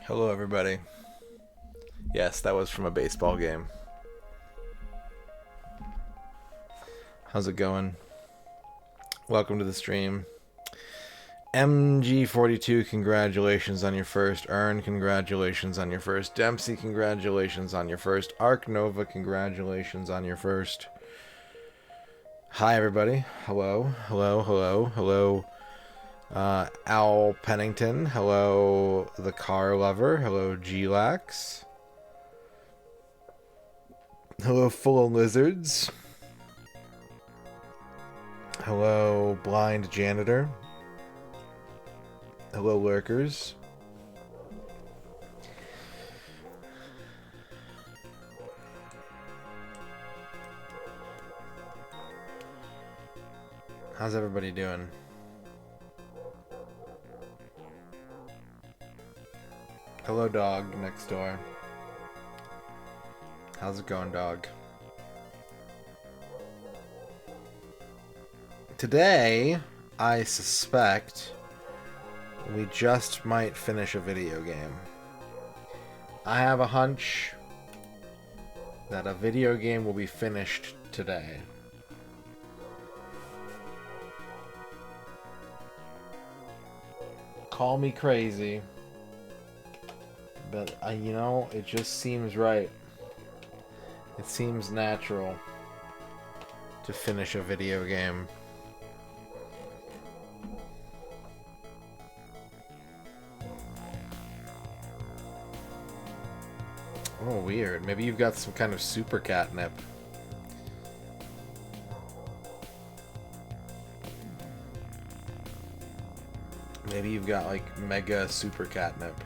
Hello, everybody. Yes, that was from a baseball game. How's it going? Welcome to the stream. MG42, congratulations on your first. Earn, congratulations on your first. Dempsey, congratulations on your first. Arc Nova, congratulations on your first. Hi, everybody. Hello, hello, hello, hello. Al Pennington, hello the car lover, hello G-Lax, hello Full of Lizards, hello Blind Janitor, hello Lurkers, how's everybody doing? Hello, dog next door. How's it going, dog? Today, I suspect we just might finish a video game. I have a hunch that a video game will be finished today. Call me crazy. But, you know, it just seems right. It seems natural to finish a video game. Oh, weird. Maybe you've got some kind of super catnip. Maybe you've got, like, mega super catnip.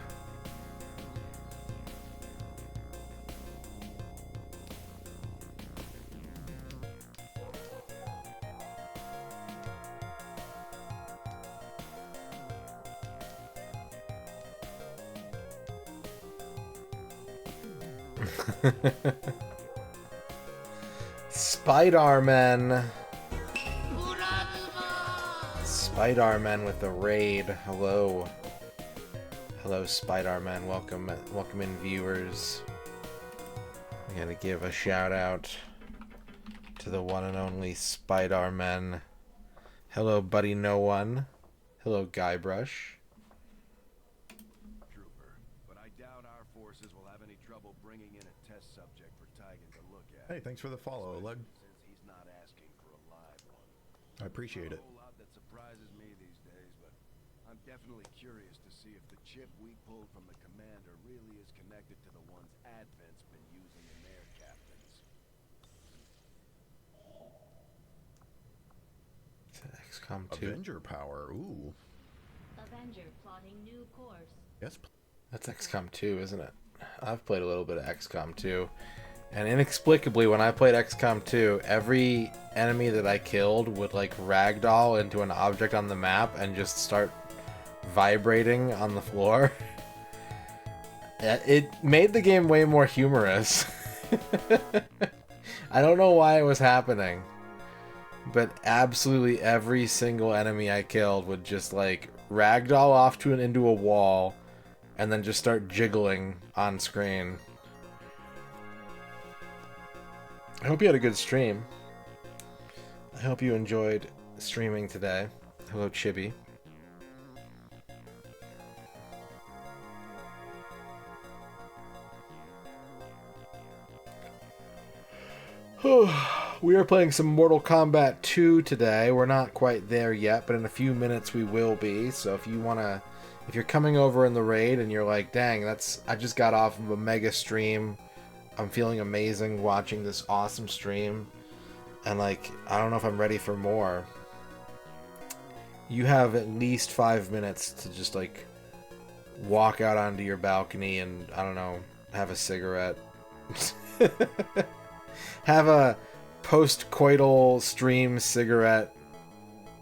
Spider-Man. Spider-Man with the raid. Hello. Hello, Spider-Man. Welcome in, viewers. I gotta give a shout out to the one and only Spider-Man. Hello, buddy no one. Hello, Guybrush. Hey, thanks for the follow, Oleg. I appreciate it. That surprises me these days, but I'm definitely curious to see if the chip we pulled from the commander really is connected to the ones Advent's been using in their captains. XCOM 2. Avenger power, ooh. Avenger plotting new course. Yes. That's XCOM 2, isn't it? I've played a little bit of XCOM 2. And inexplicably, when I played XCOM 2, every enemy that I killed would, like, ragdoll into an object on the map and just start vibrating on the floor. It made the game way more humorous. I don't know why it was happening, but absolutely every single enemy I killed would just like ragdoll off into a wall and then just start jiggling on screen. I hope you had a good stream. I hope you enjoyed streaming today. Hello, Chibi. We are playing some Mortal Kombat 2 today. We're not quite there yet, but in a few minutes we will be. So if you're coming over in the raid and you're like, dang, I just got off of a mega stream. I'm feeling amazing watching this awesome stream. And like, I don't know if I'm ready for more. You have at least 5 minutes to just like walk out onto your balcony and, I don't know, have a cigarette. Have a post-coital stream cigarette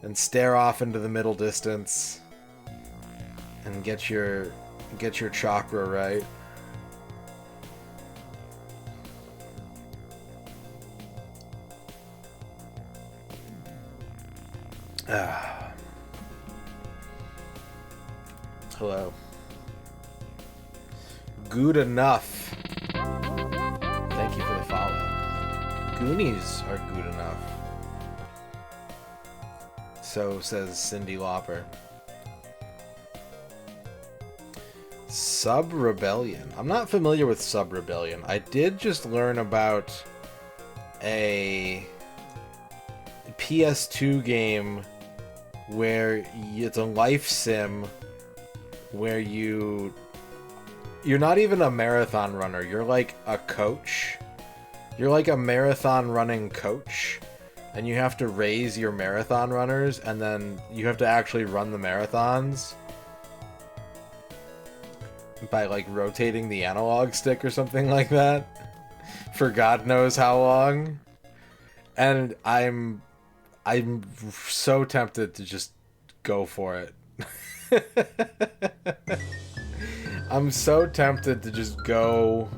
and stare off into the middle distance and get your chakra right. Hello. Good enough. Thank you for the follow. Goonies are good enough. So says Cindy Lauper. Sub Rebellion. I'm not familiar with Sub Rebellion. I did just learn about a PS2 game where it's a life sim where you're not even a marathon runner. You're like a coach. You're like a marathon running coach, and you have to raise your marathon runners, and then you have to actually run the marathons by like rotating the analog stick or something like that for God knows how long. And I'm so tempted to just go for it. I'm so tempted to just go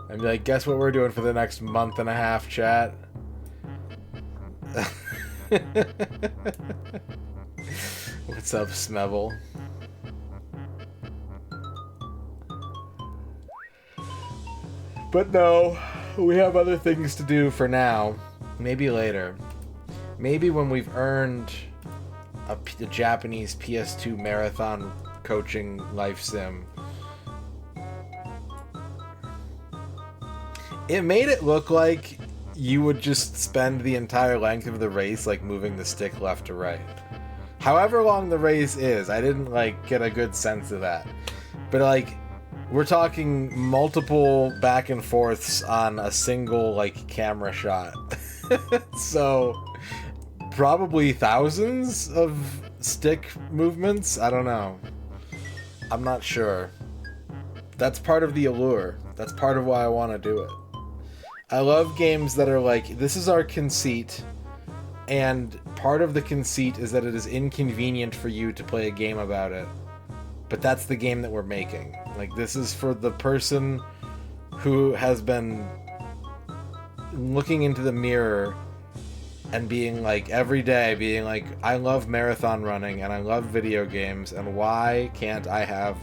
and be like, guess what we're doing for the next month and a half, chat? What's up, Smevel? But no, we have other things to do for now. Maybe later. Maybe when we've earned a Japanese PS2 marathon coaching life sim. It made it look like you would just spend the entire length of the race like moving the stick left to right. However long the race is, I didn't like get a good sense of that. But like, we're talking multiple back and forths on a single like camera shot. So probably thousands of stick movements? I don't know. I'm not sure. That's part of the allure. That's part of why I want to do it. I love games that are like, this is our conceit, and part of the conceit is that it is inconvenient for you to play a game about it. But that's the game that we're making. Like, this is for the person who has been looking into the mirror and being like, every day being like, I love marathon running and I love video games, and why can't I have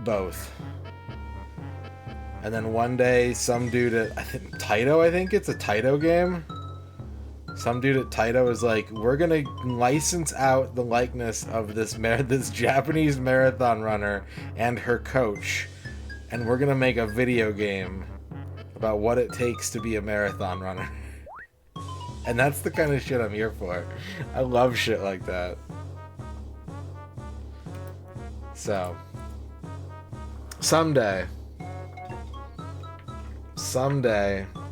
both? And then one day, some dude at, Taito, I think it's a Taito game. Some dude at Taito is like, we're gonna license out the likeness of this Japanese marathon runner and her coach, and we're gonna make a video game about what it takes to be a marathon runner. And that's the kind of shit I'm here for. I love shit like that. So, someday,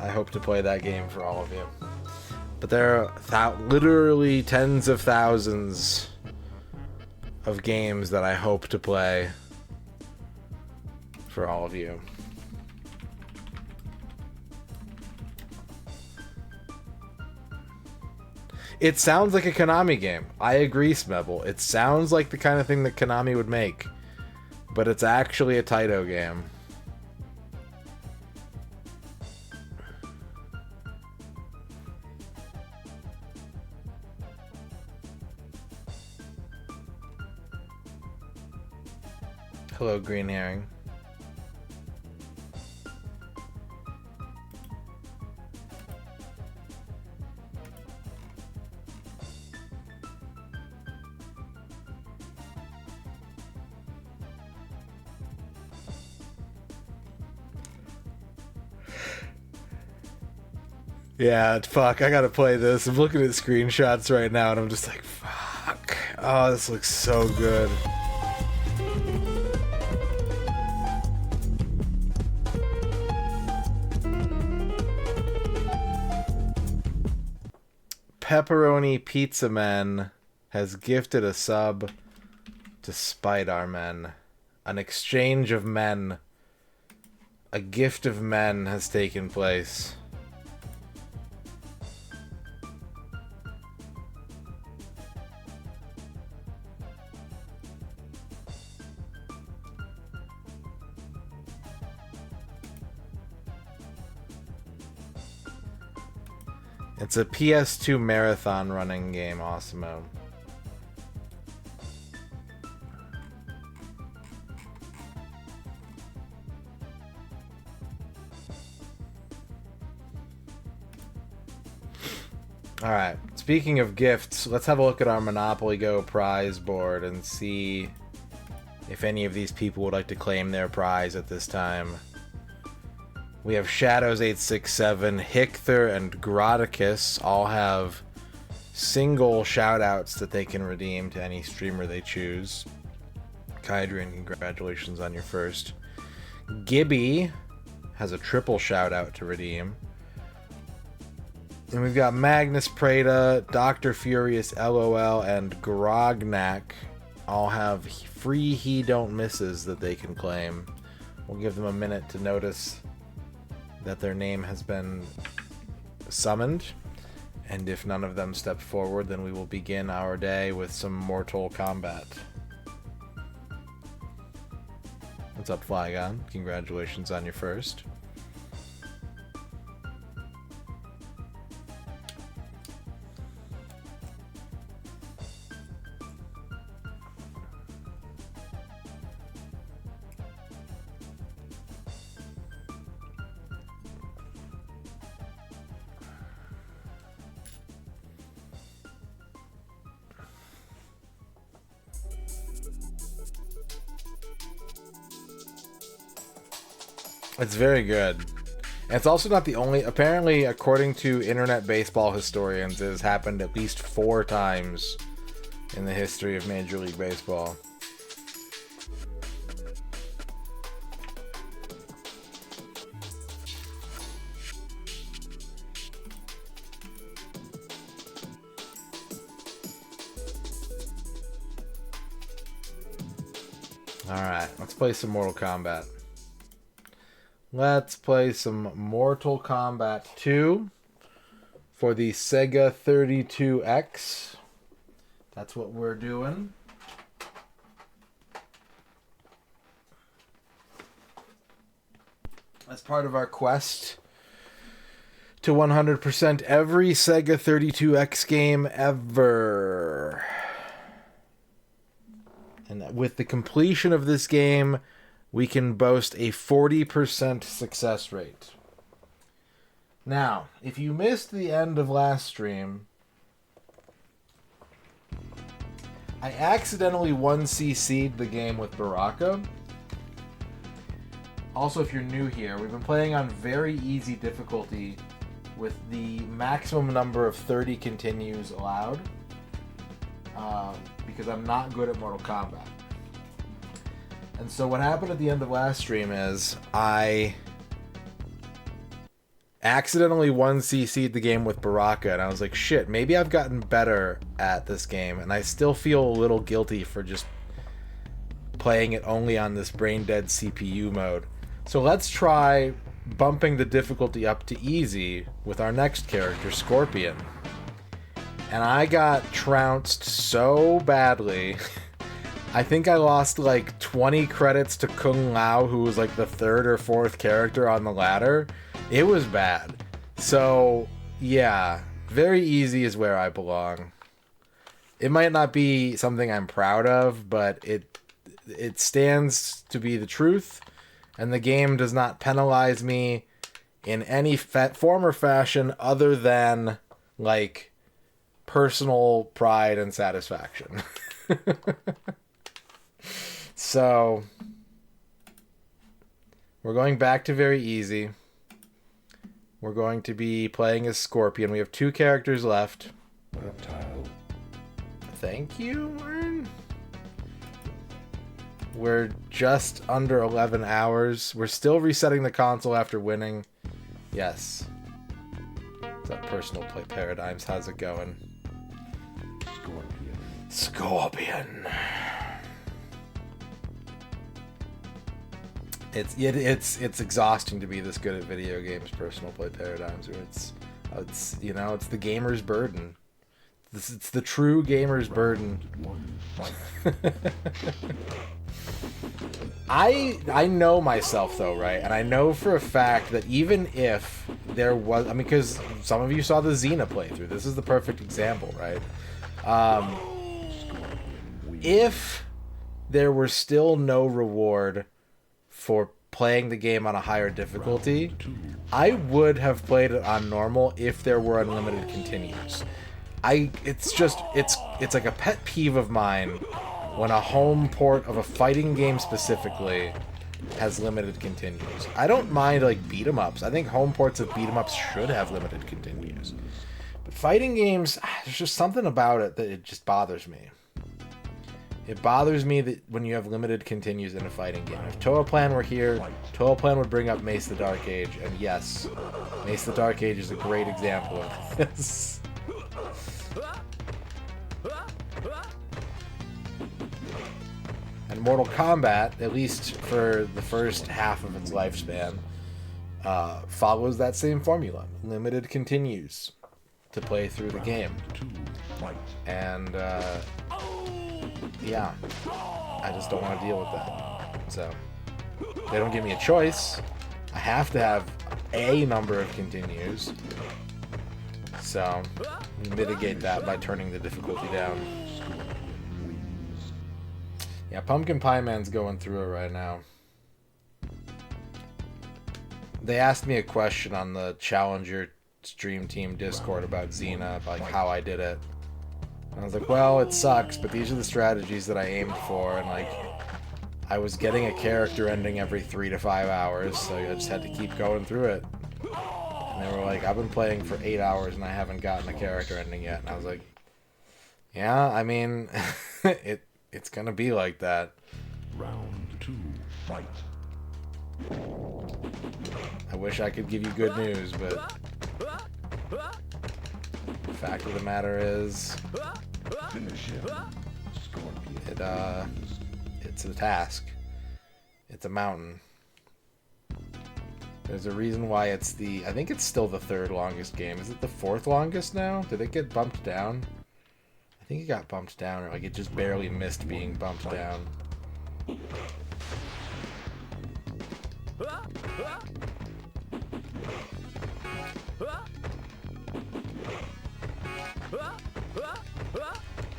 I hope to play that game for all of you. But there are literally tens of thousands of games that I hope to play for all of you. It sounds like a Konami game. I agree, Smevel. It sounds like the kind of thing that Konami would make. but it's actually a Taito game. Hello, Green Herring. Yeah, fuck, I gotta play this. I'm looking at screenshots right now and I'm just like, fuck. Oh, this looks so good. Pepperoni Pizza Men has gifted a sub to Spite Our Men. An exchange of men. A gift of men has taken place. It's a PS2 marathon running game, Awesemo. Alright, speaking of gifts, let's have a look at our Monopoly Go prize board and see if any of these people would like to claim their prize at this time. We have Shadows867, Hichther, and Groticus all have single shoutouts that they can redeem to any streamer they choose. Kydrian, congratulations on your first. Gibby has a triple shoutout to redeem. And we've got Magnus Prada, Dr. Furious LOL, and Grognak all have free He Don't Misses that they can claim. We'll give them a minute to notice that their name has been summoned, and if none of them step forward, then we will begin our day with some Mortal Kombat. What's up, Flygon? Congratulations on your first. It's very good. And it's also not the only... Apparently, according to internet baseball historians, it has happened at least 4 times in the history of Major League Baseball. Alright, let's play some Mortal Kombat. Let's play some Mortal Kombat 2 for the Sega 32X. That's what we're doing. As part of our quest to 100% every Sega 32X game ever. And with the completion of this game, we can boast a 40% success rate. Now, if you missed the end of last stream, I accidentally 1cc'd the game with Baraka. Also, if you're new here, we've been playing on very easy difficulty with the maximum number of 30 continues allowed. Because I'm not good at Mortal Kombat. And so what happened at the end of last stream is I accidentally 1cc'd the game with Baraka, and I was like, shit, maybe I've gotten better at this game, and I still feel a little guilty for just playing it only on this brain-dead CPU mode. So let's try bumping the difficulty up to easy with our next character, Scorpion. And I got trounced so badly... I think I lost like 20 credits to Kung Lao, who was like the 3rd or 4th character on the ladder. It was bad. So, yeah, very easy is where I belong. It might not be something I'm proud of, but it stands to be the truth, and the game does not penalize me in any form or fashion other than, like, personal pride and satisfaction. So, we're going back to very easy. We're going to be playing as Scorpion. We have 2 characters left. Reptile. Thank you, Warren. We're just under 11 hours. We're still resetting the console after winning. Yes. What's up, Personal Play Paradigms? How's it going? Scorpion. Scorpion. It's exhausting to be this good at video games, Personal Play Paradigms. Or it's you know, it's the gamer's burden. It's the true gamer's burden. I know myself though, right? And I know for a fact that even if there was, I mean, because some of you saw the Xena playthrough. This is the perfect example, right? If there were still no reward for playing the game on a higher difficulty, I would have played it on normal if there were unlimited continues. It's like a pet peeve of mine when a home port of a fighting game specifically has limited continues. I don't mind like beat 'em ups. I think home ports of beat 'em ups should have limited continues. But fighting games, there's just something about it that it just bothers me. It bothers me that when you have limited continues in a fighting game. If Toaplan were here, Toaplan would bring up Mace the Dark Age, and yes, Mace the Dark Age is a great example of this. And Mortal Kombat, at least for the first half of its lifespan, follows that same formula. Limited continues to play through the game. And, yeah, I just don't want to deal with that. So, they don't give me a choice. I have to have a number of continues. So, mitigate that by turning the difficulty down. Yeah, Pumpkin Pie Man's going through it right now. They asked me a question on the Challenger Stream Team Discord about Xena, like how I did it. And I was like, well, it sucks, but these are the strategies that I aimed for, and like, I was getting a character ending every 3 to 5 hours, so I just had to keep going through it. And they were like, I've been playing for 8 hours and I haven't gotten a character ending yet. And I was like, yeah, I mean, it's gonna be like that. Round 2. Fight. I wish I could give you good news, but the fact of the matter is, Finish him. Scorpion. it's a task. It's a mountain. There's a reason why it's I think it's still the 3rd longest game. Is it the 4th longest now? Did it get bumped down? I think it got bumped down, or like it just barely missed being bumped down.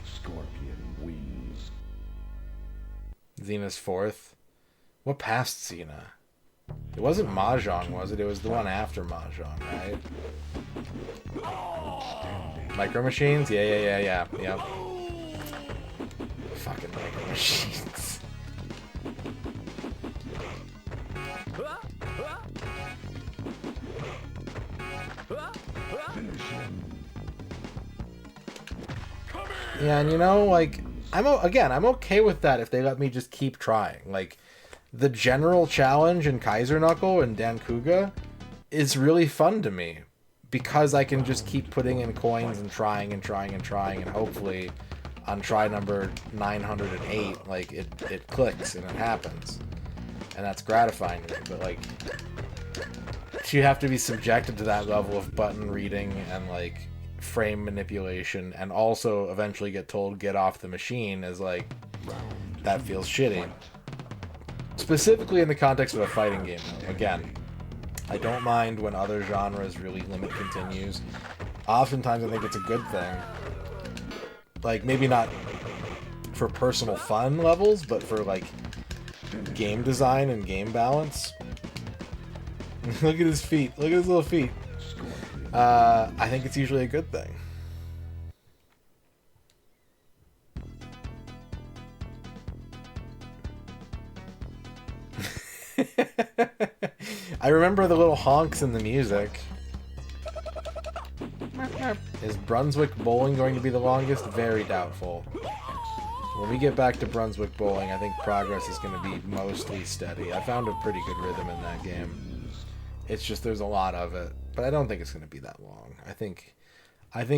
Scorpion wins. Xena's 4th. What passed Xena? It wasn't Mahjong, was it? It was the one after Mahjong, right? Micro Machines? Yeah. Yep. Fucking Micro Machines. Finish him. Yeah, and you know, like, I'm okay with that if they let me just keep trying. Like, the general challenge in Kaiser Knuckle and Dankuga is really fun to me because I can just keep putting in coins and trying, and hopefully on try number 908, like, it clicks and it happens. And that's gratifying to me, but, like, you have to be subjected to that level of button reading and, like, frame manipulation, and also eventually get told get off the machine is like, that feels shitty. Specifically in the context of a fighting game, though. Again, I don't mind when other genres really limit continues. Oftentimes I think it's a good thing. Like, maybe not for personal fun levels, but for, like, game design and game balance. Look at his feet. Look at his little feet. I think it's usually a good thing. I remember the little honks in the music. Is Brunswick Bowling going to be the longest? Very doubtful. When we get back to Brunswick Bowling, I think progress is going to be mostly steady. I found a pretty good rhythm in that game. It's just there's a lot of it, but I don't think it's going to be that long. I think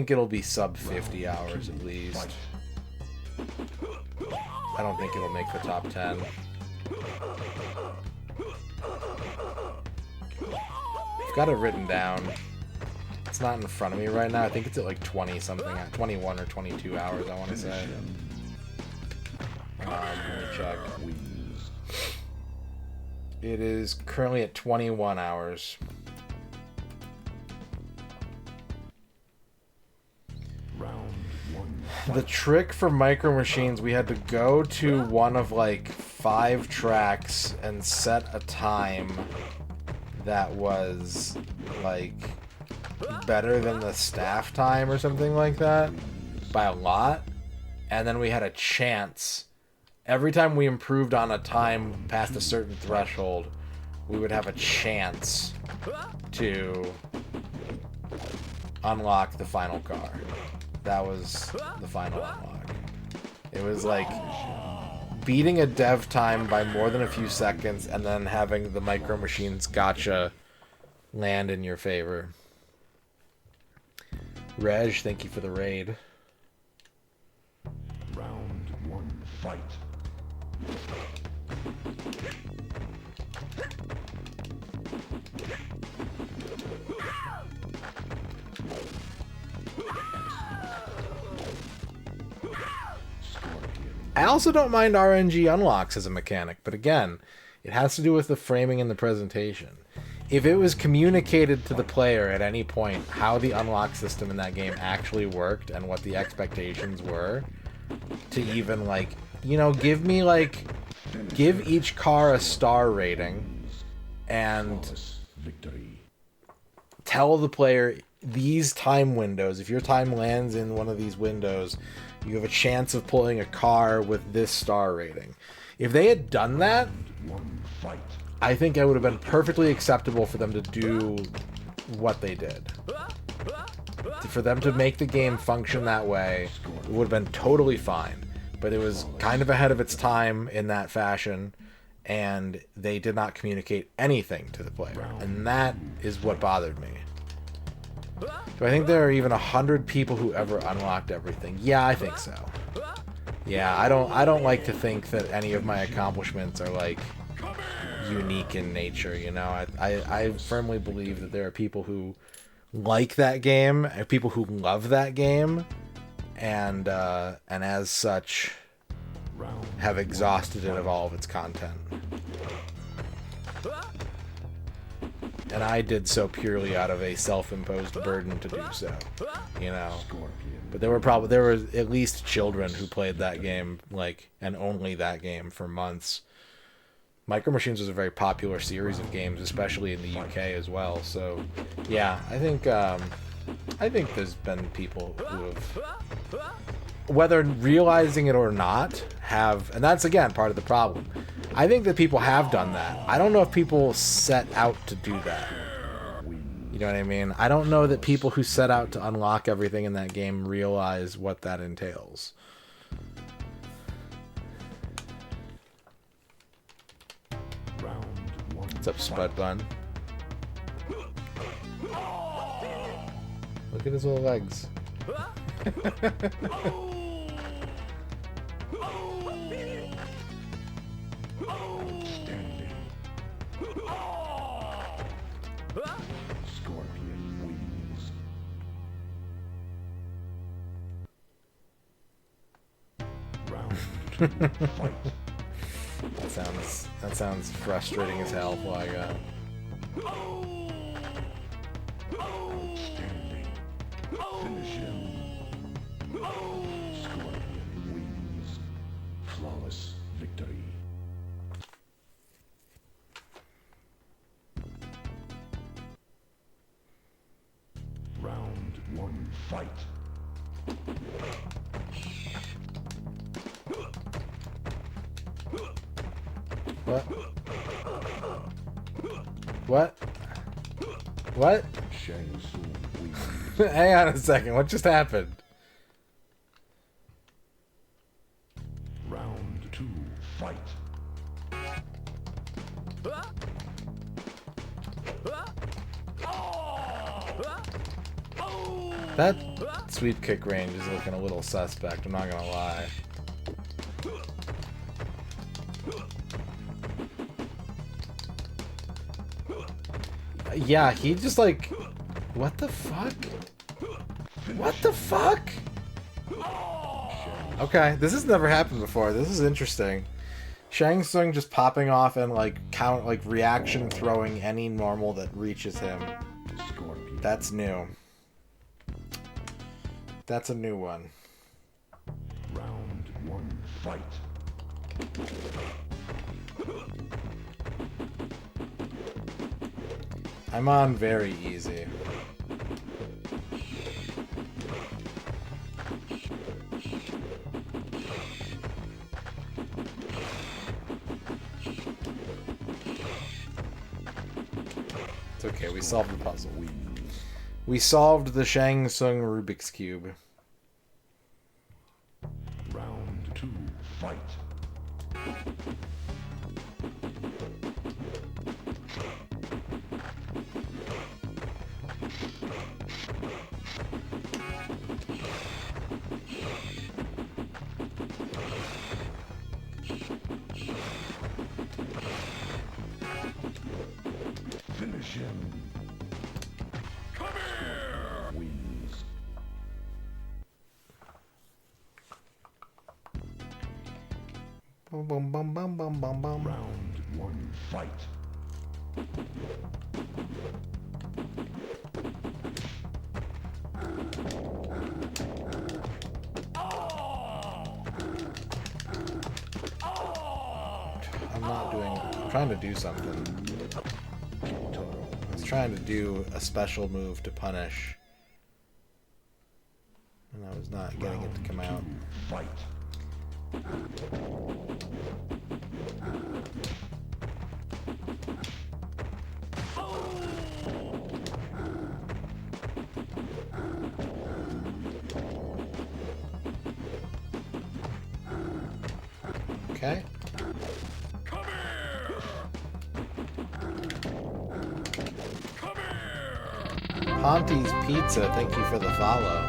it'll be sub 50 hours at least. I don't think it'll make the top 10. I've got it written down. It's not in front of me right now. I think it's at like 20 something, 21 or 22 hours, I want to say. Let me check. It is currently at 21 hours. The trick for Micro Machines, we had to go to one of like 5 tracks and set a time that was like better than the staff time or something like that by a lot. And then we had a chance. Every time we improved on a time past a certain threshold, we would have a chance to unlock the final car. That was the final unlock. It was like beating a dev time by more than a few seconds and then having the Micro Machines gotcha land in your favor. Reg, thank you for the raid. Round 1, fight. I also don't mind RNG unlocks as a mechanic, but again, it has to do with the framing and the presentation. If it was communicated to the player at any point how the unlock system in that game actually worked and what the expectations were, to even, like, you know, give each car a star rating and tell the player these time windows, if your time lands in one of these windows, you have a chance of pulling a car with this star rating. If they had done that, I think it would have been perfectly acceptable for them to do what they did. For them to make the game function that way, it would have been totally fine. But it was kind of ahead of its time in that fashion, and they did not communicate anything to the player. And that is what bothered me. Do I think there are even 100 people who ever unlocked everything? Yeah, I think so. Yeah, I don't like to think that any of my accomplishments are like unique in nature, you know. I firmly believe that there are people who like that game and people who love that game, and as such have exhausted it of all of its content. And I did so purely out of a self-imposed burden to do so, you know. But there were at least children who played that game, like, and only that game for months. Micro Machines was a very popular series of games, especially in the UK as well. So, yeah, I think there's been people who have, whether realizing it or not, have, and that's again part of the problem. I think that people have done that. I don't know if people set out to do that. You know what I mean? I don't know that people who set out to unlock everything in that game realize what that entails. What's up, Spud Bun? Look at his little legs. Scorpion wins. Round That sounds frustrating as hell, Fly Guy. Outstanding. Finish him. Scorpion wins. Flawless victory. Round 1, fight. What? What? What? Shang Tsung wins. Hang on a second. What just happened? Round 2, fight. That sweep kick range is looking a little suspect, I'm not gonna lie. Yeah, he just like... What the fuck? What the fuck? Okay, this has never happened before. This is interesting. Shang Tsung just popping off and like reaction throwing any normal that reaches him. Scorpion. That's new. That's a new one. Round 1, fight. I'm on very easy. It's okay, we solved the puzzle. We solved the Shang Tsung Rubik's Cube. Round 2, fight. Finish him. Come here. Wins. Bum, bum, bum, bum, bum, bum, bum. Round 1, fight. I'm trying to do something. I was trying to do a special move to punish. And I was not getting it to come out. Fight. Okay. Ponty's Pizza, thank you for the follow.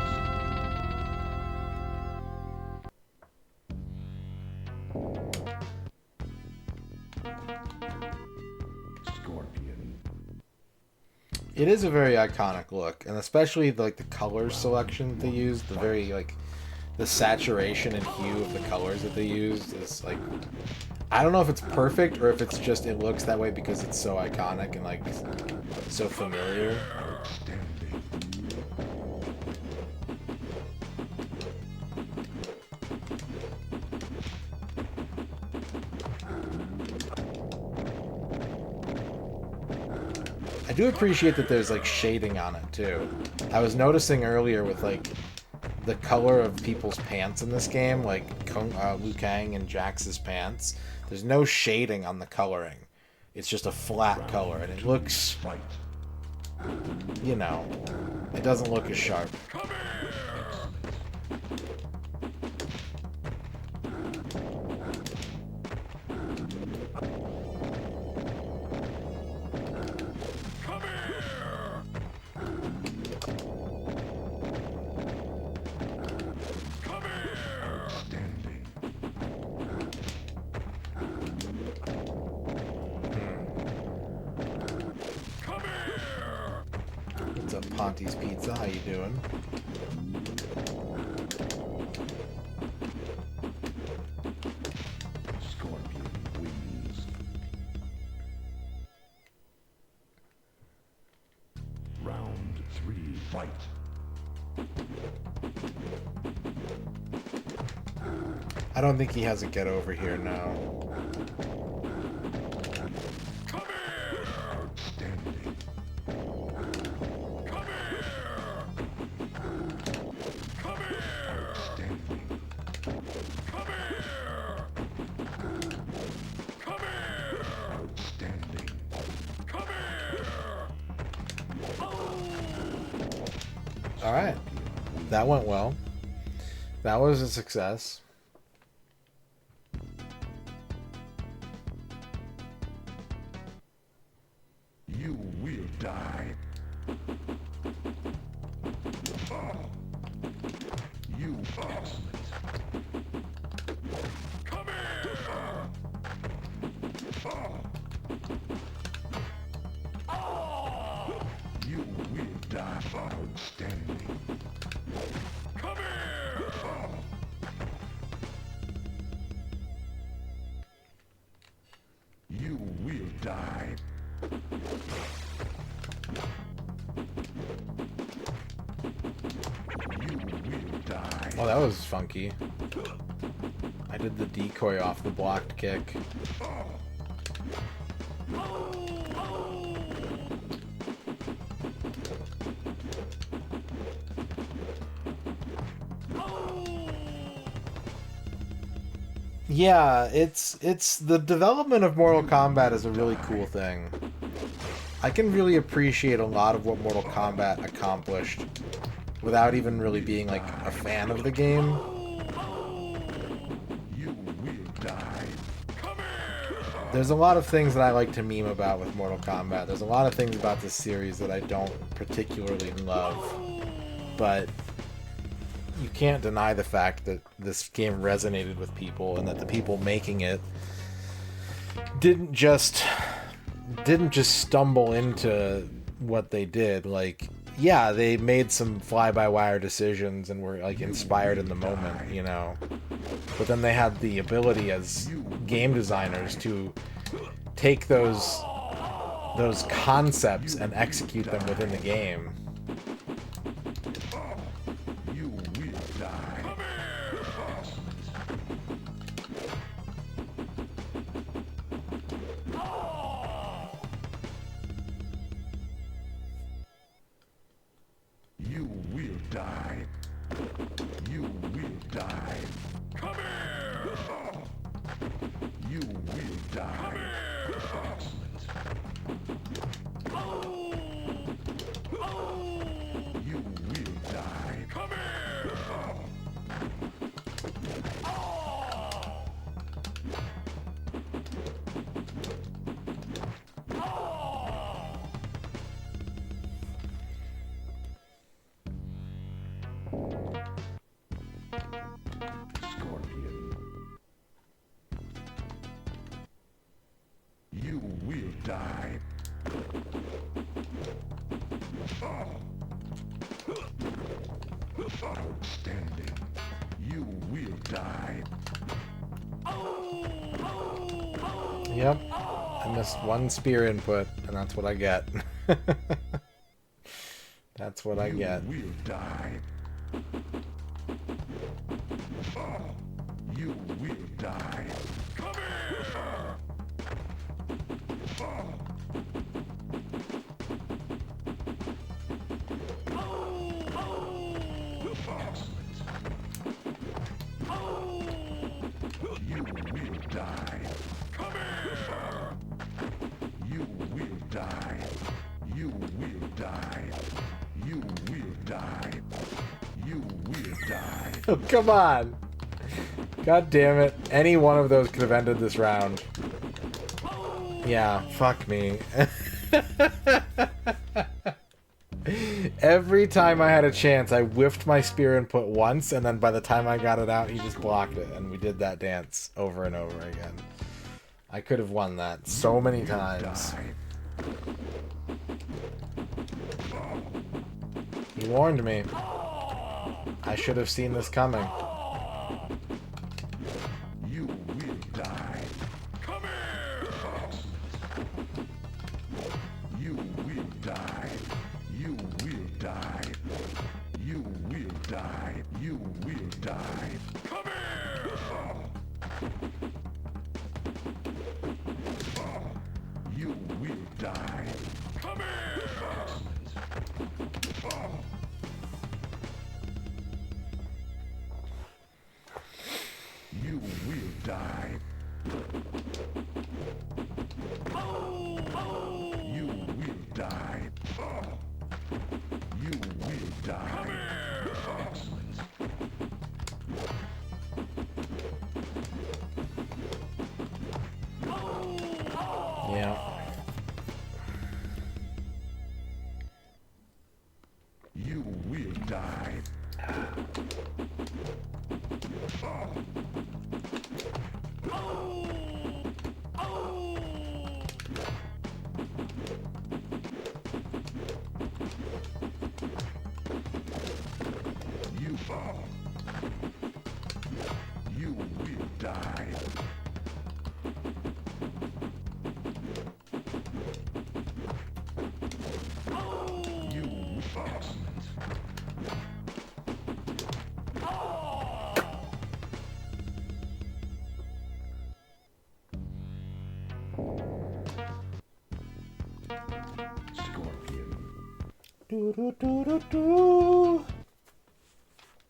Scorpion. It is a very iconic look, and especially like the color selection that they used, the very like the saturation and hue of the colors that they used is like, I don't know if it's perfect or if it's just it looks that way because it's so iconic and like so familiar. I do appreciate that there's like shading on it too. I was noticing earlier with like the color of people's pants in this game, like Liu Kang and Jax's pants, there's no shading on the coloring. It's just a flat color, and it looks, you know, it doesn't look as sharp. What's up, Ponty's Pizza? How you doing? fight. I don't think he has a get over here now. Outstanding. Outstanding. Outstanding. All right, that went well. That was a success. You will die. You excellent. You will die. Outstanding. You will die. You will die. Oh, that was funky. I did the decoy off the blocked kick. Yeah, it's the development of Mortal Kombat is a really cool thing. I can really appreciate a lot of what Mortal Kombat accomplished without even really being like a fan of the game. You will die. There's a lot of things that I like to meme about with Mortal Kombat. There's a lot of things about this series that I don't particularly love, but you can't deny the fact that this game resonated with people and that the people making it didn't just stumble into what they did. Like, yeah, they made some fly-by-wire decisions and were like inspired in the moment, you know. But then they had the ability as game designers to take those concepts and execute them within the game. You will die. You will die. You will die. Come here! You will die. Excellent. You will die. Come here! Scorpion. You will die. Outstanding. You will die. Yep. I missed one spear input, and that's what I get. That's what I get. You will die. You will die. Come here! You will die. Come here! You will die. You will die. You will die. You will die. Oh, come on. God damn it. Any one of those could have ended this round. Yeah, fuck me. Every time I had a chance, I whiffed my spear input once, and then by the time I got it out, he just blocked it, and we did that dance over and over again. I could have won that so many times. He warned me. I should have seen this coming. You will die. Come here! You will die. You will die. will die. You will die. You will die. Excellent. Yeah. You will die. You will die. You excellent. Scorpion. Do do do do do.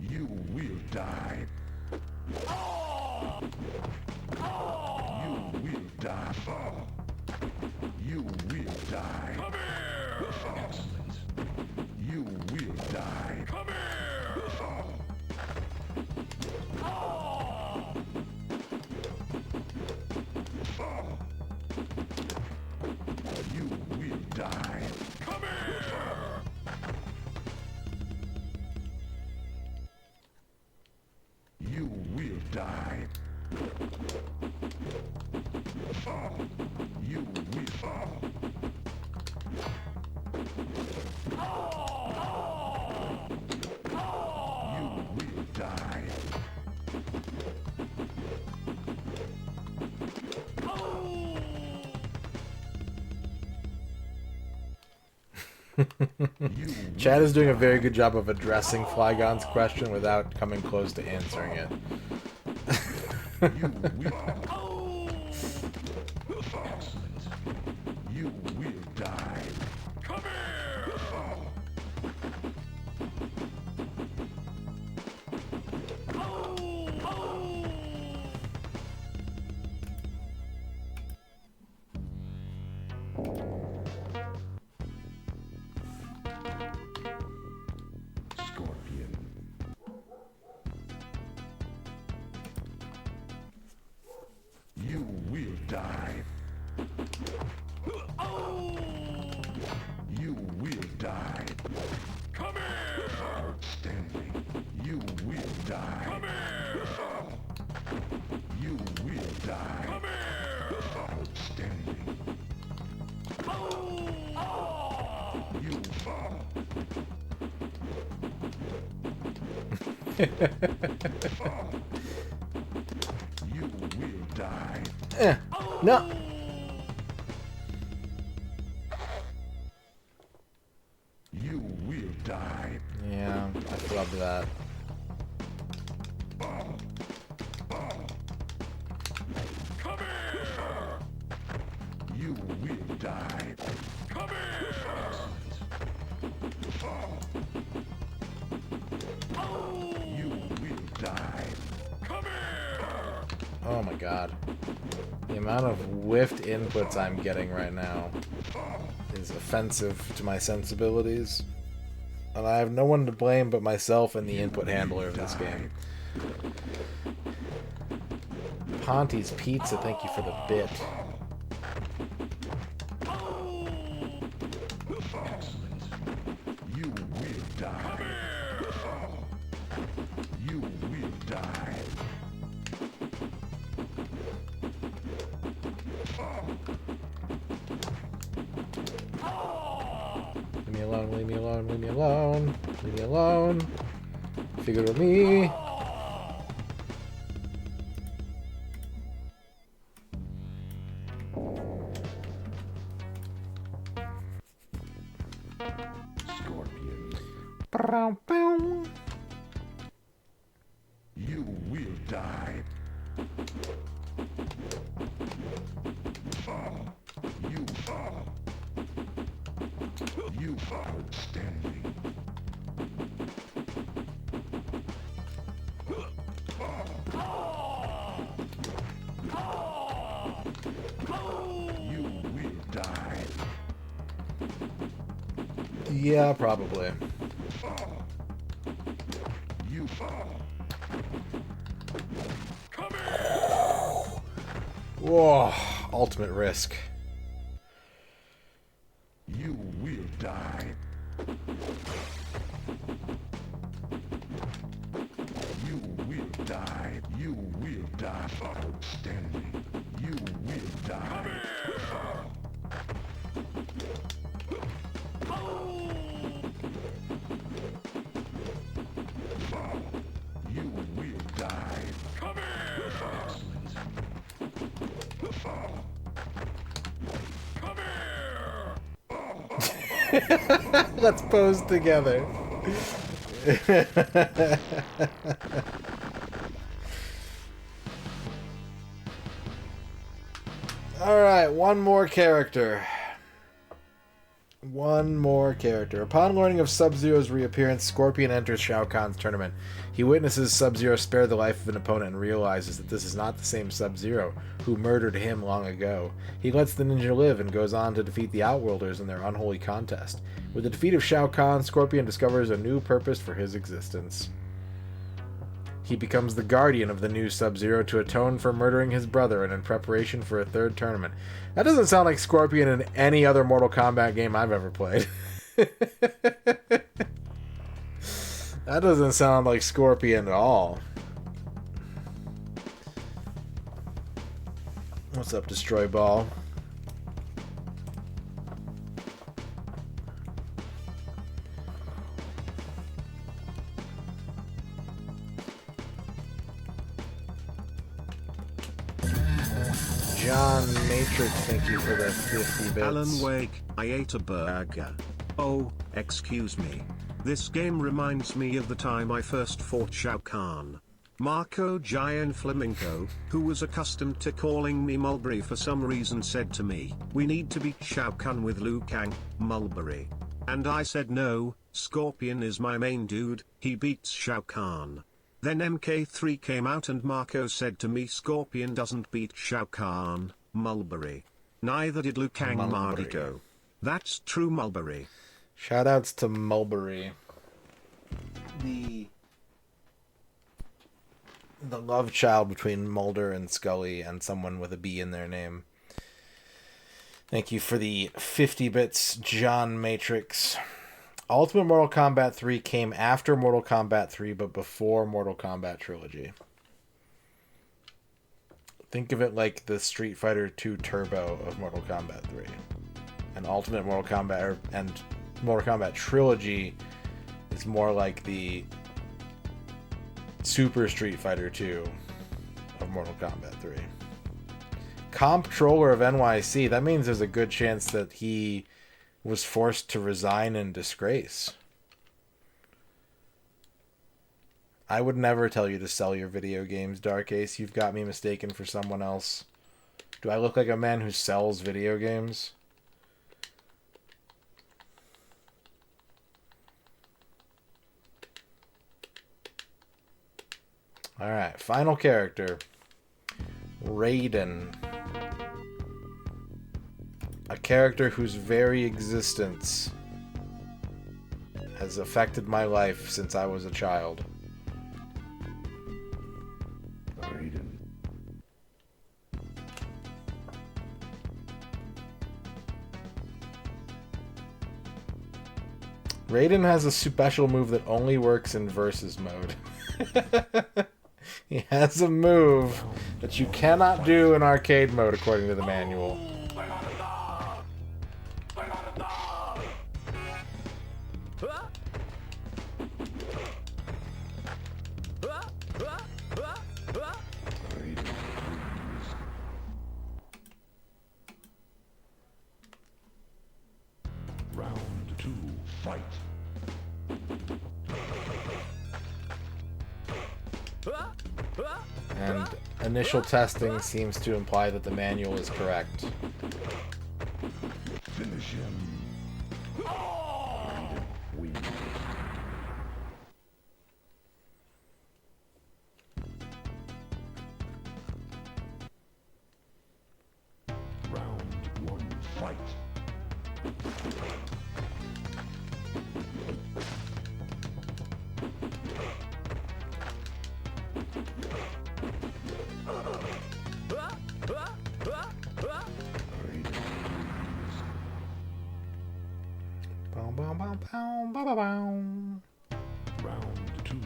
You will die. You will die. You will die. Come here. Excellent. You will die. Come here. You will die. Come here. You will die. You will. You will die. Chad is doing a very good job of addressing Flygon's question without coming close to answering it. You will. Excellent. You will die. Come here. Scorpion. You will die. You will die. Come here. Outstanding. You will die. Come here. You will die. Come here. Outstanding. You You will die. No. You will die. Yeah, I flubbed that. Come here. You will die. Come here. You will die. Come here. Oh my god. The amount of whiffed inputs I'm getting right now is offensive to my sensibilities. And I have no one to blame but myself and the input handler of this game. Ponty's Pizza, thank you for the bit. Excellent. You will die. You will die. Leave me alone, leave me alone, leave me alone, leave me alone. Figure it with me. Scorpion. Bow, bow. You will die. You outstanding. You will die. Yeah, probably. You. Whoa, ultimate risk. You will die. You will die. You will die. Outstanding. You will die. You will die. Come here. Come here. Let's pose together. Alright, one more character. One more character. Upon learning of Sub-Zero's reappearance, Scorpion enters Shao Kahn's tournament. He witnesses Sub-Zero spare the life of an opponent and realizes that this is not the same Sub-Zero who murdered him long ago. He lets the ninja live and goes on to defeat the Outworlders in their unholy contest. With the defeat of Shao Kahn, Scorpion discovers a new purpose for his existence. He becomes the guardian of the new Sub-Zero to atone for murdering his brother and in preparation for a third tournament. That doesn't sound like Scorpion in any other Mortal Kombat game I've ever played. That doesn't sound like Scorpion at all. What's up, Destroy Ball? John Matrix, thank you for the 50 bits. Alan Wake, I ate a burger. Oh, excuse me. This game reminds me of the time I first fought Shao Kahn. Marco Giant Flamenco, who was accustomed to calling me Mulberry for some reason, said to me, "We need to beat Shao Kahn with Liu Kang, Mulberry." And I said no, Scorpion is my main dude, he beats Shao Kahn. Then MK3 came out and Marco said to me, Scorpion doesn't beat Shao Kahn, Mulberry. Neither did Liu Kang Mardigo. That's true, Mulberry. Shoutouts to Mulberry. The love child between Mulder and Scully and someone with a B in their name. Thank you for the 50 bits, John Matrix. Ultimate Mortal Kombat 3 came after Mortal Kombat 3, but before Mortal Kombat Trilogy. Think of it like the Street Fighter 2 Turbo of Mortal Kombat 3. And Ultimate Mortal Kombat and Mortal Kombat Trilogy is more like the Super Street Fighter 2 of Mortal Kombat 3. Comptroller of NYC, that means there's a good chance that he was forced to resign in disgrace. I would never tell you to sell your video games, Dark Ace. You've got me mistaken for someone else. Do I look like a man who sells video games? Alright, final character. Raiden. A character whose very existence has affected my life since I was a child. Raiden. Raiden has a special move that only works in versus mode. He has a move that you cannot do in arcade mode according to the manual. Round 2, fight. And initial testing seems to imply that the manual is correct. Finish him. Raiden wins. Round 2,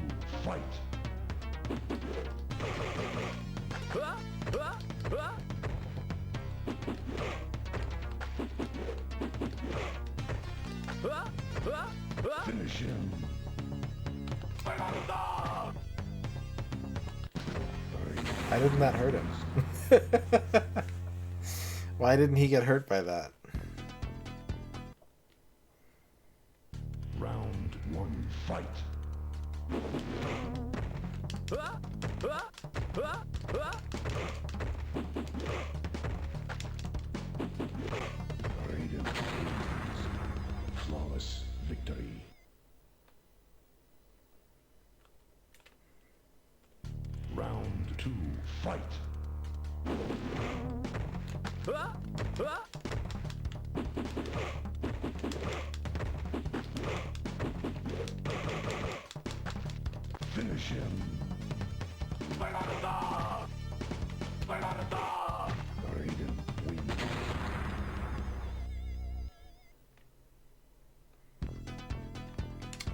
fight. Finish him. Why didn't that hurt him? Why didn't he get hurt by that? Round 1, fight. Raiden wins. Flawless victory. Round 2, fight. Finish him. Raiden wins.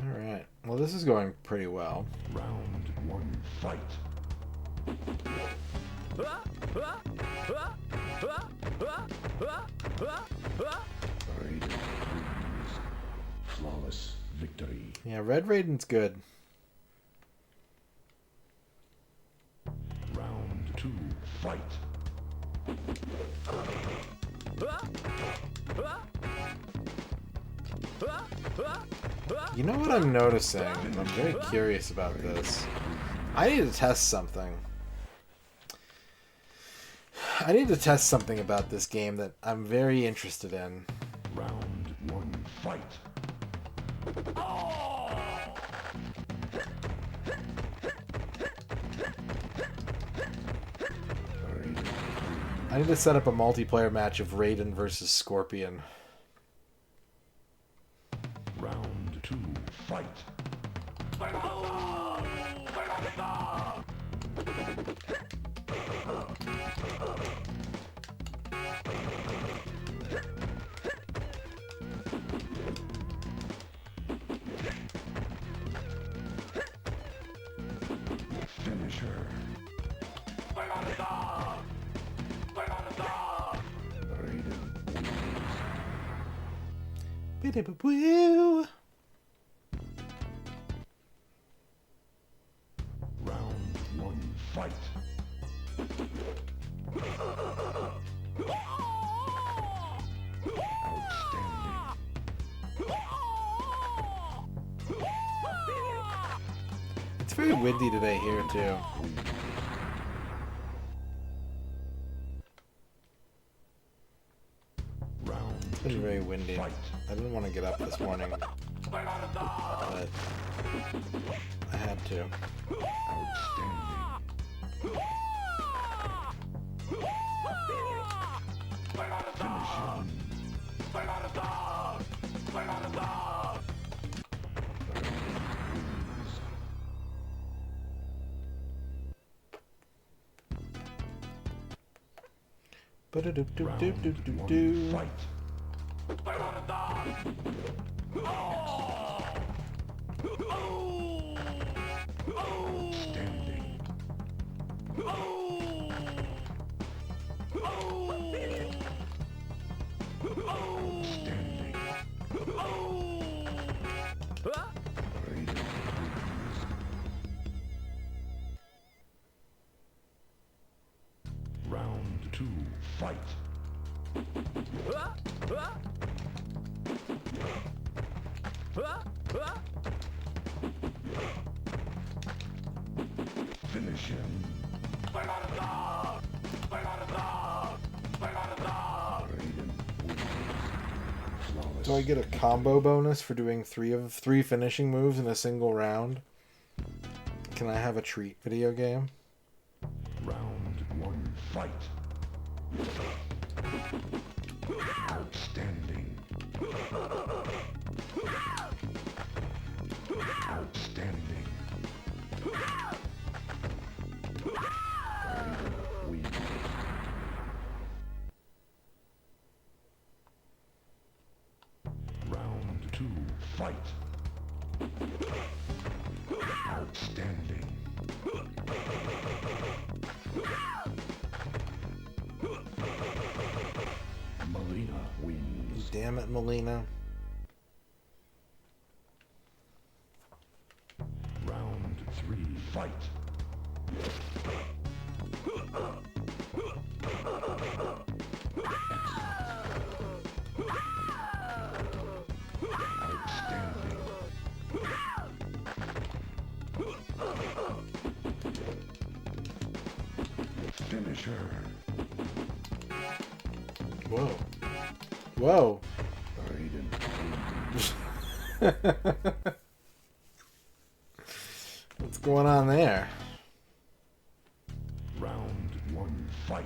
Alright. Well, this is going pretty well. Round 1, fight. Raiden wins. Flawless victory. Yeah, Red Raiden's good. Round 2, fight. You know what I'm noticing? I'm very curious about this. I need to test something. I need to test something about this game that I'm very interested in. Round 1, fight. Raiden. I need to set up a multiplayer match of Raiden versus Scorpion. Round 2, fight. Finish her. Raiden wins. Woo! Round 1, fight. Outstanding. It's very windy today here too. Round It's been very windy. fight. I didn't want to get up this morning, but I had to. Outstanding. Finish him. Ba-da-do-do-do-do-do-do. Fight. Outstanding. Outstanding. Raiden wins. Round 2, fight. Finish him. Raiden wins. Flawless. Do I get a combo bonus for doing three finishing moves in a single round? Can I have a treat video game? Round 1, fight. Outstanding. Outstanding. Raiden wins. Round 2, fight. Outstanding. Melina wins. Damn it, Melina. Round 3, fight. Outstanding. Finish her. Whoa. Whoa. Raiden. What's going on there? Round 1, fight.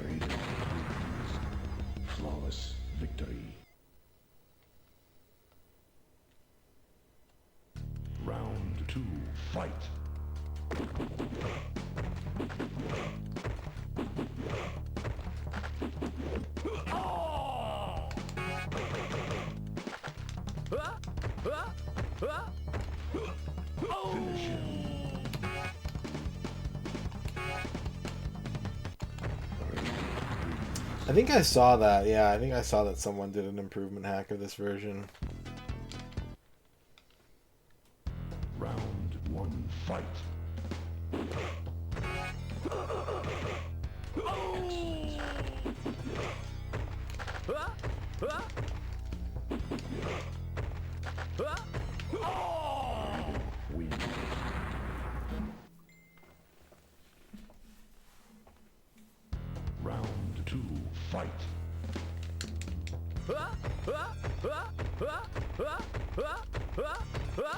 Raiden wins. Flawless victory. Round 2, fight. Finish him. I think I saw that. Yeah, I think I saw that someone did an improvement hack of this version. Round 1, fight. Win. Round 2, fight.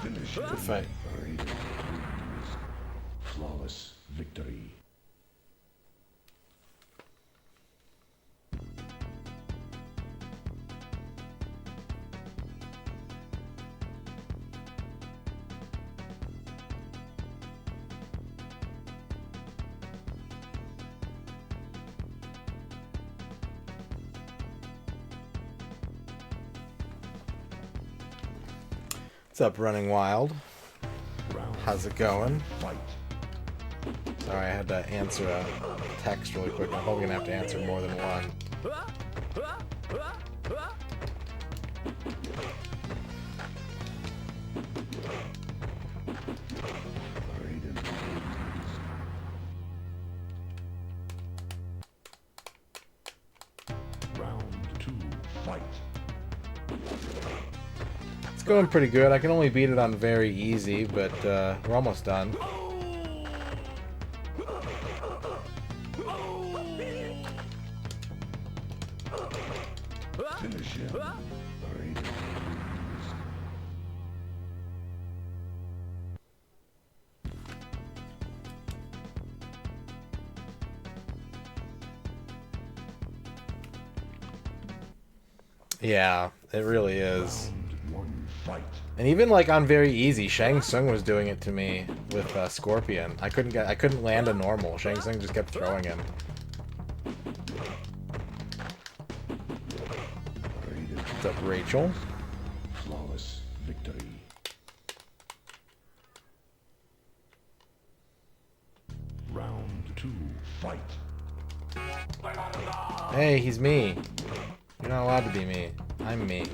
Finish Good him. fight. Raiden wins. Flawless victory. What's up, Running Wild? Round How's it going? fight. Sorry, I had to answer a text really quick. I'm probably gonna have to answer more than one. Raiden wins. Round 2, fight. It's going pretty good. I can only beat it on very easy, but we're almost done. Finish him. Raiden wins. Yeah, it really is. Round 1, fight. And even like on very easy, Shang Tsung was doing it to me with Scorpion. I couldn't land a normal. Shang Tsung just kept throwing him. Raiden. What's up, Rachel? Flawless victory. Round 2, fight. Hey, he's me. You're not allowed to be me. I'm me.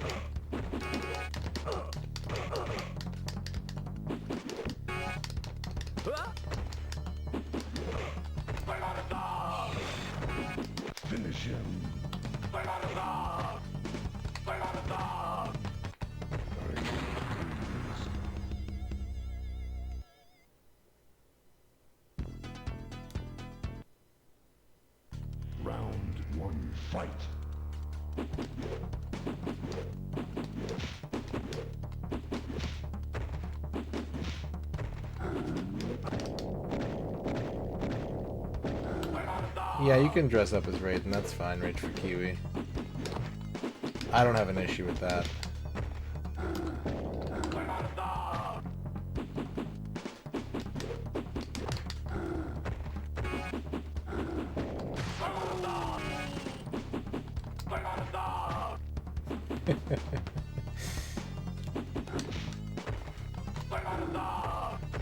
Finish him. Raiden wins. Round 1, fight. Yeah, you can dress up as Raiden. That's fine, Rage for Kiwi. I don't have an issue with that.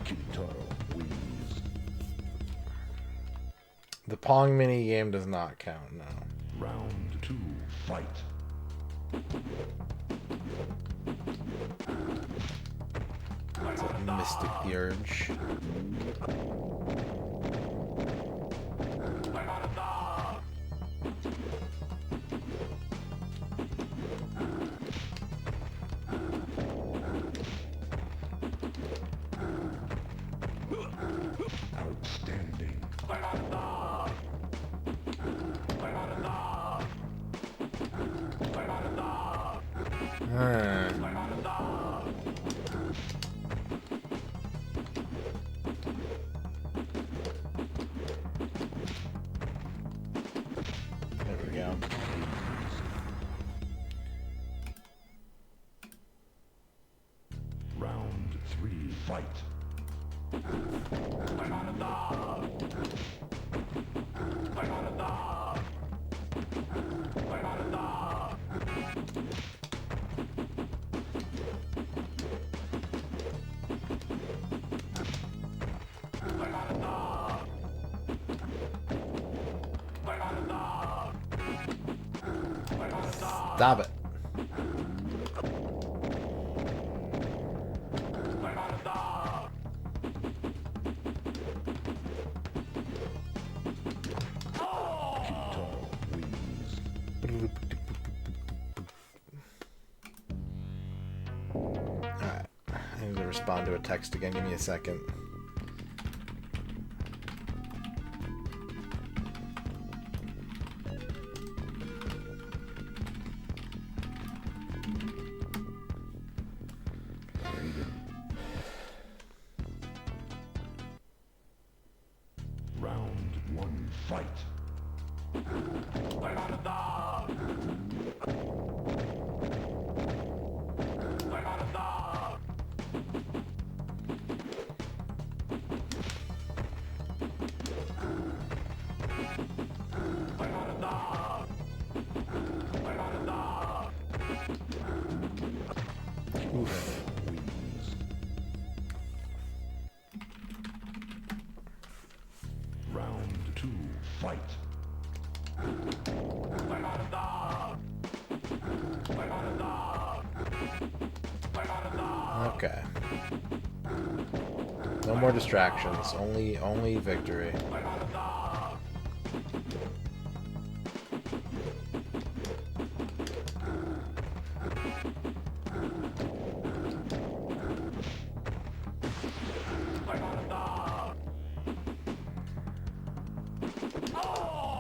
Kitaro wins. The Pong mini game does not count, no. Round 2, fight. It's a Mystic the Urge. Outstanding. There we go. Round 3, fight. Stop it. Kitaro wins. Alright. I need to respond to a text again. Give me a second. Round 1, fight. Oof. Wins. Round 2, fight. Okay. No more distractions. Only victory.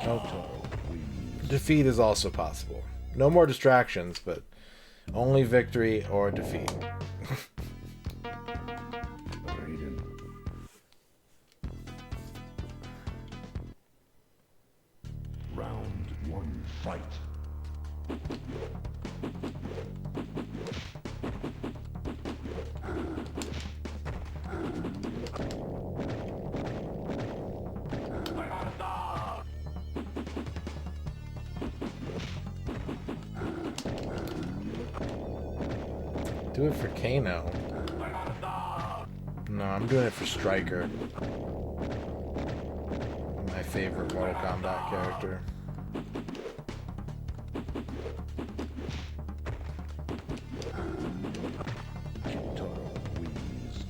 Okay. Defeat is also possible. No more distractions, but only victory or defeat. Raiden. Round 1, fight. Do it for Kano. No, I'm doing it for Stryker. My favorite Mortal Kombat character. Kitaro wins.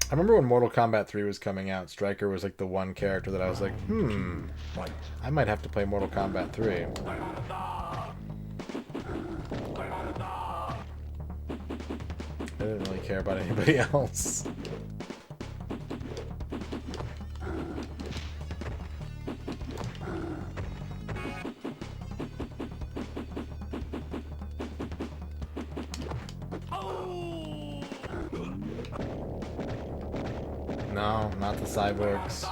I remember when Mortal Kombat 3 was coming out, Stryker was like the one character that I was like, Fight. I might have to play Mortal Kombat 3. I didn't really care about anybody else. No, not the cyborgs.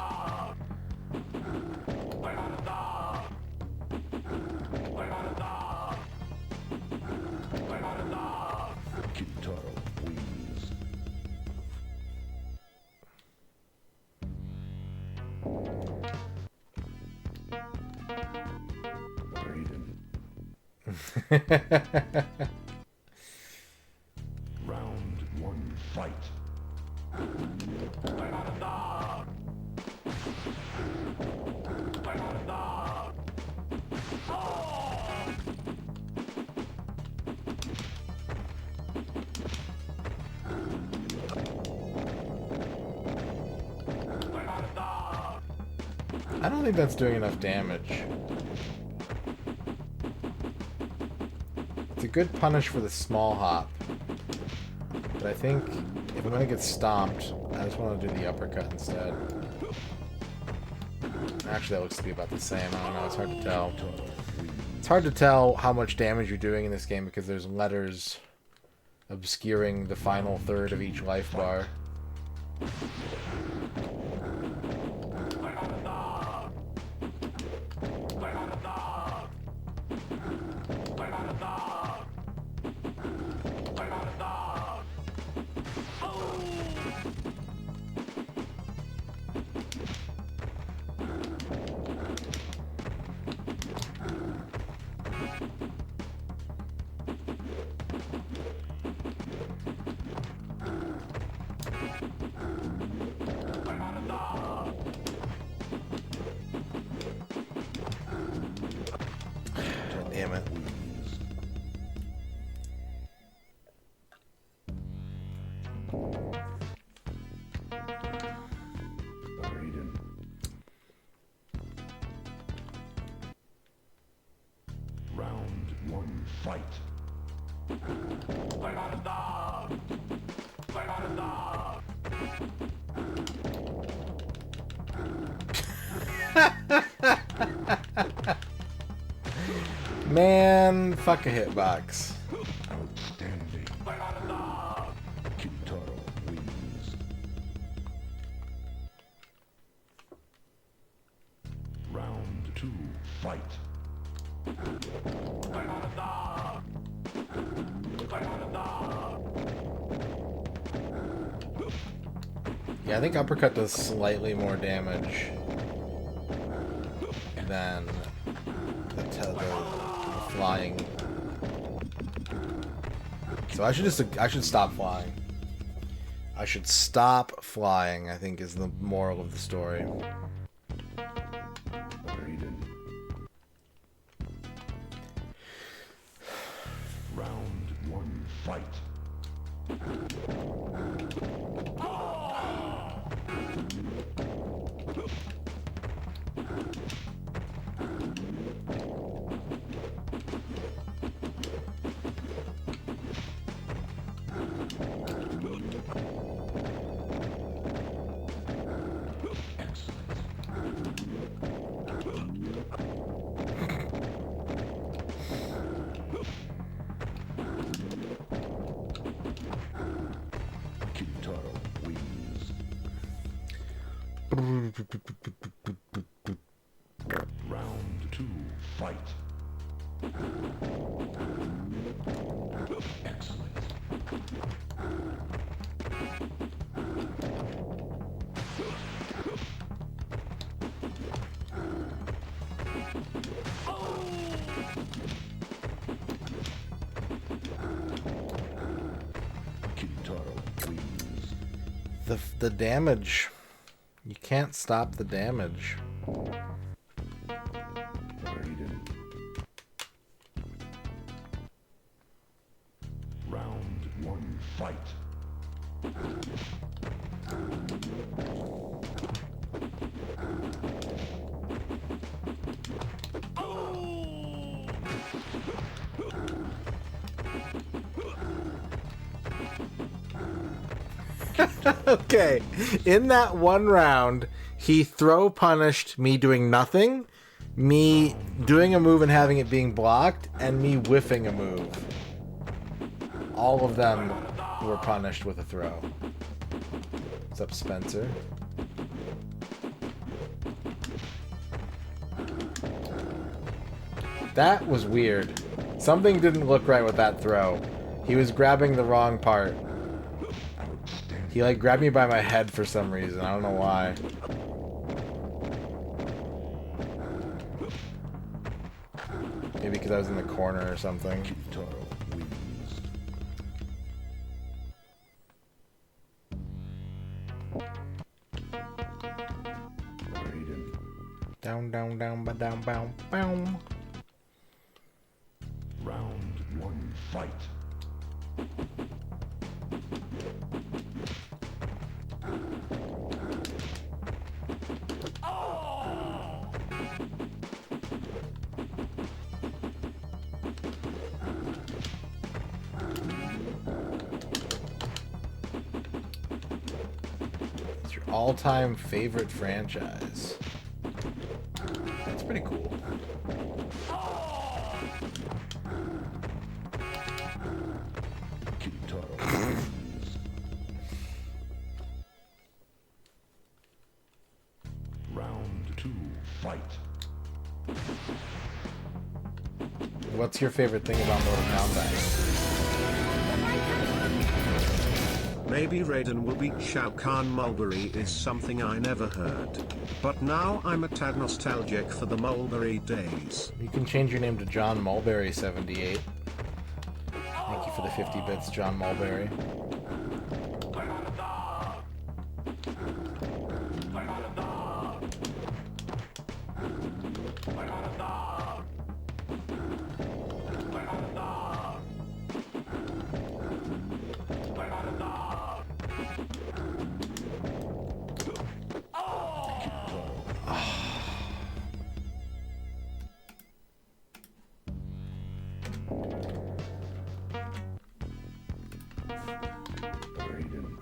Kitaro wins. Raiden. Round one, fight. I don't think that's doing enough damage. It's a good punish for the small hop. But I think if I'm going to get stomped, I just want to do the uppercut instead. Actually, that looks to be about the same. I don't know. It's hard to tell. It's hard to tell how much damage you're doing in this game because there's letters obscuring the final third of each life bar. Damn it. Raiden. Round one, fight. Man, fuck a hitbox. Outstanding. Kintaro wins. Round two, fight. Yeah, I think uppercut does slightly more damage than the flying. So I should stop flying. I should stop flying, I think is the moral of the story. Raiden. Round one, fight. Kintaro wins. Round two, fight. Excellent. Kintaro wins. The damage. You can't stop the damage. Raiden. Round one, fight. Okay, in that one round, he throw punished me doing nothing, me doing a move and having it being blocked, and me whiffing a move. All of them were punished with a throw. What's up, Spencer? That was weird. Something didn't look right with that throw. He was grabbing the wrong part. He like grabbed me by my head for some reason. I don't know why. Maybe because I was in the corner or something. Down, down, down, ba down, bow, bow. Round one, fight. It's your all-time favorite franchise. That's pretty cool. Round two, fight. What's your favorite thing about Mortal Kombat? Maybe Raiden will beat Shao Kahn. Mulberry is something I never heard. But now I'm a tad nostalgic for the Mulberry days. You can change your name to John Mulberry 78. Thank you for the 50 bits, John Mulberry. Raiden.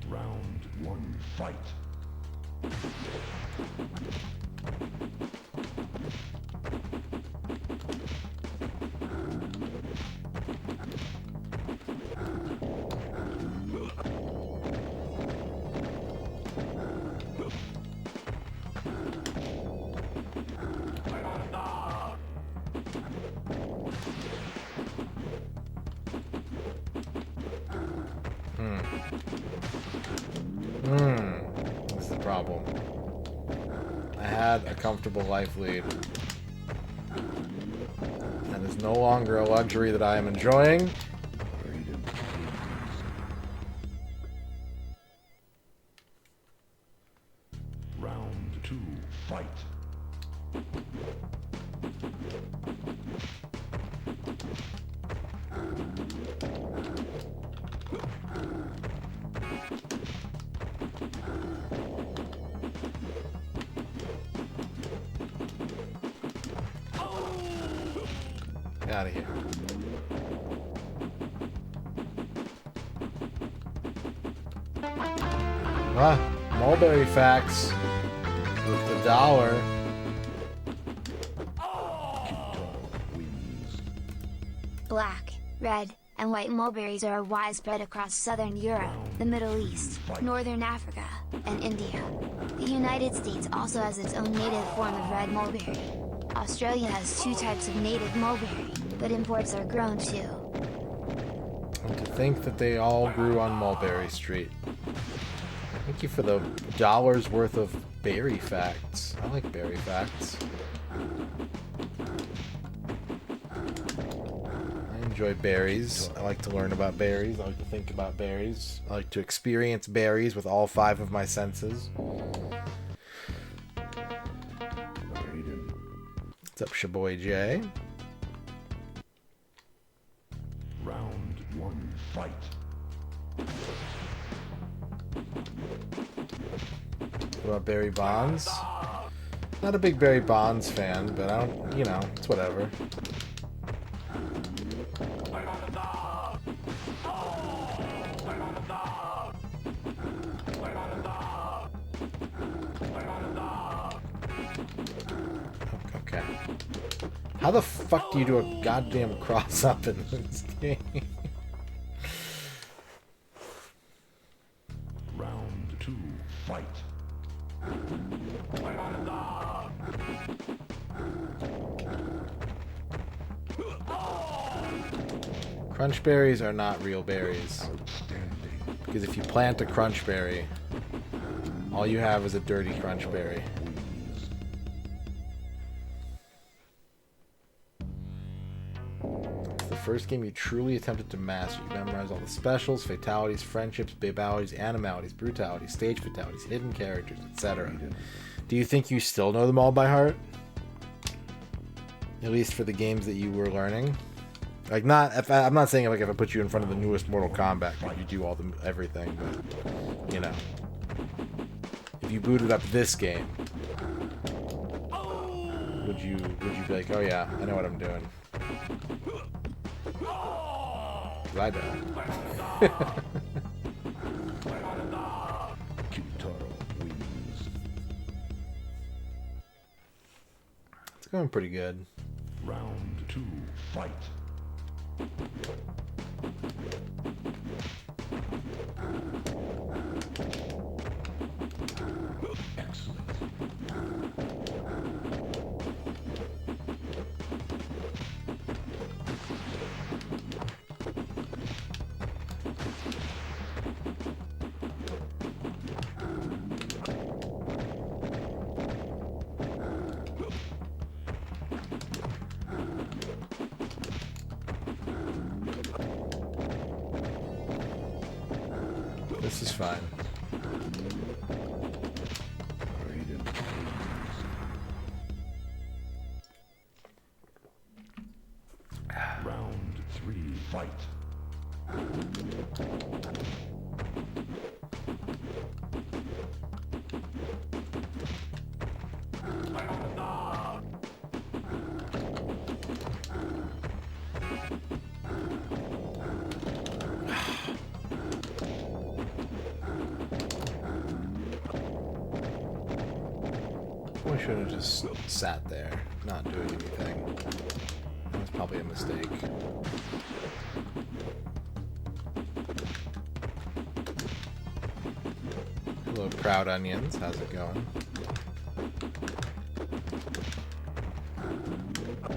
Round one, fight. This is the problem. I had a comfortable life lead. That is no longer a luxury that I am enjoying. Raiden. Round two, fight. Get out of here. Mulberry facts with the dollar. Black, red, and white mulberries are widespread across southern Europe, the Middle East, northern Africa, and India. The United States also has its own native form of red mulberry. Australia has 2 types of native mulberry, but imports are grown too. And to think that they all grew on Mulberry Street. Thank you for the dollar's worth of berry facts. I like berry facts. I enjoy berries. I like to learn about berries. I like to think about berries. I like to experience berries with all 5 of my senses. Raiden. What's up, Shaboy J? Round one, fight. What about Barry Bonds? Not a big Barry Bonds fan, but I don't, you know, it's whatever. Okay. How the fuck do you do a goddamn cross up in this game? Round two, fight. Crunch berries are not real berries. Outstanding. Because if you plant a crunch berry, all you have is a dirty crunch berry. the first game you truly attempted to master. You memorized all the specials, fatalities, friendships, babalities, animalities, brutalities, stage fatalities, hidden characters, etc. Do you think you still know them all by heart? At least for the games that you were learning? Like, I'm not saying like if I put you in front of the newest Mortal Kombat, could you do all everything, but, you know. If you booted up this game, would you be like, oh yeah, I know what I'm doing? 'Cause I don't. It's going pretty good. Round 2, fight. Excellent. This is fine. Round 3, fight. I should have just sat there, not doing anything. That was probably a mistake. Hello, Proud Onions. How's it going?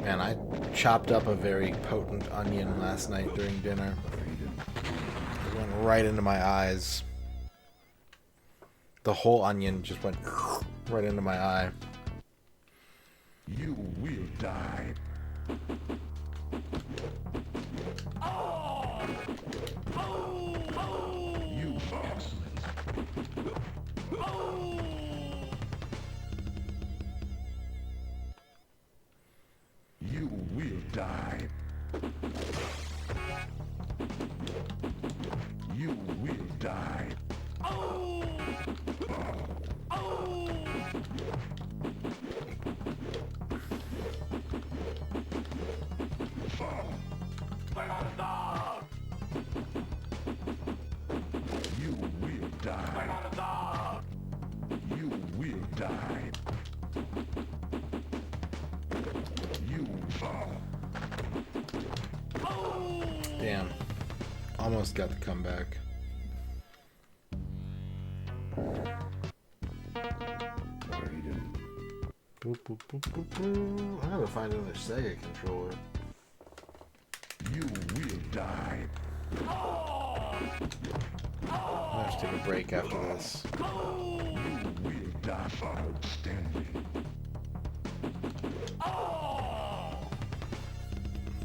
Man, I chopped up a very potent onion last night during dinner. It went right into my eyes. The whole onion just went right into my eye. You will die. You excellent. You will die. You will die. You will die. You will die. You Damn. Almost got the comeback. Boop, boop, boop, boop, boop. I gotta find another Sega controller. You will die. I'll have to take a break after this. You will die. Outstanding.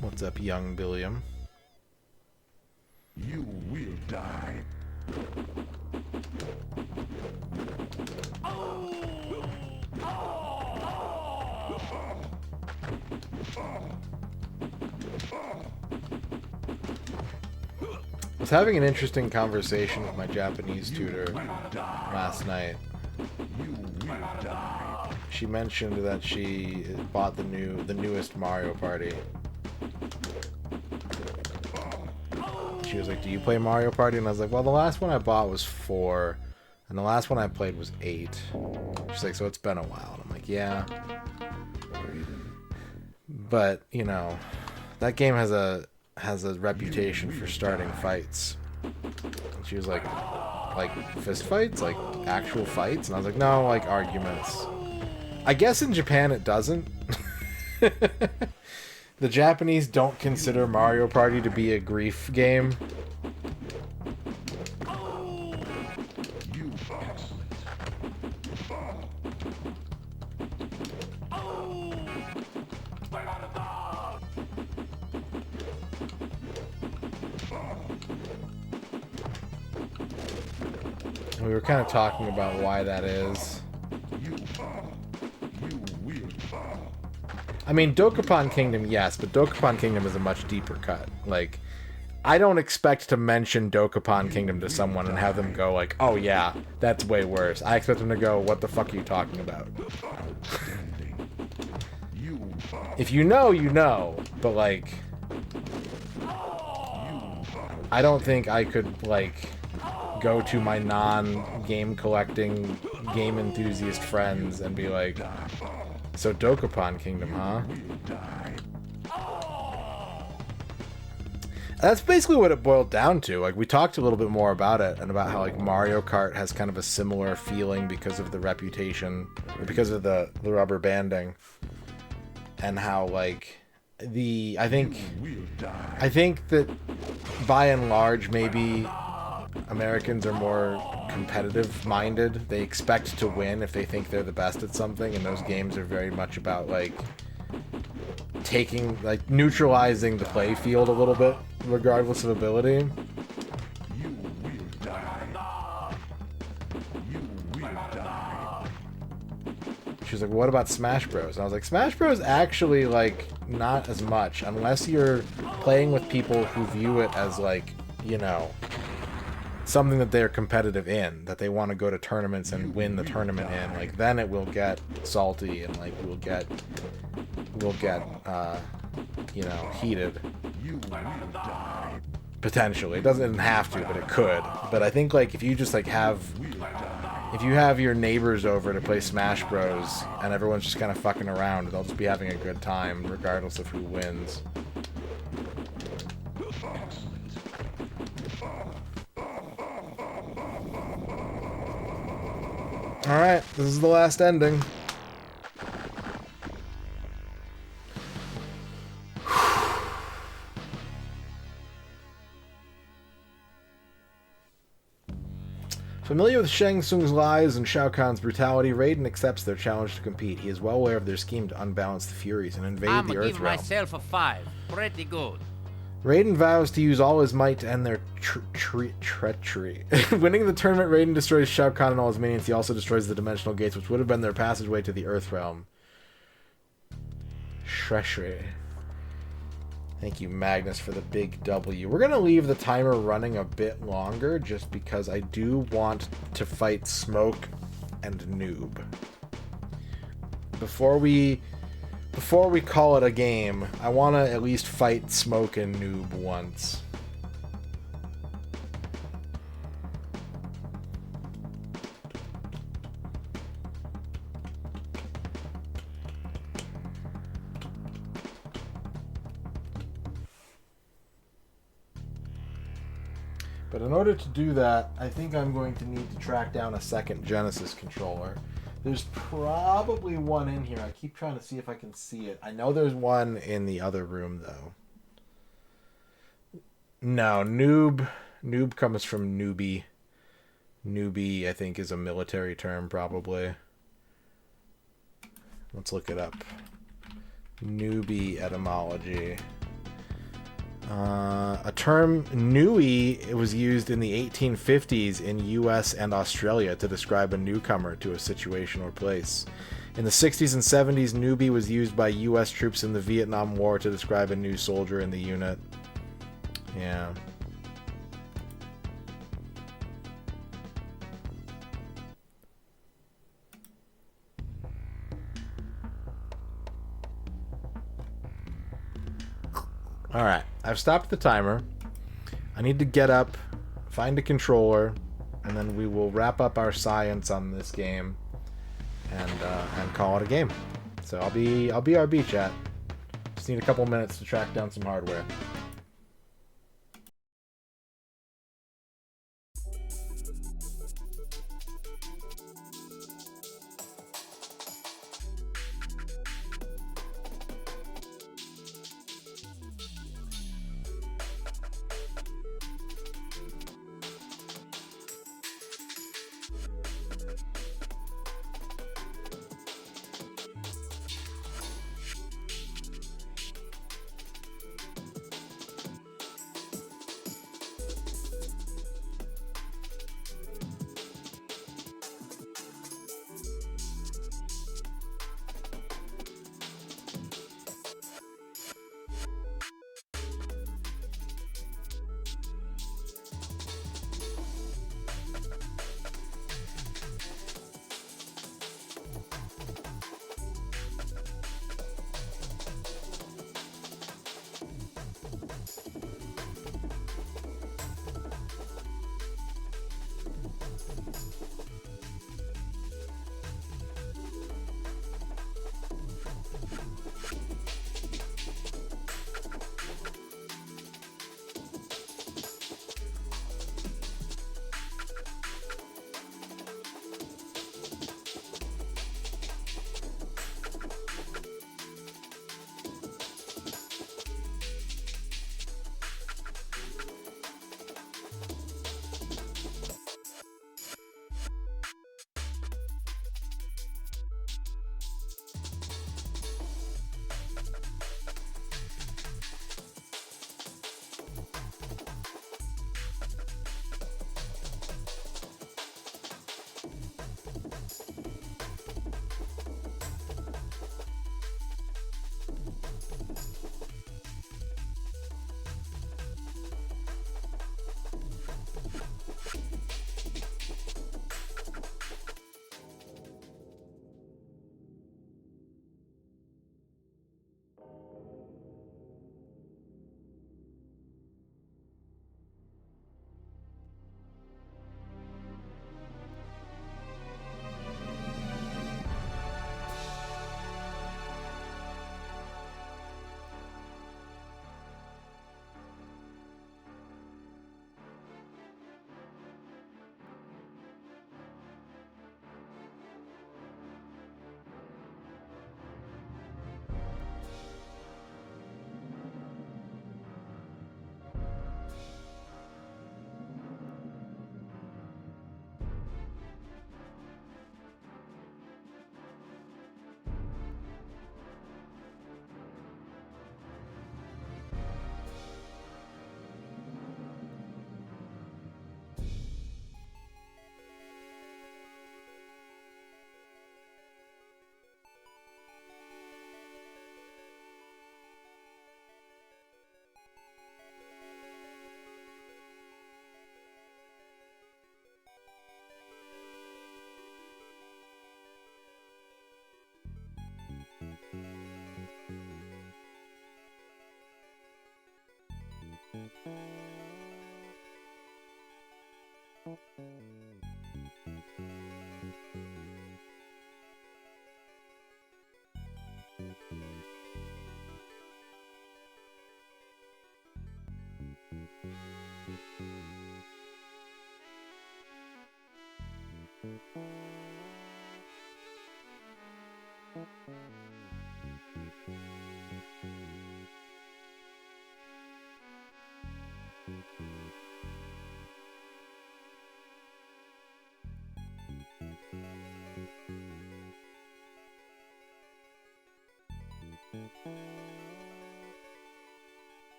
What's up, young Billiam? You will die. I was having an interesting conversation with my Japanese tutor last night. You will die. She mentioned that she bought the newest Mario Party. She was like, "Do you play Mario Party?" And I was like, "Well, the last one I bought was 4, and the last one I played was 8." She's like, "So it's been a while." And I'm like, "Yeah." But, you know, that game has a reputation for starting fights. And she was like fist fights? Like actual fights? And I was like, no, like arguments. I guess in Japan it doesn't. The Japanese don't consider Mario Party to be a grief game. You excellent. we were kind of talking about why that is. You will. I mean, Dokapon Kingdom, yes, but Dokapon Kingdom is a much deeper cut. Like, I don't expect to mention Dokapon Kingdom to someone and have them go like, oh yeah, that's way worse. I expect them to go, what the fuck are you talking about? If you know, you know. But like, I don't think I could like go to my non-game collecting, game enthusiast friends and be like, so Dokapon Kingdom, huh? That's basically what it boiled down to. Like, we talked a little bit more about it and about how like Mario Kart has kind of a similar feeling because of the reputation, or because of the rubber banding, and how like I think that by and large maybe Americans are more competitive minded. They expect to win if they think they're the best at something, and those games are very much about like neutralizing the play field a little bit regardless of ability. She's like, what about Smash Bros? And I was like, Smash Bros actually like not as much, unless you're playing with people who view it as like, you know, something that they're competitive in, that they want to go to tournaments and win the tournament in. Like, then it will get salty and like we'll get you know, heated. Potentially. It doesn't have to, but it could. But I think like if you just like if you have your neighbors over to play Smash Bros and everyone's just kind of fucking around, they'll just be having a good time regardless of who wins. Alright, this is the last ending. Familiar with Shang Tsung's lies and Shao Kahn's brutality, Raiden accepts their challenge to compete. He is well aware of their scheme to unbalance the Furies and invade the Earth realm. Myself a 5. Pretty good. Raiden vows to use all his might to end their treachery. Winning the tournament, Raiden destroys Shao Kahn and all his minions. He also destroys the dimensional gates, which would have been their passageway to the Earth realm. Treachery. Thank you, Magnus, for the big W. We're going to leave the timer running a bit longer just because I do want to fight Smoke and Noob. Before we call it a game, I want to at least fight Smoke and Noob once. But in order to do that, I think I'm going to need to track down a second Genesis controller. There's probably one in here. I keep trying to see if I can see it. I know there's one in the other room, though. No, Noob comes from newbie. Newbie, I think, is a military term, probably. Let's look it up. Newbie etymology. A term newie, it was used in the 1850s in US and Australia to describe a newcomer to a situation or place. In the 60s and 70s, newbie was used by US troops in the Vietnam War to describe a new soldier in the unit. Yeah. Alright, I've stopped the timer. I need to get up, find a controller, and then we will wrap up our science on this game and call it a game. So I'll be RB, chat. Just need a couple minutes to track down some hardware.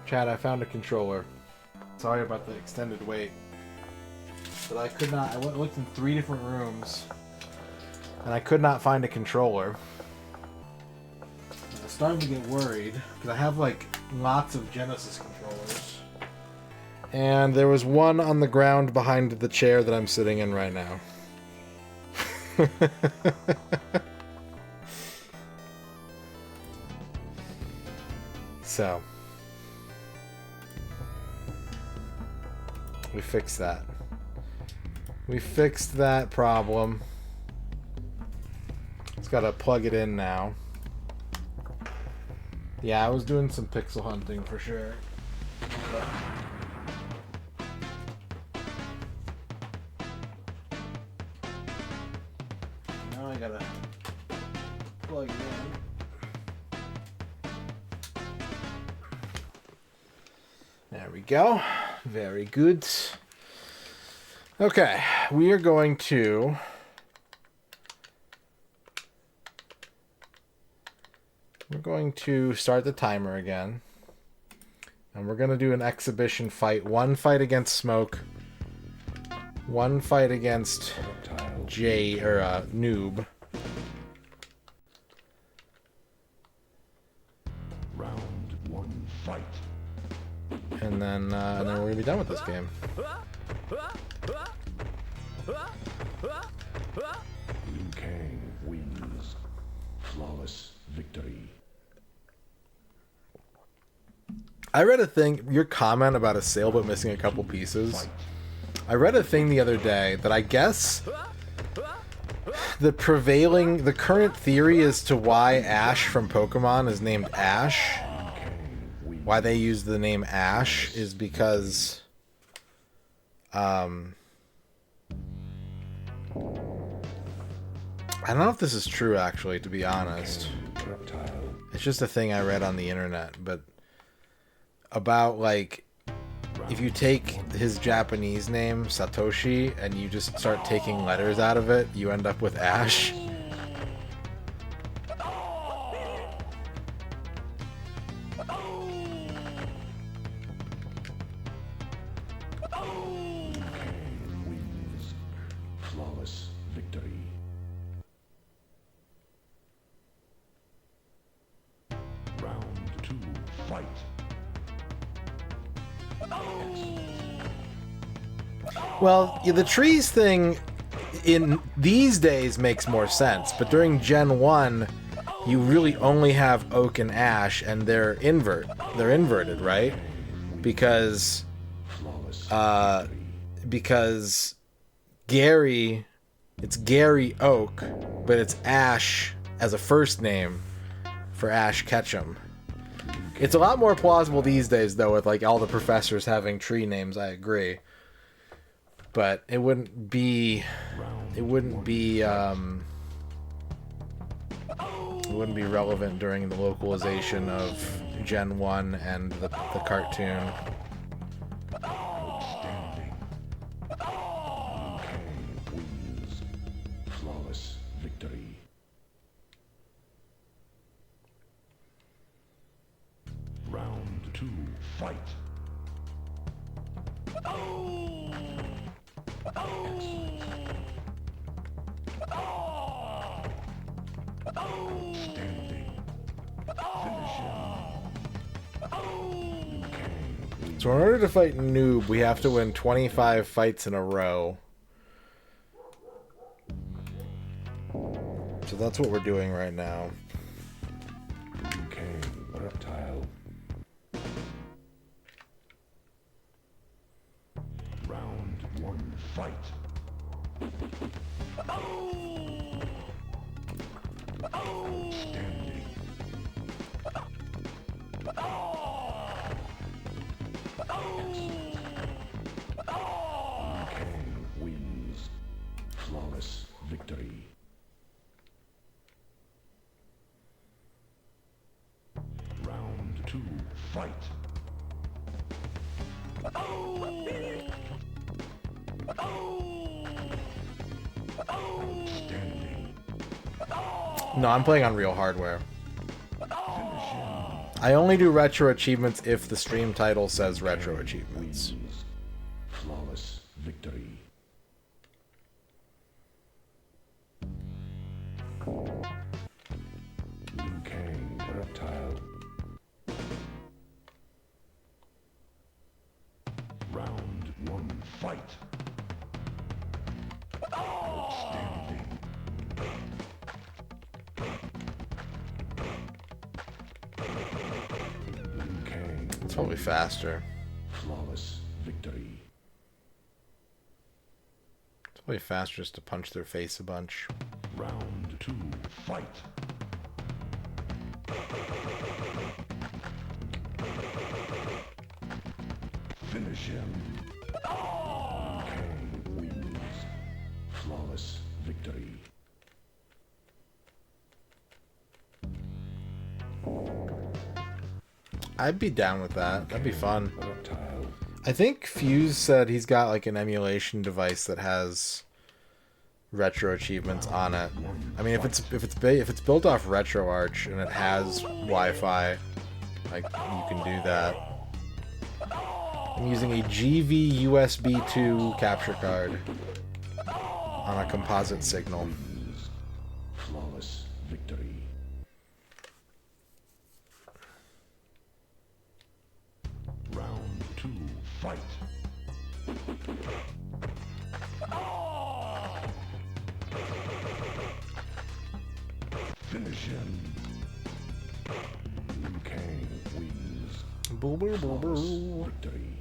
Chad, I found a controller. Sorry about the extended wait. But I could not. I looked in 3 different rooms, and I could not find a controller. I was starting to get worried because I have like lots of Genesis controllers, and there was one on the ground behind the chair that I'm sitting in right now. So we fixed that. We fixed that problem. Just gotta plug it in now. Yeah, I was doing some pixel hunting for sure. But now I gotta plug it in. There we go. Very good. Okay, we are going to start the timer again. And we're going to do an exhibition fight. 1 fight against Smoke. 1 fight against Jay or Noob. Round 1, fight. And then we're going to be done with this game. Liu Kang wins. Flawless victory. I read a thing, your comment about a sailboat missing a couple pieces. I read a thing the other day that I guess the current theory as to why Ash from Pokemon is named Ash, why they use the name Ash, is because I don't know if this is true, actually, to be honest. It's just a thing I read on the internet, but about, like, if you take his Japanese name, Satoshi, and you just start taking letters out of it, you end up with Ash. Flawless victory. Round 2, fight. Well, yeah, the trees thing in these days makes more sense, but during Gen 1, you really only have Oak and Ash, and they're inverted, right? Because Gary, it's Gary Oak, but it's Ash as a first name for Ash Ketchum. It's a lot more plausible these days, though, with like all the professors having tree names. I agree, but it wouldn't be relevant during the localization of Gen 1 and the cartoon. Outstanding. Liu Kang wins. Flawless victory. Round 2, fight. Outstanding. Finish him. Liu Kang wins. So in order to fight Noob, we have to win 25 fights in a row. So that's what we're doing right now. Liu Kang, reptile. Round 1, fight. Outstanding. Liu Kang wins. Flawless victory. Round 2, fight. Outstanding. No, I'm playing on real hardware. Finish him. I only do retro achievements if the stream title says retro achievements. Wins. Flawless victory. Liu Kang, reptile. Round 1, fight. Outstanding. Liu Kang, It's probably faster. flawless victory. It's probably faster just to punch their face a bunch. Round 2, fight. Finish him. Liu Kang wins. Flawless victory. I'd be down with that. That'd be fun. Reptile. I think Fuse said he's got like an emulation device that has retro achievements on it. I mean, if it's built off RetroArch and it has Wi-Fi, like you can do that. I'm using a GV USB 2 capture card on a composite signal. Flawless victory. Round 2, fight. Finish him. Liu Kang wins. Boo, boo, boo, Flawless boo. victory.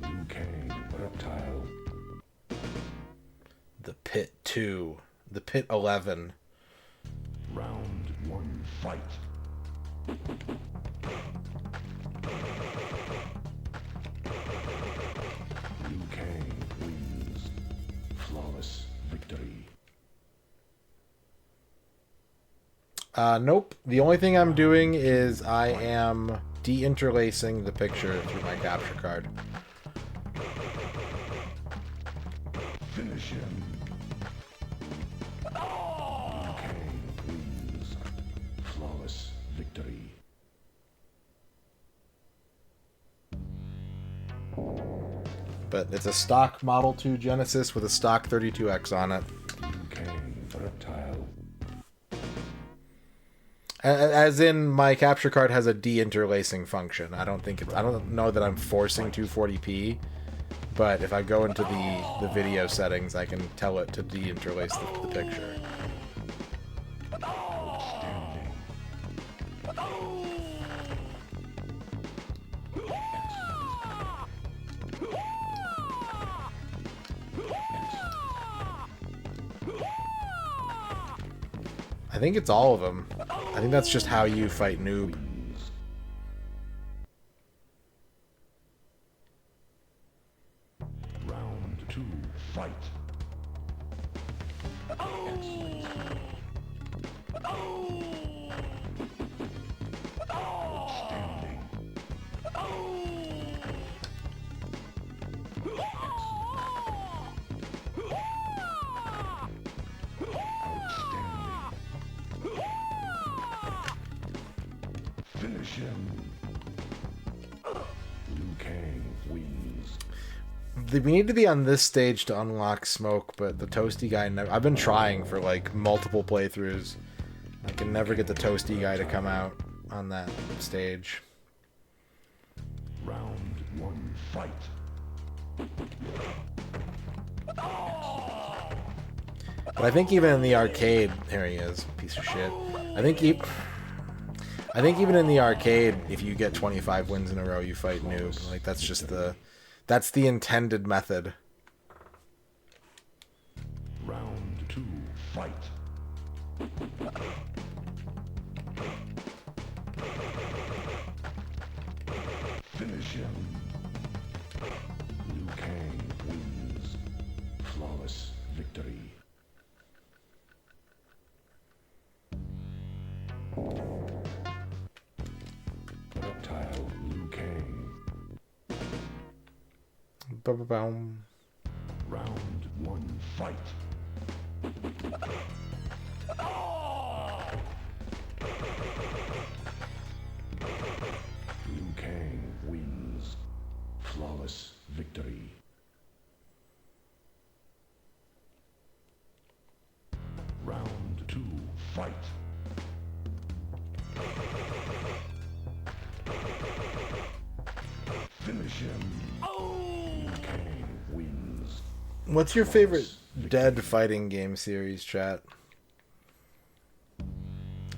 Liu Kang, reptile. The Pit 2. The Pit 11. Round 1, fight. Liu Kang wins. Flawless victory. Nope. The only thing I'm doing is I am deinterlacing the picture through my capture card. Finish him. Liu Kang wins. Flawless victory. But it's a stock Model 2 Genesis with a stock 32X on it. Liu Kang reptile. As in, my capture card has a deinterlacing function. I don't know that I'm forcing 240p, but if I go into the video settings, I can tell it to deinterlace the picture. Outstanding. I think it's all of them. I think that's just how you fight Noob. Round 2, fight. Excellent. Outstanding. Outstanding. Finish him. Liu Kang wins. We need to be on this stage to unlock Smoke, but the Toasty guy never... I've been trying for, like, multiple playthroughs. I can never get the Toasty guy to come out on that stage. Round 1, fight. But I think even in the arcade... Here he is, piece of shit. I think even in the arcade, if you get 25 wins in a row, you fight Noob. Like, that's just the... That's the intended method. Round 2, fight. Finish him. Liu Kang wins. Flawless victory. Reptile Liu Kang. Ba-ba-boom. Round 1, fight. Liu Kang wins. Flawless victory. Round 2, fight. Finish him. Liu Kang wins. What's your favorite dead fighting game series, chat?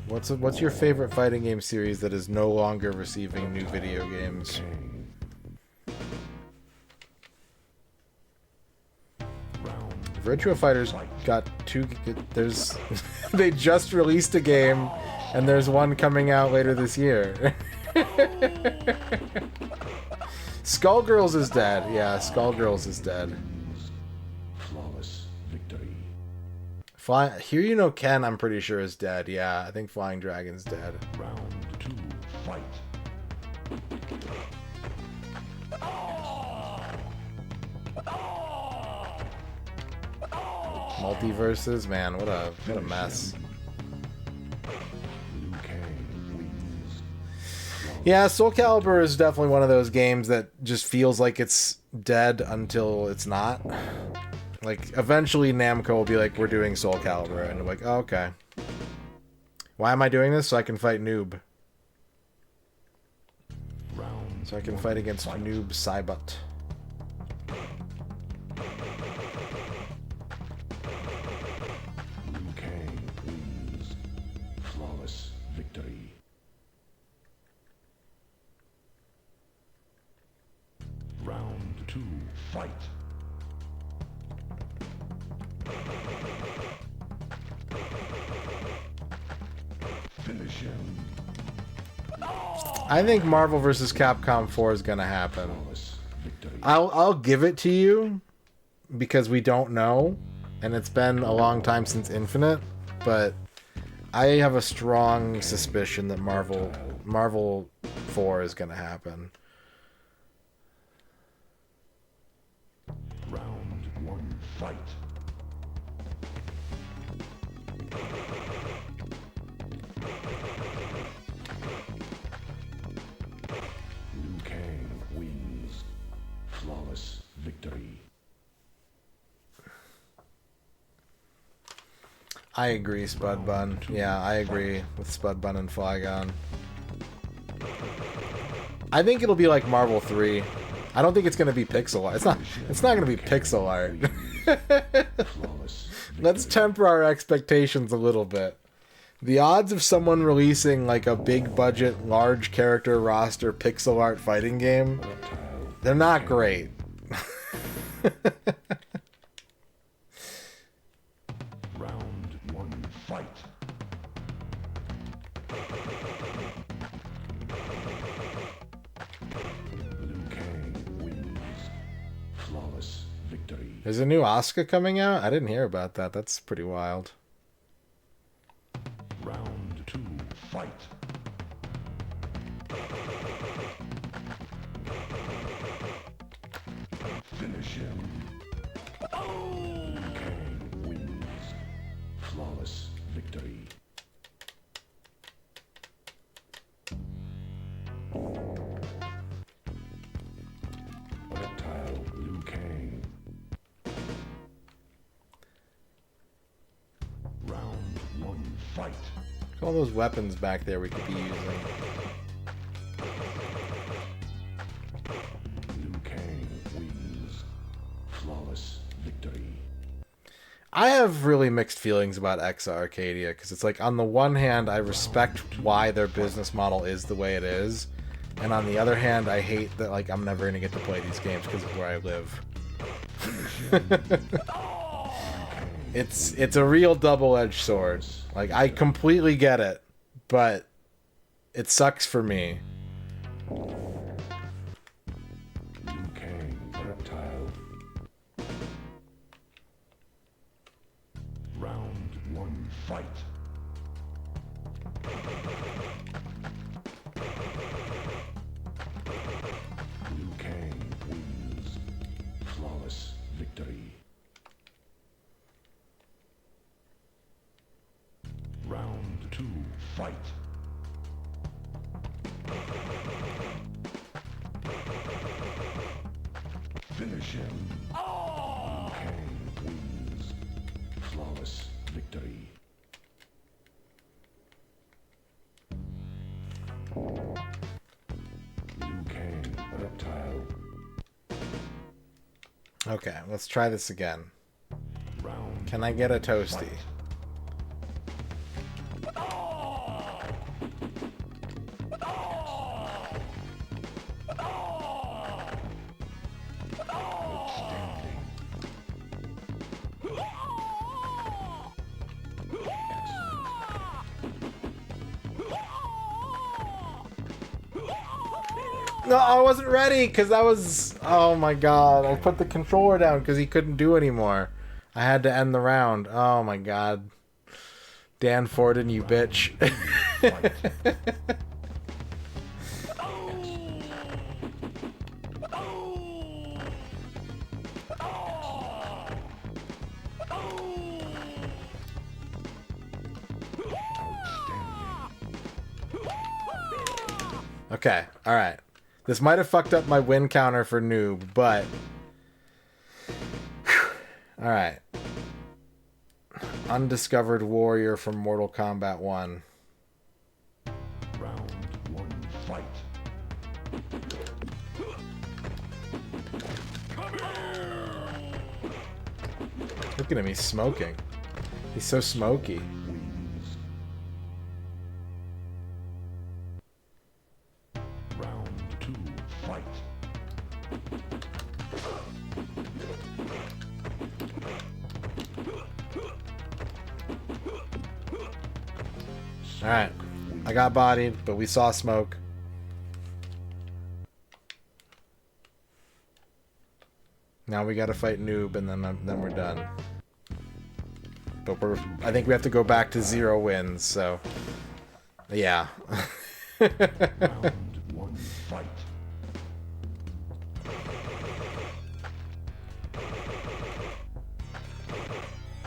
What's your favorite fighting game series that is no longer receiving new video games? Kang. Round Virtua Fighters got two... There's... they just released a game, and there's one coming out later this year. Skullgirls is dead. Yeah, Skullgirls is dead. flawless victory. Here You Know Ken, I'm pretty sure, is dead. Yeah, I think Flying Dragon's dead. Round 2, fight. Multiverses, man, what a mess. Liu Kang wins. Yeah, Soul Calibur is definitely one of those games that just feels like it's dead until it's not. Like, eventually Namco will be like, we're doing Soul Calibur, and I'm like, oh, okay. Why am I doing this? So I can fight Noob. Round So I can fight against Noob Saibot. Liu Kang wins. Flawless victory. Round 2, fight. Finish him. I think Marvel vs. Capcom 4 is gonna happen. I'll give it to you because we don't know, and it's been a long time since Infinite, but I have a strong suspicion that Marvel 4 is gonna happen. Round 1, fight. Liu Kang wins. Flawless victory. I agree, Spud Bun. Yeah, I agree with Spud Bun and Flygon. I think it'll be like Marvel 3. I don't think it's gonna be pixel art. It's not gonna be pixel art. Let's temper our expectations a little bit. The odds of someone releasing like a big budget, large character roster pixel art fighting game, they're not great. Round 1, fight. Liu Kang wins. Flawless victory. There's a new Asuka coming out? I didn't hear about that. That's pretty wild. Round 2, fight. Finish him. Liu Kang wins. Flawless victory. Reptile Liu Kang. Round 1, fight. Look at all those weapons back there we could be using. Liu Kang wins. Flawless victory. I have really mixed feelings about Exa Arcadia, because it's like, on the one hand, I respect why their business model is the way it is, and on the other hand, I hate that like I'm never going to get to play these games because of where I live. It's a real double-edged sword. Like, I completely get it, but it sucks for me. Liu Kang, reptile. Round 1, fight. Liu Kang wins. Flawless victory. Round 2, fight. Finish him. Liu Kang wins. Flawless victory. Liu Kang, reptile. Okay, let's try this again. Round. Can I get a toasty? Outstanding. No, I wasn't ready because that was... Oh my god, I put the controller down because he couldn't do anymore. I had to end the round. Oh my god. Dan Forden, you bitch. Okay, alright. This might have fucked up my win counter for noob, but... Alright. Undiscovered warrior from Mortal Kombat 1. Round 1, fight. Look at him, he's smoking. He's so smoky. Wins. Round 2, fight. Alright. I got bodied, but we saw smoke. Now we gotta fight Noob, and then we're done. But I think we have to go back to 0 wins, so... Yeah. Round 1, fight.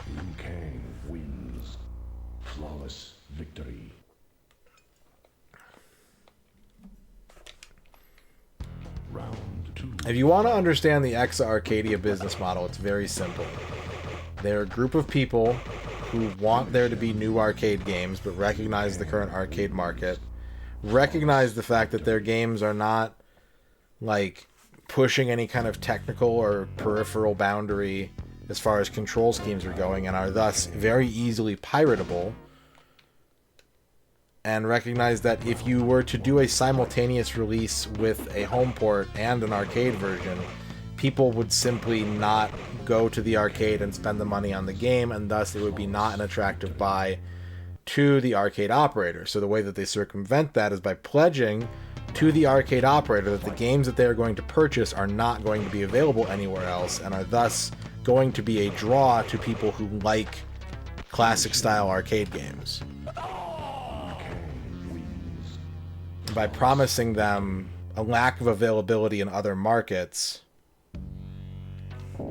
Liu Kang wins. Flawless victory. Round 2. If you want to understand the Exa Arcadia business model, it's very simple. They're a group of people who want there to be new arcade games, but recognize the current arcade market. Recognize the fact that their games are not, like, pushing any kind of technical or peripheral boundary as far as control schemes are going, and are thus very easily piratable. And recognize that if you were to do a simultaneous release with a home port and an arcade version, people would simply not go to the arcade and spend the money on the game, and thus it would be not an attractive buy to the arcade operator. So the way that they circumvent that is by pledging to the arcade operator that the games that they are going to purchase are not going to be available anywhere else, and are thus going to be a draw to people who like classic style arcade games. By promising them a lack of availability in other markets,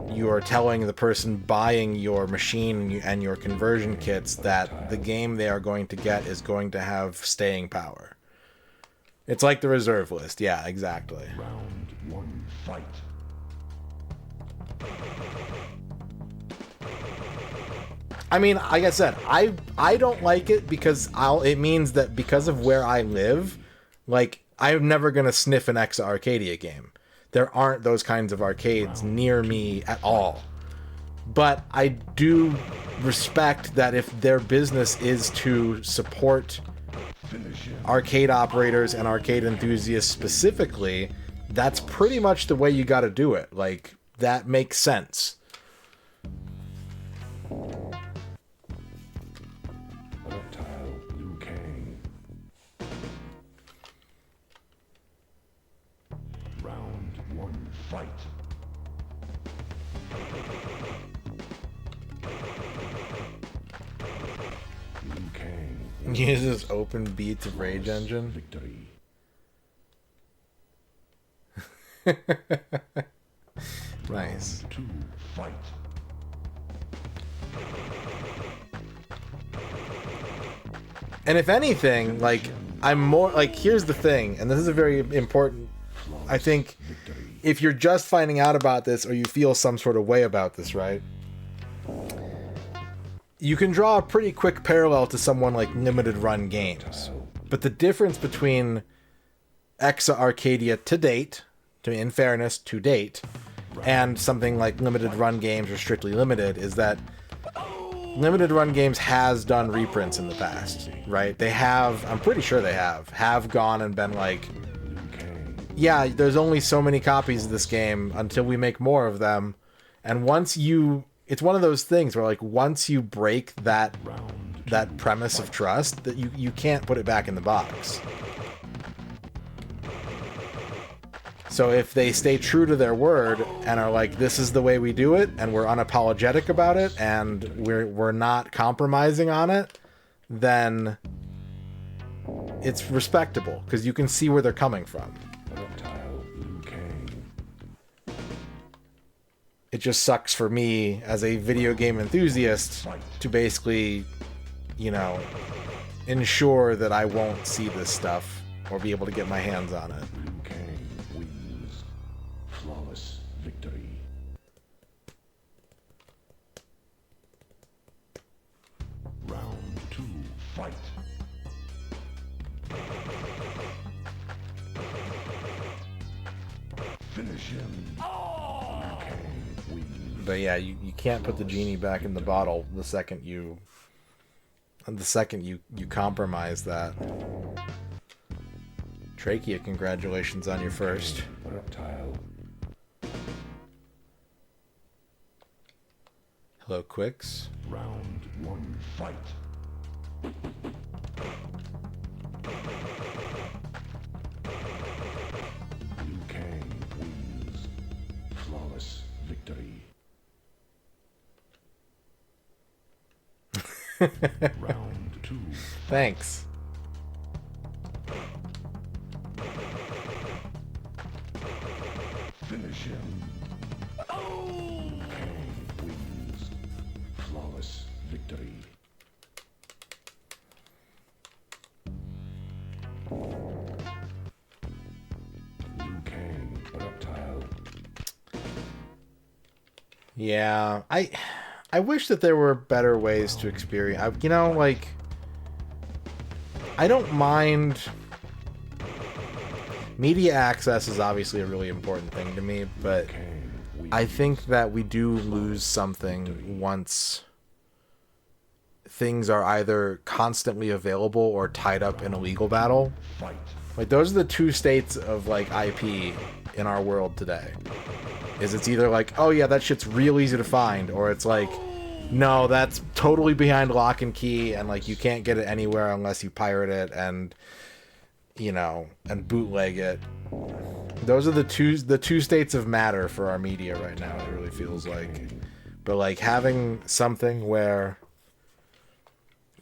you are telling the person buying your machine and your conversion kits that the game they are going to get is going to have staying power. It's like the reserve list. Yeah, exactly. Round 1, fight. I mean, like I said, I don't like it because it means that because of where I live, like, I'm never gonna sniff an Exa Arcadia game. There aren't those kinds of arcades near me at all. But I do respect that if their business is to support arcade operators and arcade enthusiasts specifically, that's pretty much the way you gotta do it. Like, that makes sense. Reptile Liu Kang. Round 1, fight. Liu Kang Uses open beats of Rage Engine. victory. Nice. 2, fight. And if anything, like, I'm more, like, here's the thing, and this is a very important, I think, if you're just finding out about this, or you feel some sort of way about this, right? You can draw a pretty quick parallel to someone like Limited Run Games. But the difference between Exa Arcadia to date, in fairness, to date, and something like Limited Run Games or Strictly Limited is that Limited Run Games has done reprints in the past, right? They have, I'm pretty sure they have gone and been like, yeah, there's only so many copies of this game until we make more of them. And once you, it's one of those things where, like, once you break that premise of trust, that you can't put it back in the box. So if they stay true to their word and are like, this is the way we do it, and we're unapologetic about it, and we're not compromising on it, then it's respectable, because you can see where they're coming from. Reptile Liu Kang. It just sucks for me as a video game enthusiast to basically, you know, ensure that I won't see this stuff or be able to get my hands on it. Liu Kang wins. Flawless victory. Round 2, fight. Finish him. Liu Kang wins. But yeah, you can't put the genie back in the bottle the second you compromise that. Trachea, congratulations on your first. Reptile. Hello, Quicks. Round 1, fight. Round 2. Thanks. Finish him. Kang wins. Flawless victory. Liu Kang, reptile. Yeah, I wish that there were better ways to experience. You know, like, I don't mind. Media access is obviously a really important thing to me, but I think that we do lose something once things are either constantly available or tied up in a legal battle. Like, those are the two states of, like, IP in our world today. Is it's either like, oh yeah, that shit's real easy to find, or it's like, no, that's totally behind lock and key, and, like, you can't get it anywhere unless you pirate it and, you know, and bootleg it. Those are the two states of matter for our media right now, it really feels like. But, like, having something where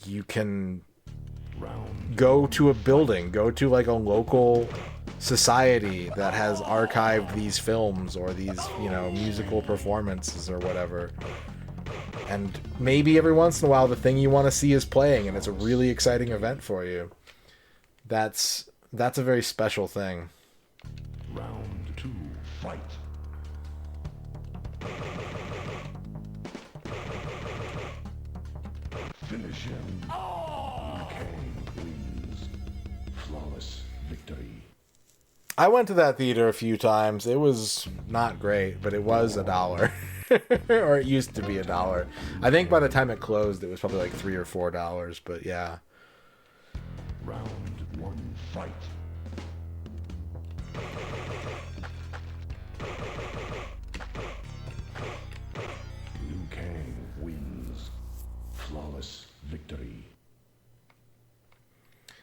you can go to a building, go to, like, a local society that has archived these films or these, you know, musical performances or whatever, and maybe every once in a while the thing you want to see is playing and it's a really exciting event for you. That's a very special thing. Round 2. Fight. Finish him. Liu Kang wins. Flawless victory. I went to that theater a few times. It was not great, but it was $1. Or it used to be $1. I think by the time it closed, it was probably like $3 or $4, but yeah. Round 1. Fight. Liu Kang wins. Flawless victory.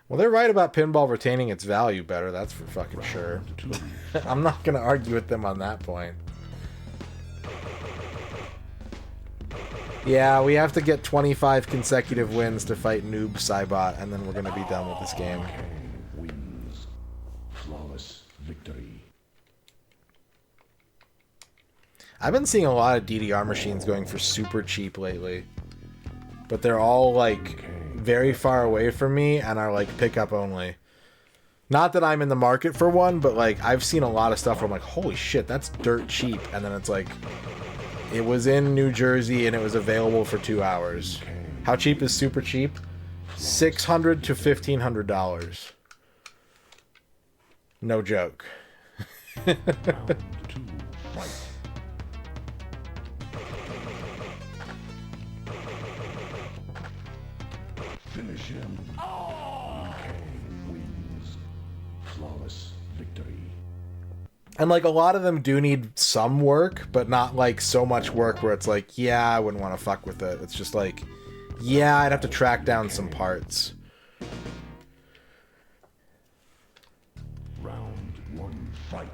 Well, they're right about pinball retaining its value better, that's for fucking sure. I'm not going to argue with them on that point. Yeah, we have to get 25 consecutive wins to fight Noob Saibot, and then we're going to be done with this game. Kang wins. Flawless victory. I've been seeing a lot of DDR machines going for super cheap lately. But they're all, like, very far away from me and are, like, pickup only. Not that I'm in the market for one, but, like, I've seen a lot of stuff where I'm like, holy shit, that's dirt cheap. And then it's like, it was in New Jersey and it was available for 2 hours. How cheap is super cheap? $600 to $1,500. No joke. Round 2. Fight. Finish him. Liu Kang wins. Flawless victory. And, like, a lot of them do need some work, but not, like, so much work where it's like, yeah, I wouldn't want to fuck with it. It's just like, yeah, I'd have to track down some parts. Round 1. Fight.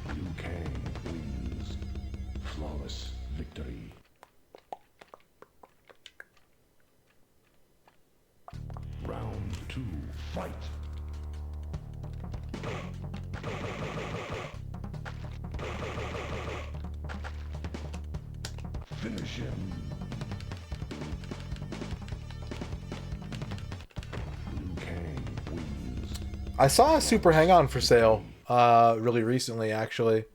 Liu Kang wins. Flawless victory. Round 2. Fight. Finish him. Liu Kang wins. I saw a Super Hang-On for sale really recently, actually.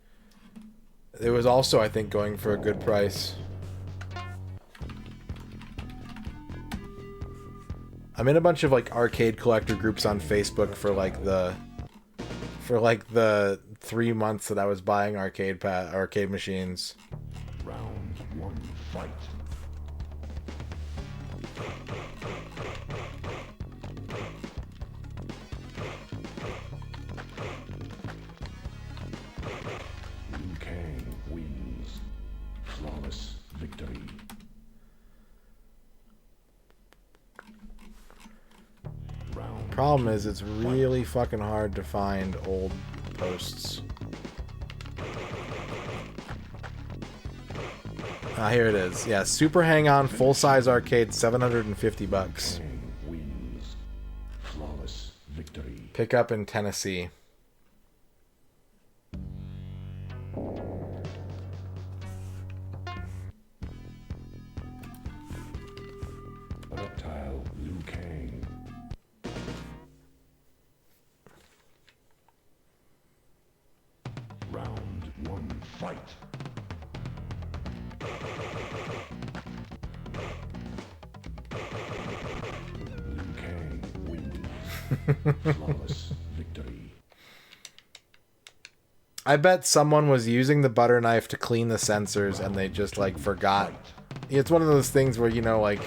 It was also, I think, going for a good price. I'm in a bunch of, like, arcade collector groups on Facebook for the 3 months that I was buying arcade machines. Round 1. Fight. Liu Kang wins. Flawless victory. Round Problem is, it's really fucking hard to find old posts. Ah, here it is. Yeah, Super Hang-On full-size arcade, $750. Kang wins. Flawless victory. Pick up in Tennessee. Reptile Liu Kang. Round 1, fight. Liu Kang wins. Flawless victory. I bet someone was using the butter knife to clean the sensors and they just, like, forgot. It's one of those things where, you know, like,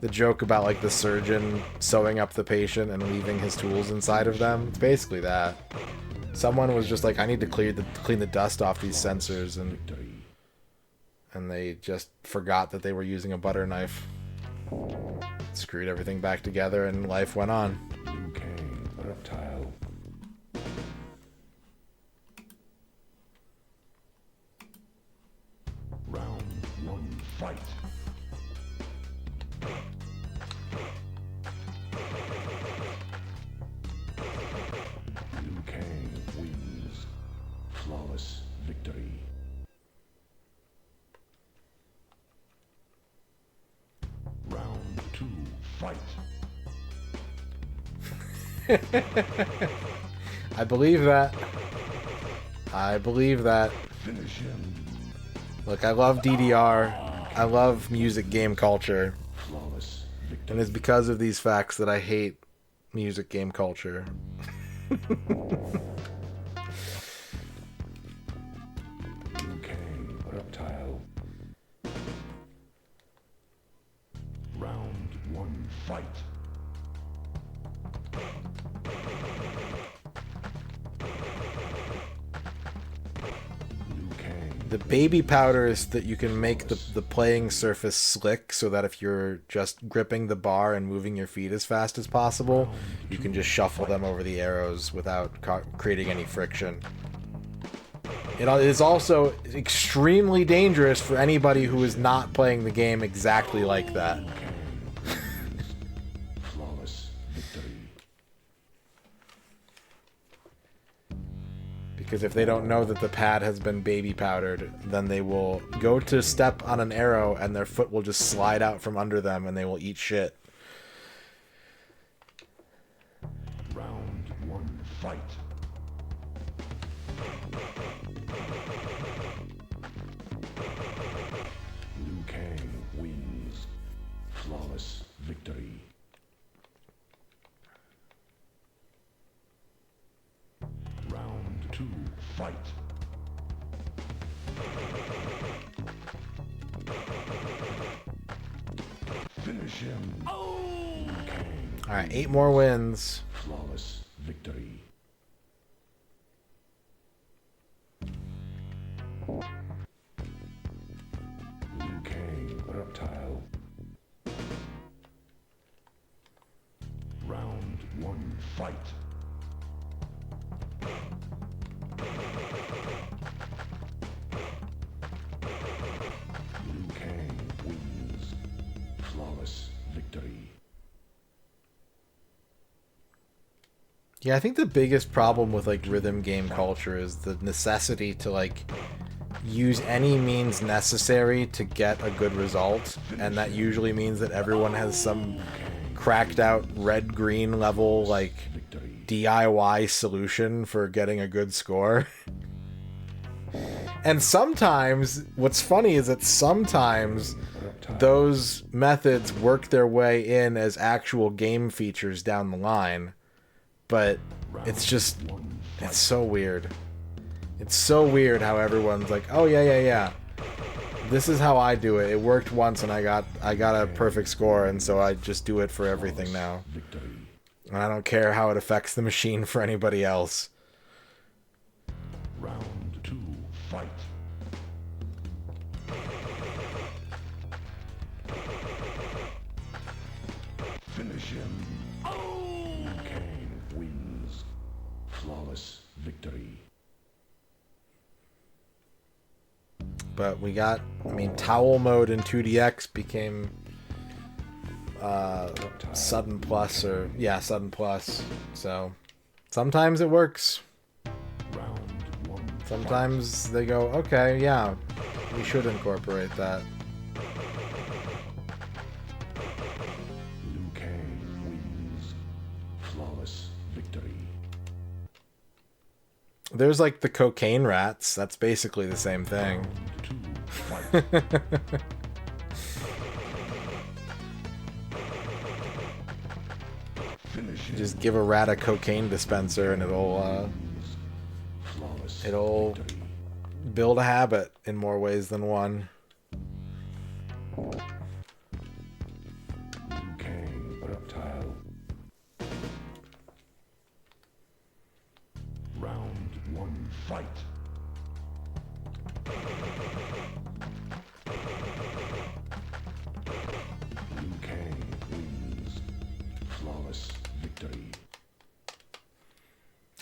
the joke about, like, the surgeon sewing up the patient and leaving his tools inside of them. It's basically that. Someone was just like, I need to clean the dust off these sensors, and they just forgot that they were using a butter knife. Screwed everything back together and life went on. Liu Kang, reptile. Round 1, fight. Liu Kang wins. Flawless victory. Round 2, fight. I believe that. I believe that. Finish him. Look, I love DDR. I love music game culture. Flawless victory. And it's because of these facts that I hate music game culture. Liu Kang, reptile. Round 1, fight. Liu Kang. The baby powder is that you can make the playing surface slick so that if you're just gripping the bar and moving your feet as fast as possible, you can just shuffle them over the arrows without creating any friction. It is also extremely dangerous for anybody who is not playing the game exactly like that. Flawless victory. Because if they don't know that the pad has been baby powdered, then they will go to step on an arrow and their foot will just slide out from under them and they will eat shit. Round 1, fight. Liu Kang wins. Flawless victory. Round 2, fight. Finish him. Liu Kang. Alright, 8 more wins. Flawless victory. Liu Kang, reptile. Round 1, fight. Liu Kang wins. Flawless victory. Yeah, I think the biggest problem with, like, rhythm game culture is the necessity to, like, use any means necessary to get a good result, and that usually means that everyone has some cracked out red-green level, like, DIY solution for getting a good score. And sometimes, what's funny is that sometimes those methods work their way in as actual game features down the line. But it's just, it's so weird. It's so weird how everyone's like, oh yeah. This is how I do it. It worked once and I got a perfect score, and so I just do it for everything now. And I don't care how it affects the machine for anybody else. Round 2, fight. Finish him. Liu Kang wins. Flawless victory. But we got, I mean, towel mode in 2DX became sudden plus, or yeah, sudden plus. So sometimes it works. Sometimes they go, okay, yeah, we should incorporate that. Liu Kang wins. Flawless victory. There's like the cocaine rats. That's basically the same thing. You just give a rat a cocaine dispenser and it'll build a habit in more ways than one. Liu Kang reptile. Round 1 fight. Liu Kang wins. Flawless victory.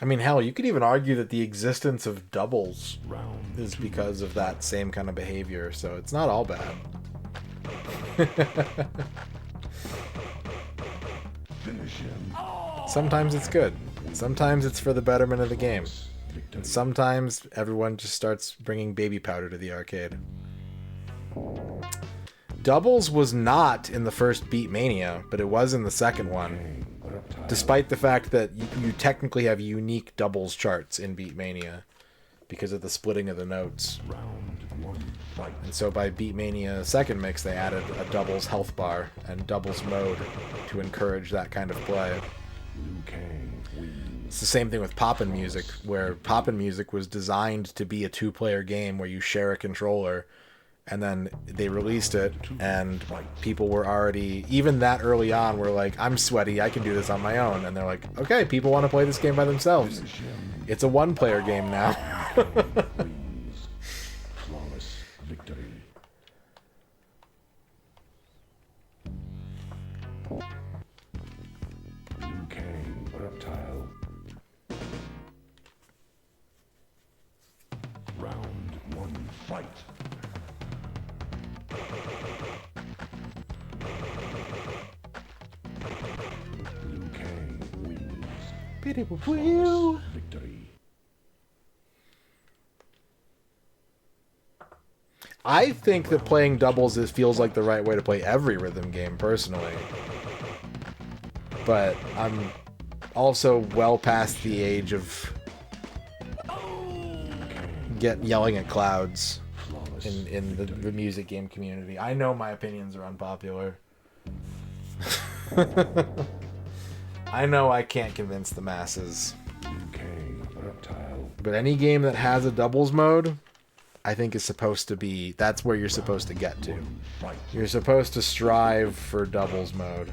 I mean, hell, you could even argue that the existence of doubles Round is 2. because of that same kind of behavior, so it's not all bad. Finish him. Sometimes it's good. Sometimes it's for the betterment of the game. Victory. And sometimes everyone just starts bringing baby powder to the arcade. Doubles was not in the first Beat Mania, but it was in the second one. Despite the fact that you technically have unique doubles charts in Beat Mania because of the splitting of the notes. Round 1 fight. And so by Beat Mania second mix, they added a doubles health bar and doubles mode to encourage that kind of play. Liu Kang wins. It's the same thing with Poppin' Music, where Poppin' Music was designed to be a two-player game where you share a controller, and then they released it, and people were already, even that early on, were like, I'm sweaty, I can do this on my own. And they're like, okay, people want to play this game by themselves. It's a one-player game now. Wins. Flawless victory. Liu Kang reptile. Round 1 fight. Liu Kang wins. Flawless victory. I think that playing doubles feels like the right way to play every rhythm game, personally. But I'm also well past the age of yelling at clouds in the music game community. I know my opinions are unpopular. I know I can't convince the masses. Liu Kang reptile. But any game that has a doubles mode, I think is supposed to be, that's where you're supposed to get to. Fight. You're supposed to strive for doubles mode.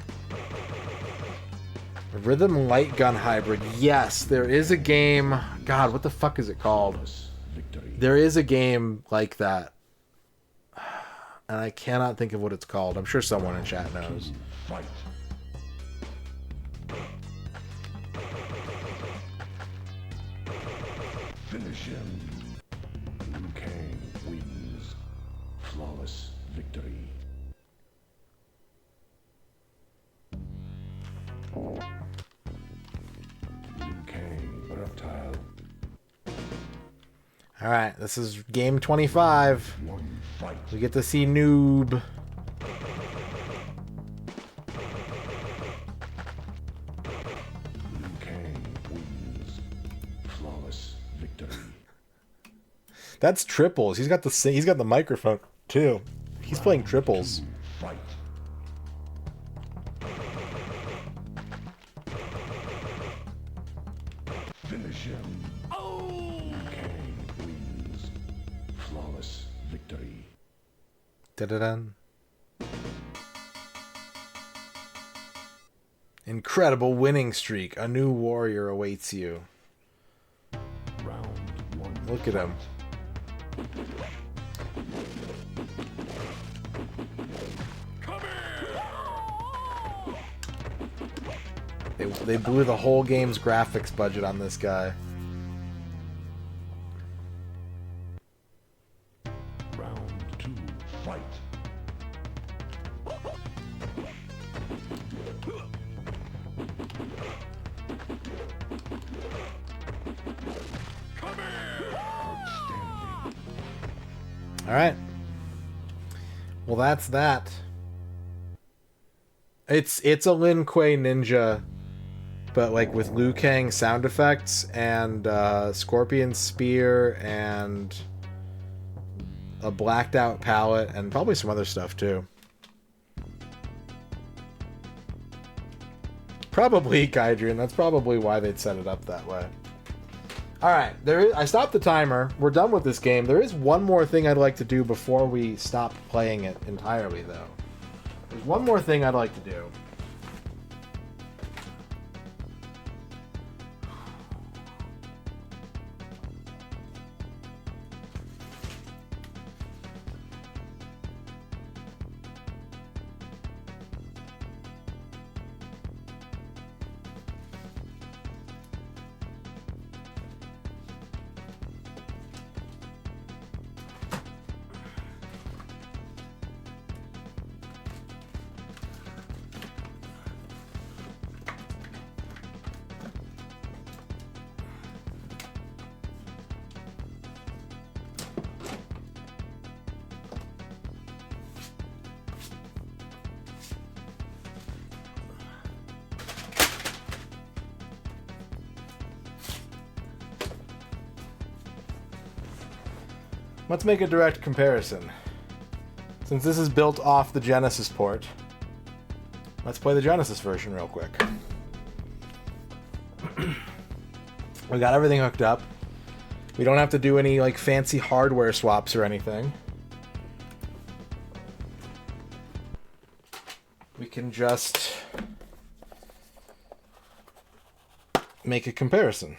Rhythm Light Gun Hybrid. Yes, there is a game. God, what the fuck is it called? Victory. There is a game like that. And I cannot think of what it's called. I'm sure someone in chat knows. Fight. Finish him. Liu Kang wins. Flawless victory. Liu Kang reptile. Alright, this is game 25. 1 fight. We get to see Noob. Liu Kang wins. Flawless victory. That's triples. He's got the microphone too. He's playing triples. Fight. Finish him. Liu Kang wins. Flawless victory. Da-da-dun. Incredible winning streak. A new warrior awaits you. Round 1. Look at him. They blew the whole game's graphics budget on this guy. Round Alright. Well, that's that. It's a Lin Kuei Ninja, but like with Liu Kang sound effects and Scorpion Spear and a blacked out palette and probably some other stuff too. Probably Gaidrian. That's probably why they'd set it up that way. Alright, I stopped the timer. We're done with this game. There is one more thing I'd like to do before we stop playing it entirely, though. There's one more thing I'd like to do. Let's make a direct comparison. Since this is built off the Genesis port, let's play the Genesis version real quick. We got everything hooked up. We don't have to do any like fancy hardware swaps or anything. We can just make a comparison.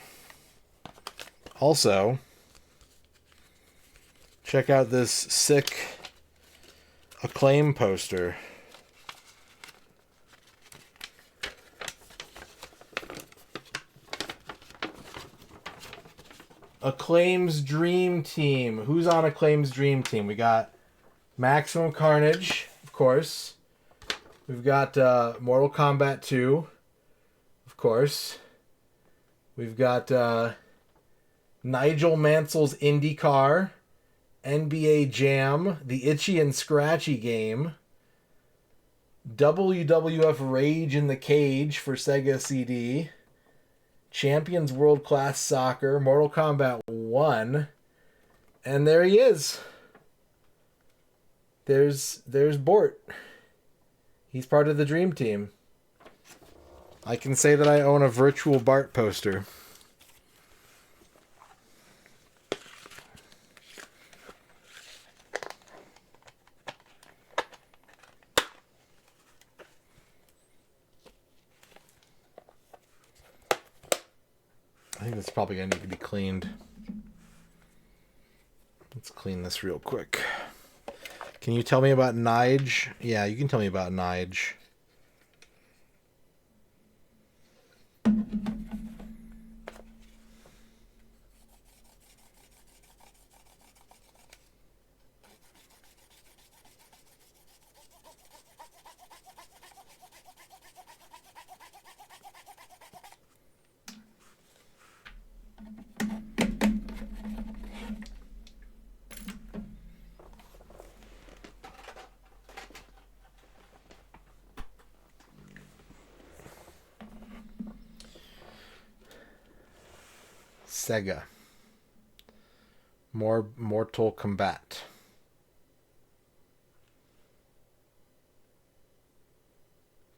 Also, check out this sick Acclaim poster. Acclaim's Dream Team. Who's on Acclaim's Dream Team? We got Maximum Carnage, of course. We've got Mortal Kombat 2, of course. We've got Nigel Mansell's IndyCar, NBA Jam, the Itchy and Scratchy game, WWF Rage in the Cage for Sega CD, Champions World Class Soccer, Mortal Kombat 1, and there he is. There's Bort. He's part of the Dream Team. I can say that I own a virtual Bart poster. I think that's probably going to need to be cleaned. Let's clean this real quick. Can you tell me about Nige? Yeah, you can tell me about Nige. Sega. More Mortal Kombat.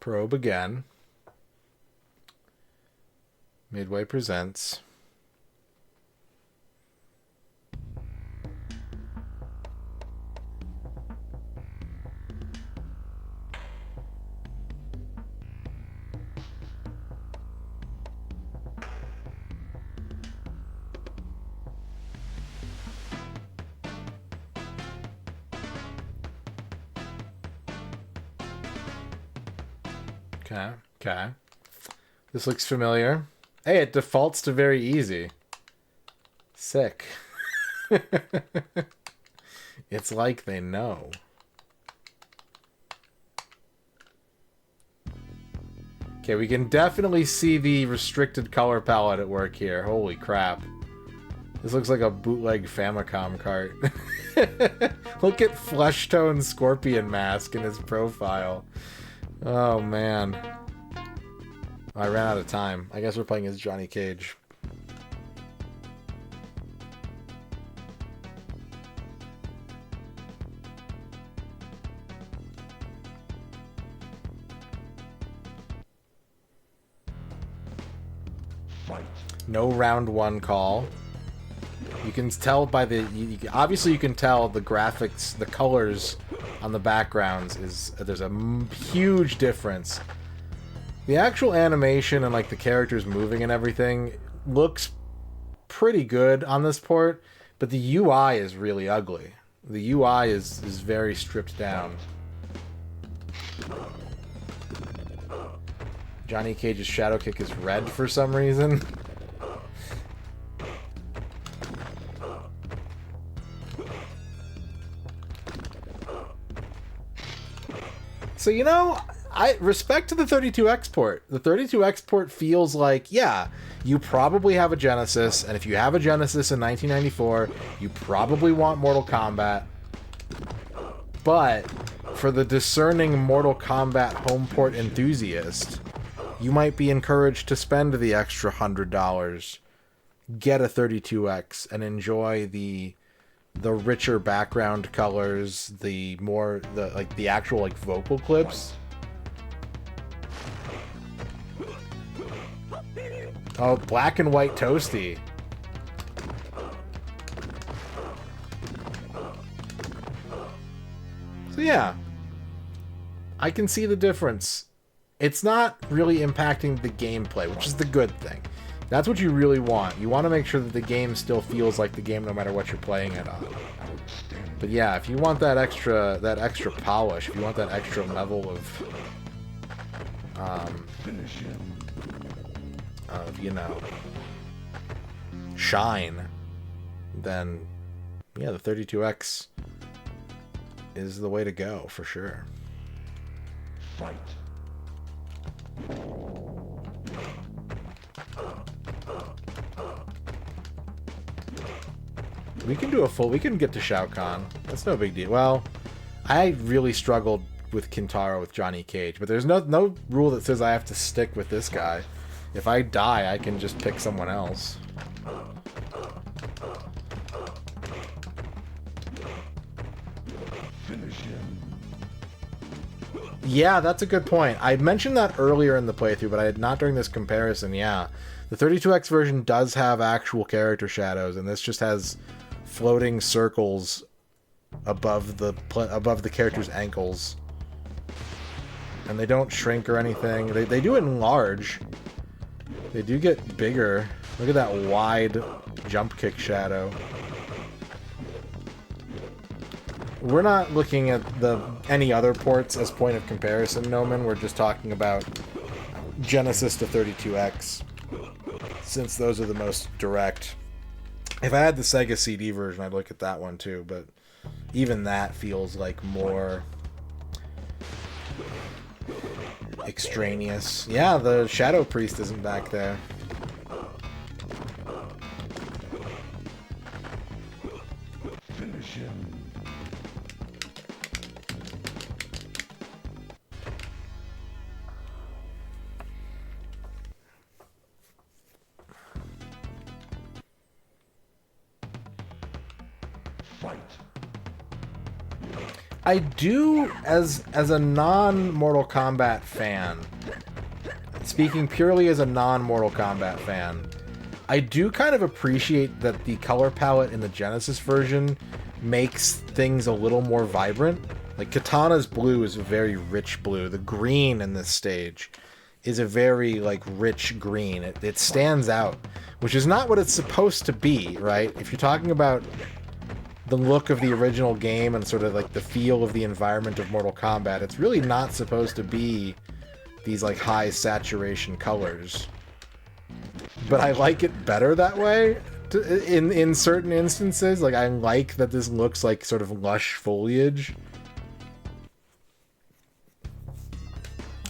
Probe again. Midway presents. Okay. This looks familiar. Hey, it defaults to very easy. Sick. It's like they know. Okay, we can definitely see the restricted color palette at work here. Holy crap. This looks like a bootleg Famicom cart. Look at flesh tone scorpion mask in his profile. Oh man. I ran out of time. I guess we're playing as Johnny Cage. No round one call. You can tell by the... obviously you can tell the graphics, the colors on the backgrounds is... there's a huge difference. The actual animation and like the characters moving and everything looks pretty good on this port, but the UI is really ugly. The UI is very stripped down. Johnny Cage's shadow kick is red for some reason. So, you know, I respect to the 32X port. The 32X port feels like, yeah, you probably have a Genesis, and if you have a Genesis in 1994, you probably want Mortal Kombat. But for the discerning Mortal Kombat home port enthusiast, you might be encouraged to spend the extra $100, get a 32X, and enjoy the richer background colors, the actual like vocal clips. Oh, black and white toasty. So yeah, I can see the difference. It's not really impacting the gameplay, which is the good thing. That's what you really want. You want to make sure that the game still feels like the game no matter what you're playing it on. But yeah, if you want that extra polish, if you want that extra level of you know, shine, then yeah, the 32X is the way to go for sure. Fight. We can get to Shao Kahn. That's no big deal. Well, I really struggled with Kintaro with Johnny Cage, but there's no rule that says I have to stick with this guy. If I die, I can just pick someone else. Finish him. Yeah, that's a good point. I mentioned that earlier in the playthrough, but not during this comparison. Yeah, the 32X version does have actual character shadows, and this just has floating circles above the character's ankles, and they don't shrink or anything. They do enlarge. They do get bigger. Look at that wide jump kick shadow. We're not looking at any other ports as point of comparison, Noman. We're just talking about Genesis to 32X, since those are the most direct. If I had the Sega CD version, I'd look at that one too, but even that feels like more extraneous. Yeah, the Shadow Priest isn't back there. Finish him. Fight. I do, as a non-Mortal Kombat fan, speaking purely as a non-Mortal Kombat fan, I do kind of appreciate that the color palette in the Genesis version makes things a little more vibrant. Like, Katana's blue is a very rich blue. The green in this stage is a very, like, rich green. It stands out, which is not what it's supposed to be, right? If you're talking about the look of the original game and sort of like the feel of the environment of Mortal Kombat, it's really not supposed to be these like high saturation colors. But I like it better that way in certain instances. Like, I like that this looks like sort of lush foliage.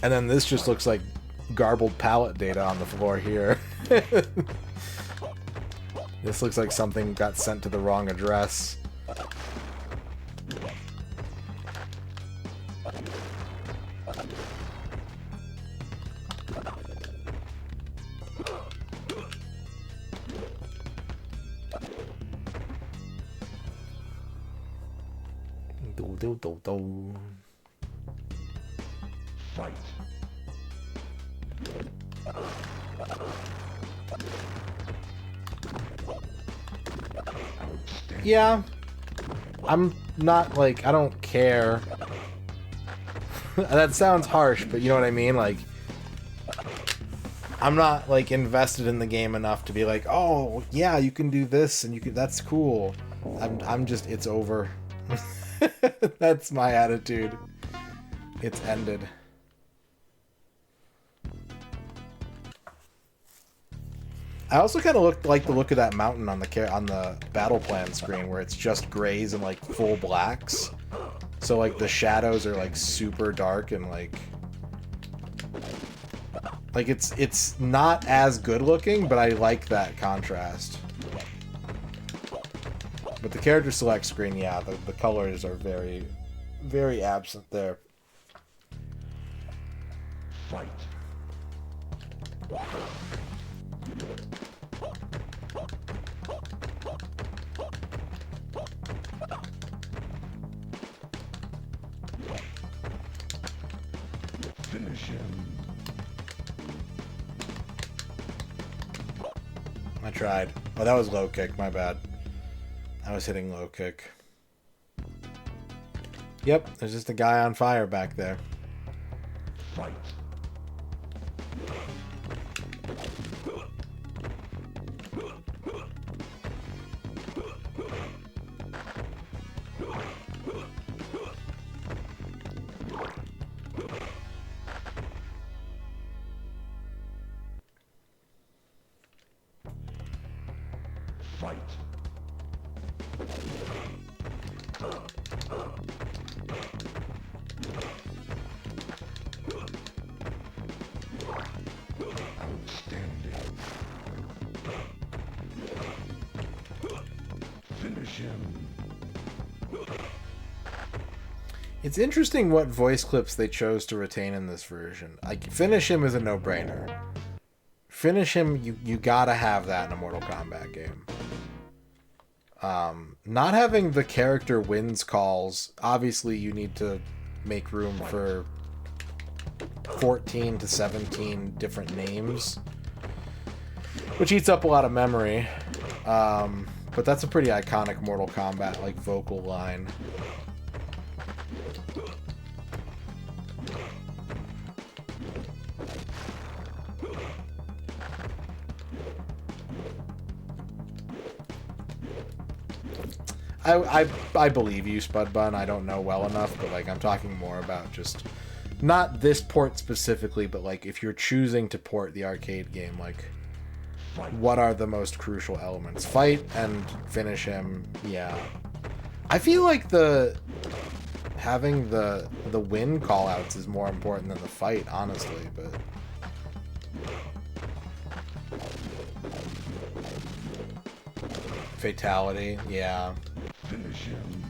And then this just looks like garbled palette data on the floor here. This looks like something got sent to the wrong address. do do do. Fight. Yeah. I'm not, like, I don't care. That sounds harsh, but you know what I mean? Like, I'm not, like, invested in the game enough to be like, oh, yeah, you can do this, and you can, that's cool. I'm just, it's over. That's my attitude. It's ended. I also kind of like the look of that mountain on the battle plan screen, where it's just grays and like full blacks. So like the shadows are like super dark and like it's not as good looking, but I like that contrast. But the character select screen, yeah, the colors are very, very absent there. Fight. Finish him. I tried. Oh, that was low kick, my bad. I was hitting low kick. Yep, there's just a guy on fire back there. Fight. Fight. Outstanding. Finish him. It's interesting what voice clips they chose to retain in this version. Like, finish him is a no-brainer. Finish him, you gotta have that in a Mortal Kombat game. Not having the character wins calls, obviously you need to make room for 14 to 17 different names, which eats up a lot of memory. But that's a pretty iconic Mortal Kombat like vocal line. I believe you, Spud Bun. I don't know well enough, but like I'm talking more about just not this port specifically, but like if you're choosing to port the arcade game, like what are the most crucial elements? Fight and finish him, yeah. I feel like having the win callouts is more important than the fight, honestly, but fatality, yeah. Finish him.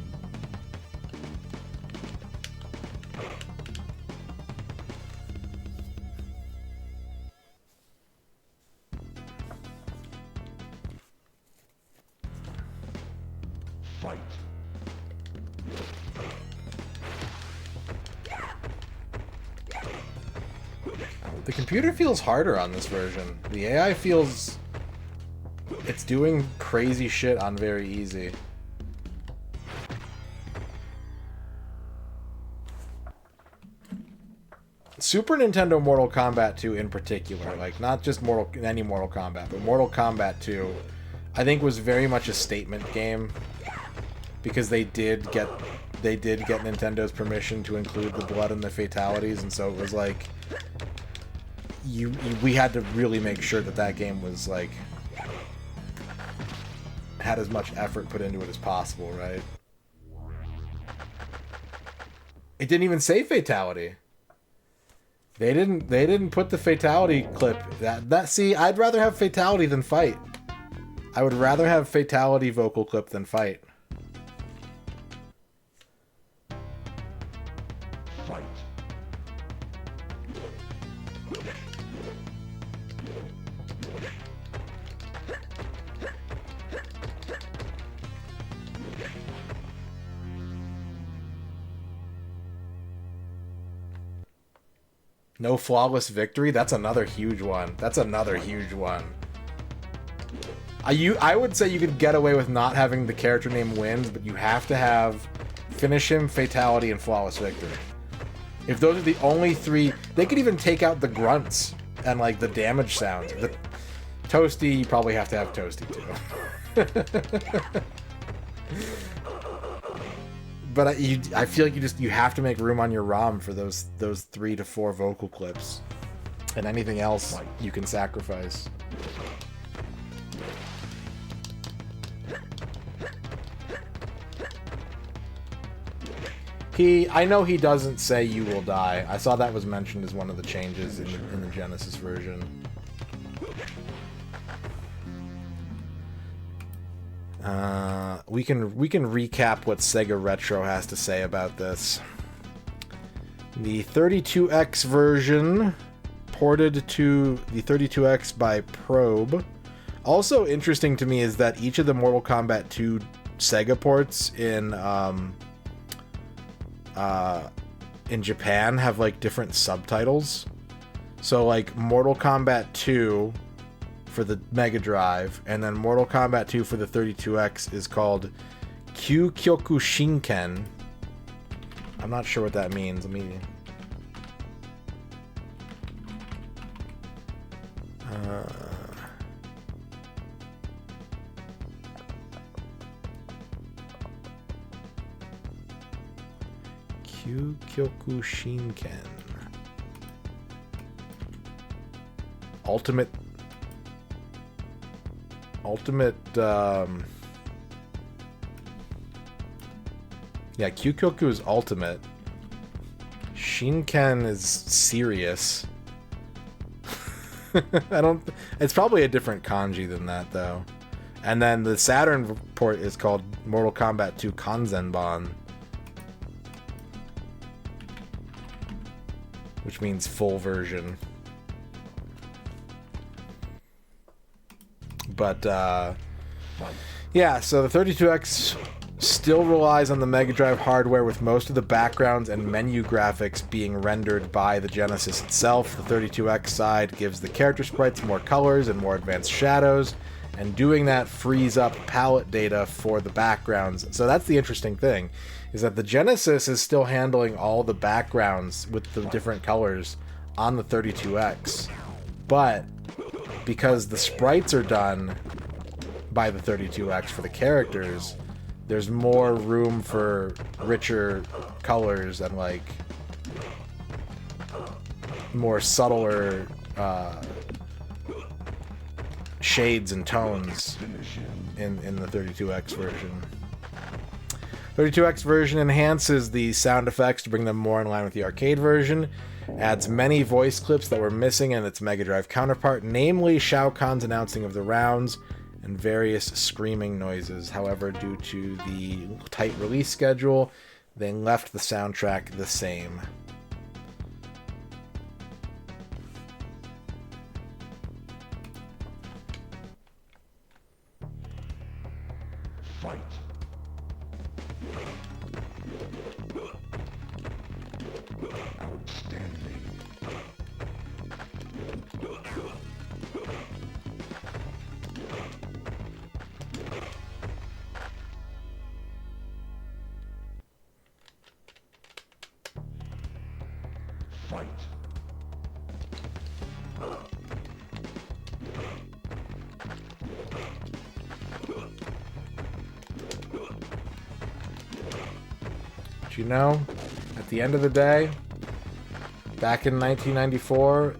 Fight. The computer feels harder on this version. The AI feels it's doing crazy shit on very easy. Super Nintendo Mortal Kombat 2 in particular, like not just any Mortal Kombat, but Mortal Kombat 2, I think was very much a statement game because they did get Nintendo's permission to include the blood and the fatalities, and so it was like we had to really make sure that game was like had as much effort put into it as possible, right? It didn't even say fatality. They didn't put the fatality clip. See, I'd rather have fatality than fight. I would rather have fatality vocal clip than fight. Fight. No flawless victory? That's another huge one. That's another huge one. I would say you could get away with not having the character name wins, but you have to have finish him, fatality, and flawless victory. If those are the only three, they could even take out the grunts and like the damage sounds. The Toasty, you probably have to have Toasty too. But I feel like you have to make room on your ROM for those 3 to 4 vocal clips, and anything else you can sacrifice. I know he doesn't say you will die. I saw that was mentioned as one of the changes in the Genesis version. We can recap what Sega Retro has to say about this. The 32X version ported to the 32X by Probe. Also interesting to me is that each of the Mortal Kombat 2 Sega ports in Japan have like different subtitles. So like Mortal Kombat 2 for the Mega Drive, and then Mortal Kombat 2 for the 32X is called Kyukyoku Shinken. I'm not sure what that means. Let me... Kyukyoku Shinken. Ultimate, yeah, Kyukyoku is ultimate. Shinken is serious. It's probably a different kanji than that, though. And then the Saturn port is called Mortal Kombat 2 Kanzenban, which means full version. But, yeah, so the 32X still relies on the Mega Drive hardware, with most of the backgrounds and menu graphics being rendered by the Genesis itself. The 32X side gives the character sprites more colors and more advanced shadows, and doing that frees up palette data for the backgrounds. So that's the interesting thing, is that the Genesis is still handling all the backgrounds with the different colors on the 32X. But because the sprites are done by the 32X for the characters, there's more room for richer colors and like more subtler shades and tones in the 32X version. 32X version enhances the sound effects to bring them more in line with the arcade version, adds many voice clips that were missing in its Mega Drive counterpart, namely Shao Kahn's announcing of the rounds and various screaming noises. However, due to the tight release schedule, they left the soundtrack the same. Fight. Outstanding. Fight. But you know, at the end of the day, back in 1994,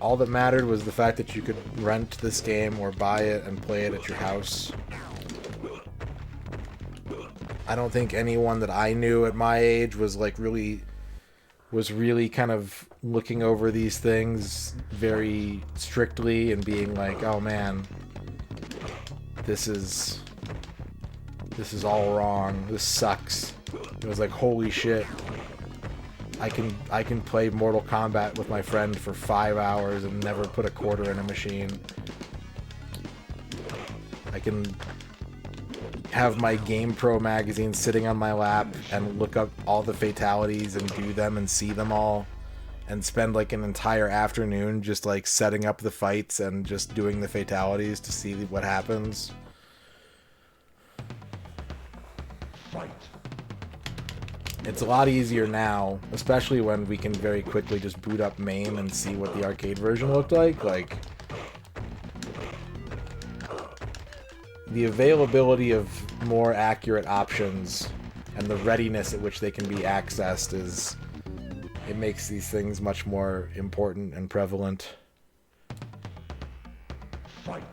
all that mattered was the fact that you could rent this game or buy it and play it at your house. I don't think anyone that I knew at my age was like really kind of looking over these things very strictly and being like, oh man, this is all wrong, this sucks. It was like, holy shit, I can play Mortal Kombat with my friend for 5 hours and never put a quarter in a machine. I can have my GamePro magazine sitting on my lap and look up all the fatalities and do them and see them all and spend like an entire afternoon just like setting up the fights and just doing the fatalities to see what happens. It's a lot easier now, especially when we can very quickly just boot up MAME and see what the arcade version looked like. Like, the availability of more accurate options and the readiness at which they can be accessed it makes these things much more important and prevalent. Fight.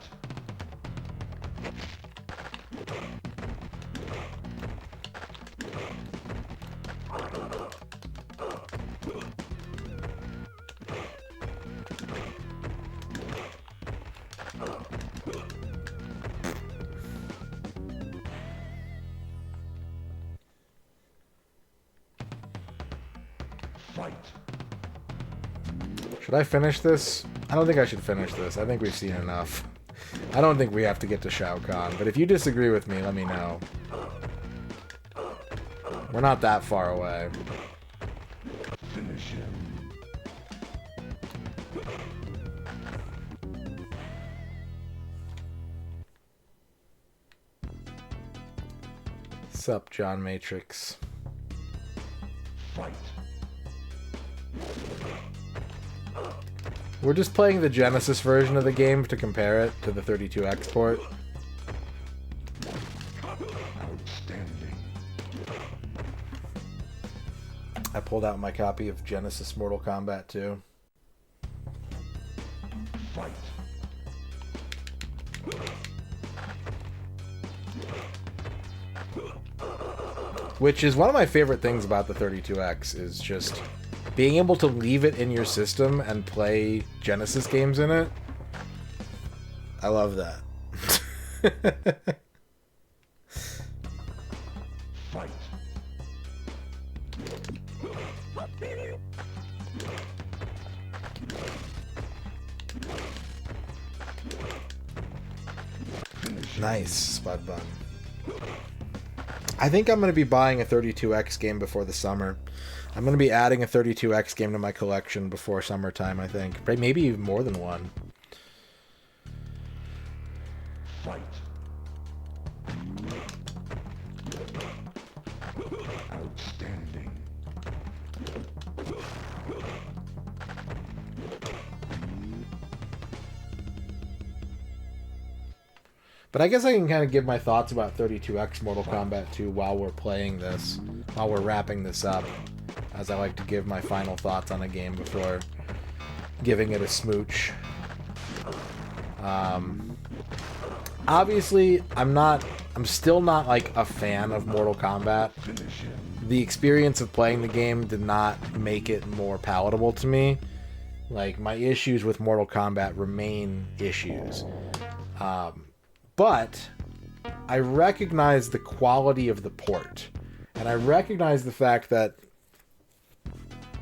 Should I finish this? I don't think I should finish this. I think we've seen enough. I don't think we have to get to Shao Kahn, but if you disagree with me, let me know. We're not that far away. Finish him. Sup, John Matrix. Fight. We're just playing the Genesis version of the game to compare it to the 32 export. Outstanding. I pulled out my copy of Genesis Mortal Kombat 2. Fight. Which is one of my favorite things about the 32X, is just being able to leave it in your system and play Genesis games in it. I love that. Fight. Nice, Spud Bun. I think I'm going to be buying a 32X game before the summer. I'm going to be adding a 32X game to my collection before summertime, I think. Maybe even more than one. Fight. Outstanding. But I guess I can kind of give my thoughts about 32X Mortal Kombat 2 while we're playing this, while we're wrapping this up, as I like to give my final thoughts on a game before giving it a smooch. Obviously, I'm still not like a fan of Mortal Kombat. The experience of playing the game did not make it more palatable to me. Like, my issues with Mortal Kombat remain issues. But I recognize the quality of the port. And I recognize the fact that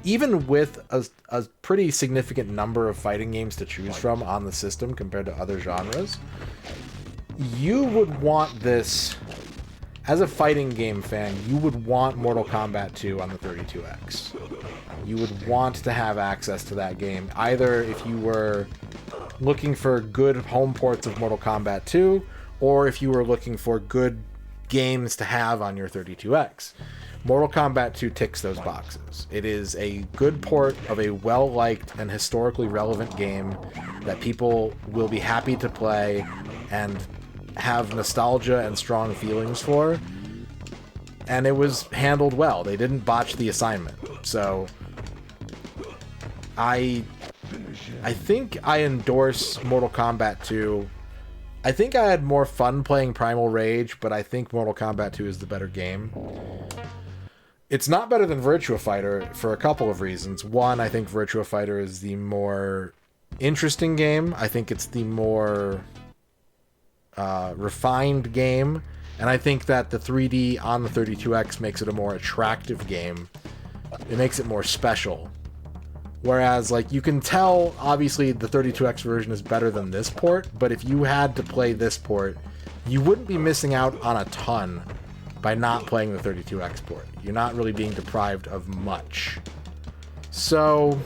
even with a pretty significant number of fighting games to choose from on the system compared to other genres, you would want this, as a fighting game fan, you would want Mortal Kombat 2 on the 32X. You would want to have access to that game, either if you were looking for good home ports of Mortal Kombat 2, or if you were looking for good games to have on your 32X. Mortal Kombat 2 ticks those boxes. It is a good port of a well-liked and historically relevant game that people will be happy to play and have nostalgia and strong feelings for. And it was handled well. They didn't botch the assignment. So I think I endorse Mortal Kombat 2. I think I had more fun playing Primal Rage, but I think Mortal Kombat 2 is the better game. It's not better than Virtua Fighter for a couple of reasons. One, I think Virtua Fighter is the more interesting game. I think it's the more refined game. And I think that the 3D on the 32X makes it a more attractive game. It makes it more special. Whereas, like, you can tell, obviously, the 32X version is better than this port, but if you had to play this port, you wouldn't be missing out on a ton by not playing the 32X port. You're not really being deprived of much. So,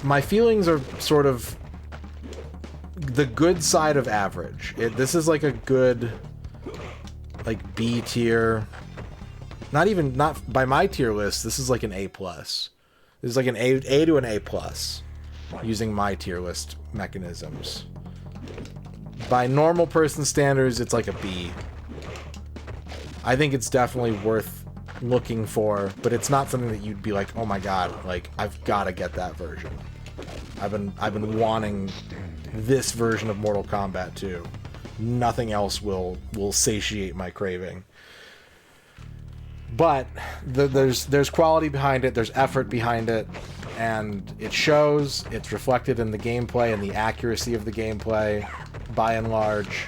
my feelings are sort of the good side of average. This is like a good, like B tier. Not by my tier list. This is like an A plus. This is like an A to an A plus, using my tier list mechanisms. By normal person standards, it's like a B. I think it's definitely worth looking for, but it's not something that you'd be like, oh my god, like I've got to get that version. I've been wanting this version of Mortal Kombat 2. Nothing else will satiate my craving. But there's quality behind it, there's effort behind it, and it shows. It's reflected in the gameplay and the accuracy of the gameplay, by and large.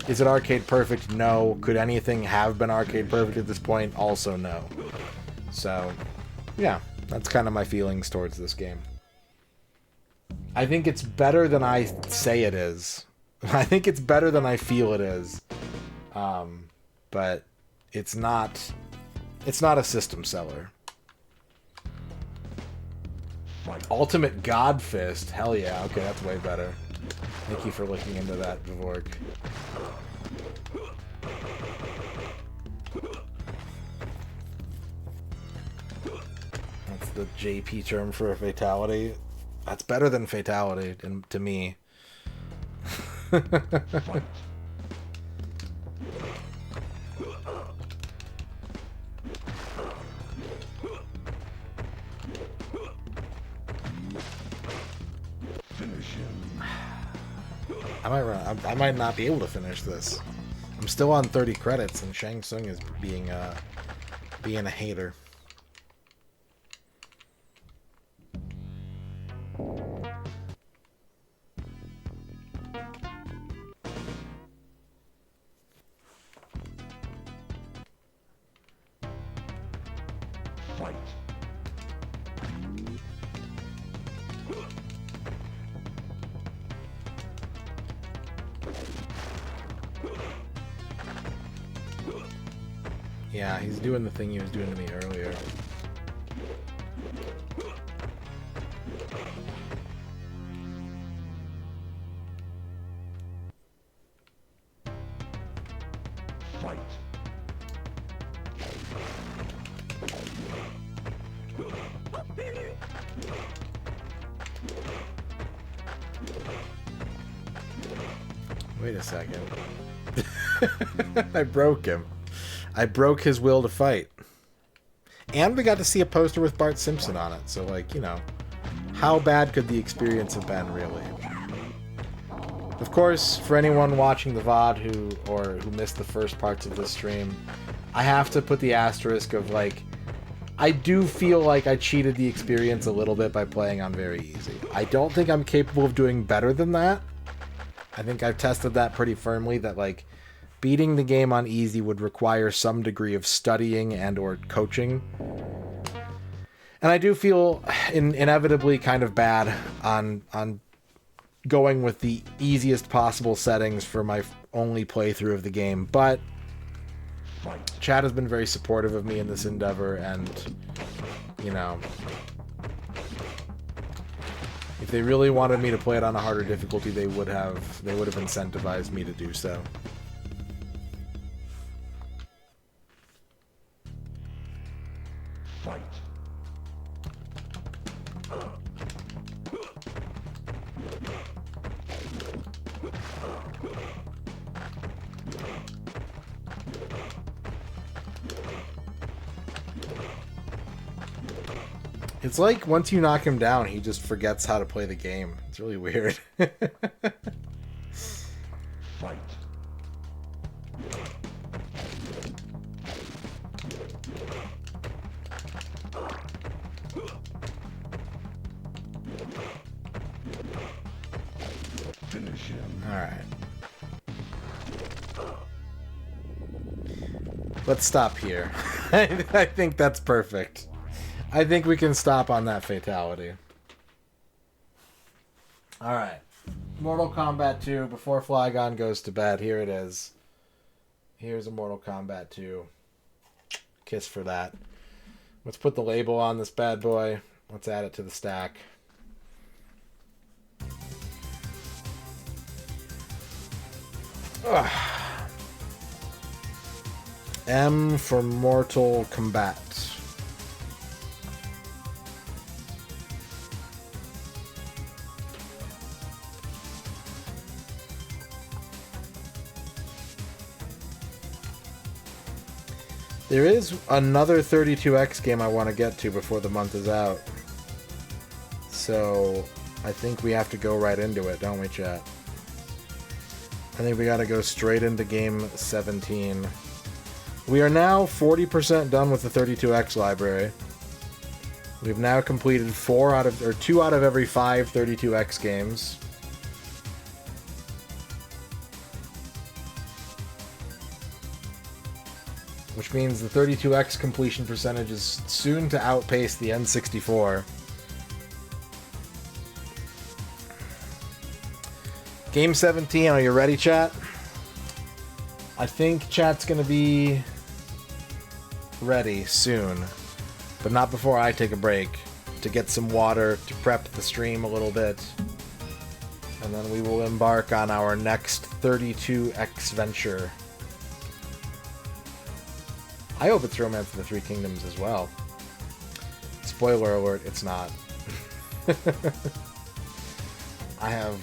Is it arcade perfect? No. Could anything have been arcade perfect at this point? Also no. So, yeah, that's kind of my feelings towards this game. I think it's better than I say it is. I think it's better than I feel it is. But it's not a system seller. Ultimate God Fist? Hell yeah. Okay, that's way better. Thank you for looking into that, Vivork. That's the JP term for a fatality. That's better than fatality to me. I might not be able to finish this. I'm still on 30 credits, and Shang Tsung is being a hater. Yeah, he's doing the thing he was doing to me earlier. Wait a second. I broke him. I broke his will to fight. And we got to see a poster with Bart Simpson on it, so like, you know, how bad could the experience have been, really? Of course, for anyone watching the VOD who missed the first parts of this stream, I have to put the asterisk of, like, I do feel like I cheated the experience a little bit by playing on very easy. I don't think I'm capable of doing better than that. I think I've tested that pretty firmly, that, like, beating the game on easy would require some degree of studying and or coaching. And I do feel inevitably kind of bad on going with the easiest possible settings for my only playthrough of the game, but chat has been very supportive of me in this endeavor, and, you know, if they really wanted me to play it on a harder difficulty, they would have incentivized me to do so. It's like once you knock him down, he just forgets how to play the game. It's really weird. Alright. Let's stop here. I think that's perfect. I think we can stop on that fatality. Alright. Mortal Kombat 2, before Flygon goes to bed, here it is. Here's a Mortal Kombat 2. Kiss for that. Let's put the label on this bad boy. Let's add it to the stack. Ugh. M for Mortal Kombat. There is another 32X game I want to get to before the month is out. So, I think we have to go right into it, don't we, chat? I think we gotta go straight into game 17. We are now 40% done with the 32X library. We've now completed 2 out of every 5 32X games. Which means the 32X completion percentage is soon to outpace the N64. Game 17, are you ready, chat? I think chat's gonna be ready soon, but not before I take a break to get some water, to prep the stream a little bit, and then we will embark on our next 32X venture. I hope it's Romance of the Three Kingdoms as well. Spoiler alert, it's not. I have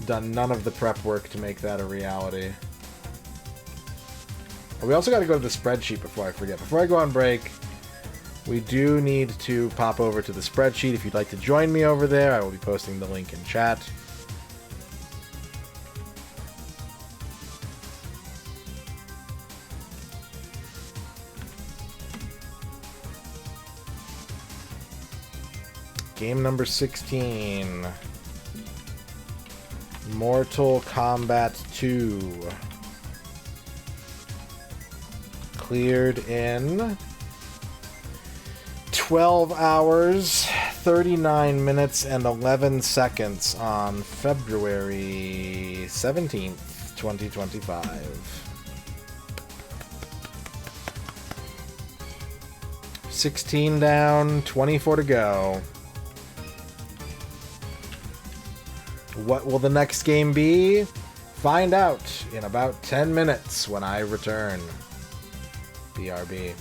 done none of the prep work to make that a reality. We also got to go to the spreadsheet before I forget. Before I go on break, we do need to pop over to the spreadsheet. If you'd like to join me over there, I will be posting the link in chat. Game number 16. Mortal Kombat 2. Cleared in 12 hours, 39 minutes, and 11 seconds on February 17th, 2025. 16 down, 24 to go. What will the next game be? Find out in about 10 minutes when I return. BRB.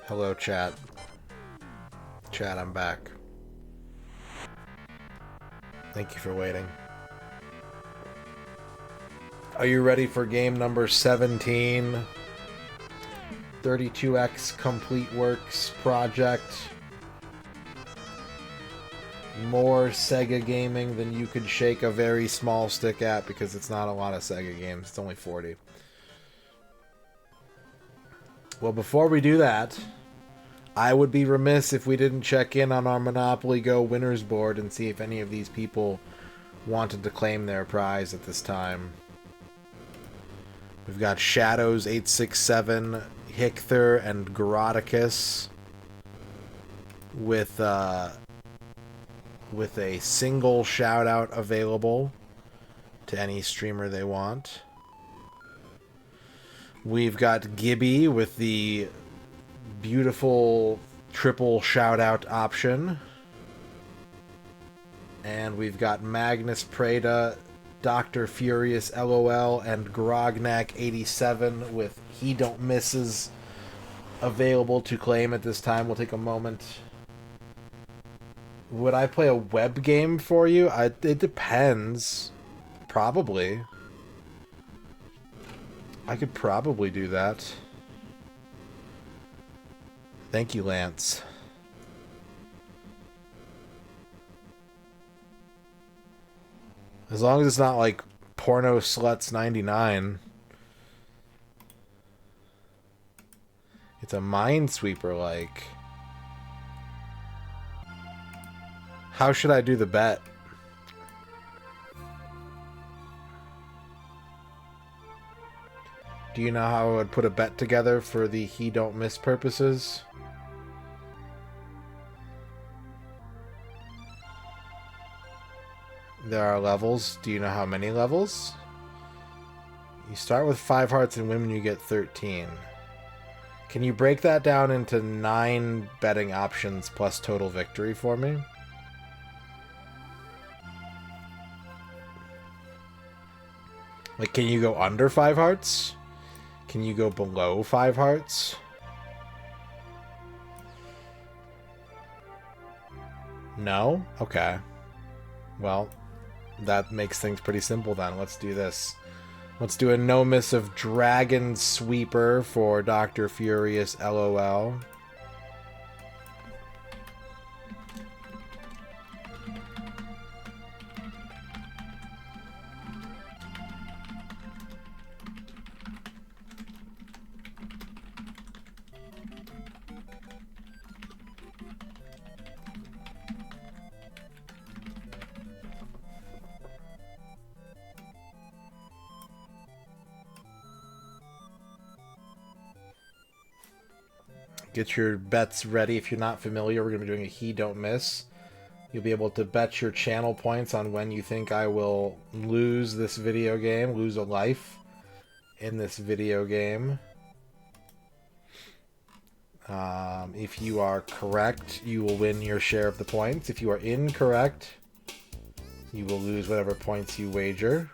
Hello, chat. Chat, I'm back. Thank you for waiting. Are you ready for game number 17? 32X Complete Works project. More Sega gaming than you could shake a very small stick at, because it's not a lot of Sega games. It's only 40. Well, before we do that, I would be remiss if we didn't check in on our Monopoly Go winners board and see if any of these people wanted to claim their prize at this time. We've got Shadows 867, Hicther, and Groticus with a single shout out available to any streamer they want. We've got Gibby with the beautiful triple shout out option. And we've got Magnus Prada, Dr. Furious LOL, and Grognak87 with He Don't Misses available to claim at this time. We'll take a moment. Would I play a web game for you? It depends. Probably. I could probably do that. Thank you, Lance. As long as it's not like Porno Sluts 99. It's a Minesweeper like. How should I do the bet? Do you know how I would put a bet together for the He Don't Miss purposes? There are levels. Do you know how many levels? You start with 5 hearts and win when you get 13. Can you break that down into 9 betting options plus total victory for me? Like, can you go under 5 hearts? Can you go below 5 hearts? No? Okay. Well, that makes things pretty simple then. Let's do this. Let's do a no miss of Dragon Sweeper for Dr. Furious LOL. Get your bets ready. If you're not familiar, we're going to be doing a He Don't Miss. You'll be able to bet your channel points on when you think I will lose this video game, lose a life in this video game. If you are correct, you will win your share of the points. If you are incorrect, you will lose whatever points you wager.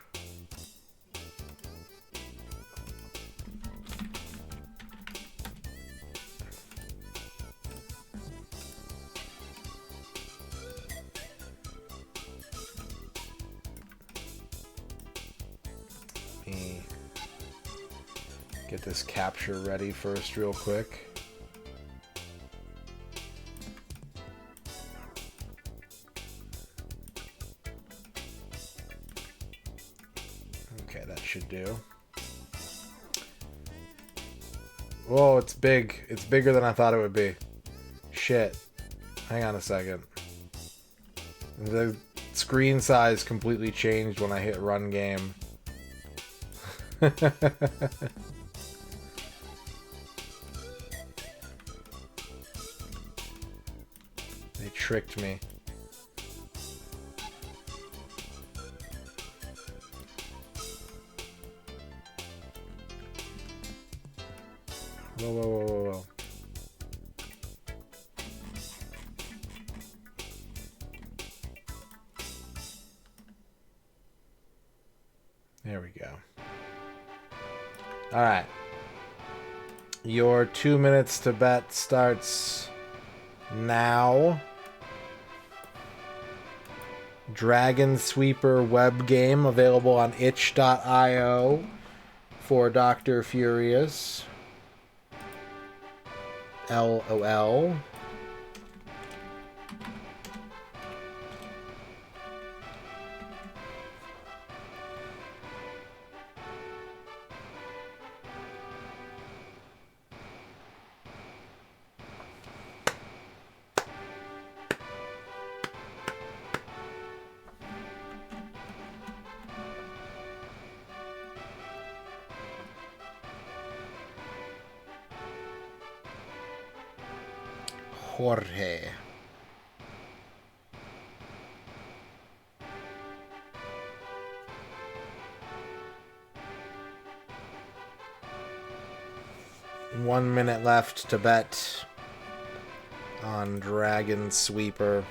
Get this capture ready first real quick. Okay, that should do. Whoa, it's big. It's bigger than I thought it would be. Shit. Hang on a second. The screen size completely changed when I hit run game. They tricked me. Whoa, whoa, whoa, whoa, whoa. There we go. Alright. Your 2 minutes to bet starts now. Dragon Sweeper web game available on itch.io for Dr. Furious. LOL. Jorge. One minute left to bet on Dragon Sweeper.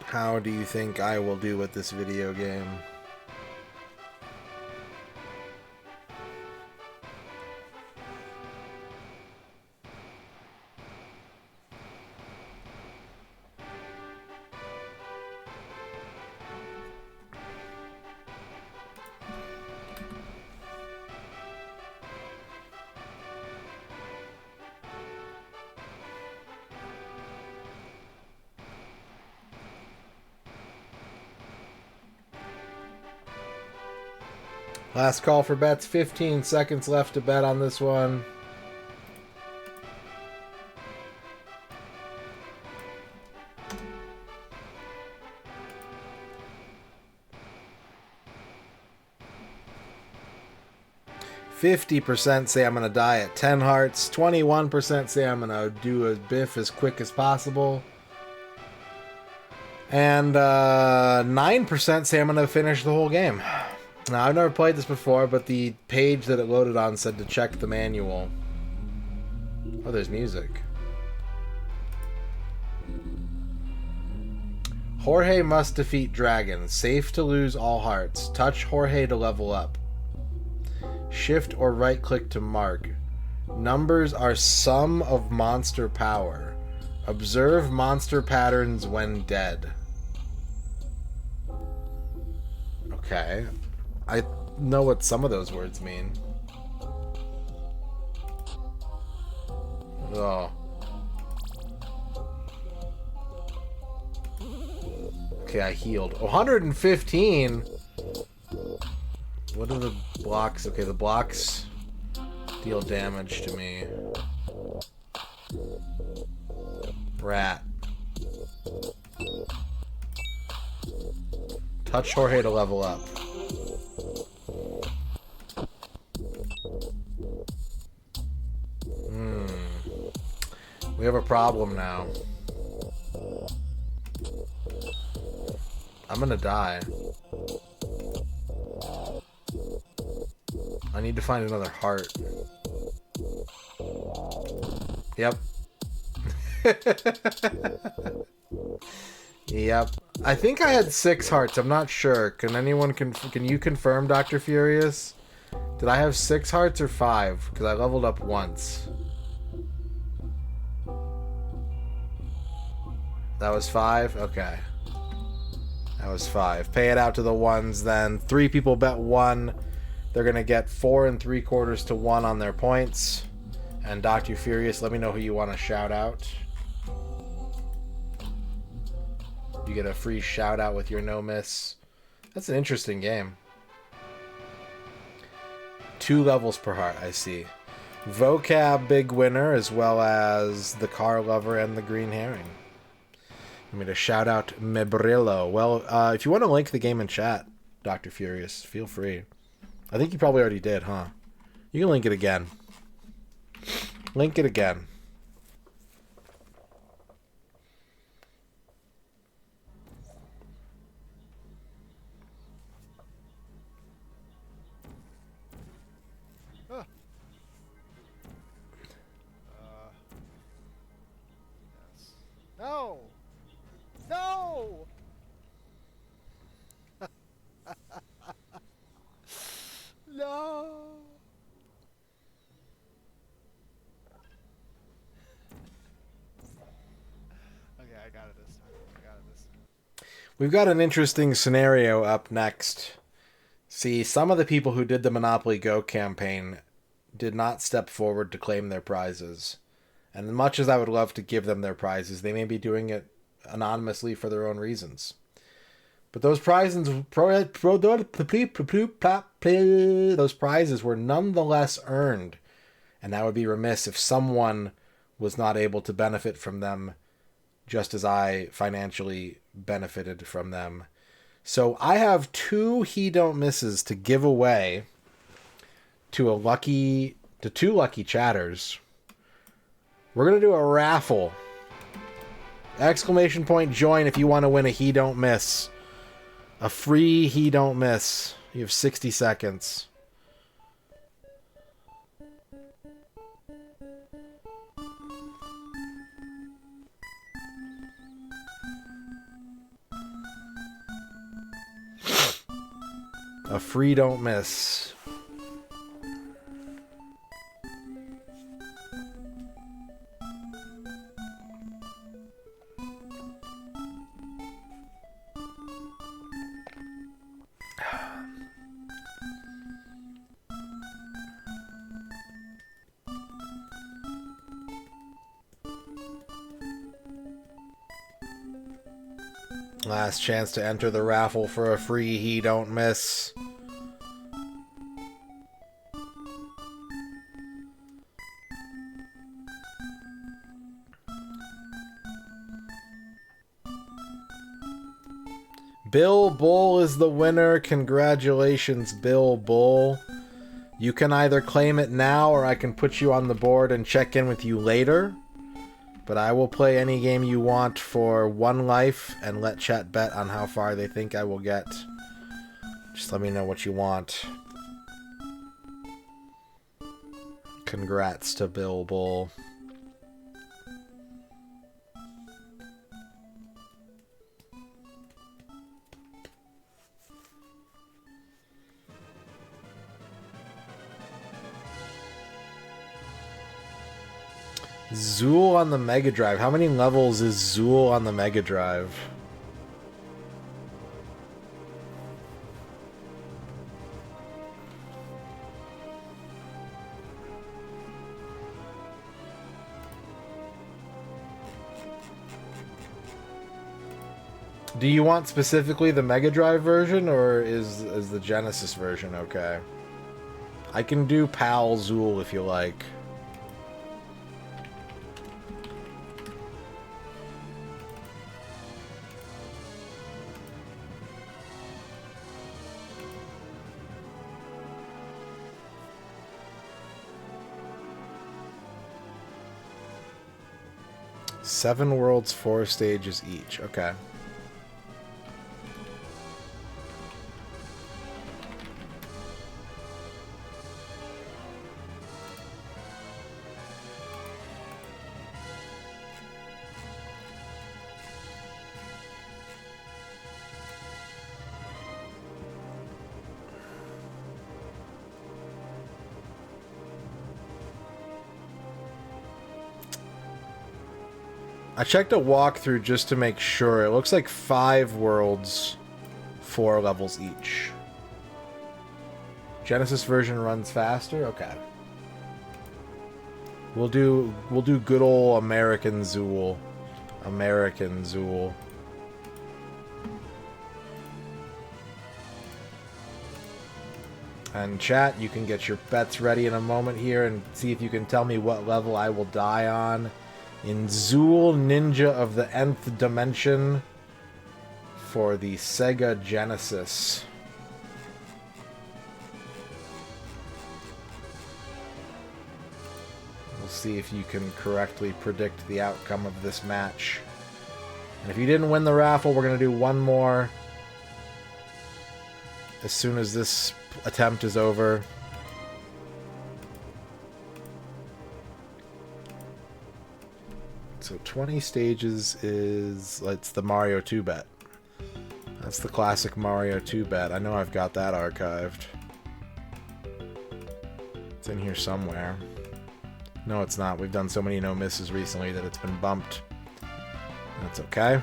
How do you think I will do with this video game? Last call for bets. 15 seconds left to bet on this one. %50 say I'm going to die at 10 hearts. 21% say I'm going to do a biff as quick as possible. And 9% say I'm going to finish the whole game. Now, I've never played this before, but the page that it loaded on said to check the manual. Oh, there's music. Jorge must defeat Dragon. Safe to lose all hearts. Touch Jorge to level up. Shift or right click to mark. Numbers are sum of monster power. Observe monster patterns when dead. Okay. I know what some of those words mean. Oh. Okay, I healed. 115? What are the blocks? Okay, the blocks deal damage to me. Rat. Touch Jorge to level up. We have a problem now. I'm gonna die. I need to find another heart. Yep. Yep. I think I had 6 hearts. I'm not sure. Can anyone can you confirm, Dr. Furious? Did I have 6 hearts or 5? Because I leveled up once. That was 5? Okay. That was 5. Pay it out to the ones then. 3 people bet 1. They're going to get 4 3/4 to 1 on their points. And Dr. Furious, let me know who you want to shout out. You get a free shout out with your no miss. That's an interesting game. 2 levels per heart, I see. Vocab big winner, as well as the car lover and the green herring. I'm going to shout out Mebrillo. Well, if you want to link the game in chat, Dr. Furious, feel free. I think you probably already did, huh? You can link it again. Link it again. Yes. No! No! No! Okay, I got it this time. I got it this time. We've got an interesting scenario up next. See, some of the people who did the Monopoly Go campaign did not step forward to claim their prizes. And as much as I would love to give them their prizes, they may be doing it anonymously for their own reasons. But those prizes, those prizes were nonetheless earned. And that would be remiss if someone was not able to benefit from them just as I financially benefited from them. So I have 2 He Don't Misses to give away to two lucky chatters. We're going to do a raffle. Exclamation point join if you want to win a He Don't Miss. A free He Don't Miss. You have 60 seconds. A free don't miss. Last chance to enter the raffle for a free He Don't Miss. Bill Bull is the winner. Congratulations, Bill Bull. You can either claim it now or I can put you on the board and check in with you later. But I will play any game you want for 1 life and let chat bet on how far they think I will get. Just let me know what you want. Congrats to Bill Bull. Zool on the Mega Drive. How many levels is Zool on the Mega Drive? Do you want specifically the Mega Drive version, or is the Genesis version okay? I can do PAL Zool if you like. Seven worlds, 4 stages each. Okay. I checked a walkthrough just to make sure. It looks like 5 worlds, 4 levels each. Genesis version runs faster? Okay. We'll do good old American Zool. American Zool. And chat, you can get your bets ready in a moment here and see if you can tell me what level I will die on in Zool Ninja of the Nth Dimension for the Sega Genesis. We'll see if you can correctly predict the outcome of this match. And if you didn't win the raffle, we're going to do one more as soon as this attempt is over. So 20 stages is... It's the Mario 2 bet. That's the classic Mario 2 bet. I know I've got that archived. It's in here somewhere. No, it's not. We've done so many no misses recently that it's been bumped. That's okay.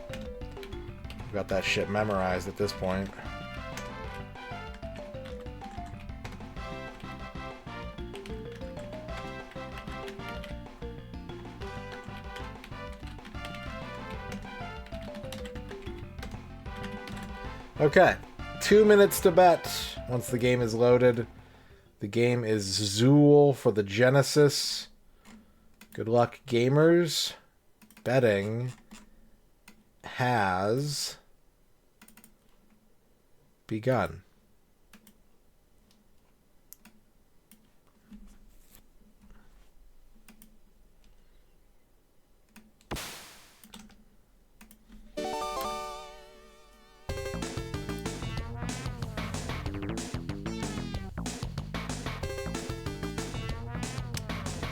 I've got that shit memorized at this point. Okay, 2 minutes to bet once the game is loaded. The game is Zool for the Genesis. Good luck, gamers. Betting has begun.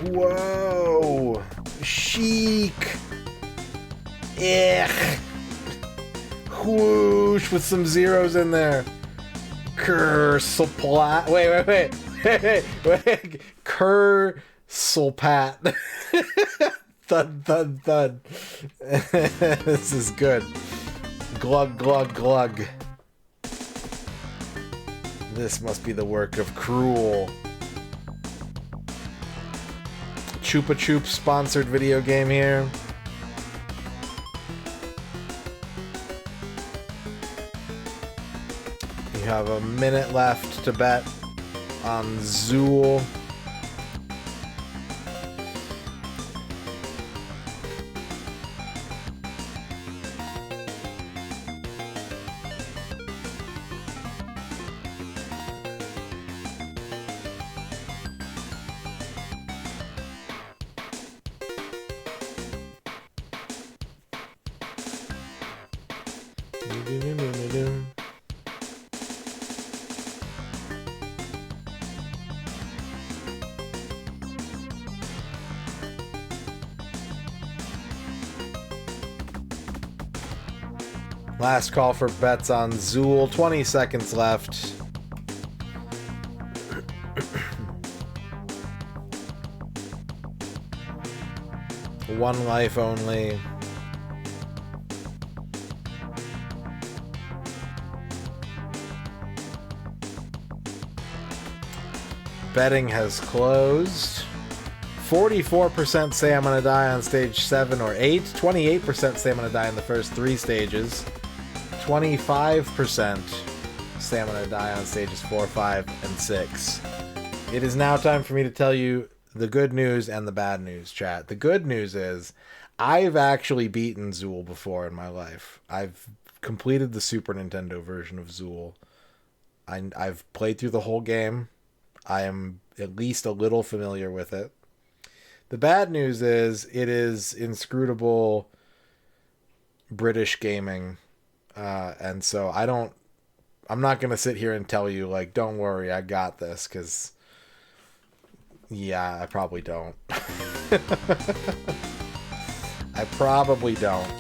Whoa! Chic! Ugh! Whoosh! With some zeros in there. Curselpat. Wait. Curselpat. Thud, thud, thud. This is good. Glug, glug, glug. This must be the work of Cruel. Chupa Chup sponsored video game here. You have a minute left to bet on Zool. Last call for bets on Zool. 20 seconds left. One life only. Betting has closed. 44% say I'm gonna die on stage 7 or 8. 28% say I'm gonna die in the first 3 stages. 25% say I'm gonna die on stages 4, 5, and 6. It is now time for me to tell you the good news and the bad news, chat. The good news is I've actually beaten Zool before in my life. I've completed the Super Nintendo version of Zool. I've played through the whole game. I am at least a little familiar with it. The bad news is it is inscrutable British gaming. And so I'm not going to sit here and tell you, like, don't worry, I got this, because, yeah, I probably don't. I probably don't.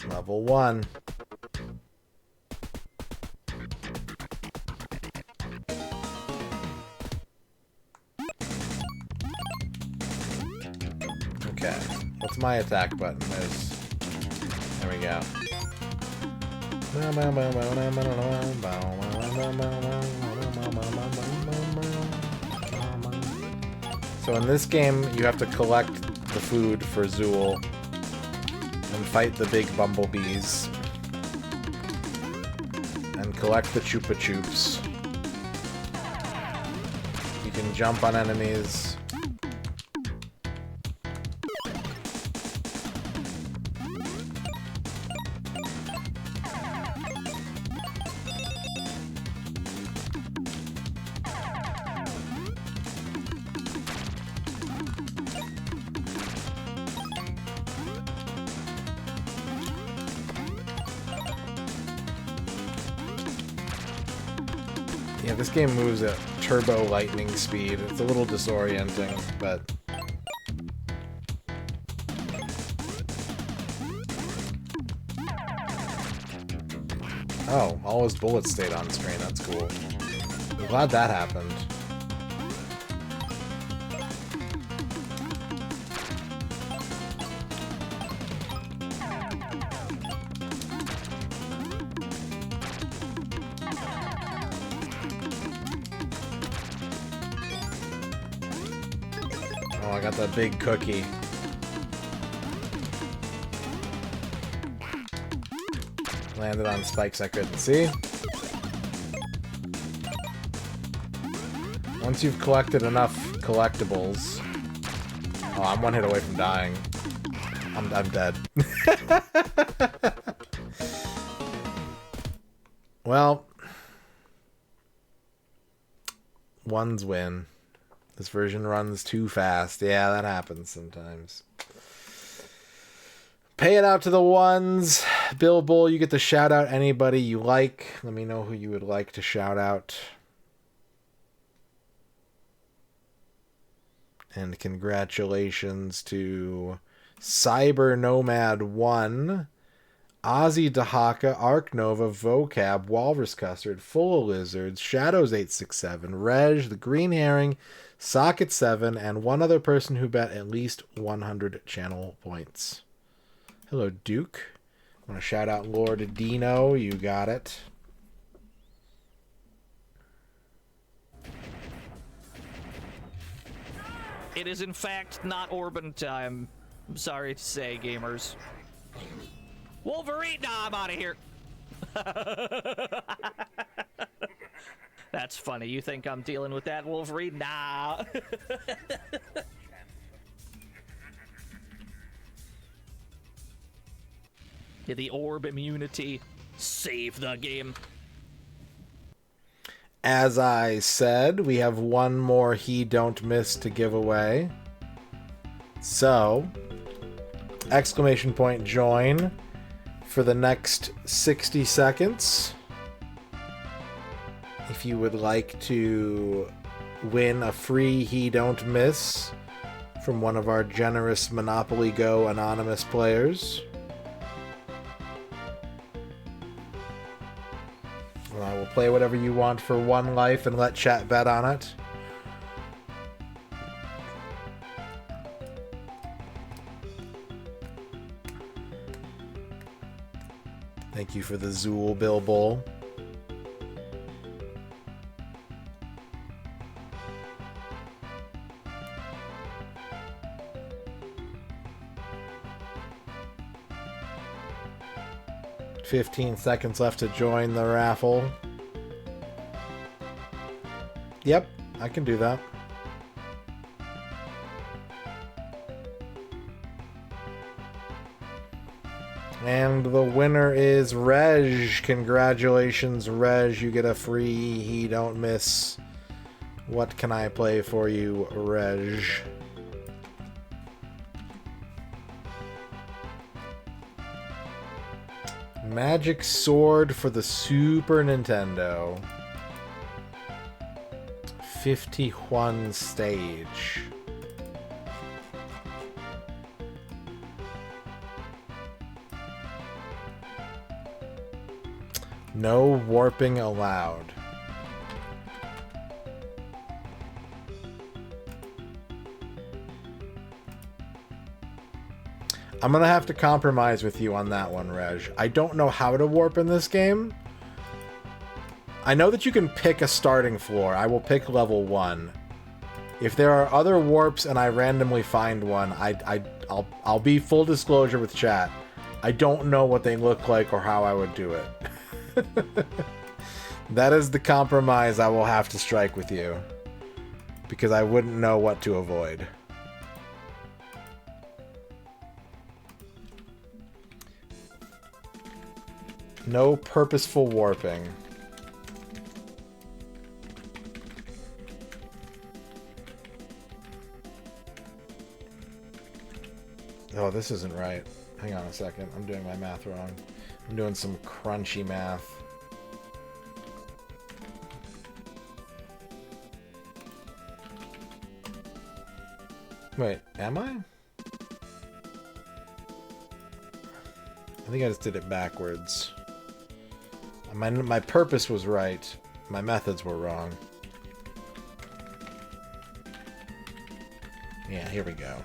Level 1. Okay, what's my attack button? There we go. So in this game, you have to collect the food for Zool and fight the big bumblebees and collect the Chupa Chups. You can jump on enemies. Yeah, this game moves at turbo lightning speed. It's a little disorienting, but... Oh, all his bullets stayed on screen. That's cool. I'm glad that happened. Oh, I got that big cookie. Landed on spikes I couldn't see. Once you've collected enough collectibles... Oh, I'm one hit away from dying. I'm dead. Well... Ones win. This version runs too fast. Yeah, that happens sometimes. Pay it out to the ones. Bill Bull, you get to shout out anybody you like. Let me know who you would like to shout out. And congratulations to Cyber Nomad 1, Ozzy Dahaka, Arc Nova, Vocab, Walrus Custard, Full of Lizards, Shadows 867, Reg, The Green Herring, Socket 7, and one other person who bet at least 100 channel points. Hello, Duke. I want to shout out Lord Dino. You got it. It is, in fact, not Orban time. I'm sorry to say, gamers. Wolverine! Nah, I'm out of here. That's funny. You think I'm dealing with that, Wolverine? Nah. Yeah, the orb immunity. Save the game. As I said, we have one more He Don't Miss to give away. So, exclamation point join for the next 60 seconds. If you would like to win a free He Don't Miss from one of our generous Monopoly Go anonymous players. I will play whatever you want for one life and let chat bet on it. Thank you for the Zool Bill Bull. $15 seconds left to join the raffle. Yep, I can do that. And the winner is Reg. Congratulations, Reg. You get a free He Don't Miss. What can I play for you, Reg? Magic Sword for the Super Nintendo. 51 stage. No warping allowed. I'm gonna have to compromise with you on that one, Reg. I don't know how to warp in this game. I know that you can pick a starting floor. I will pick level 1. If there are other warps and I randomly find one, I'll be full disclosure with chat. I don't know what they look like or how I would do it. That is the compromise I will have to strike with you. Because I wouldn't know what to avoid. No purposeful warping. Oh, this isn't right. Hang on a second. I'm doing my math wrong. I'm doing some crunchy math. Wait, am I? I think I just did it backwards. My purpose was right. My methods were wrong. Yeah, here we go.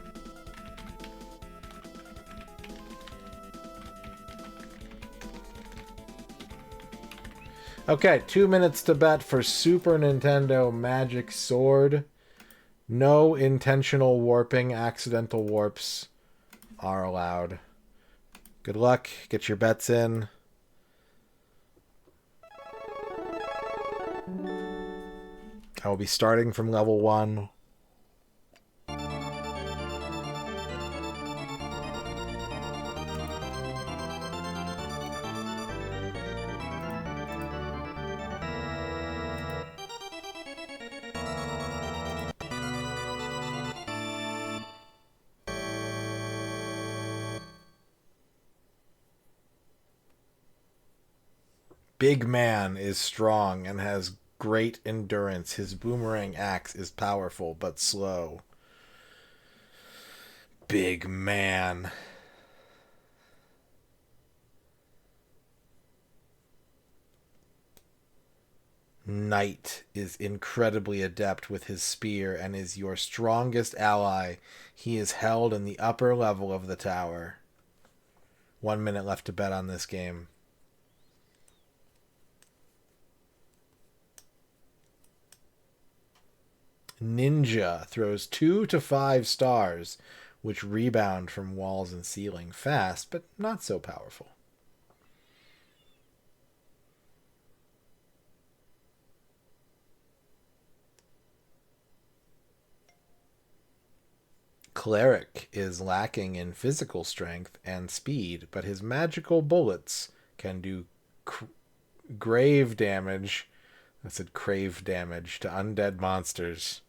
Okay, 2 minutes to bet for Super Nintendo Magic Sword. No intentional warping, accidental warps are allowed. Good luck. Get your bets in. I will be starting from level 1. Big Man is strong and has great endurance. His boomerang axe is powerful but slow. Big Man. Knight is incredibly adept with his spear and is your strongest ally. He is held in the upper level of the tower. 1 minute left to bet on this game. Ninja throws 2 to 5 stars, which rebound from walls and ceiling fast, but not so powerful. Cleric is lacking in physical strength and speed, but his magical bullets can do grave damage. I said crave damage to undead monsters.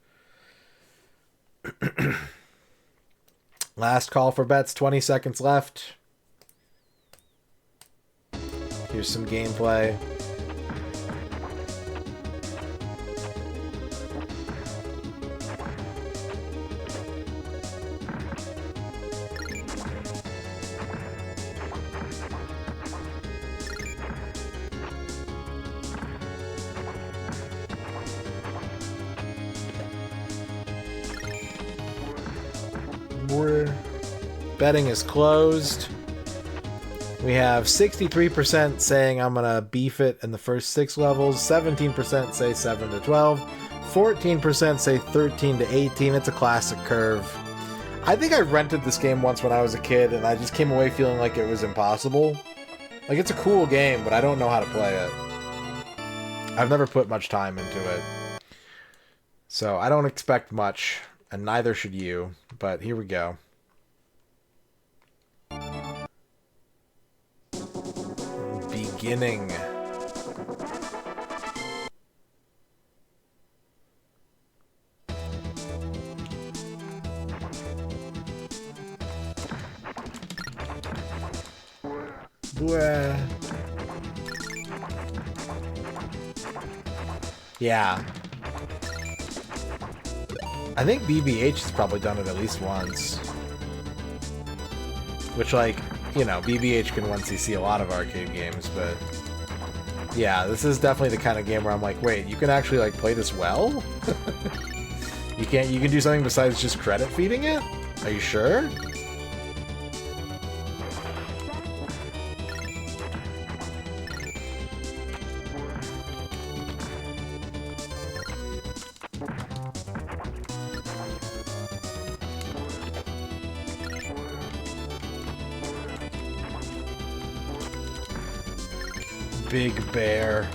Last call for bets, 20 seconds left. Here's some gameplay. Betting is closed. We have 63% saying I'm gonna beef it in the first 6 levels, 17% say 7 to 12, 14% say 13 to 18. It's a classic curve. I think I rented this game once when I was a kid and I just came away feeling like it was impossible. Like, it's a cool game, but I don't know how to play it. I've never put much time into it. So I don't expect much, and neither should you, but here we go. Beginning. Yeah. I think BBH has probably done it at least once. Which, like, you know, BBH can once see a lot of arcade games, but yeah, this is definitely the kind of game where I'm like, wait, you can actually, like, play this well? You can do something besides just credit feeding it? Are you sure? Big Bear.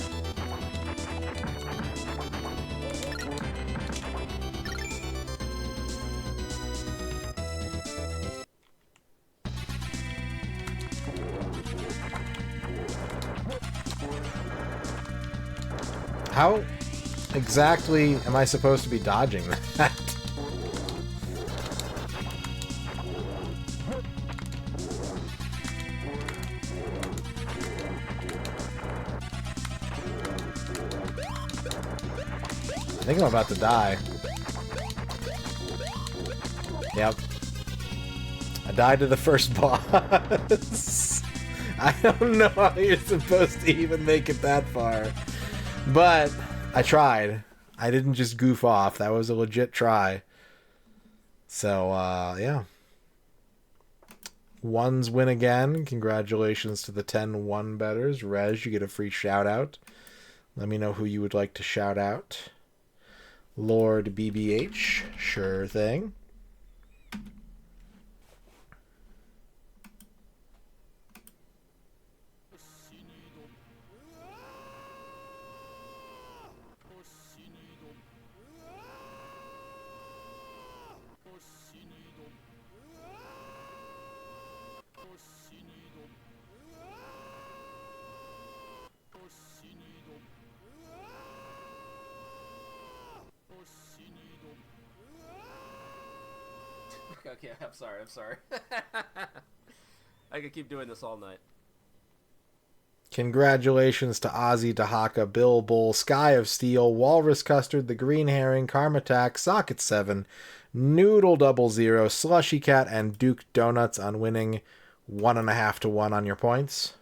How exactly am I supposed to be dodging that? I think I'm about to die. Yep. I died to the first boss. I don't know how you're supposed to even make it that far. But I tried. I didn't just goof off. That was a legit try. So, yeah. Ones win again. Congratulations to the 10-1 betters. Reg, you get a free shout out. Let me know who you would like to shout out. Lord BBH, sure thing. Okay, I'm sorry. I could keep doing this all night. Congratulations to Ozzy, Dahaka, Bill Bull, Sky of Steel, Walrus Custard, The Green Herring, Karmatak, Socket 7, Noodle 00, Slushy Cat, and Duke Donuts on winning 1.5 to 1 on your points.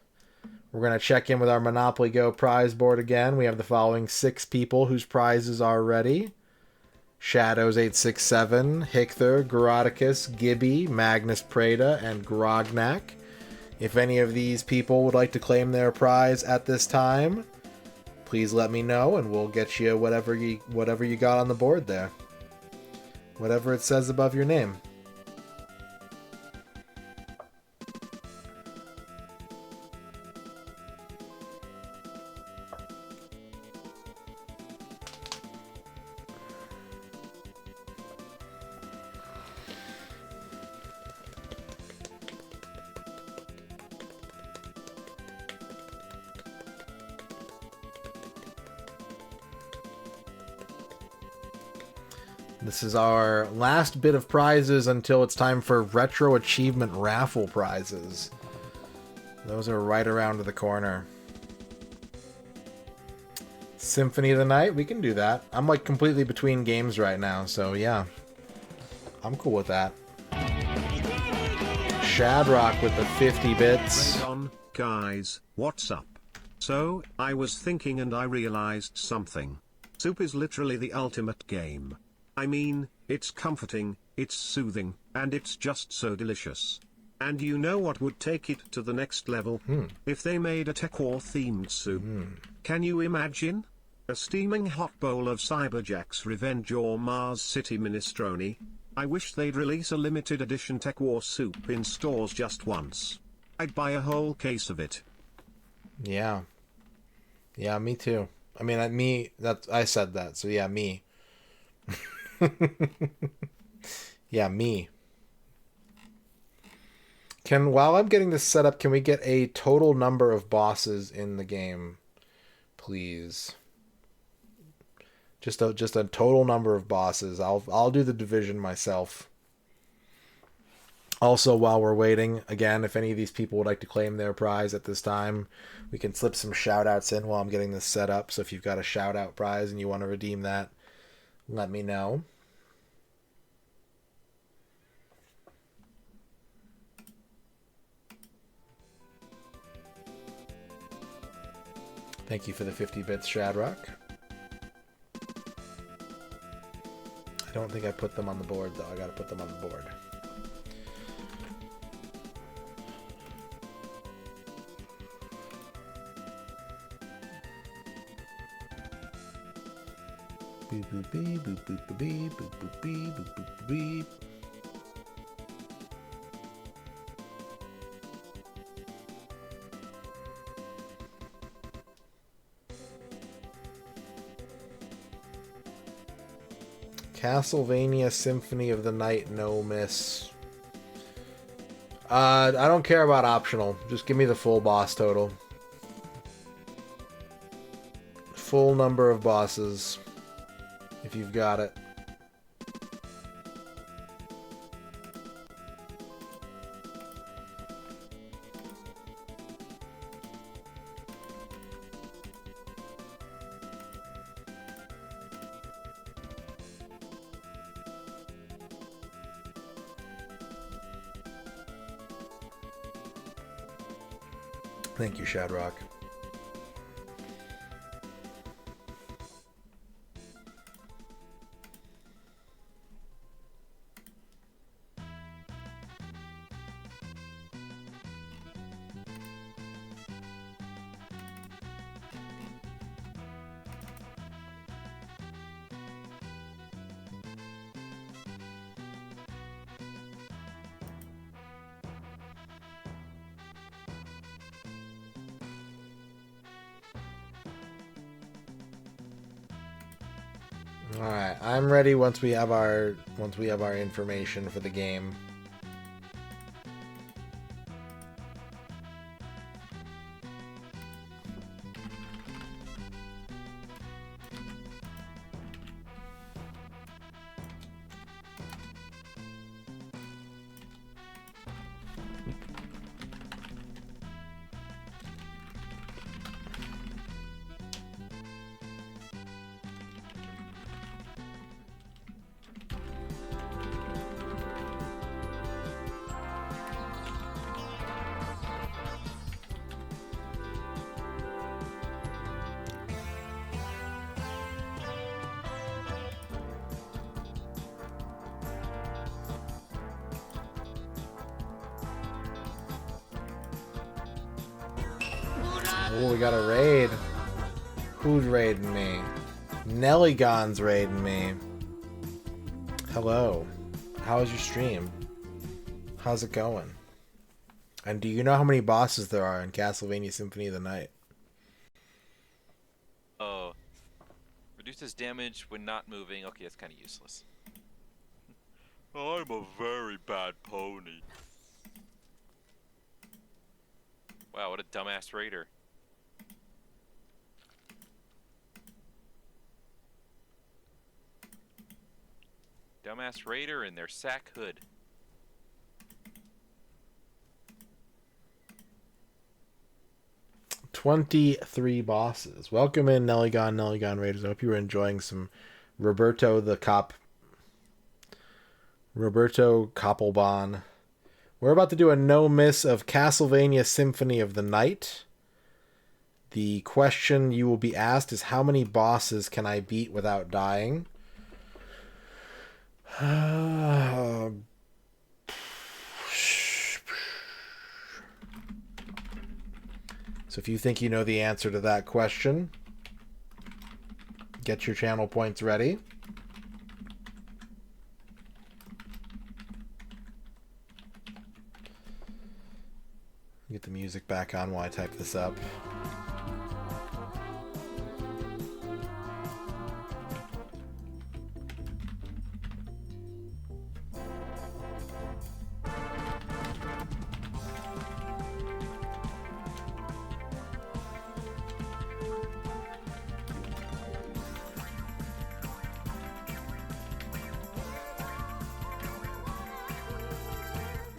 We're going to check in with our Monopoly Go prize board again. We have the following 6 people whose prizes are ready. Shadows867, Hickther, Garaticus, Gibby, Magnus Prada, and Grognak. If any of these people would like to claim their prize at this time, please let me know and we'll get you whatever you got on the board there. Whatever it says above your name. This is our last bit of prizes until it's time for Retro Achievement Raffle prizes. Those are right around the corner. Symphony of the Night, we can do that. I'm like completely between games right now, so yeah. I'm cool with that. Shadrock with the 50 bits. Radon, guys, what's up? So, I was thinking and I realized something. Soup is literally the ultimate game. I mean, it's comforting, it's soothing, and it's just so delicious. And you know what would take it to the next level? If they made a Tech War themed soup. Can you imagine? A steaming hot bowl of Cyberjack's Revenge or Mars City Minestrone? I wish they'd release a limited edition Tech War soup in stores just once. I'd buy a whole case of it. Yeah. Yeah, me too. I mean, I said that, so yeah, me. Yeah, me. While I'm getting this set up, can we get a total number of bosses in the game, please? Just a total number of bosses. I'll do the division myself. Also, while we're waiting, again, if any of these people would like to claim their prize at this time, we can slip some shout-outs in while I'm getting this set up. So if you've got a shout-out prize and you want to redeem that, let me know. Thank you for the 50 bits, Shadrock. I don't think I put them on the board, though. I gotta put them on the board. Boop boop beep, boop boop beep, boop boop beep, boop boop beep. Castlevania Symphony of the Night, no miss. I don't care about optional. Just give me the full boss total. Full number of bosses. If you've got it. Thank you, Shadrock. All right, I'm ready once we have our information for the game. Oh, we got a raid. Who's raiding me? Nellygon's raiding me. Hello. How was your stream? How's it going? And do you know how many bosses there are in Castlevania Symphony of the Night? Oh. Reduces damage when not moving. Okay, that's kind of useless. I'm a very bad pony. Wow, what a dumbass raider. Dumbass raider and their sack hood. "23 bosses. Welcome in, Nellygon Raiders. I hope you were enjoying some Roberto Koppelbahn. We're about to do a no-miss of Castlevania Symphony of the Night. The question you will be asked is, how many bosses can I beat without dying? So if you think you know the answer to that question, get your channel points ready. Get the music back on while I type this up.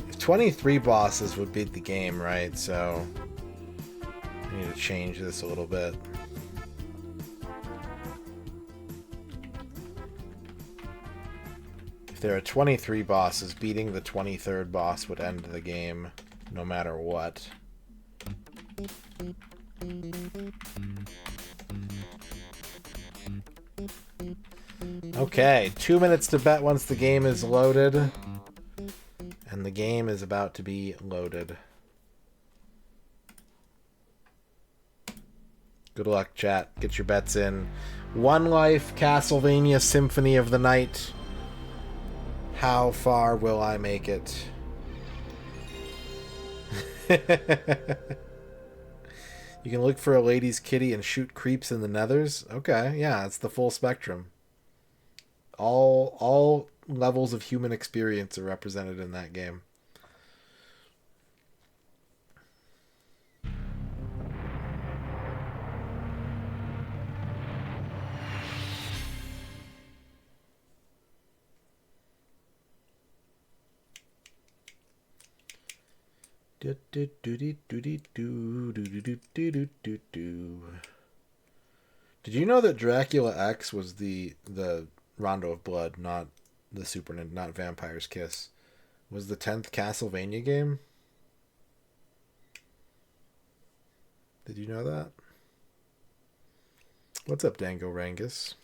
If 23 bosses would beat the game, right? So I need to change this a little bit. If there are 23 bosses, beating the 23rd boss would end the game no matter what. Okay, 2 minutes to bet once the game is loaded. And the game is about to be loaded. Good luck, chat. Get your bets in. One Life, Castlevania Symphony of the Night. How far will I make it? You can look for a lady's kitty and shoot creeps in the nethers. Okay, yeah, it's the full spectrum. All levels of human experience are represented in that game. Did you know that Dracula X was the Rondo of Blood, not the not Vampire's Kiss, was the 10th Castlevania game? Did you know that? What's up, Dango Rangus?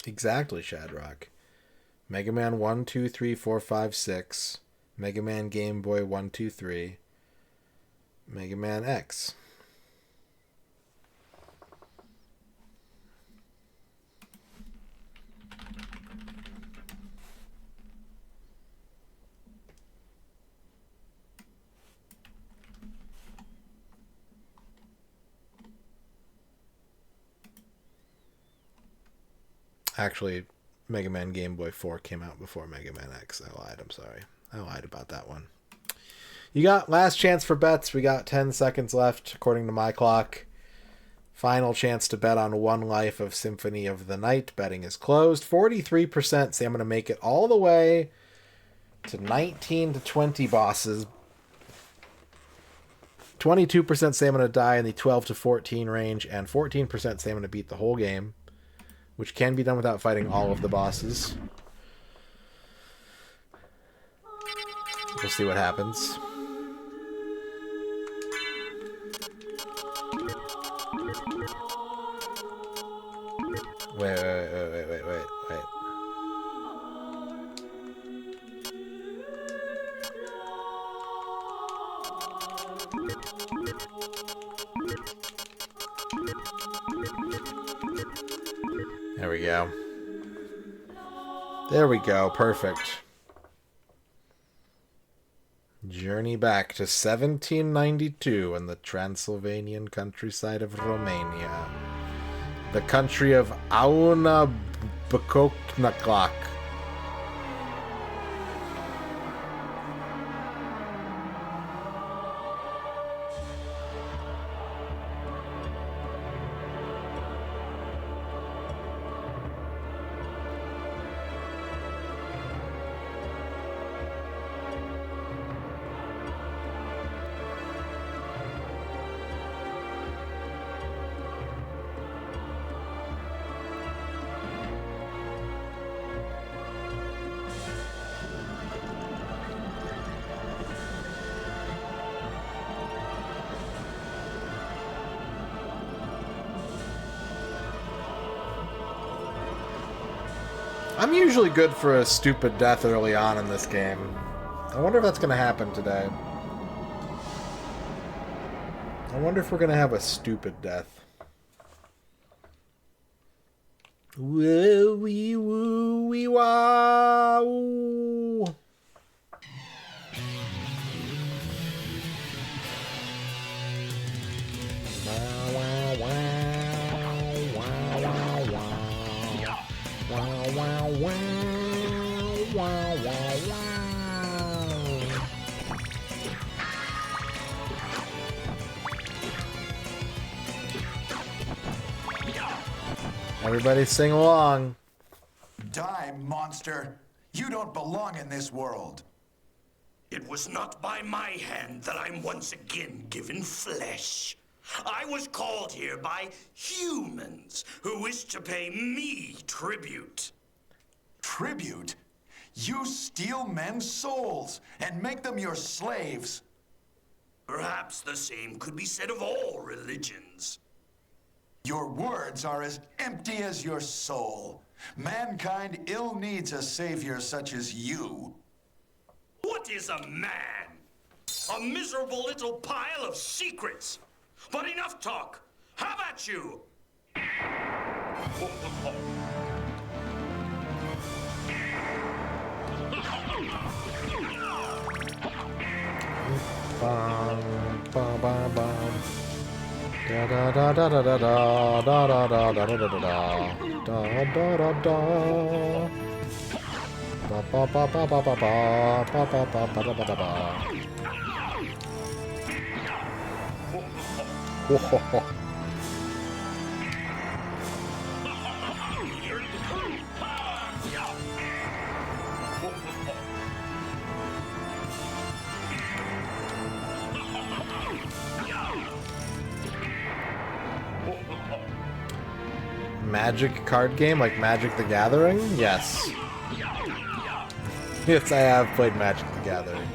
Exactly, Shadrock. Mega Man 1, 2, 3, 4, 5, 6. Mega Man Game Boy 1, 2, 3. Mega Man X. Actually, Mega Man Game Boy 4 came out before Mega Man X. I lied. I'm sorry. I lied about that one. You got last chance for bets. We got 10 seconds left, according to my clock. Final chance to bet on One Life of Symphony of the Night. Betting is closed. 43% say I'm going to make it all the way to 19 to 20 bosses. 22% say I'm going to die in the 12 to 14 range. And 14% say I'm going to beat the whole game, which can be done without fighting all of the bosses. We'll see what happens. Wait. There we go. There we go. Perfect. Journey back to 1792 in the Transylvanian countryside of Romania. The country of Auna Bukoknaklak. I'm usually good for a stupid death early on in this game. I wonder if that's going to happen today. I wonder if we're going to have a stupid death. Woo wee woo wee wow. Everybody sing along. Die, monster. You don't belong in this world. It was not by my hand that I'm once again given flesh. I was called here by humans who wish to pay me tribute. Tribute? You steal men's souls and make them your slaves. Perhaps the same could be said of all religions. Your words are as empty as your soul. Mankind ill needs a savior such as you. What is a man? A miserable little pile of secrets. But enough talk. How about you? Bum, bum, bum, bum. Da da da da da da da da da da da da da da da da da da. Ba ba ba ba ba ba ba ba ba ba ba ba ba ba. Ho ho ho. Magic card game, like Magic the Gathering? Yes. Yes, I have played Magic the Gathering.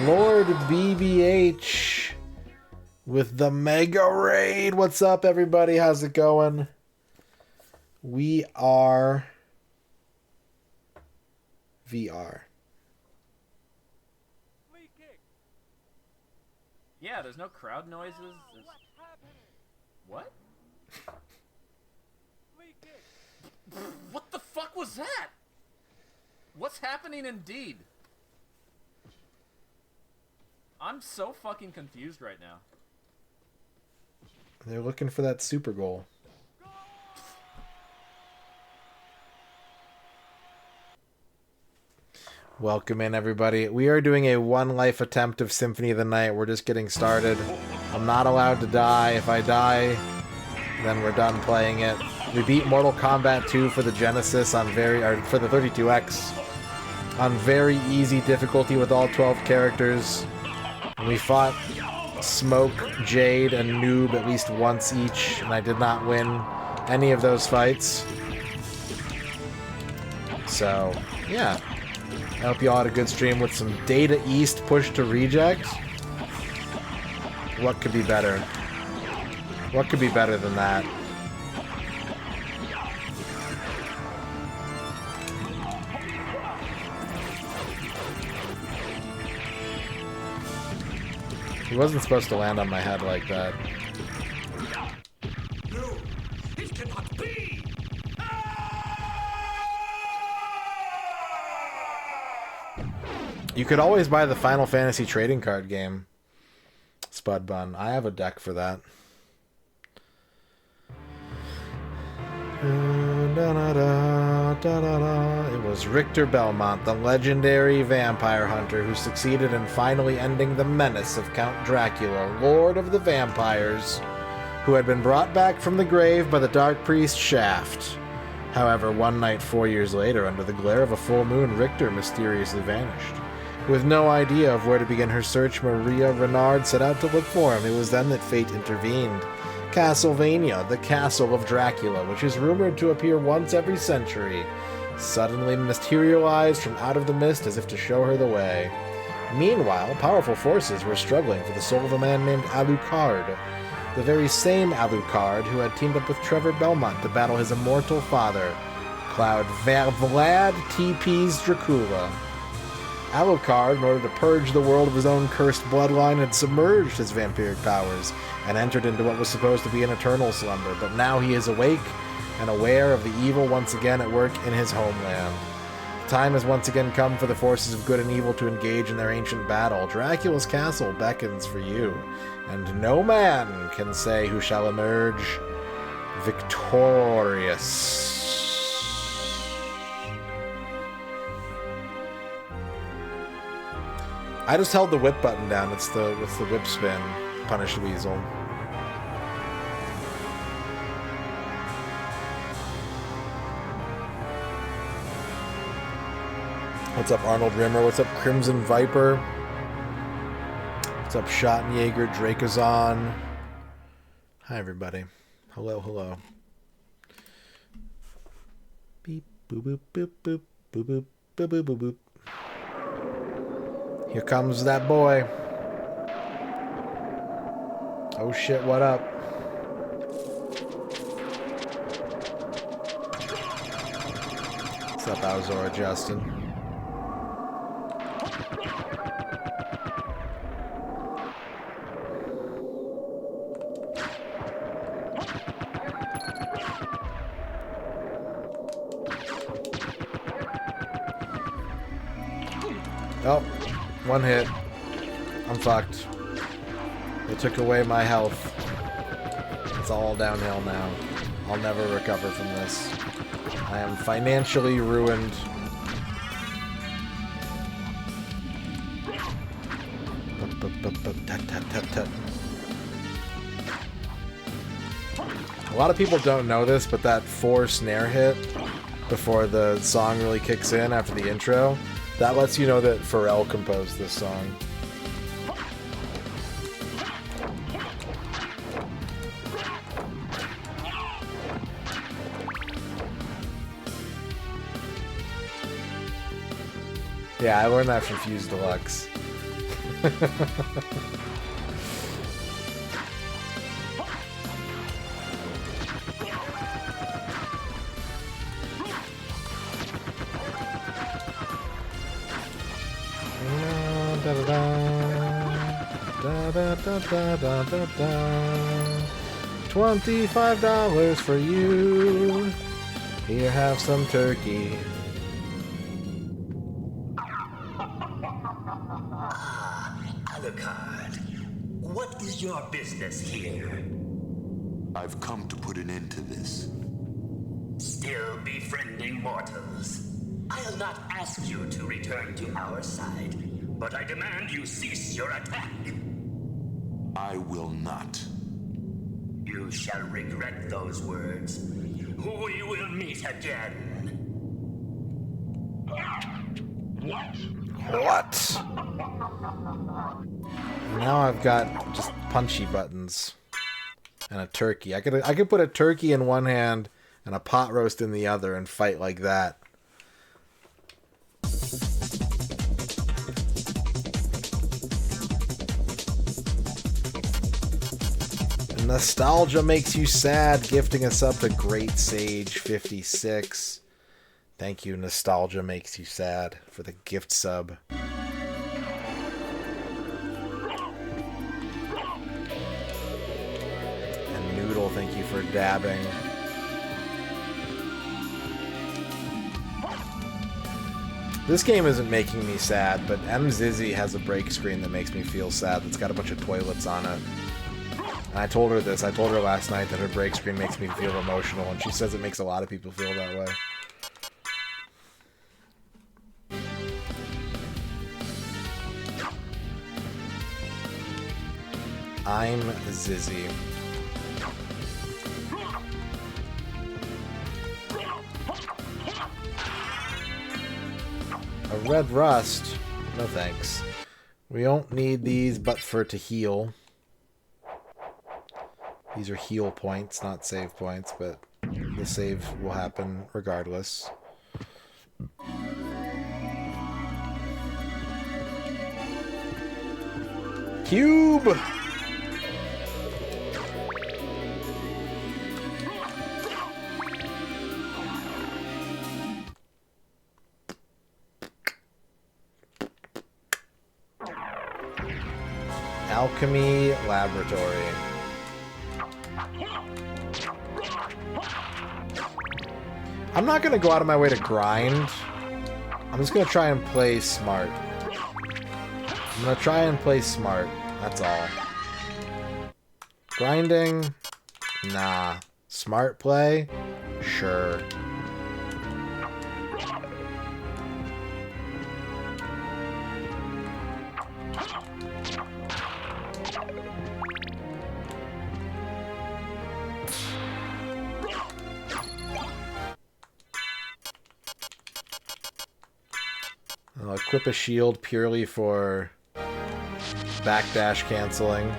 Lord BBH with the Mega Raid. What's up, everybody? How's it going? We are VR. Yeah, there's no crowd noises. What? What the fuck was that? What's happening indeed? I'm so fucking confused right now. They're looking for that super goal. Welcome in, everybody. We are doing a one life attempt of Symphony of the Night. We're just getting started. I'm not allowed to die. If I die, then we're done playing it. We beat Mortal Kombat 2 for the Genesis on for the 32X on very easy difficulty with all 12 characters. And we fought Smoke, Jade, and Noob at least once each, and I did not win any of those fights. So, yeah. I hope you all had a good stream with some Data East push to reject. What could be better? What could be better than that? He wasn't supposed to land on my head like that. No, it cannot be! You could always buy the Final Fantasy trading card game, Spud Bun. I have a deck for that. It was Richter Belmont, the legendary vampire hunter who succeeded in finally ending the menace of Count Dracula, Lord of the Vampires, who had been brought back from the grave by the Dark Priest Shaft. However, one night 4 years later, under the glare of a full moon, Richter mysteriously vanished. With no idea of where to begin her search, Maria Renard set out to look for him. It was then that fate intervened. Castlevania, the Castle of Dracula, which is rumored to appear once every century, suddenly materialized from out of the mist as if to show her the way. Meanwhile, powerful forces were struggling for the soul of a man named Alucard, the very same Alucard who had teamed up with Trevor Belmont to battle his immortal father, Vlad TP's Dracula. Alucard, in order to purge the world of his own cursed bloodline, had submerged his vampiric powers and entered into what was supposed to be an eternal slumber, but now he is awake and aware of the evil once again at work in his homeland. The time has once again come for the forces of good and evil to engage in their ancient battle. Dracula's castle beckons for you, and no man can say who shall emerge victorious. I just held the whip button down. It's the whip spin. Punished Weasel. What's up, Arnold Rimmer? What's up, Crimson Viper? What's up, Schottenjäger, Drakazon? Hi, everybody. Hello, hello. Beep, boop, boop, boop, boop, boop, boop, boop, boop, boop, boop. Here comes that boy. Oh shit, what up? What's up, Alzora Justin? Oh, one hit. I'm fucked. They took away my health. It's all downhill now. I'll never recover from this. I am financially ruined. Tut, tut, tut, tut. A lot of people don't know this, but that 4 snare hit before the song really kicks in after the intro, that lets you know that Pharrell composed this song. Yeah, I learned that from Fuse Deluxe. $25 for you. Here, have some turkey. Alucard, what is your business here? I've come to put an end to this. Still befriending mortals. I'll not ask you to return to our side, but I demand you cease your attack. I will not. You shall regret those words. We will meet again. What? Now I've got just punchy buttons and a turkey. I could put a turkey in one hand and a pot roast in the other and fight like that. Nostalgia makes you sad, gifting us up to Great Sage 56. Thank you, Nostalgia makes you sad, for the gift sub. And Noodle, thank you for dabbing. This game isn't making me sad, but Zizzy has a break screen that makes me feel sad. That's got a bunch of toilets on it. And I told her this. I told her last night that her break screen makes me feel emotional, and she says it makes a lot of people feel that way. I'm Zizzy. A red rust? No thanks. We don't need these but for to heal. These are heal points, not save points, but the save will happen regardless. Cube! Alchemy Laboratory. I'm not going to go out of my way to grind. I'm just going to try and play smart. I'm going to try and play smart. That's all. Grinding? Nah. Smart play? Sure. I'll equip a shield purely for backdash canceling.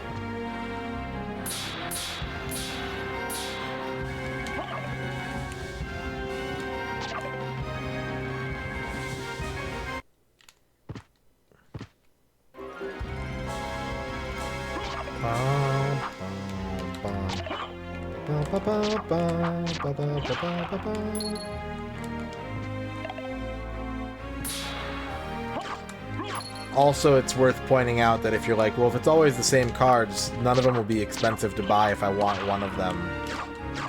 Also, it's worth pointing out that if you're like, well, if it's always the same cards, none of them will be expensive to buy if I want one of them.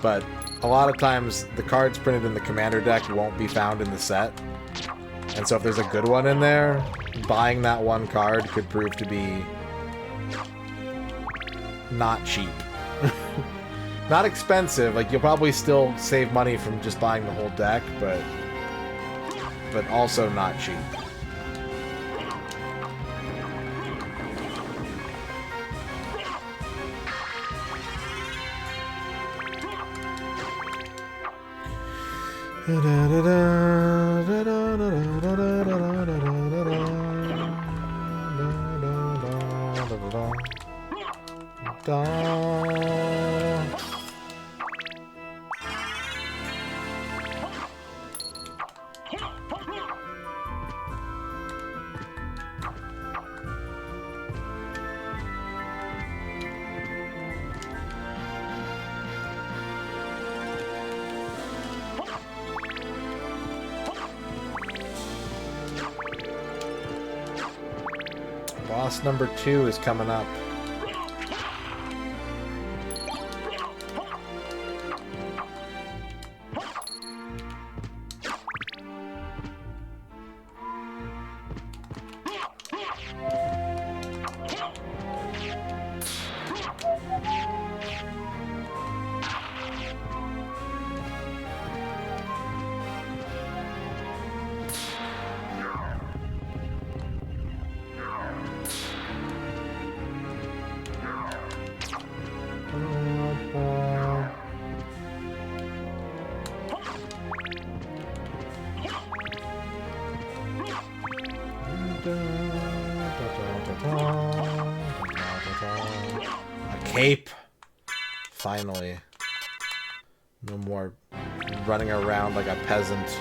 But a lot of times, the cards printed in the commander deck won't be found in the set. And so if there's a good one in there, buying that one card could prove to be not cheap. Not expensive, like you'll probably still save money from just buying the whole deck, but also not cheap. Boss number 2 is coming up. A cape. Finally. No more running around like a peasant.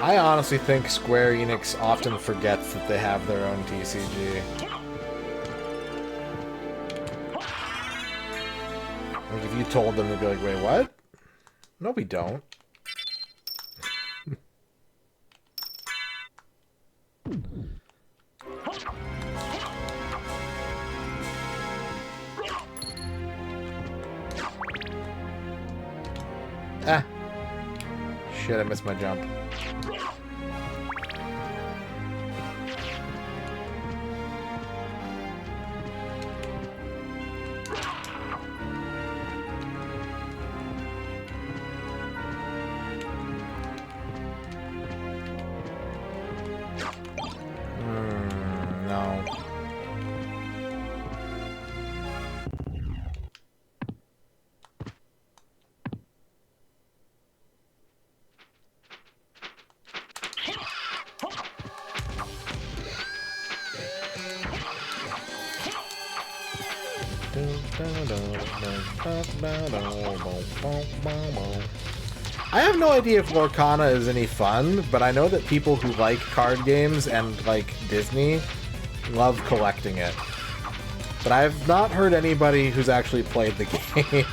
I honestly think Square Enix often forgets that they have their own TCG. Like, if you told them, they'd be like, wait, what? No, we don't. Ah. Shit, I missed my jump. No. I have no idea if Lorcana is any fun, but I know that people who like card games and like Disney love collecting it. But I've not heard anybody who's actually played the game.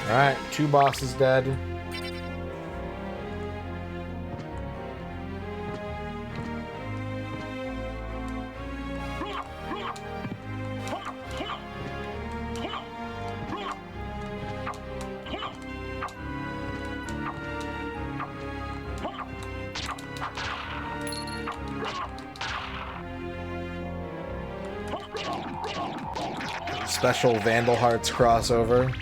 Alright, 2 bosses dead. Special Vandal Hearts crossover.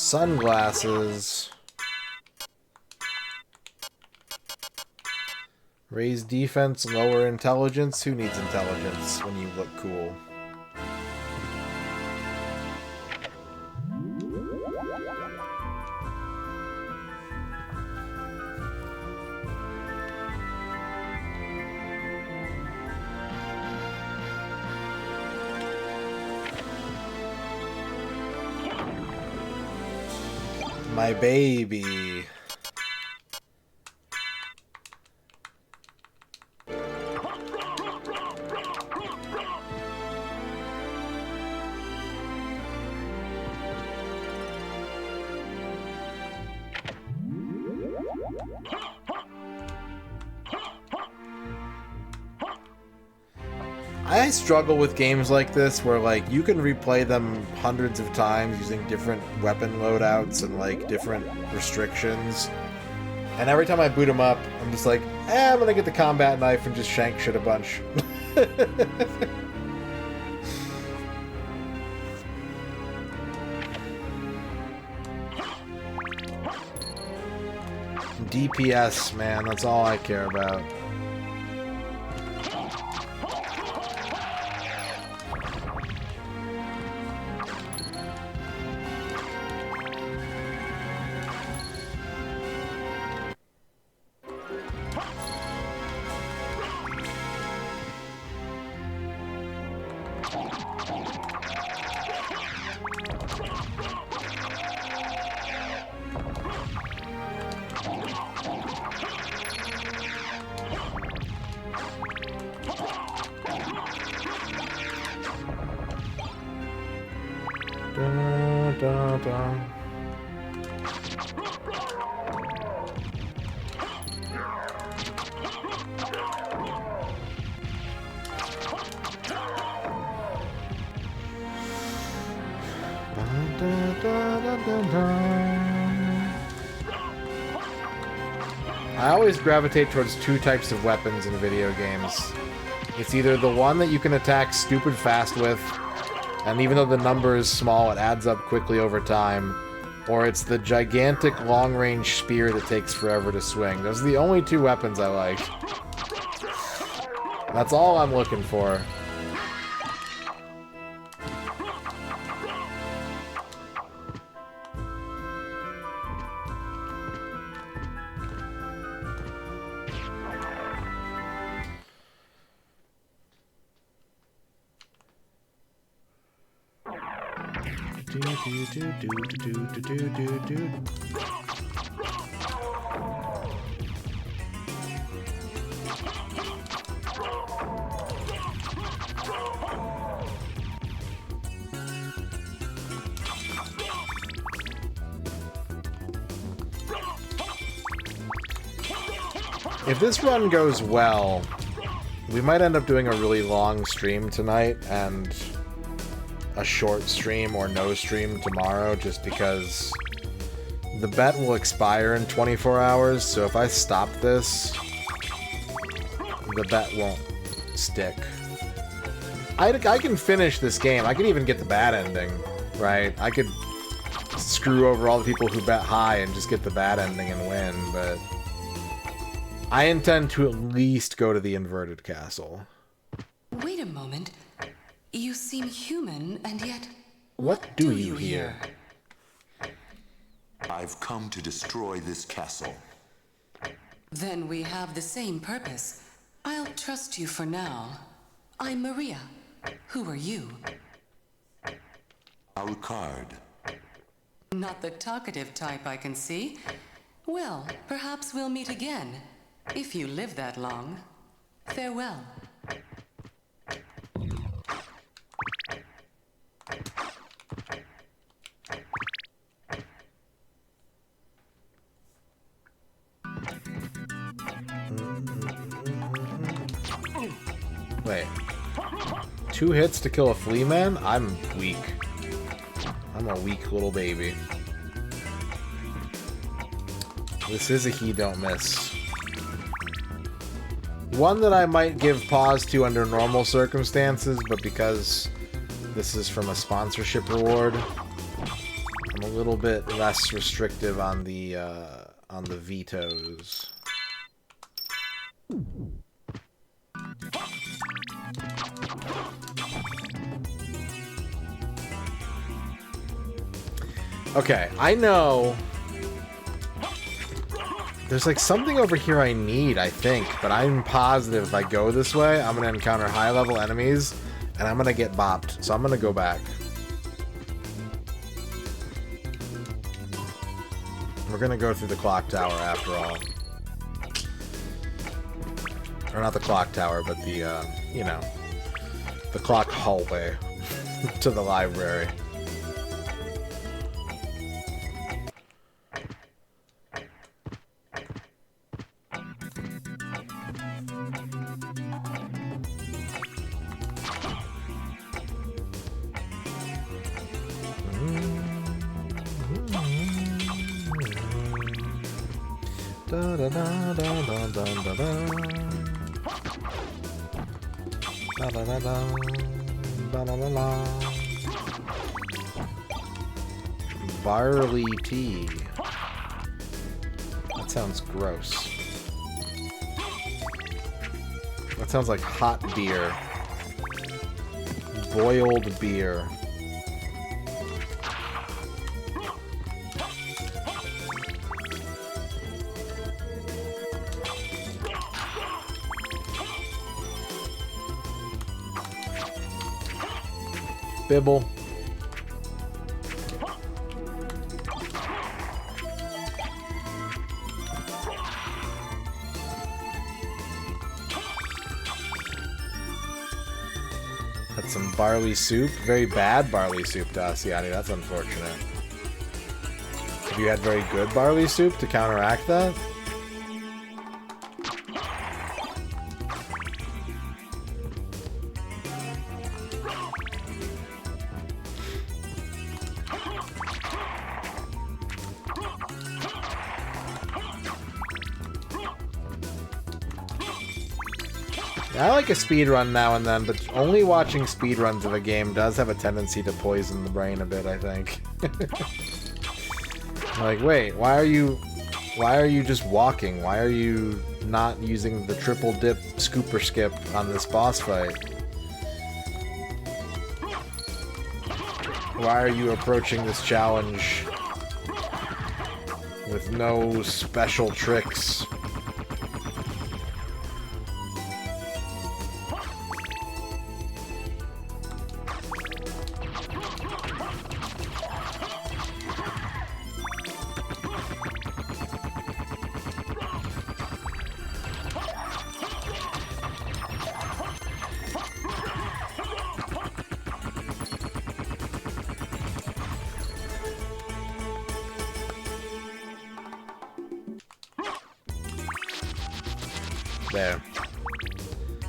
Sunglasses. Raise defense, lower intelligence. Who needs intelligence when you look cool? My baby. I struggle with games like this where, like, you can replay them hundreds of times using different weapon loadouts and, like, different restrictions. And every time I boot them up, I'm just like, I'm gonna get the combat knife and just shank shit a bunch. DPS, man, that's all I care about. I always gravitate towards two types of weapons in video games. It's either the one that you can attack stupid fast with, and even though the number is small, it adds up quickly over time, or it's the gigantic long-range spear that takes forever to swing. Those are the only two weapons I like. That's all I'm looking for. If this run goes well, we might end up doing a really long stream tonight and a short stream or no stream tomorrow, just because the bet will expire in 24 hours, so if I stop this, the bet won't stick. I can finish this game. I could even get the bad ending, right? I could screw over all the people who bet high and just get the bad ending and win, but I intend to at least go to the inverted castle. Wait a moment. You seem human, and yet... What do you here? I've come to destroy this castle. Then we have the same purpose. I'll trust you for now. I'm Maria. Who are you? Alucard. Not the talkative type, I can see. Well, perhaps we'll meet again. If you live that long. Farewell. Wait. 2 hits to kill a flea man? I'm weak. I'm a weak little baby. This is a he don't miss. One that I might give pause to under normal circumstances, but because this is from a sponsorship reward, I'm a little bit less restrictive on the vetoes. Okay, I know there's like something over here I need, I think, but I'm positive if I go this way, I'm gonna encounter high-level enemies, and I'm gonna get bopped, so I'm gonna go back. We're gonna go through the clock tower after all. Or not the clock tower, but the, you know, the clock hallway to the library. Da da da da da da da da. Da da da da da da da da. Barley tea. That sounds gross. That sounds like hot beer. Boiled beer. Bibble. Had some barley soup. Very bad barley soup, Daciani. That's unfortunate. Have you had very good barley soup to counteract that? I like a speedrun now and then, but only watching speedruns of a game does have a tendency to poison the brain a bit, I think. Like, wait, why are you just walking? Why are you not using the triple dip scooper skip on this boss fight? Why are you approaching this challenge with no special tricks? There.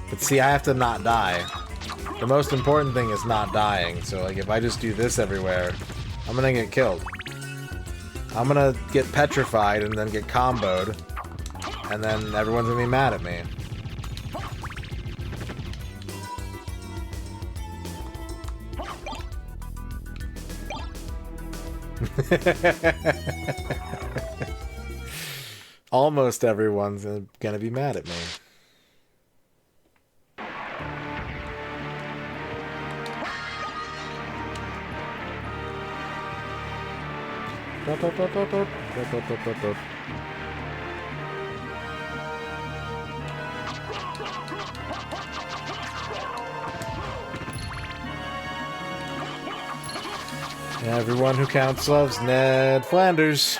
But see, I have to not die. The most important thing is not dying, so like if I just do this everywhere, I'm gonna get killed. I'm gonna get petrified and then get comboed, and then everyone's gonna be mad at me. Almost everyone's gonna be mad at me. Everyone who counts loves Ned Flanders.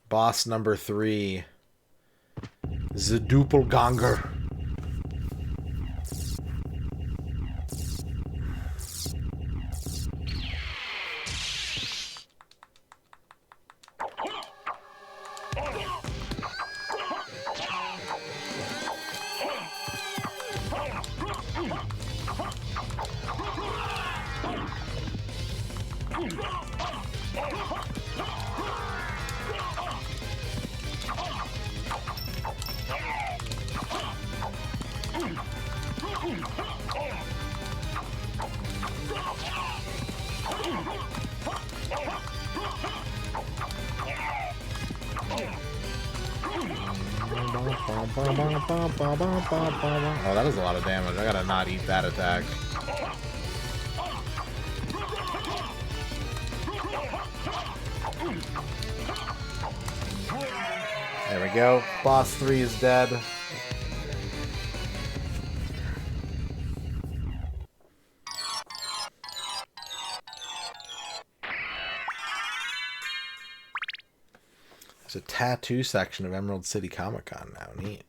Boss number 3. The Doppelganger. Oh, that is a lot of damage. I gotta not eat that attack. There we go. Boss 3 is dead. There's a tattoo section of Emerald City Comic-Con now. Neat.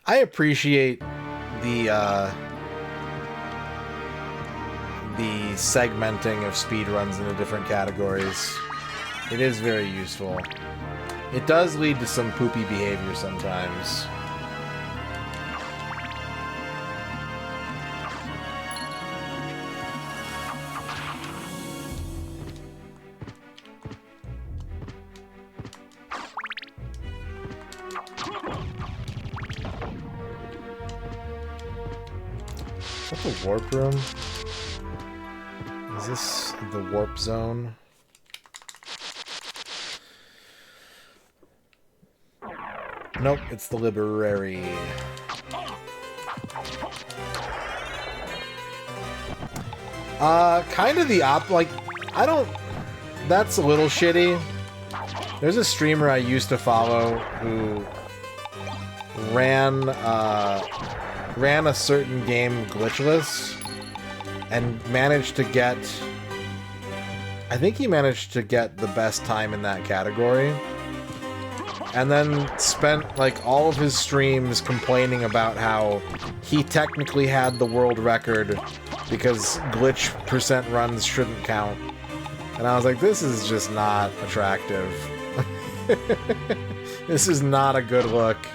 I appreciate the segmenting of speedruns into different categories. It is very useful. It does lead to some poopy behavior sometimes. Is that the warp room? Is this the warp zone? Nope, it's the library. Kind of the like, I don't... That's a little shitty. There's a streamer I used to follow who ran a certain game glitchless and managed to get... I think he managed to get the best time in that category. And then spent, like, all of his streams complaining about how he technically had the world record because glitch % runs shouldn't count. And I was like, this is just not attractive. This is not a good look.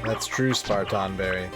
That's true, Spartanberry.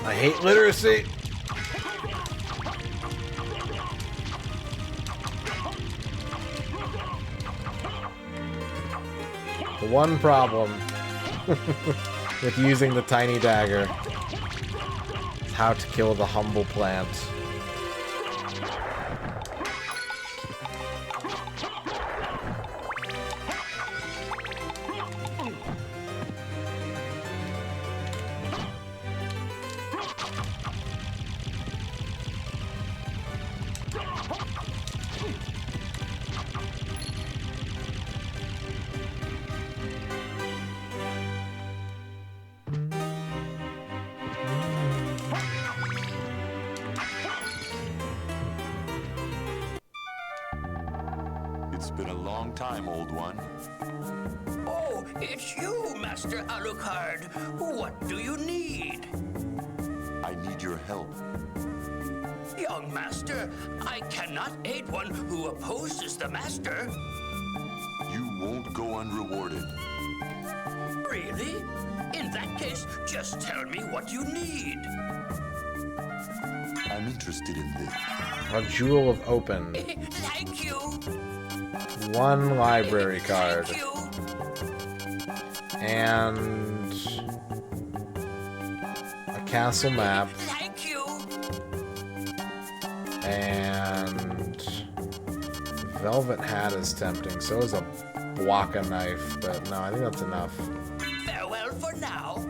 I hate literacy. The one problem with using the tiny dagger is how to kill the humble plant. It's been a long time, old one. Oh, it's you, Master Alucard. What do you need? I need your help. Young Master, I cannot aid one who opposes the Master. You won't go unrewarded. Really? In that case, just tell me what you need. I I'm interested in this. A Jewel of Open. Thank you. 1 library card. Thank you. And a castle map. Thank you. And velvet hat is tempting. So is a Waka knife, but no, I think that's enough. Farewell for now.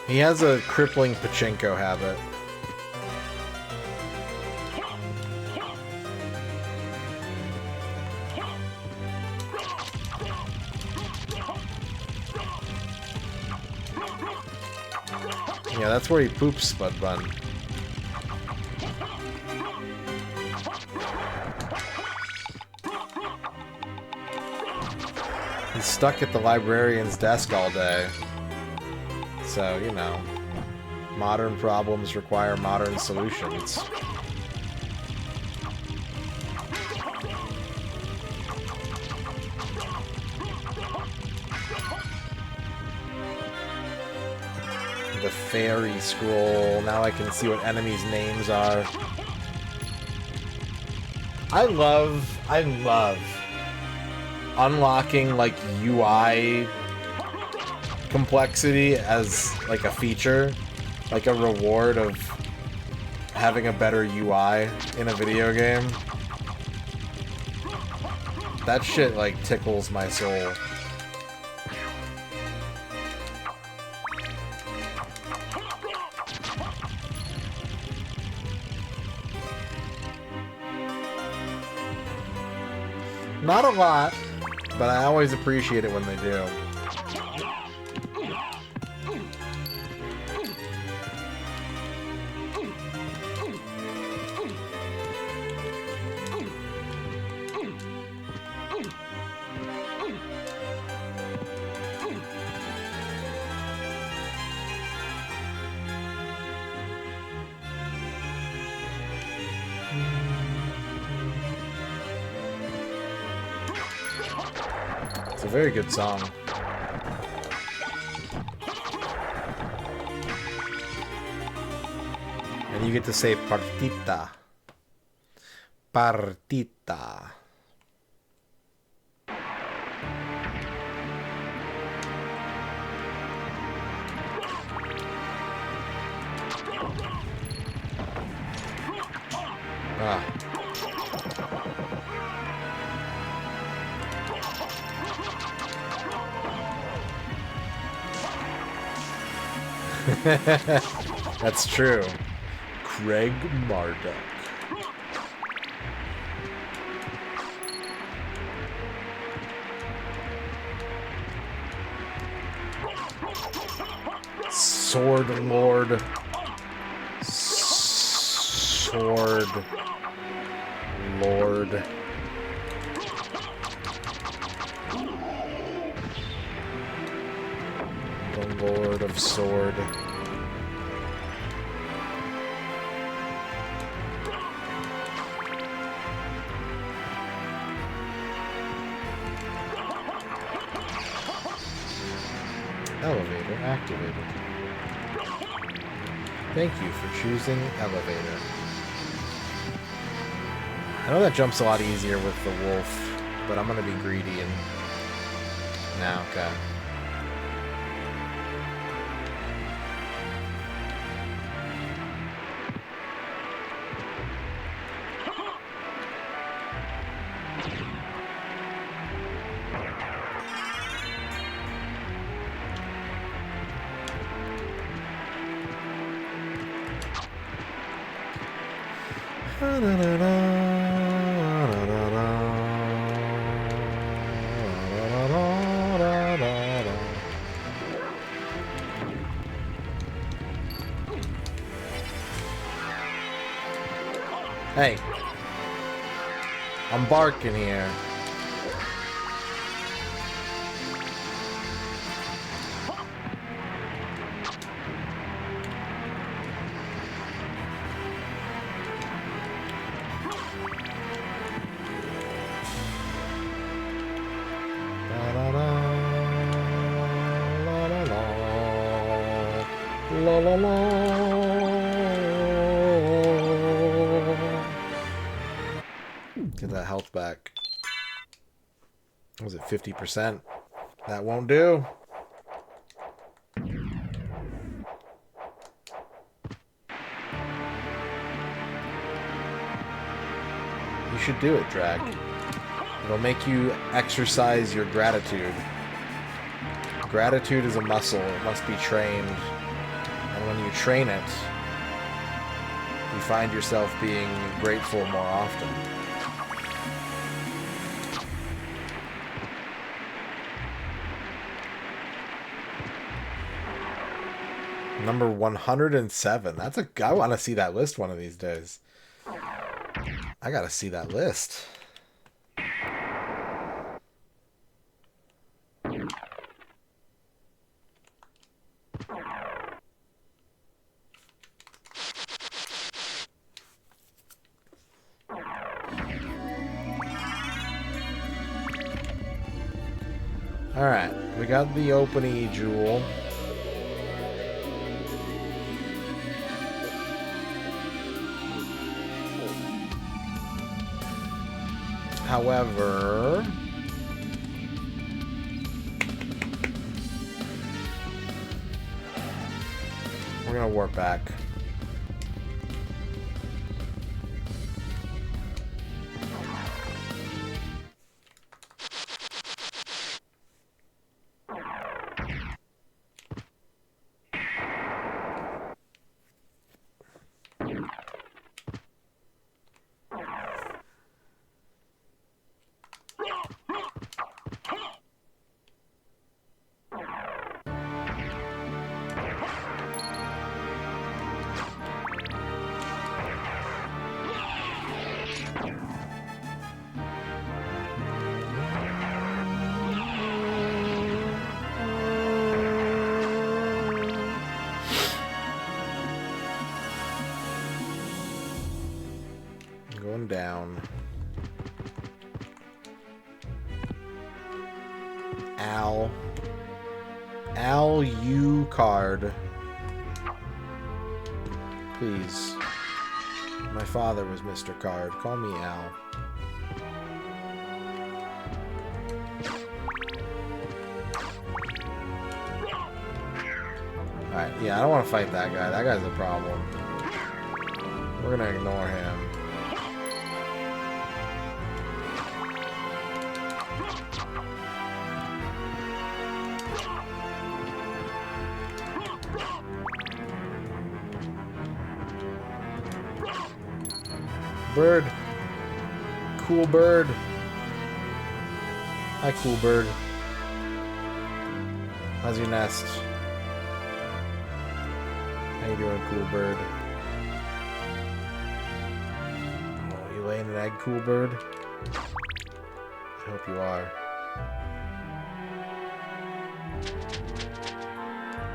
He has a crippling pachinko habit. Yeah, that's where he poops, Spud Bun. He's stuck at the librarian's desk all day. So, you know, modern problems require modern solutions. The fairy scroll. Now I can see what enemies' names are. I love unlocking, like, UI complexity as, like, a feature. Like a reward of having a better UI in a video game. That shit, like, tickles my soul. Not a lot, but I always appreciate it when they do. It's a very good song. And you get to say partita. Partita. Ah. That's true. Craig Marduk. Sword Lord. Sword Lord. The Lord of Sword. Elevator activated. Thank you for choosing elevator. I know that jumps a lot easier with the wolf, but I'm gonna be greedy and... Nah, okay. Hey, I'm barking here. La Get that health back. Was it 50%? That won't do. You should do it, Drag. It'll make you exercise your gratitude. Gratitude is a muscle. It must be trained. And when you train it, you find yourself being grateful more often. Number 107. That's a... I want to see that list one of these days. I gotta see that list. Alright, we got the opening jewel. However, we're gonna warp back. Going down. Al U card. Please. My father was Mr. Card. Call me Al. Alright, yeah, I don't want to fight that guy. That guy's a problem. We're gonna ignore him. Bird. Cool bird. Hi, cool bird. How's your nest? How you doing, cool bird? Oh, you laying an egg, cool bird? I hope you are.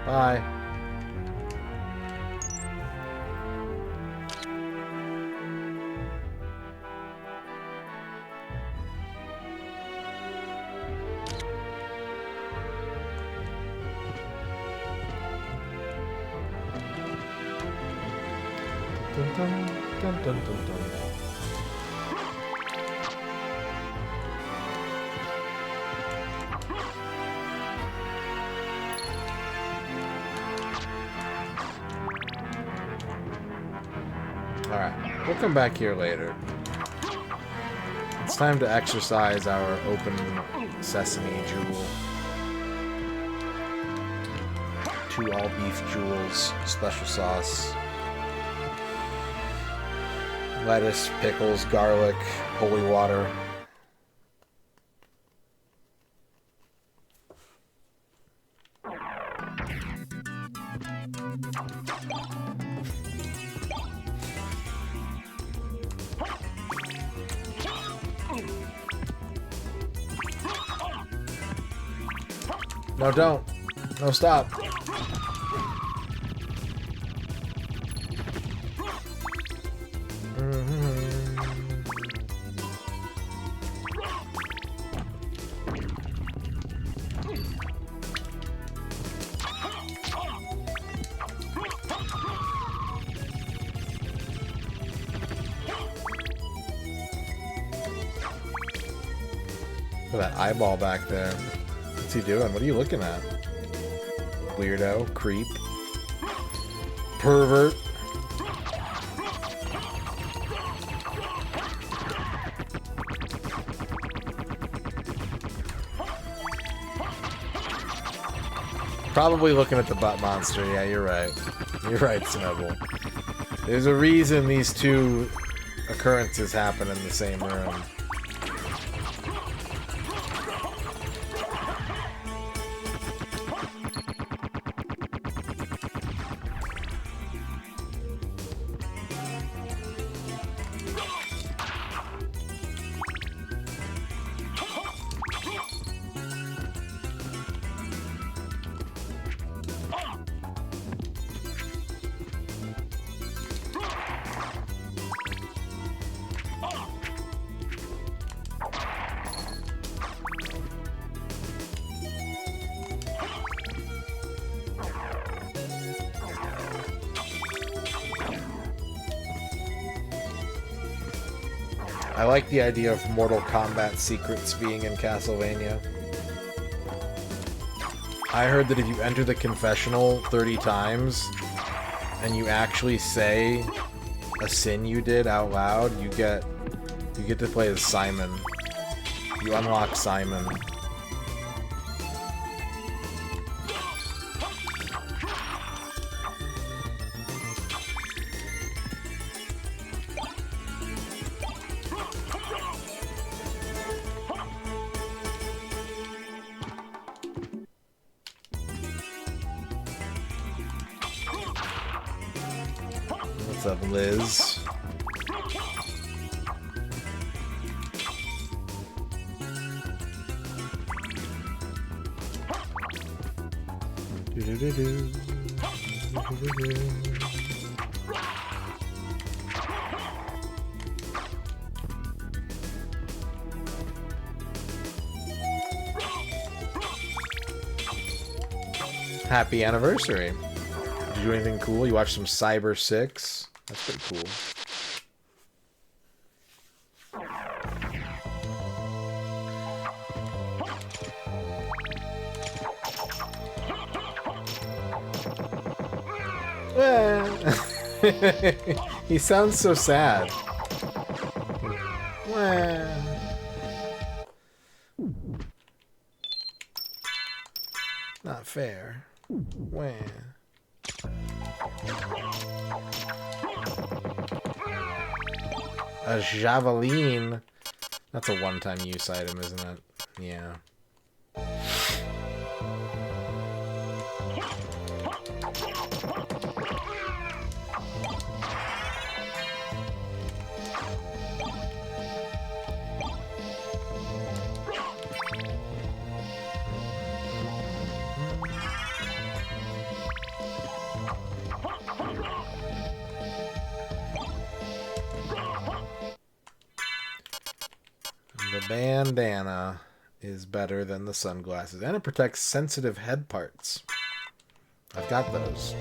Bye. Dun, dun, dun, dun, dun. Alright, we'll come back here later. It's time to exercise our open sesame jewel. 2 all beef jewels, special sauce. Lettuce, pickles, garlic, holy water. No, don't. No, stop. Look at that eyeball back there. What's he doing? What are you looking at? Weirdo. Creep. Pervert. Probably looking at the butt monster. Yeah, you're right. You're right, Snubble. There's a reason these two occurrences happen in the same room. I like the idea of Mortal Kombat secrets being in Castlevania. I heard that if you enter the confessional 30 times and you actually say a sin you did out loud, you get to play as Simon. You unlock Simon. What's up, Liz? Happy anniversary. Did you do anything cool? You watched some Cyber 6? That's pretty cool. He sounds so sad. Not fair. A javelin. That's a one-time use item, isn't it? Yeah. The bandana is better than the sunglasses, and it protects sensitive head parts. I've got those.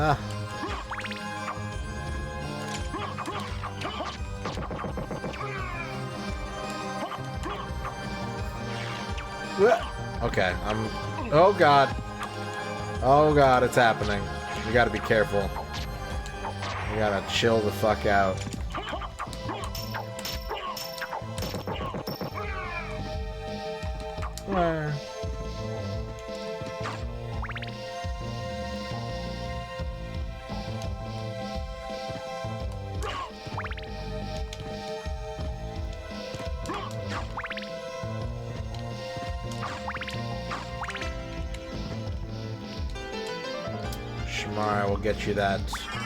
Ah. Okay, oh god. Oh god, it's happening. You gotta be careful. You gotta chill the fuck out. Where? Shamar, we'll get you that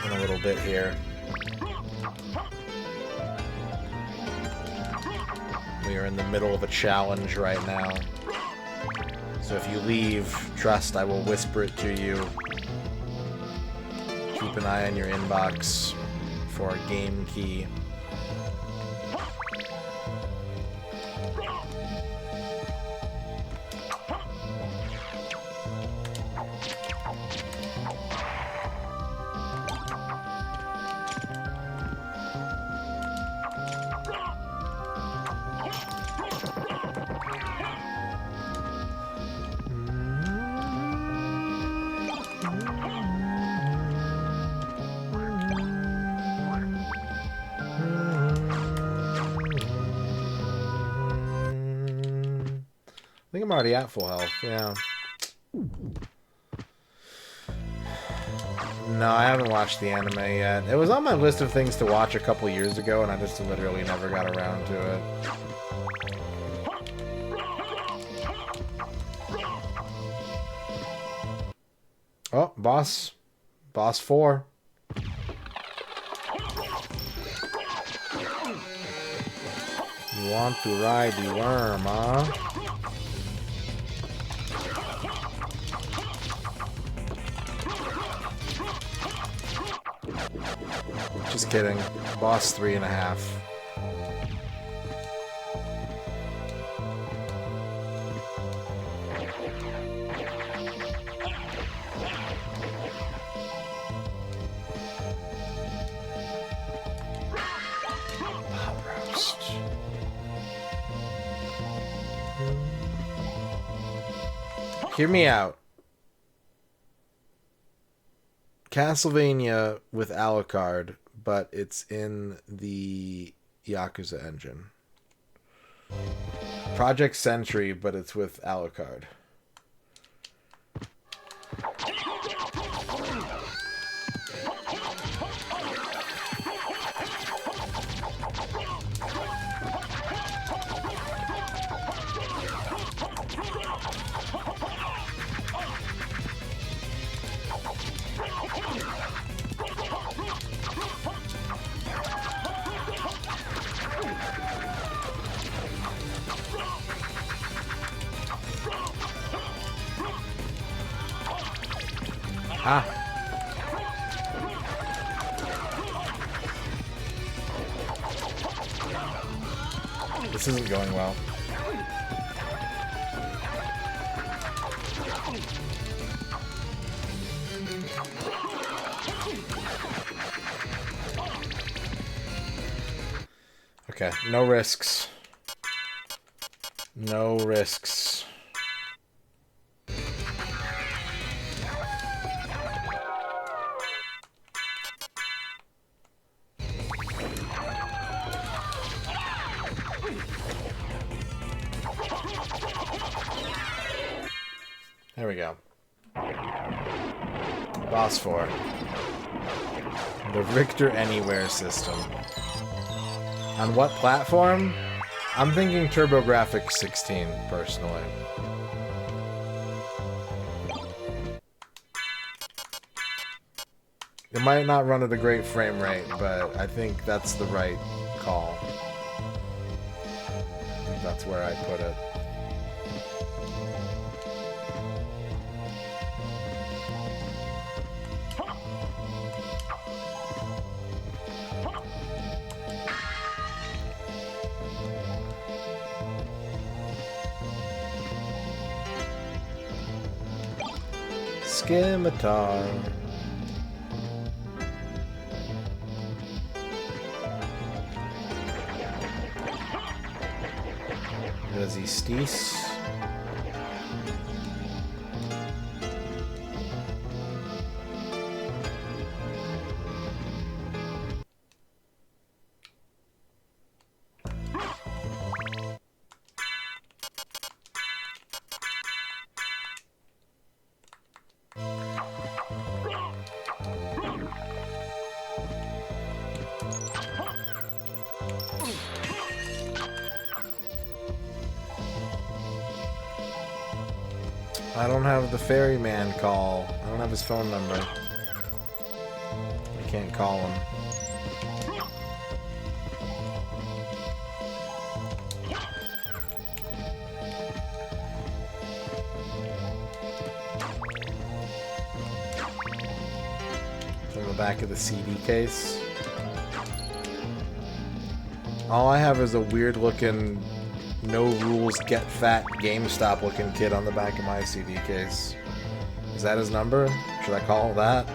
in a little bit here. We are in the middle of a challenge right now. So if you leave, trust I will whisper it to you. Keep an eye on your inbox for a game key. I think I'm already at full health, yeah. No, I haven't watched the anime yet. It was on my list of things to watch a couple years ago, and I just literally never got around to it. Oh, boss. Boss 4. You want to ride the worm, huh? Just kidding. Boss 3.5. Hear me out. Castlevania with Alucard, but it's in the Yakuza engine. Project Sentry, but it's with Alucard. Ah. This isn't going well. Okay, no risks. No risks. There we go. Boss 4. The Richter Anywhere system. On what platform? I'm thinking TurboGrafx 16, personally. It might not run at a great frame rate, but I think that's the right call. I think that's where I put it. Scimitar. Resistis. I don't have the ferryman call. I don't have his phone number. I can't call him. From the back of the CD case. All I have is a weird looking No Rules Get Fat GameStop looking kid on the back of my CD case. Is that his number? Should I call that?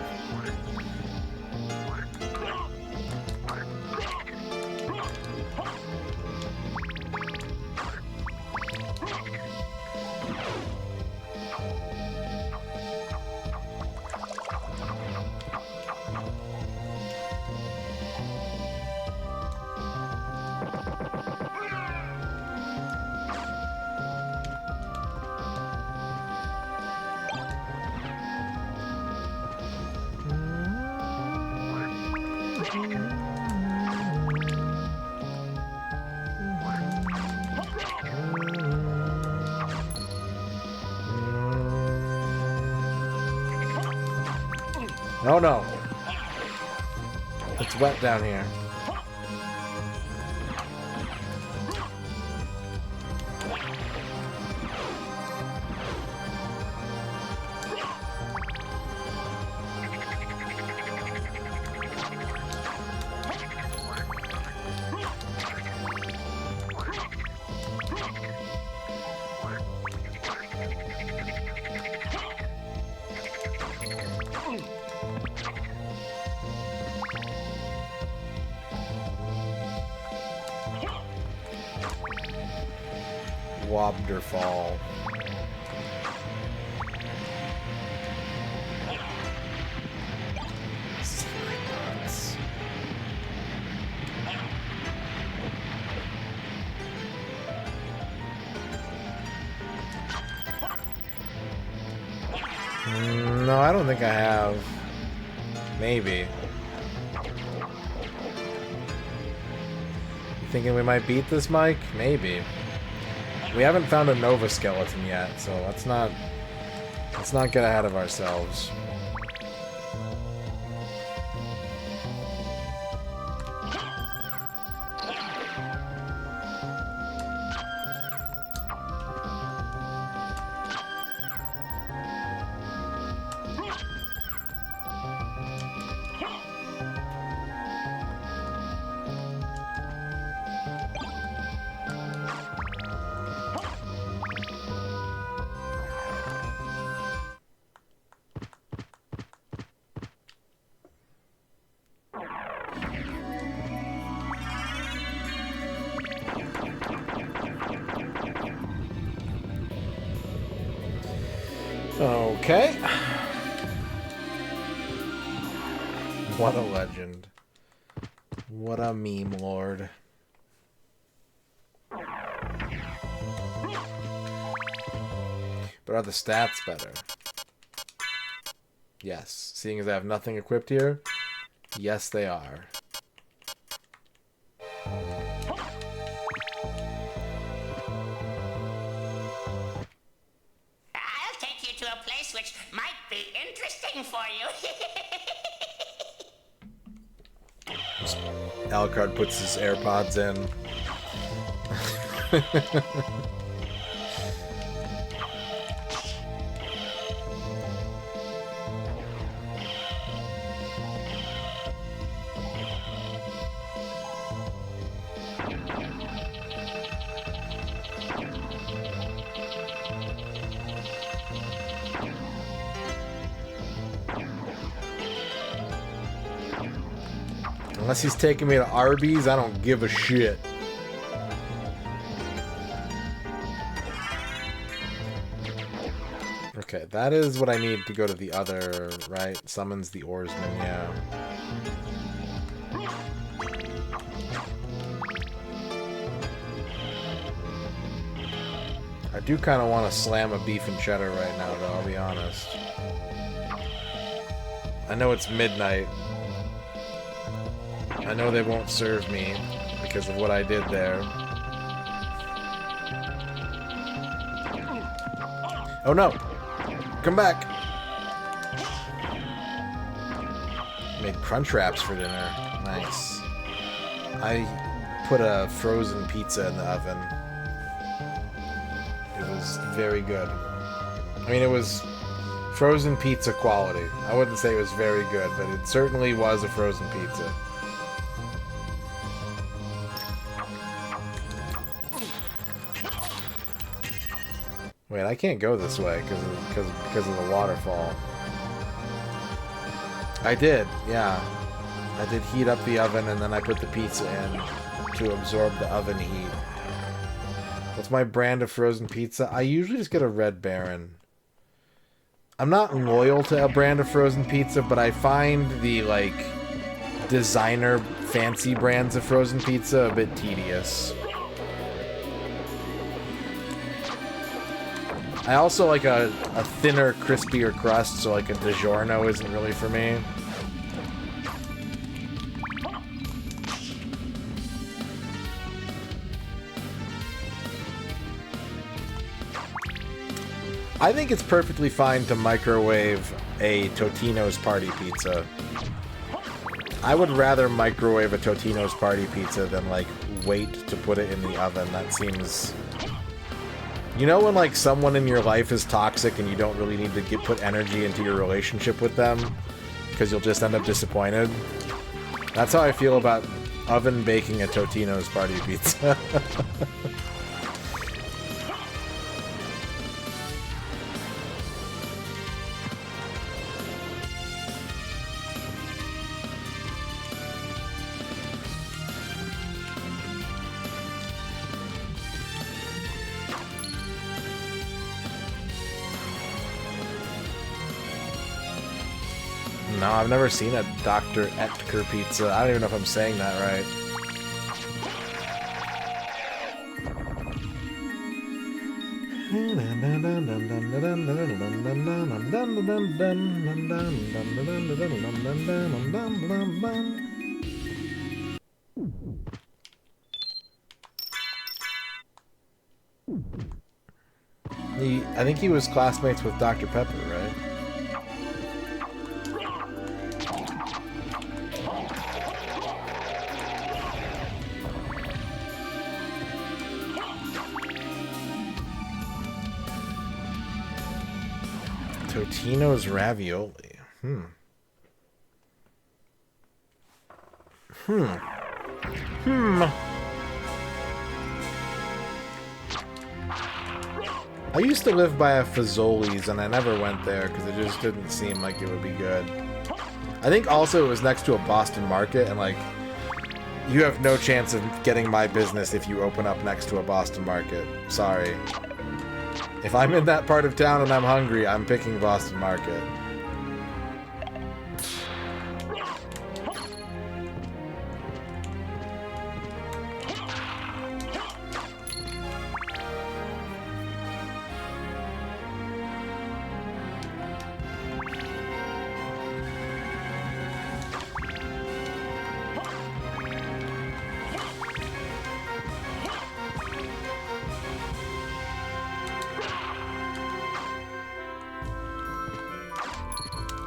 Oh no! It's wet down here. Wobderfall. No, I don't think I have. Maybe. You thinking we might beat this, Mike? Maybe. We haven't found a Nova skeleton yet, so let's not get ahead of ourselves. Okay. What a legend. What a meme lord. But are the stats better? Yes. Seeing as I have nothing equipped here, yes they are. Which might be interesting for you. Alucard puts his AirPods in. Unless he's taking me to Arby's, I don't give a shit. Okay, that is what I need to go to the other, right? Summons the oarsman, yeah. I do kind of want to slam a beef and cheddar right now, though, I'll be honest. I know it's midnight. I know they won't serve me because of what I did there. Oh no! Come back! Made crunch wraps for dinner. Nice. I put a frozen pizza in the oven. It was very good. I mean, it was frozen pizza quality. I wouldn't say it was very good, but it certainly was a frozen pizza. Wait, I can't go this way because of the waterfall. I did, yeah. I did heat up the oven and then I put the pizza in to absorb the oven heat. What's my brand of frozen pizza? I usually just get a Red Baron. I'm not loyal to a brand of frozen pizza, but I find the, like, designer fancy brands of frozen pizza a bit tedious. I also like a thinner, crispier crust, so like a DiGiorno isn't really for me. I think it's perfectly fine to microwave a Totino's Party Pizza. I would rather microwave a Totino's Party Pizza than, like, wait to put it in the oven. That seems... You know when, like, someone in your life is toxic and you don't really need to put energy into your relationship with them because you'll just end up disappointed? That's how I feel about oven baking a Totino's Party Pizza. No, I've never seen a Dr. Etker pizza. I don't even know if I'm saying that right. I think he was classmates with Dr. Pepper, right? Totino's ravioli. I used to live by a Fazoli's and I never went there because it just didn't seem like it would be good. I think also it was next to a Boston market and, like, you have no chance of getting my business if you open up next to a Boston market. Sorry. If I'm in that part of town and I'm hungry, I'm picking Boston Market.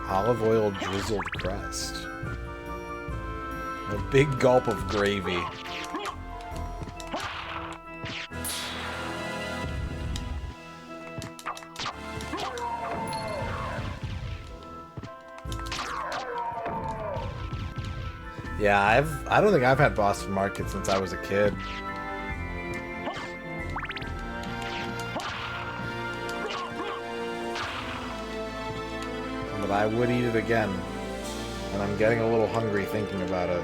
Olive oil drizzled crust. A big gulp of gravy. Yeah, I don't think I've had Boston Market since I was a kid. But I would eat it again. And I'm getting a little hungry thinking about it.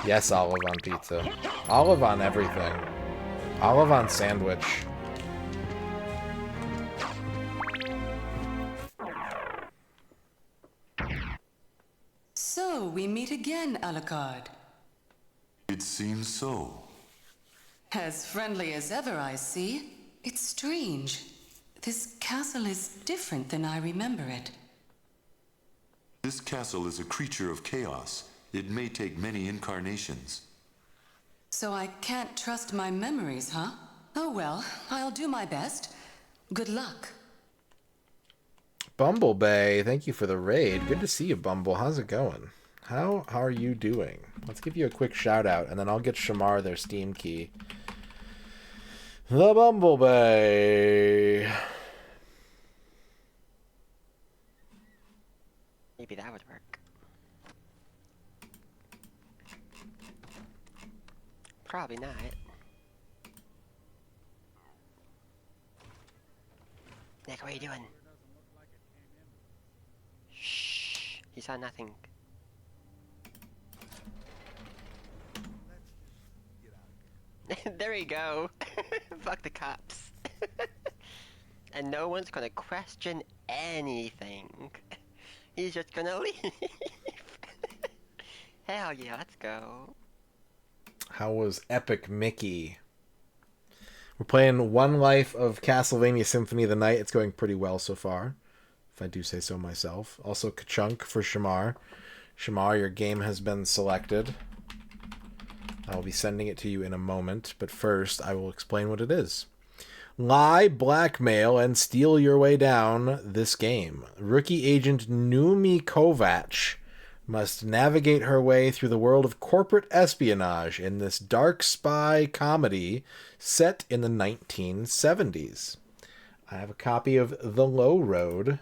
Yes, olive on pizza. Olive on everything. Olive on sandwich. So, we meet again, Alucard. It seems so. As friendly as ever, I see. It's strange. This castle is different than I remember it. This castle is a creature of chaos. It may take many incarnations. So I can't trust my memories, huh? Oh well, I'll do my best. Good luck. Bumblebay, thank you for the raid. Good to see you, Bumble. How's it going? How are you doing? Let's give you a quick shout out, and then I'll get Shamar their Steam key. The Bumblebay. Maybe that would work. Probably not. Nick, what are you doing? Shh. He saw nothing. There you go. Fuck the cops. And no one's gonna question anything. He's just gonna leave. Hell yeah, let's go. How was Epic Mickey? We're playing One Life of Castlevania Symphony of the Night. It's going pretty well so far, if I do say so myself. Also, Kachunk for Shamar. Shamar, your game has been selected. I will be sending it to you in a moment, but first I will explain what it is. Lie, blackmail, and steal your way down this game. Rookie agent Numi Kovac must navigate her way through the world of corporate espionage in this dark spy comedy set in the 1970s. I have a copy of The Low Road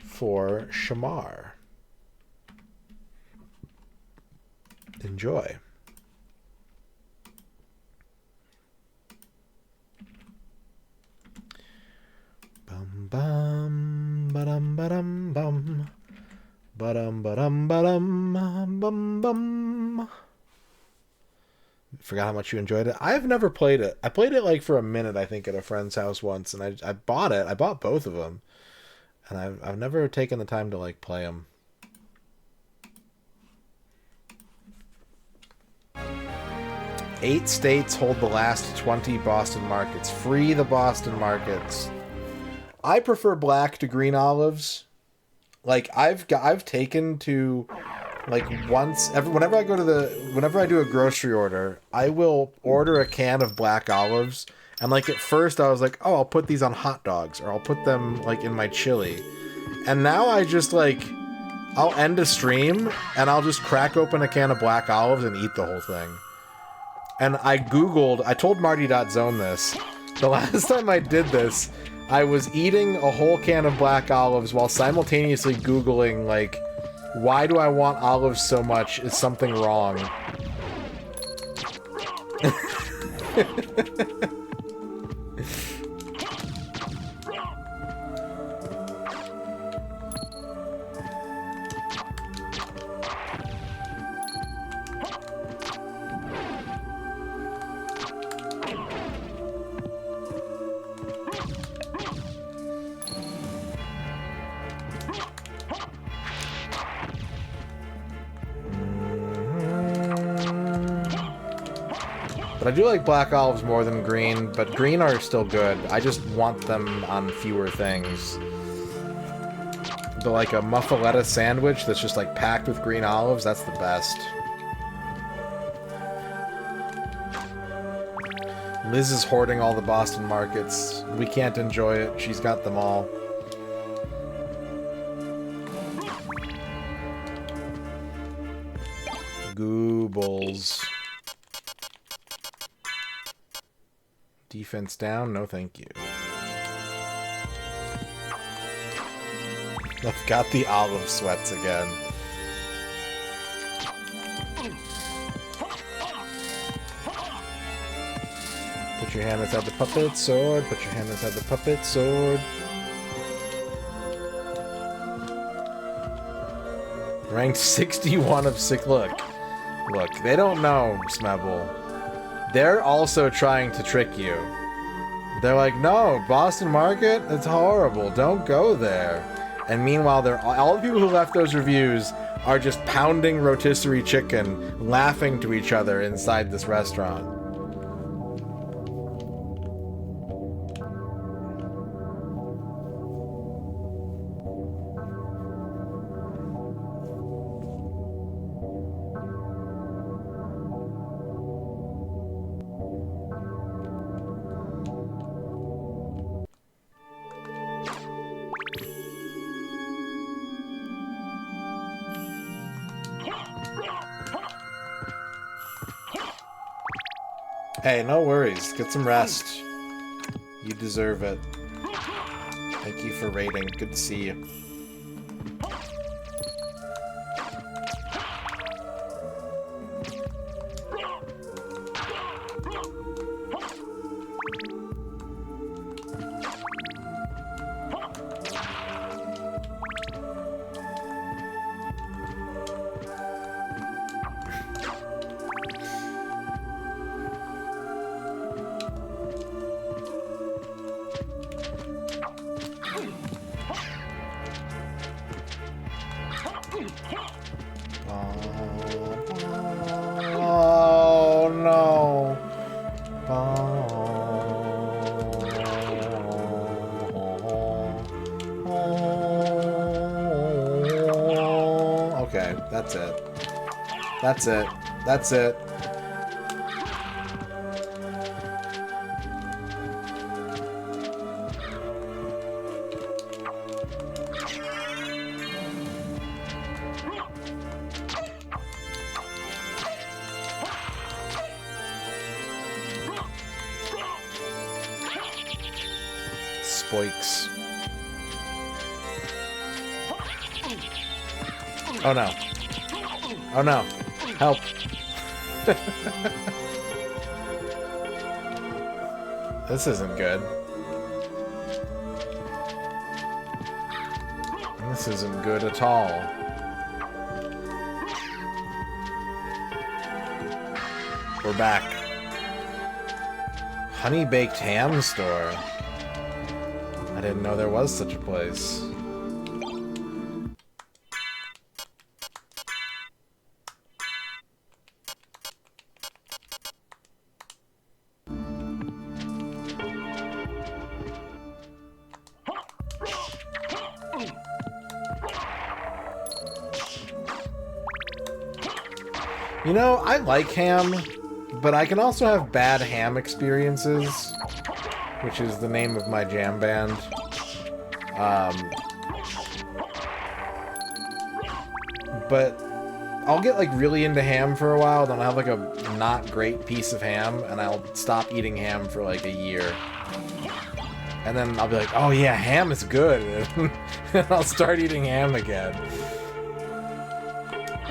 for Shamar. Enjoy. Bum bum ba-dum ba-dum bum. Ba-dum ba-dum ba-dum bum bum. Forgot how much you enjoyed it. I've never played it. I played it like for a minute, I think, at a friend's house once, and I bought it. I bought both of them, and I've never taken the time to like play them. Eight states hold the last 20 Boston markets. Free the Boston markets. I prefer black to green olives. Like I've taken to like whenever I do a grocery order, I will order a can of black olives, and like at first I was like, oh, I'll put these on hot dogs, or I'll put them like in my chili. And now I just like I'll end a stream and I'll just crack open a can of black olives and eat the whole thing. And I told Marty.zone this. The last time I did this, I was eating a whole can of black olives while simultaneously Googling, like, why do I want olives so much? Is something wrong? But I do like black olives more than green, but green are still good. I just want them on fewer things. But like a muffaletta sandwich that's just like packed with green olives, that's the best. Liz is hoarding all the Boston markets. We can't enjoy it. She's got them all. Goobles. Defense down? No, thank you. I've got the olive sweats again. Put your hand inside the puppet sword. Put your hand inside the puppet sword. Ranked 61 of 6. Look, they don't know, Smebble. They're also trying to trick you. They're like, no, Boston Market, it's horrible. Don't go there. And meanwhile, all the people who left those reviews are just pounding rotisserie chicken, laughing to each other inside this restaurant. Hey, no worries. Get some rest. You deserve it. Thank you for raiding. Good to see you. Oh no. Okay, that's it. That's it. That's it. Spoiks. Oh no. Oh no. Help. This isn't good. This isn't good at all. We're back. Honey Baked Ham Store. I didn't know there was such a place. You know, I like ham, but I can also have bad ham experiences, which is the name of my jam band. But I'll get like really into ham for a while, then I'll have like a not great piece of ham, and I'll stop eating ham for like a year. And then I'll be like, oh yeah, ham is good. And I'll start eating ham again.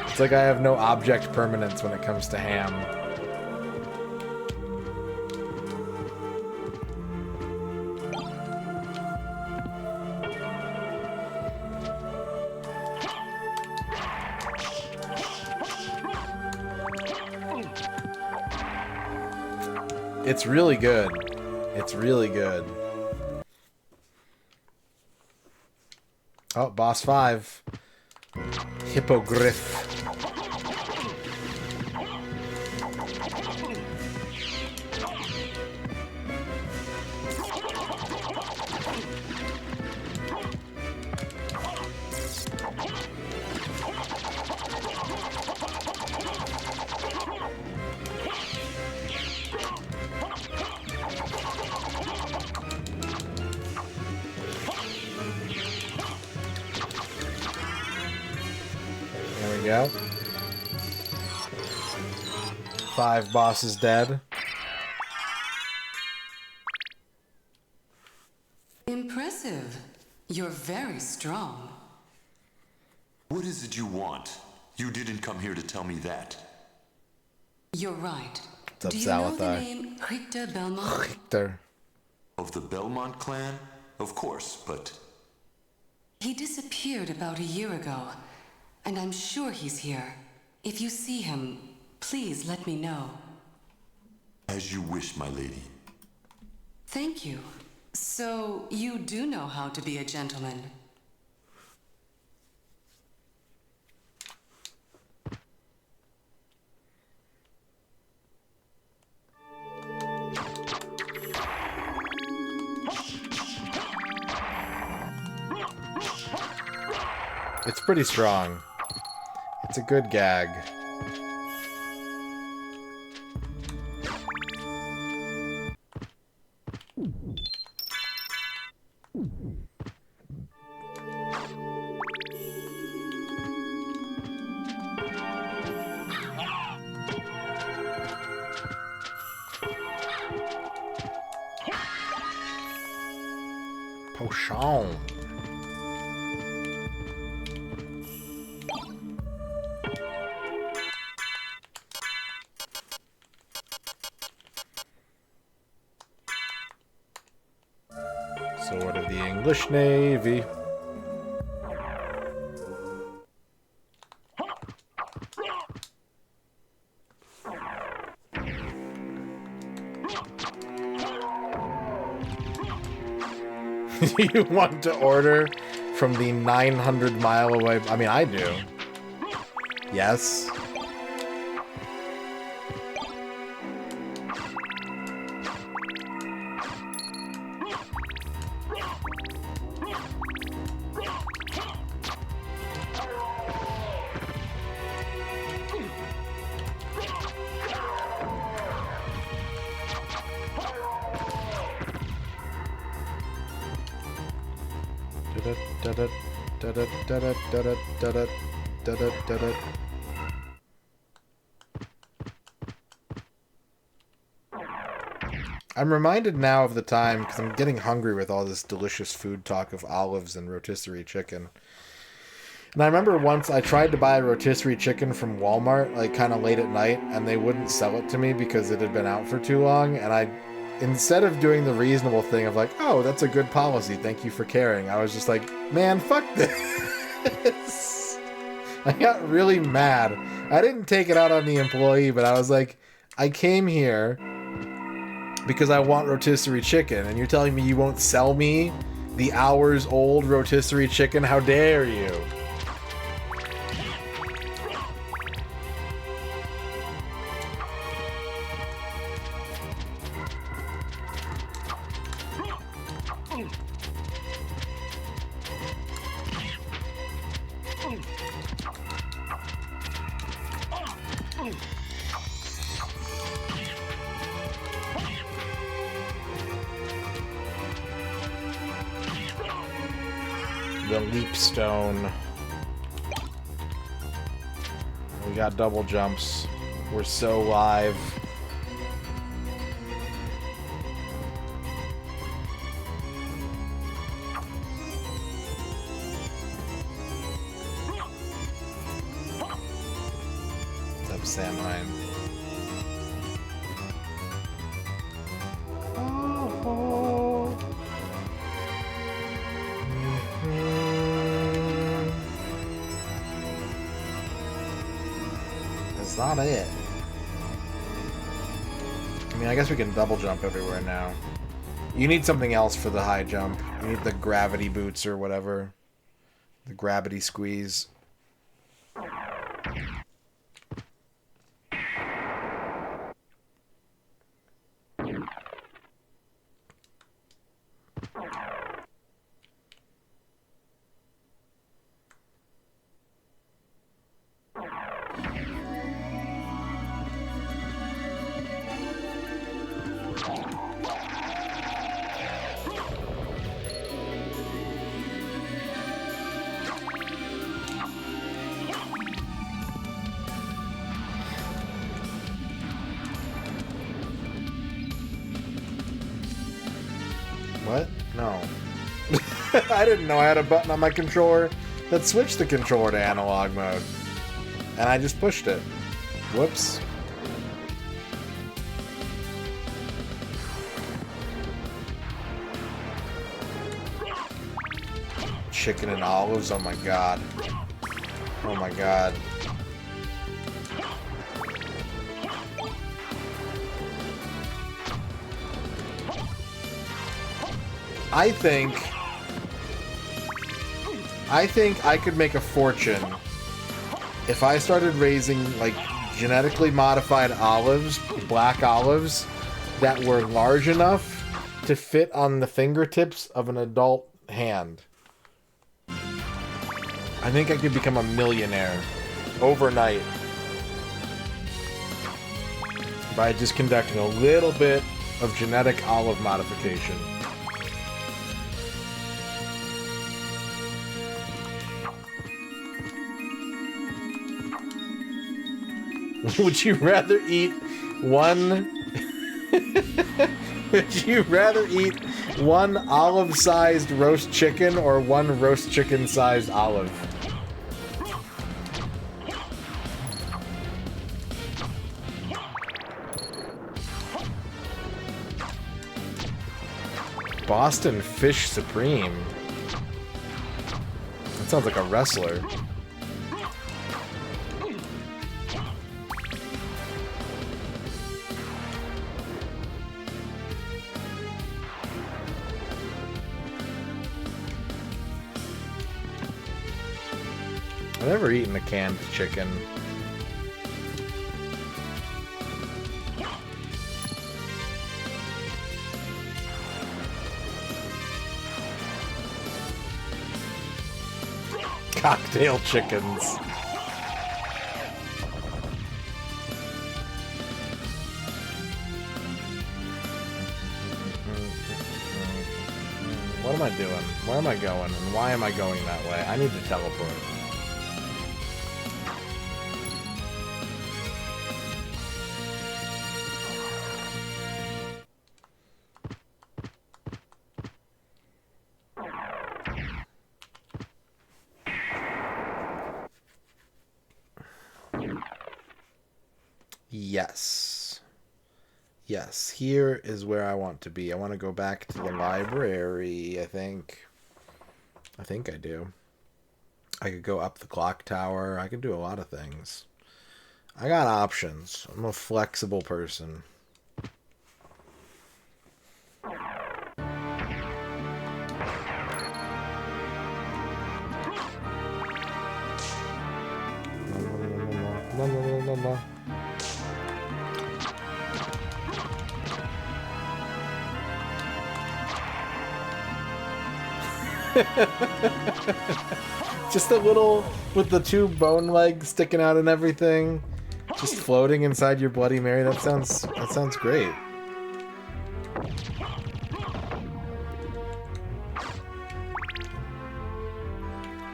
It's like I have no object permanence when it comes to ham. It's really good. It's really good. Oh, boss 5. Hippogriff. There we go. 5 bosses dead. Impressive. You're very strong. What is it you want? You didn't come here to tell me that. You're right. What's up, Do you know the Salathai? name Richter Belmont? Richter. Of the Belmont clan? Of course, but... He disappeared about a year ago, and I'm sure he's here. If you see him, please let me know. As you wish, my lady. Thank you. So, you do know how to be a gentleman. It's pretty strong. It's a good gag. Potion. Sword of the English Navy. You want to order from the 900-mile away... I mean, I do. Yes. I'm reminded now of the time, because I'm getting hungry with all this delicious food talk of olives and rotisserie chicken. And I remember once I tried to buy a rotisserie chicken from Walmart, like kind of late at night, and they wouldn't sell it to me because it had been out for too long. And instead of doing the reasonable thing of like, oh, that's a good policy, thank you for caring, I was just like, man, fuck this. I got really mad. I didn't take it out on the employee, but I was like, I came here because I want rotisserie chicken, and you're telling me you won't sell me the hours-old rotisserie chicken? How dare you? The leap stone. We got double jumps. We're so live. What's up, Sam Hine? That's not it. I mean, I guess we can double jump everywhere now. You need something else for the high jump. You need the gravity boots or whatever. The gravity squeeze. What? No. I didn't know I had a button on my controller that switched the controller to analog mode. And I just pushed it. Whoops. Chicken and olives, oh my god. Oh my god. I think I could make a fortune if I started raising, like, genetically modified olives, black olives, that were large enough to fit on the fingertips of an adult hand. I think I could become a millionaire overnight by just conducting a little bit of genetic olive modification. Would you rather eat one... Would you rather eat one olive-sized roast chicken or one roast chicken-sized olive? Boston Fish Supreme. That sounds like a wrestler. I've never eaten a canned chicken. Cocktail chickens. What am I doing? Where am I going? And why am I going that way? I need to teleport. Yes. Yes, here is where I want to be. I want to go back to the library, I think. I think I do. I could go up the clock tower. I could do a lot of things. I got options. I'm a flexible person. La, la, la, la, la. Just a little with the two bone legs sticking out and everything, just floating inside your Bloody Mary. That sounds great.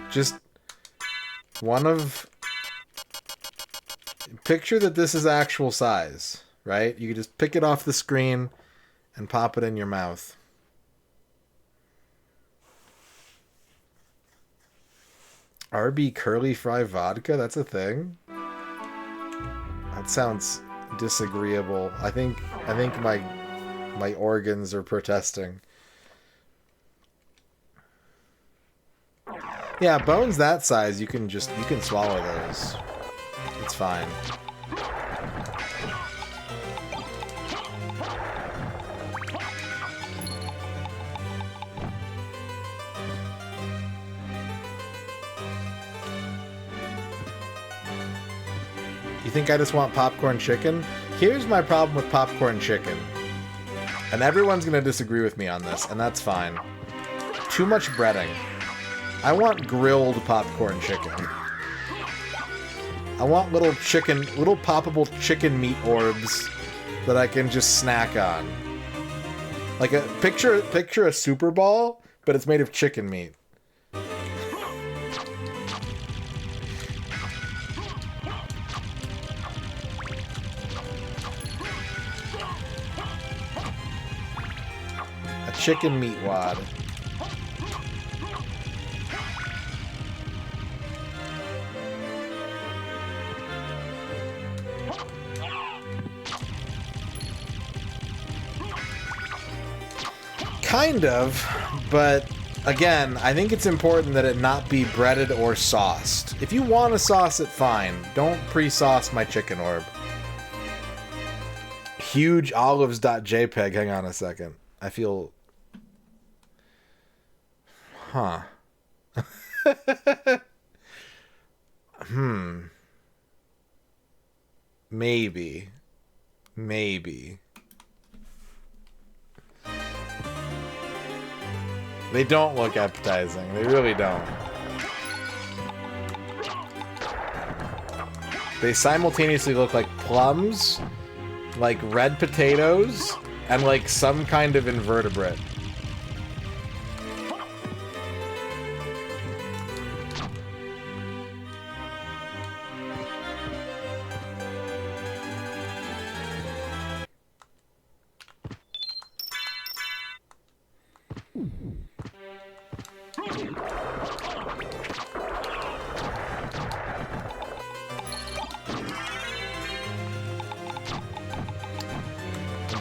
Just one of... Picture that this is actual size, right? You can just pick it off the screen and pop it in your mouth. RB Curly Fry Vodka? That's a thing? That sounds disagreeable. I think my organs are protesting. Yeah, bones that size, you can swallow those. It's fine. You think I just want popcorn chicken? Here's my problem with popcorn chicken. And everyone's gonna disagree with me on this, and that's fine. Too much breading. I want grilled popcorn chicken. I want little poppable chicken meat orbs that I can just snack on. Like a picture a Super Ball, but it's made of chicken meat. A chicken meat wad. Kind of, but again, I think it's important that it not be breaded or sauced. If you want to sauce it, fine. Don't pre-sauce my chicken orb. Huge olives.jpg. Hang on a second. I feel... Huh. Maybe. They don't look appetizing. They really don't. They simultaneously look like plums, like red potatoes, and like some kind of invertebrate.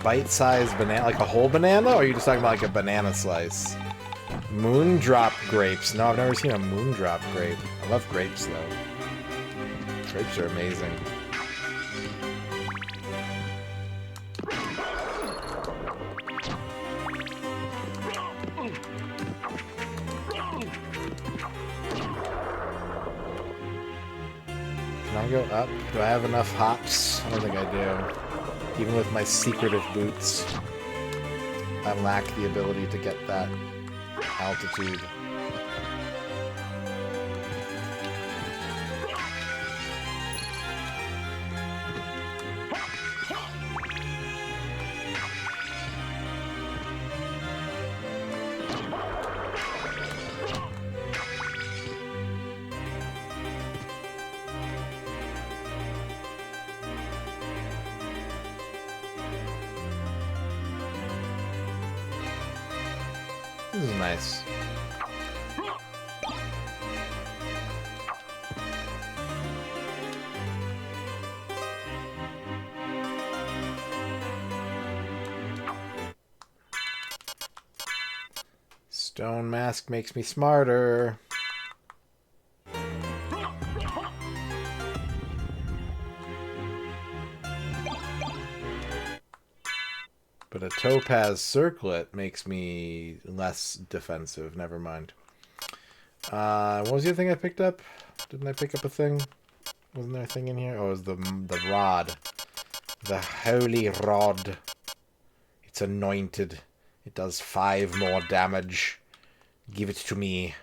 Bite-sized banana, like a whole banana, or are you just talking about like a banana slice? Moondrop grapes. No, I've never seen a moondrop grape. I love grapes though. Grapes are amazing. Can I go up? Do I have enough hops? I don't think I do. Even with my secretive boots, I lack the ability to get that altitude. This is nice. Stone mask makes me smarter. But a topaz circlet makes me less defensive. Never mind. What was the other thing I picked up? Didn't I pick up a thing? Wasn't there a thing in here? Oh, it was the rod. The holy rod. It's anointed. It does 5 more damage. Give it to me.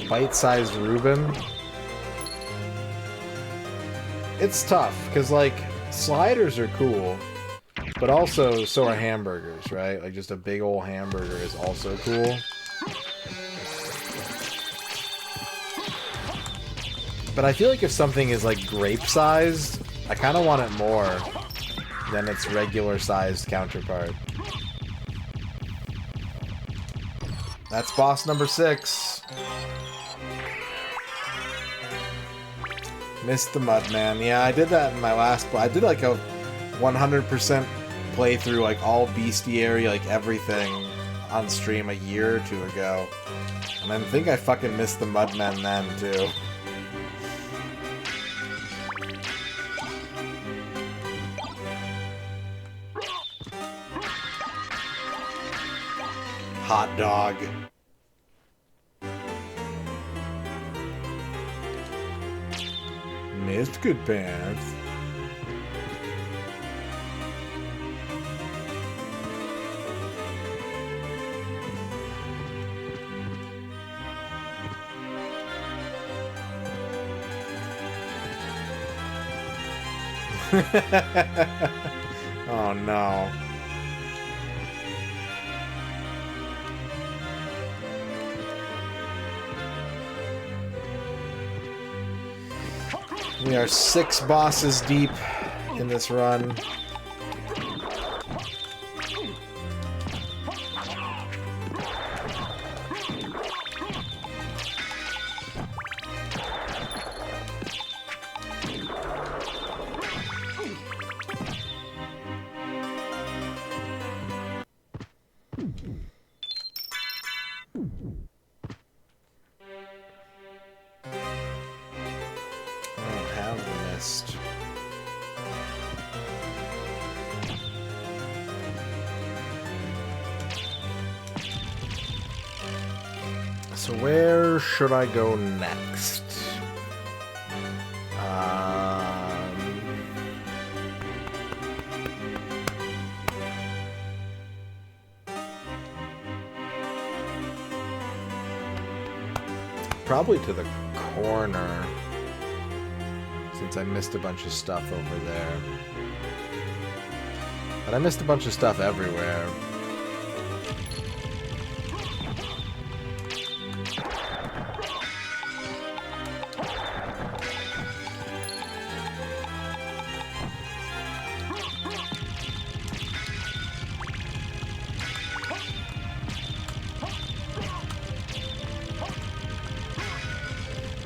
Bite-sized Reuben. It's tough, because, like, sliders are cool, but also so are hamburgers, right? Like, just a big old hamburger is also cool. But I feel like if something is, like, grape-sized, I kind of want it more than its regular-sized counterpart. That's boss number 6. Missed the Mudman. Yeah, I did that in my last... I did like a 100% playthrough, like all bestiary, like everything on stream a year or 2 ago. And I think I fucking missed the Mudman then, too. Hot dog. Missed good pants. Oh no. We are 6 bosses deep in this run. So where should I go next? Probably to the corner, since I missed a bunch of stuff over there. But I missed a bunch of stuff everywhere.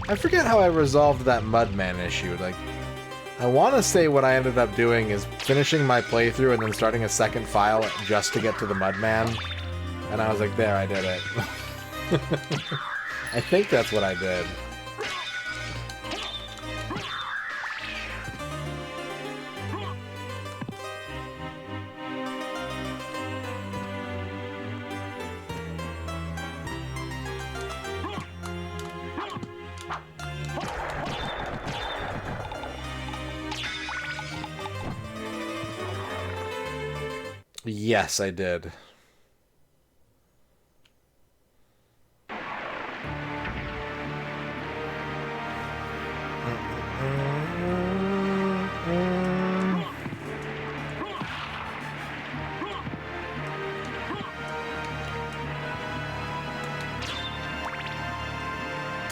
I forget how I resolved that Mudman issue. Like, I want to say what I ended up doing is finishing my playthrough and then starting a second file just to get to the Mudman. And I was like, there, I did it. I think that's what I did. Yes, I did.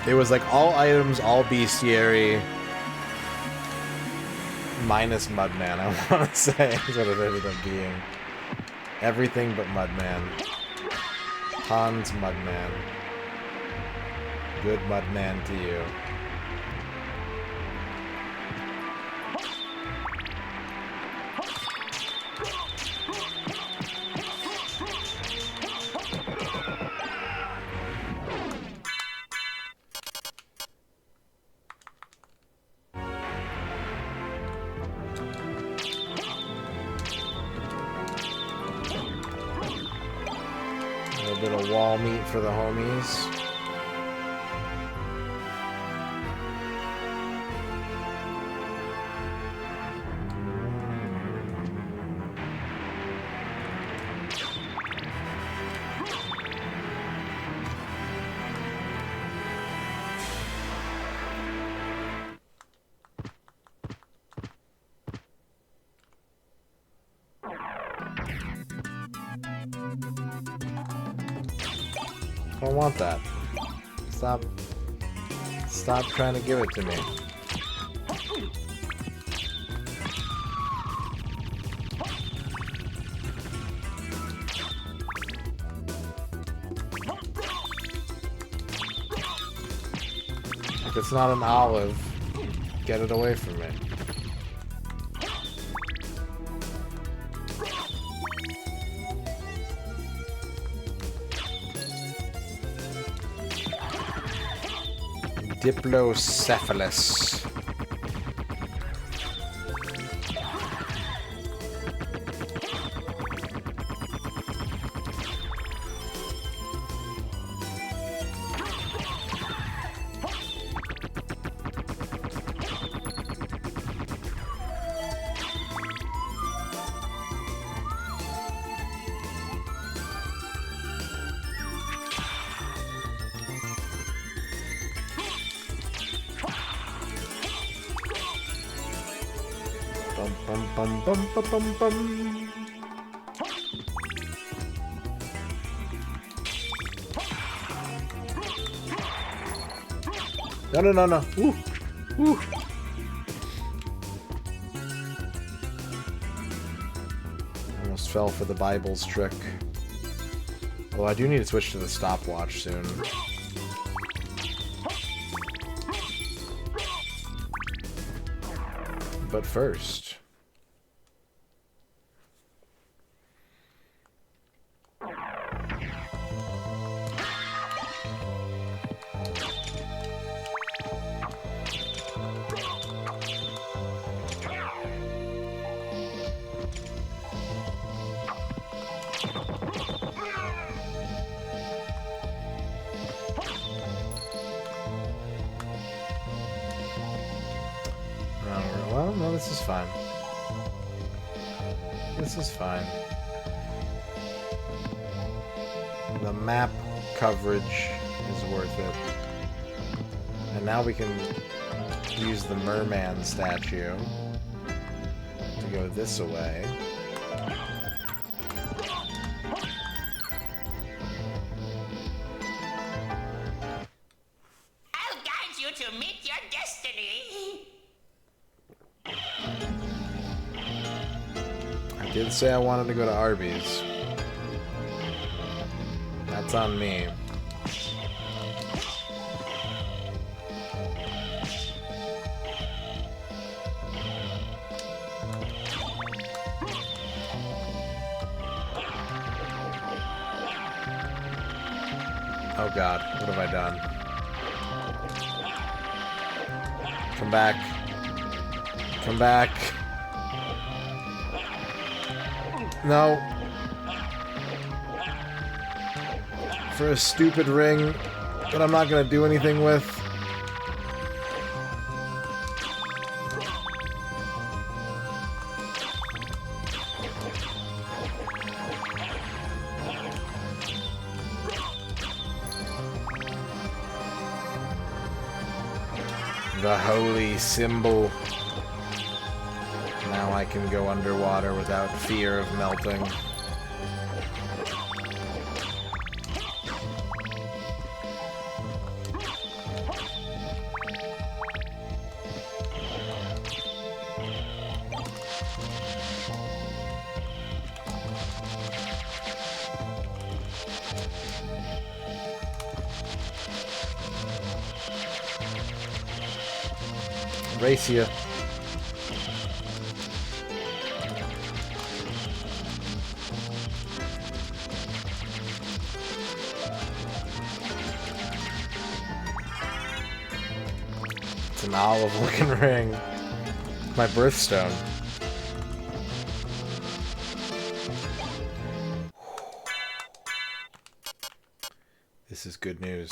It was like all items, all bestiary, minus Mudman, I want to say, is what it ended up being. Everything but Mudman. Hans Mudman. Good Mudman to you. Bit of wall meat for the homies. I don't want that. Stop trying to give it to me. If it's not an olive, get it away from me. Diplocephalus. Bum bum bum bum bum. No. Ooh. Ooh. Almost fell for the Bible's trick. Well, I do need to switch to the stopwatch soon. But first... Oh, no, this is fine. This is fine. The map coverage is worth it. And now we can use the merman statue to go this way. I'll guide you to meet your destiny. I did say I wanted to go to Arby's. That's on me. Oh god, what have I done? Come back. Come back. No. For a stupid ring that I'm not gonna do anything with. The holy symbol. Now I can go underwater without fear of melting. Racia. It's an olive-looking ring. My birthstone. This is good news.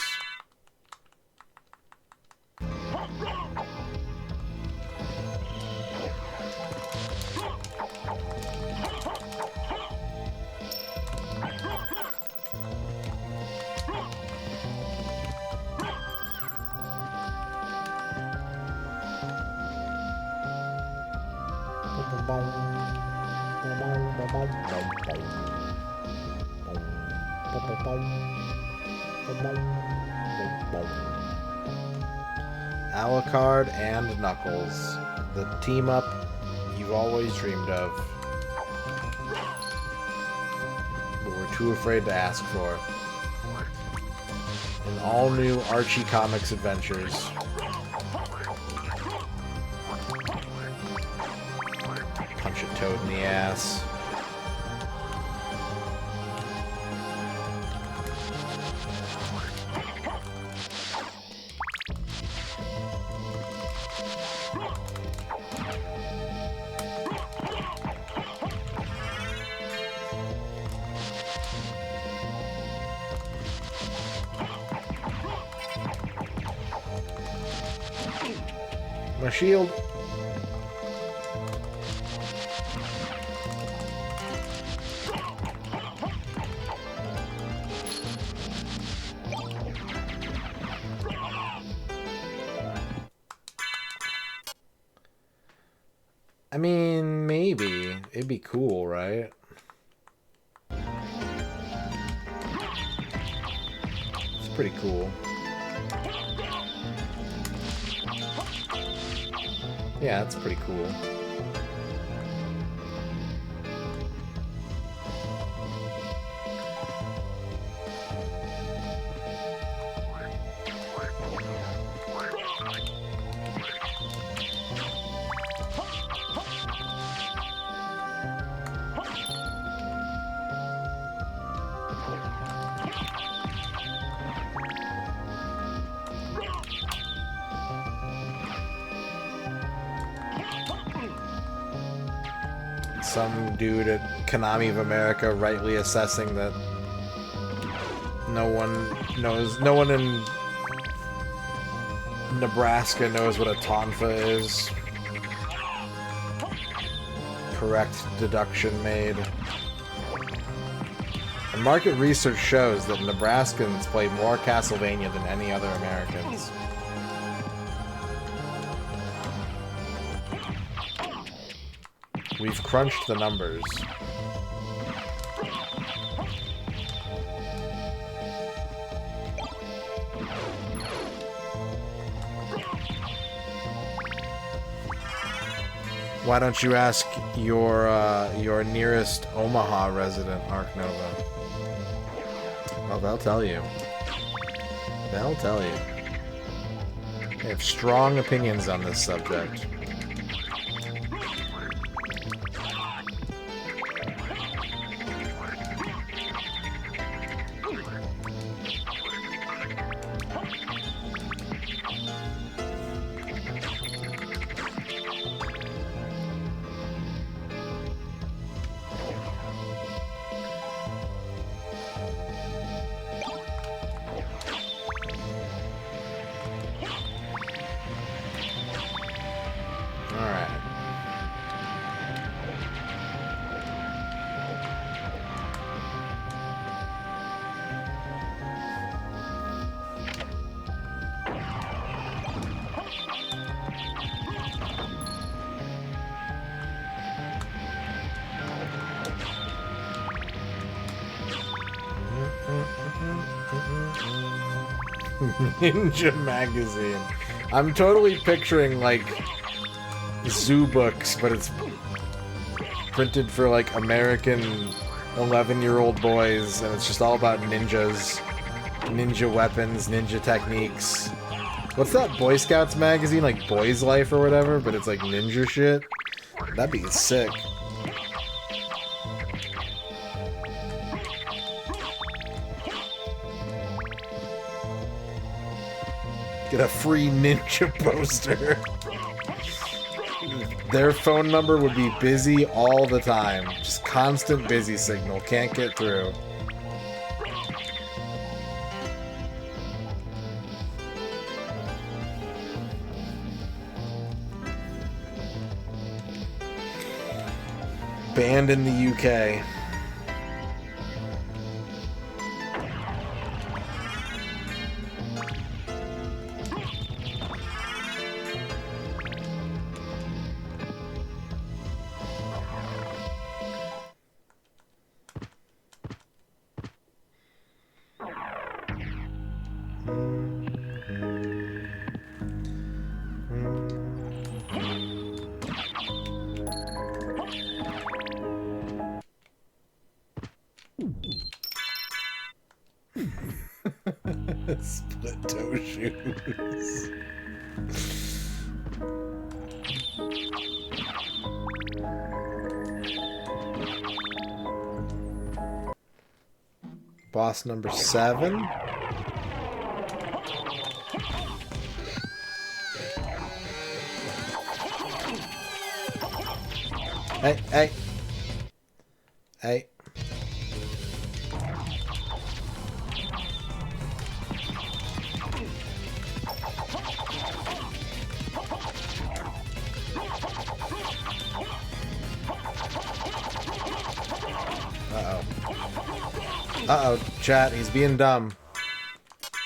Alucard and Knuckles, the team up you've always dreamed of, but were too afraid to ask for. An all-new Archie Comics adventures. Punch a toad in the ass. My shield. I mean, maybe. It'd be cool, right? It's pretty cool. Yeah, that's pretty cool. Some dude at Konami of America rightly assessing that no one in Nebraska knows what a tonfa is. correct deduction made. And market research shows that Nebraskans play more Castlevania than any other Americans. We've crunched the numbers. Why don't you ask your nearest Omaha resident, Ark Nova? Well, they'll tell you. They'll tell you. They have strong opinions on this subject. Ninja magazine. I'm totally picturing like zoo books, but it's printed for like American 11-year-old boys, and it's just all about ninjas, ninja weapons, ninja techniques. What's that Boy Scouts magazine, like Boy's Life or whatever, but it's like ninja shit? That'd be sick. Get a free ninja poster. Their phone number would be busy all the time. Just constant busy signal. Can't get through. Banned in the UK. Split toe shoes. Boss number 7. Hey, hey. Hey. Uh-oh, chat, he's being dumb.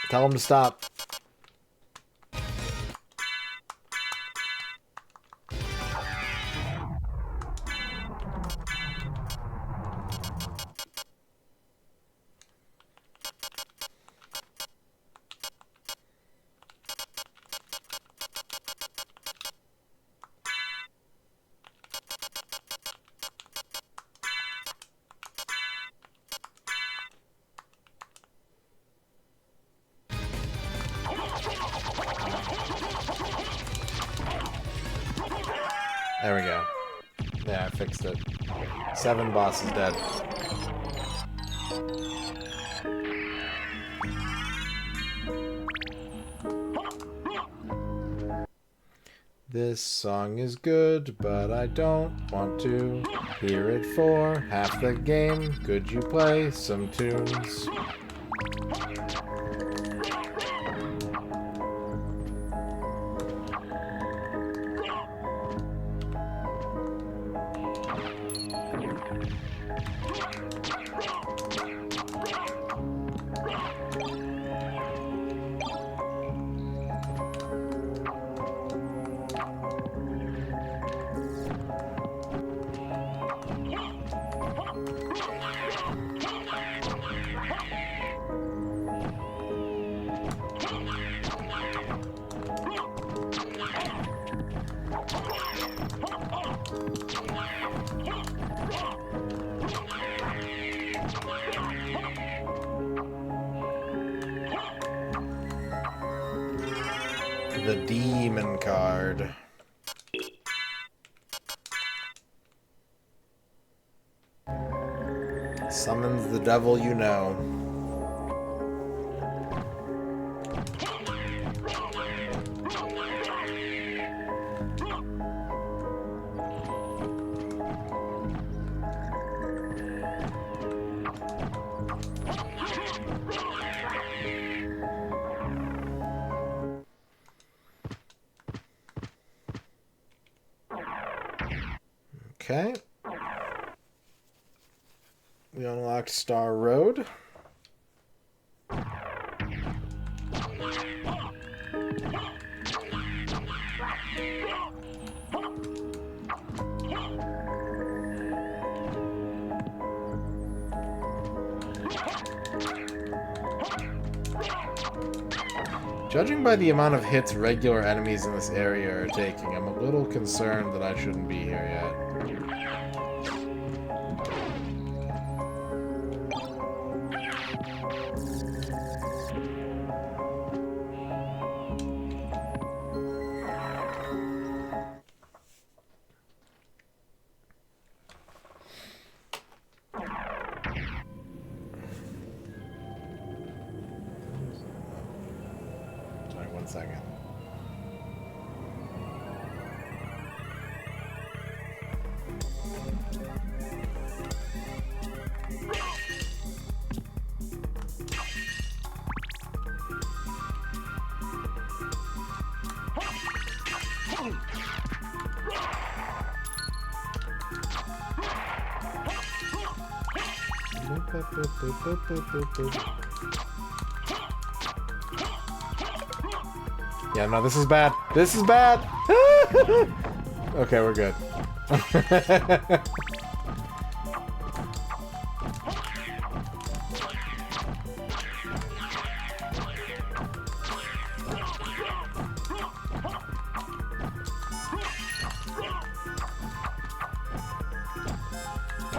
Tell him to stop. There we go. Yeah, I fixed it. 7 bosses dead. This song is good, but I don't want to hear it for half the game. Could you play some tunes? The demon card. Summons the devil you know. Okay. We unlocked Star Road. Judging by the amount of hits regular enemies in this area are taking, I'm a little concerned that I shouldn't be here yet. Sorry, 1 second. Yeah, no, this is bad. This is bad! Okay, we're good.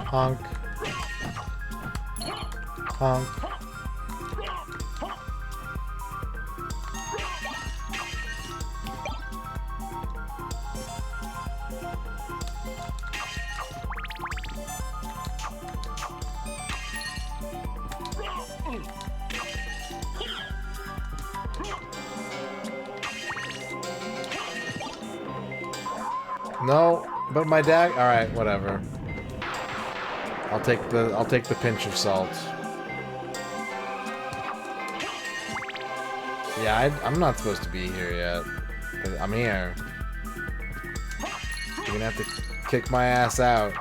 Honk. Honk. No, but my dad. All right, whatever. I'll take the pinch of salt. Yeah, I'm not supposed to be here yet. But I'm here. You're gonna have to kick my ass out.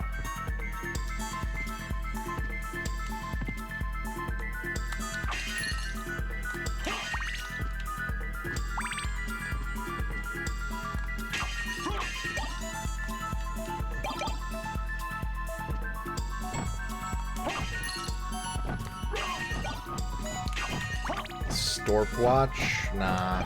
Stopwatch? Nah.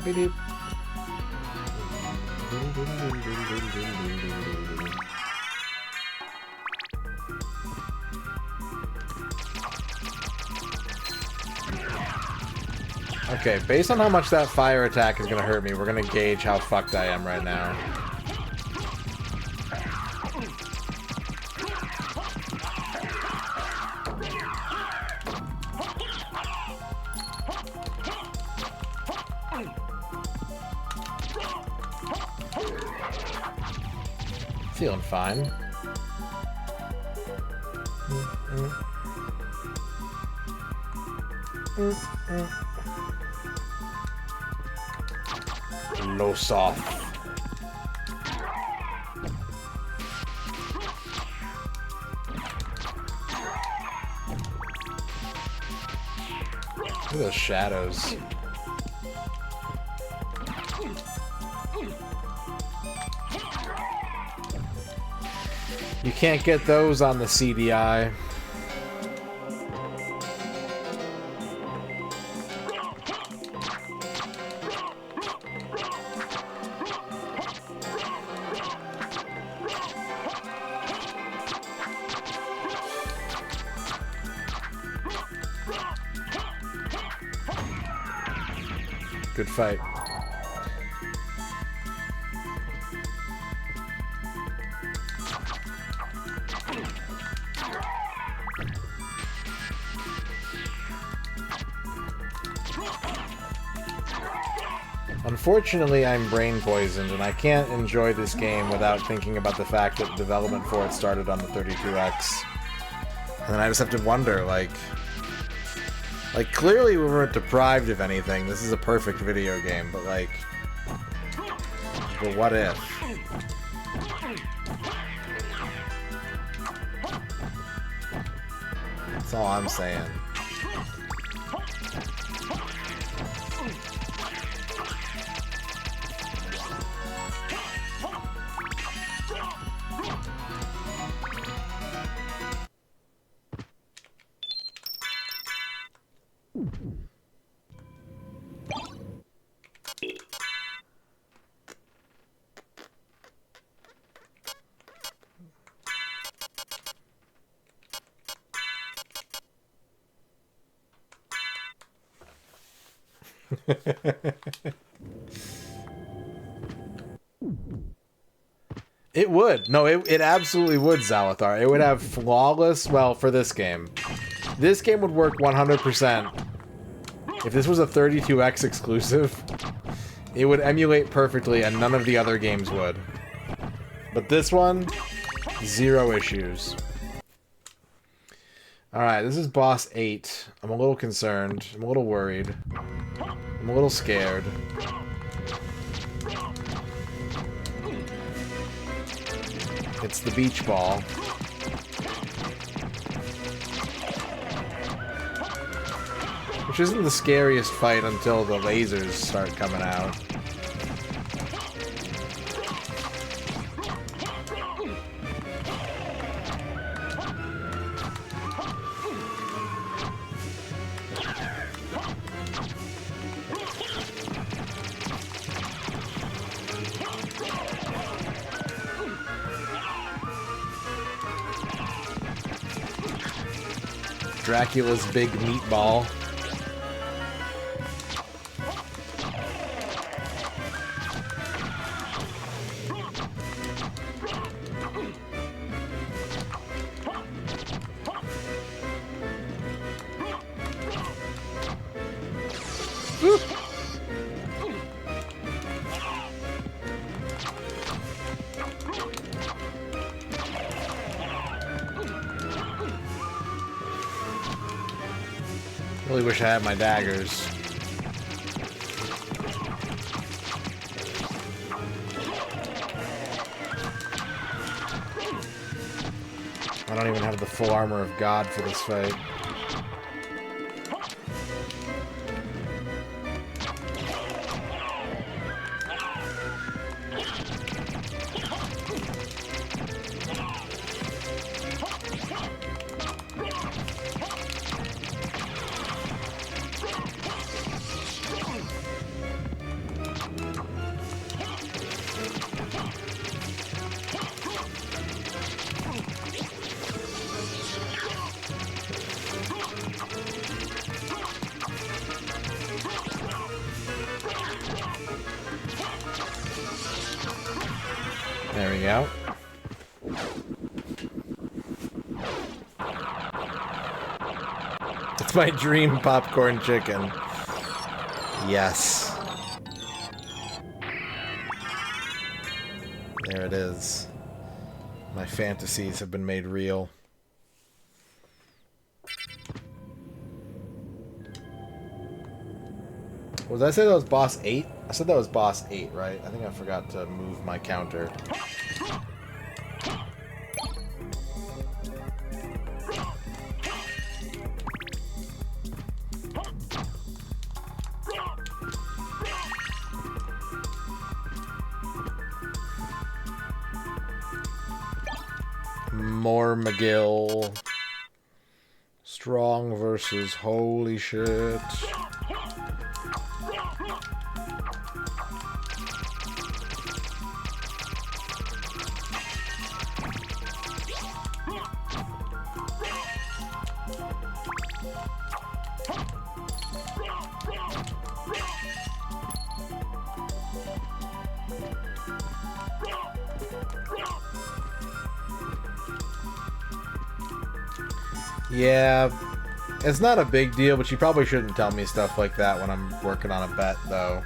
Beep. Okay, based on how much that fire attack is gonna hurt me, we're gonna gauge how fucked I am right now. Feeling fine. Low soft. Look at those shadows. You can't get those on the CDI. Good fight. Unfortunately, I'm brain poisoned, and I can't enjoy this game without thinking about the fact that development for it started on the 32X. And then I just have to wonder, like, clearly we weren't deprived of anything. This is a perfect video game, but, like, but what if? That's all I'm saying. It would. No, it absolutely would, Zalathar. It would have flawless... Well, for this game. This game would work 100%. If this was a 32X exclusive, it would emulate perfectly, and none of the other games would. But this one, zero issues. Alright, this is boss 8. I'm a little concerned. I'm a little worried. I'm a little scared. It's the beach ball. Which isn't the scariest fight until the lasers start coming out. Dracula's big meatball. Really wish I had my daggers. I don't even have the full armor of God for this fight. There we go. It's my dream popcorn chicken. Yes. There it is. My fantasies have been made real. Was I say that was boss 8? I said that was boss 8, right? I think I forgot to move my counter. More McGill. Strong versus holy shit. Yeah, it's not a big deal, but you probably shouldn't tell me stuff like that when I'm working on a bet, though.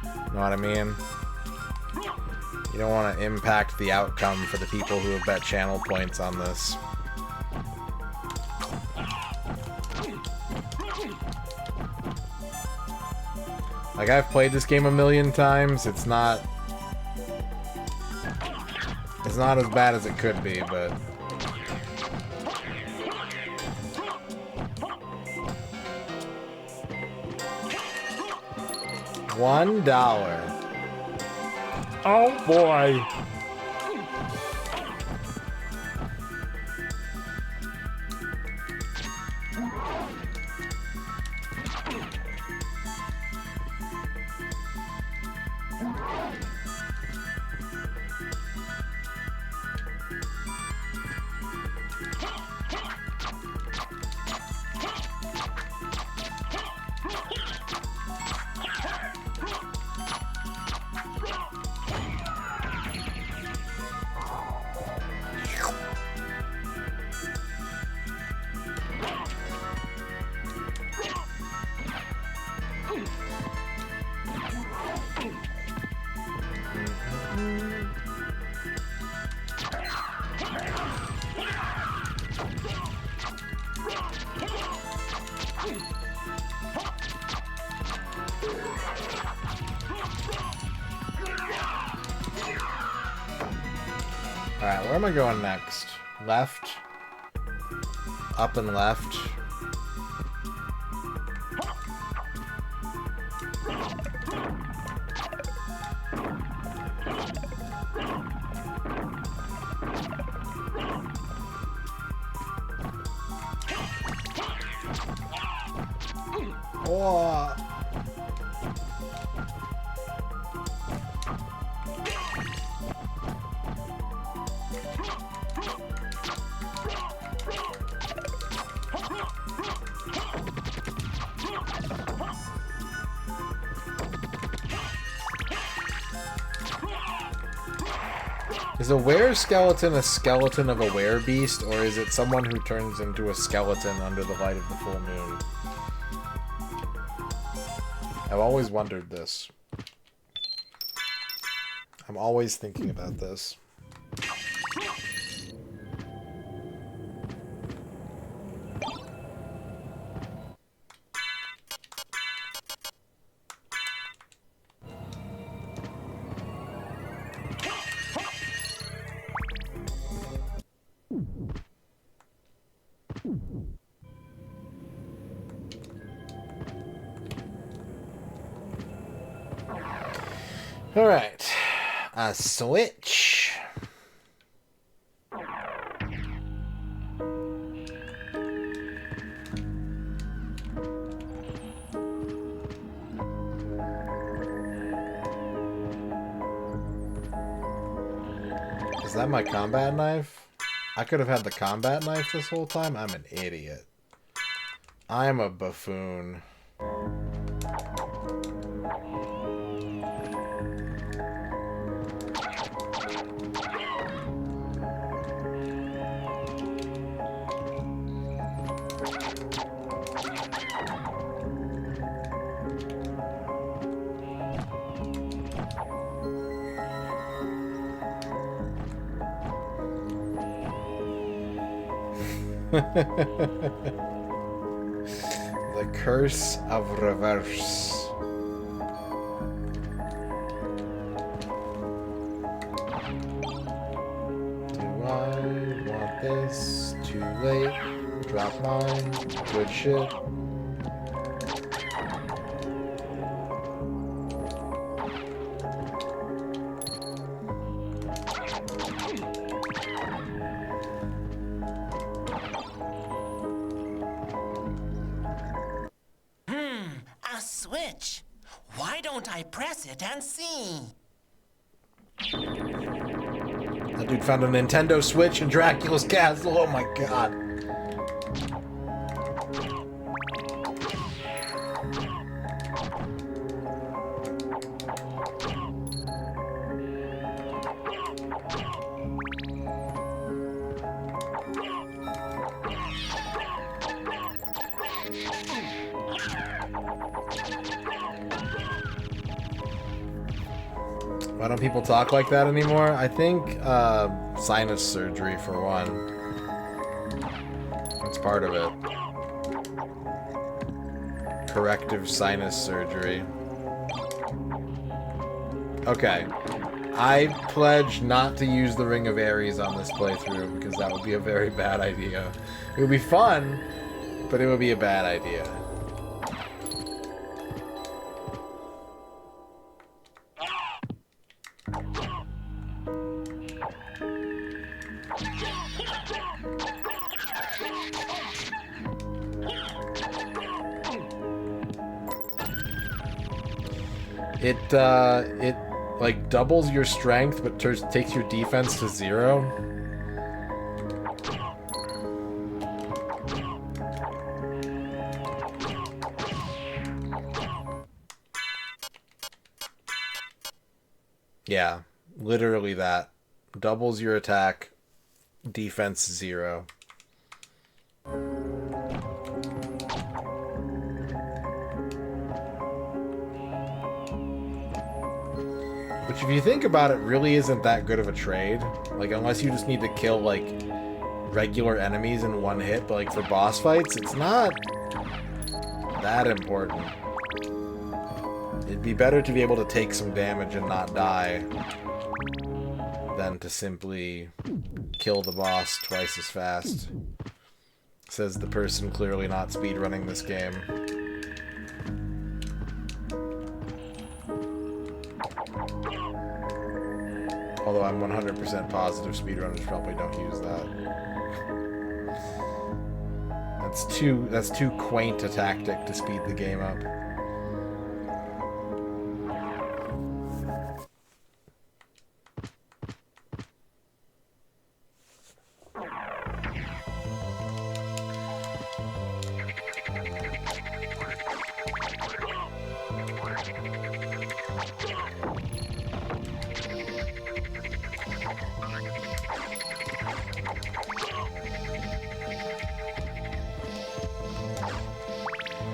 You know what I mean? You don't want to impact the outcome for the people who have bet channel points on this. Like, I've played this game a million times. It's not as bad as it could be, but... $1. Oh boy. Alright, where am I going next? Left? Up and left? Oh. Is a were-skeleton a skeleton of a were-beast, or is it someone who turns into a skeleton under the light of the full moon? I've always wondered this. I'm always thinking about this. Alright. A switch. Is that my combat knife? I could have had the combat knife this whole time? I'm an idiot. I'm a buffoon. The curse of reverse. Do I want this? Too late. Drop mine. Good shit. switch. Why don't I press it and see? That dude found a Nintendo Switch in Dracula's castle. Oh my god. Why don't people talk like that anymore? I think sinus surgery for one. That's part of it. Corrective sinus surgery. Okay. I pledge not to use the Ring of Ares on this playthrough because that would be a very bad idea. It would be fun, but it would be a bad idea. It like doubles your strength, but takes your defense to 0. Yeah, literally that. Doubles your attack, defense 0. Which, if you think about it, really isn't that good of a trade. Like, unless you just need to kill, like, regular enemies in one hit. But, like, for boss fights, it's not that important. It'd be better to be able to take some damage and not die than to simply kill the boss twice as fast. Says the person clearly not speedrunning this game. Although I'm 100% positive speedrunners probably don't use that. That's too quaint a tactic to speed the game up.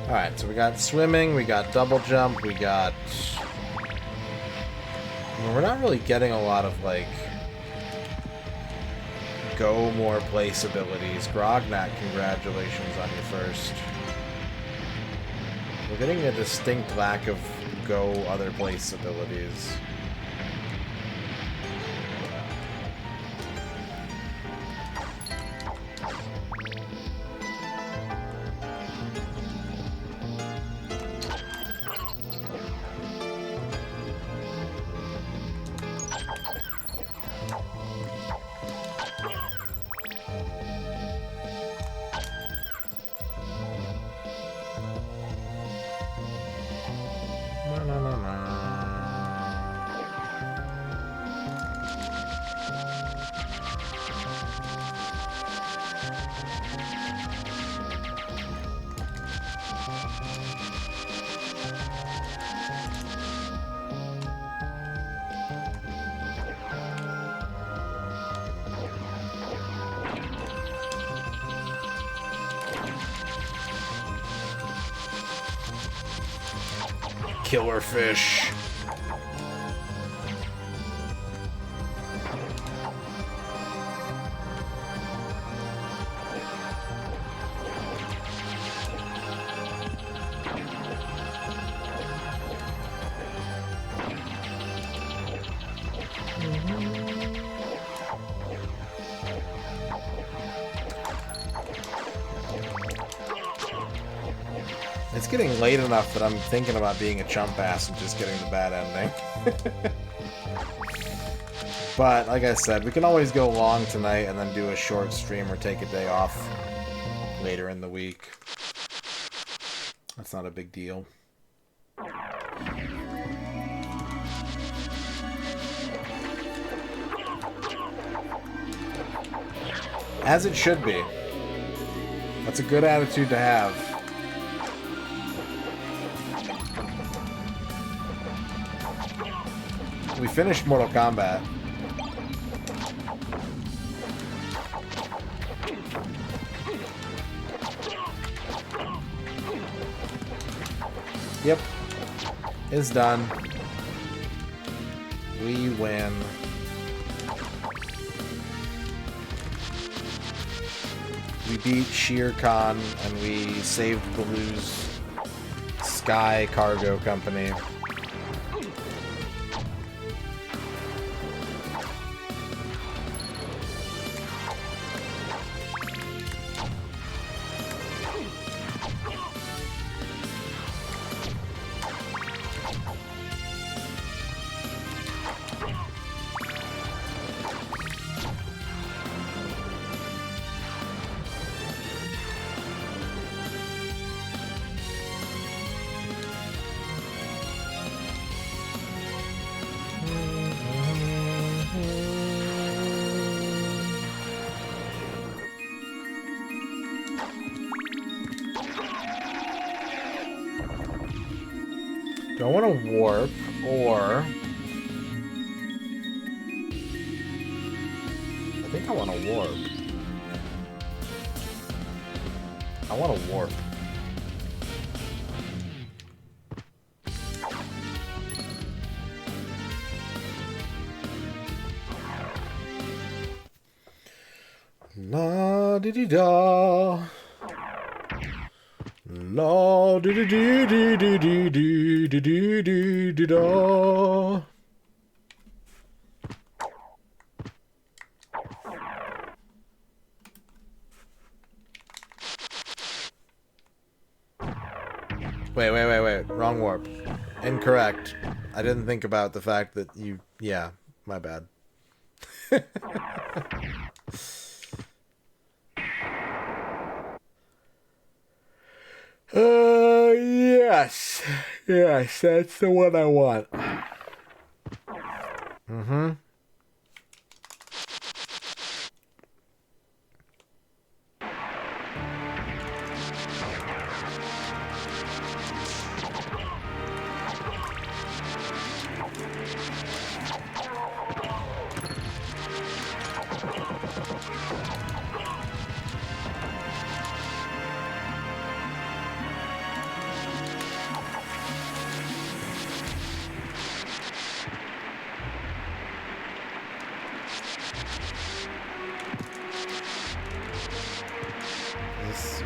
Alright, so we got swimming, we got double jump, we got... I mean, we're not really getting a lot of, like, go more place abilities. Grognak, congratulations on your first. We're getting a distinct lack of go other place abilities. Killer fish. It's getting late enough that I'm thinking about being a chump ass and just getting the bad ending. But, like I said, we can always go long tonight and then do a short stream or take a day off later in the week. That's not a big deal. As it should be. That's a good attitude to have. We finished Mortal Kombat. Yep. It's done. We win. We beat Shere Khan and we saved Baloo's Sky Cargo Company. Do I want to warp, or... I think I want to warp. I want to warp. La-di-di-da. La di di di di di di di di di di di da. Wait. Wrong warp. Incorrect. I didn't think about the fact that you... Yeah, my bad. Yes. Yes, that's the one I want. Mm-hmm.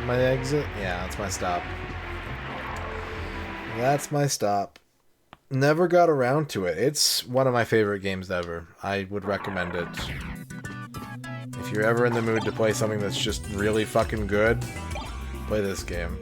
My exit? Yeah, that's my stop. That's my stop. Never got around to it. It's one of my favorite games ever. I would recommend it. If you're ever in the mood to play something that's just really fucking good, play this game.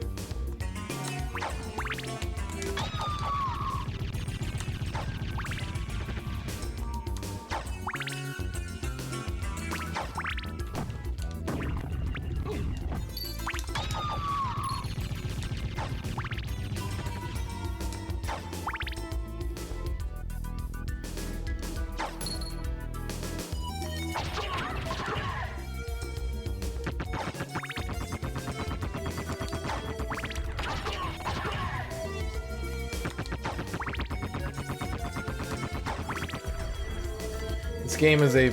This game is a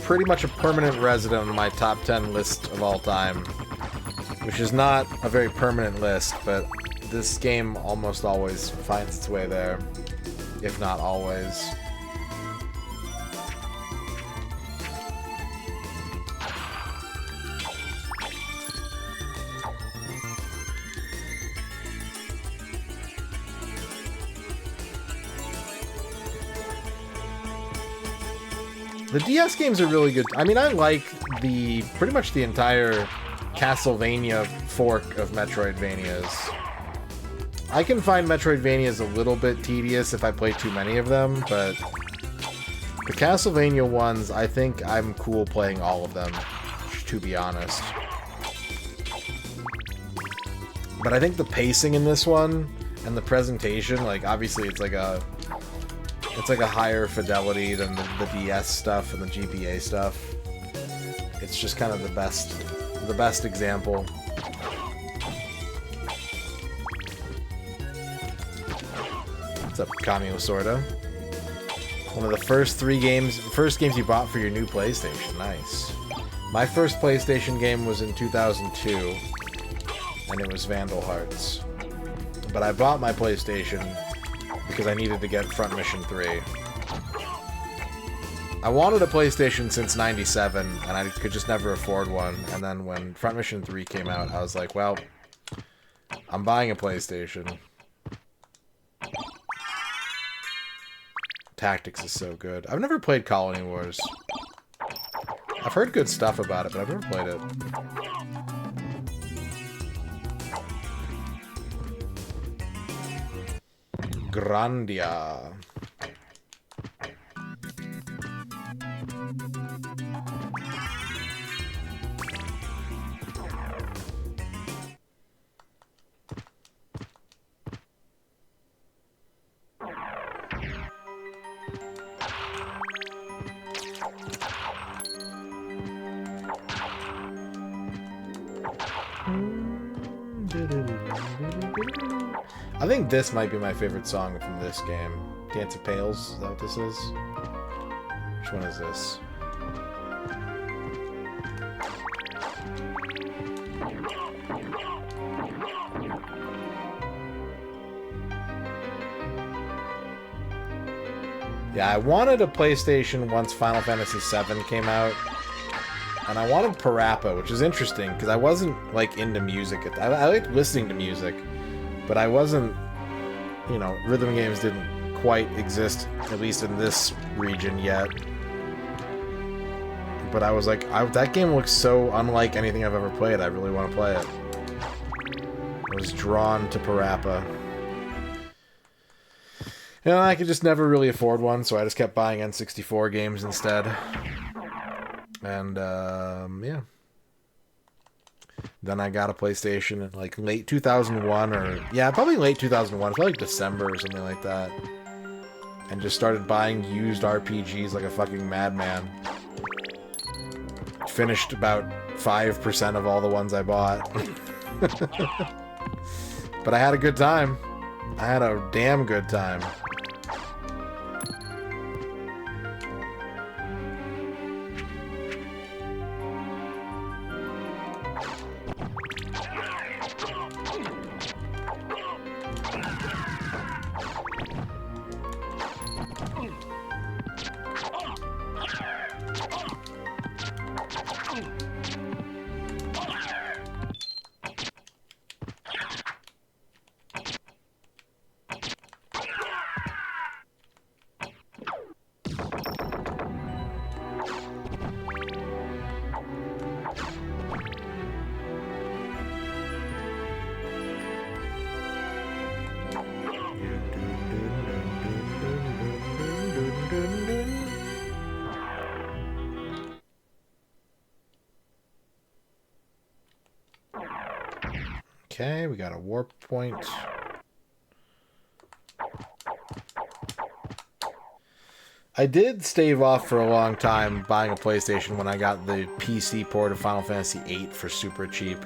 pretty much a permanent resident on my top 10 list of all time, which is not a very permanent list, but this game almost always finds its way there, if not always. The DS games are really good. I mean, I like pretty much the entire Castlevania fork of Metroidvanias. I can find Metroidvanias a little bit tedious if I play too many of them, but the Castlevania ones, I think I'm cool playing all of them, to be honest. But I think the pacing in this one and the presentation, like, obviously it's like a higher fidelity than the DS stuff and the GBA stuff. it's just kind of the best example. What's up, Kamio Sorda? One of the first games you bought for your new PlayStation. Nice. My first PlayStation game was in 2002, and it was Vandal Hearts. But I bought my PlayStation because I needed to get Front Mission 3. I wanted a PlayStation since '97, and I could just never afford one. And then when Front Mission 3 came out, I was like, well, I'm buying a PlayStation. Tactics is so good. I've never played Colony Wars. I've heard good stuff about it, but I've never played it. Grandia. I think this might be my favorite song from this game. Dance of Pails, is that what this is? Which one is this? Yeah, I wanted a PlayStation once Final Fantasy VII came out. And I wanted Parappa, which is interesting, because I wasn't, like, into music. I liked listening to music, but I wasn't, you know, rhythm games didn't quite exist, at least in this region yet. But I was like, that game looks so unlike anything I've ever played, I really want to play it. I was drawn to Parappa. And I could just never really afford one, so I just kept buying N64 games instead. And, yeah. Then I got a PlayStation in, like, late 2001, or... Yeah, probably late 2001. Probably like December or something like that. And just started buying used RPGs like a fucking madman. Finished about 5% of all the ones I bought. But I had a good time. I had a damn good time. Okay, we got a warp point. I did stave off for a long time buying a PlayStation when I got the PC port of Final Fantasy VIII for super cheap.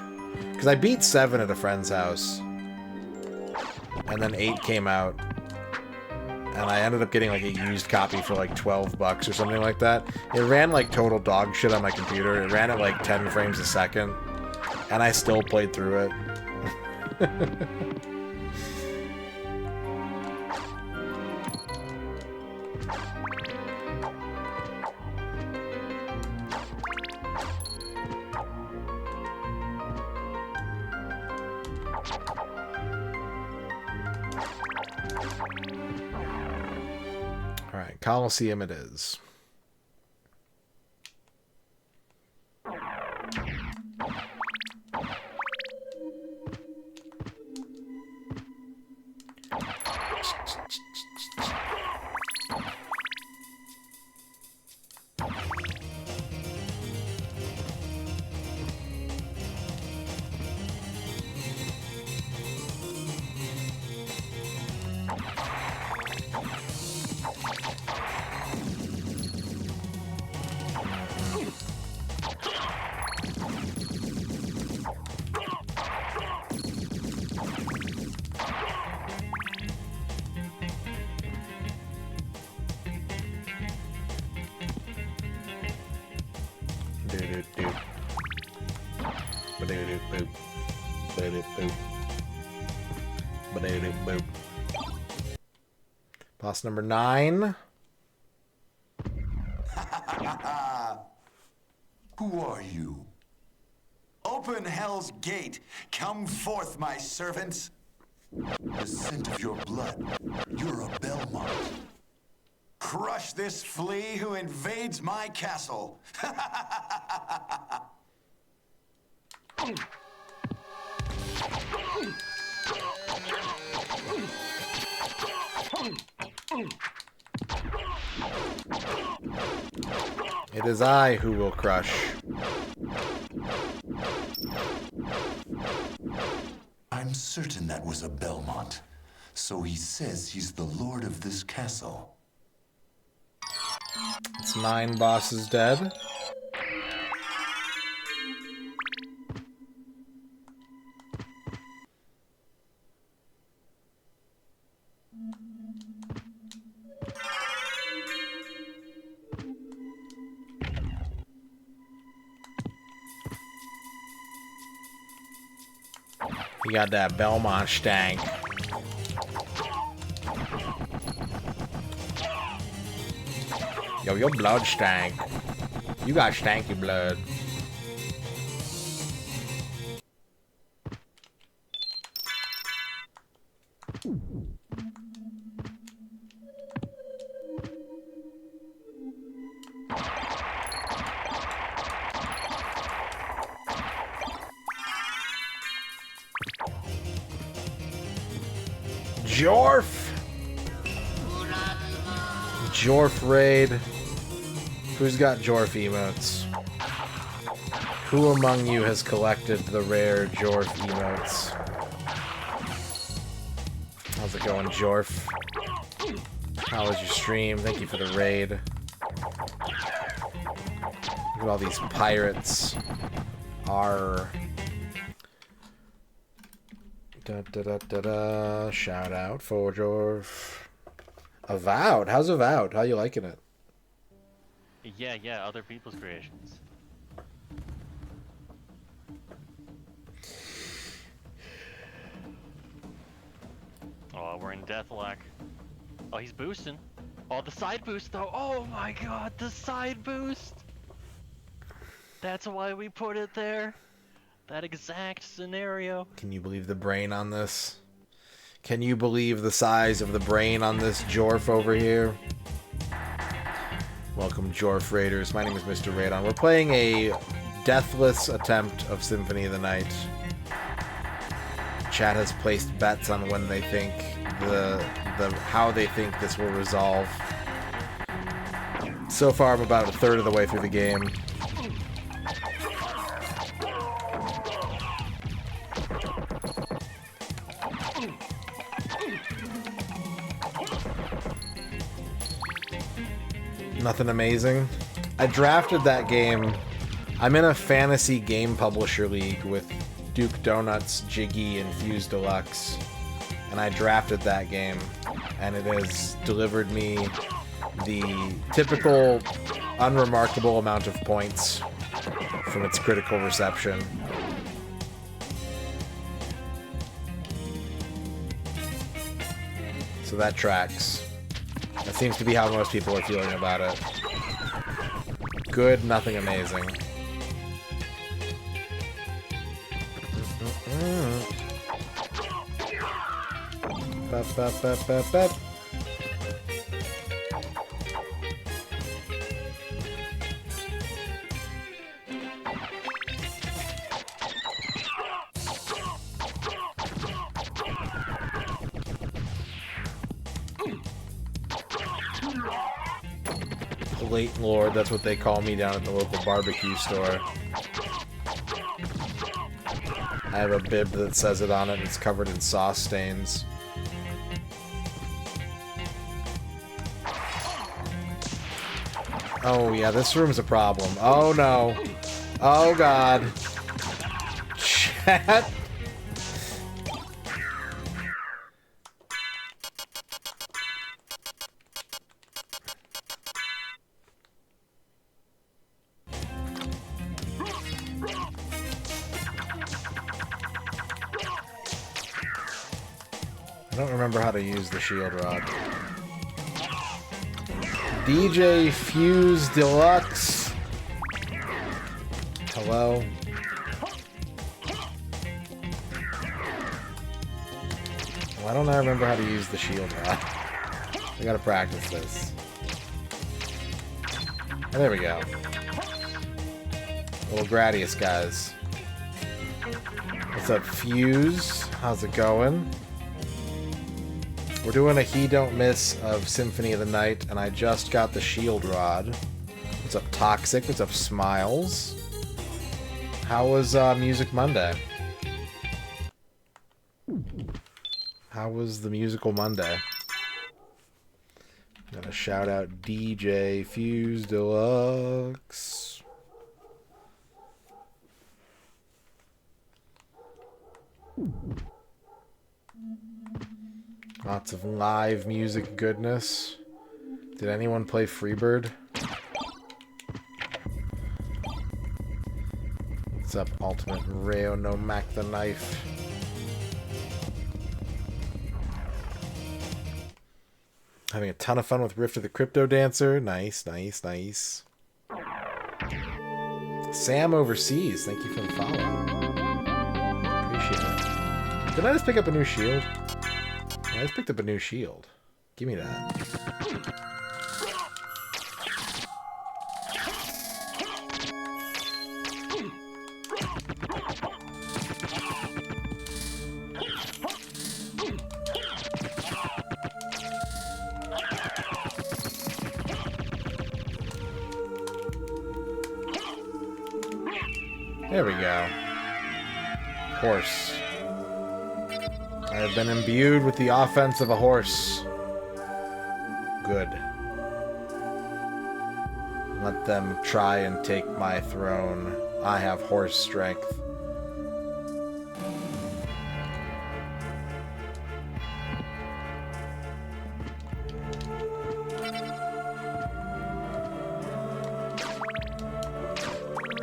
Because I beat 7 at a friend's house. And then 8 came out. And I ended up getting like a used copy for like $12 or something like that. It ran like total dog shit on my computer. It ran at like 10 frames a second. And I still played through it. All right, Coliseum it is. Ba-do-do-boop. Ba-do-boop. Ba-do-do-boop. Boss number 9. Who are you? Open Hell's Gate. Come forth, my servants. The scent of your blood. You're a Belmont. Crush this flea who invades my castle. It is I who will crush. I'm certain that was a Belmont. So he says he's the lord of this castle. It's 9 bosses dead. You got that Belmont stank. Yo, your blood stank. You got stanky blood. Jorf! Jorf raid. Who's got Jorf emotes? Who among you has collected the rare Jorf emotes? How's it going, Jorf? How was your stream? Thank you for the raid. Look at all these pirates. Arr. Da da da da da. Shout out for Jorf. Avowed. How's Avowed? How you liking it? Yeah, other people's creations. Oh, we're in Deathlock. Oh, he's boosting. Oh, the side boost though. Oh my god, the side boost! That's why we put it there. That exact scenario. Can you believe the brain on this? Can you believe the size of the brain on this Jorf over here? Welcome, Jorf Raiders. My name is MisterRadon. We're playing a deathless attempt of Symphony of the Night. Chat has placed bets on when they think how they think this will resolve. So far, I'm about a third of the way through the game. Nothing amazing. I drafted that game. I'm in a fantasy game publisher league with Duke Donuts, Jiggy, and Fuse Deluxe. And I drafted that game. And it has delivered me the typical unremarkable amount of points from its critical reception. So that tracks. That seems to be how most people are feeling about it. Good, nothing amazing. Bap, bap, bap, bap, bap. Late Lord, that's what they call me down at the local barbecue store. I have a bib that says it on it, and it's covered in sauce stains. Oh yeah, this room's a problem. Oh no. Oh god. Chat. I don't remember how to use the shield rod. DJ Fuse Deluxe. Hello. Why don't I remember how to use the shield rod? I gotta practice this. And there we go. Little Gradius guys. What's up, Fuse? How's it going? We're doing a He Don't Miss of Symphony of the Night, and I just got the shield rod. What's up, Toxic? What's up, Smiles? How was Music Monday? How was the musical Monday? Gotta shout out DJ Fuse Deluxe. Lots of live music goodness. Did anyone play Freebird? What's up, Ultimate Rayo No Mac the Knife? Having a ton of fun with Rift of the Crypto Dancer. Nice, nice, nice. Sam Overseas, thank you for the follow. Appreciate it. Did I just pick up a new shield? I just picked up a new shield. Give me that. There we go. Horse. I have been imbued with the offense of a horse. Good. Let them try and take my throne. I have horse strength.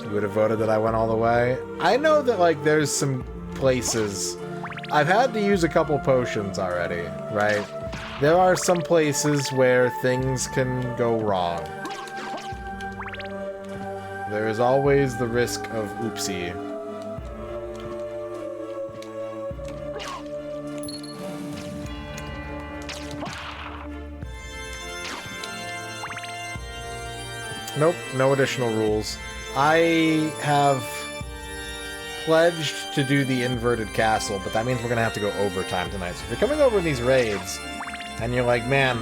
You would have voted that I went all the way? I know that, like, there's some places... I've had to use a couple potions already, right? There are some places where things can go wrong. There is always the risk of oopsie. Nope, no additional rules. I have pledged to do the inverted castle, but that means we're gonna have to go overtime tonight. So if you're coming over in these raids, and you're like, man,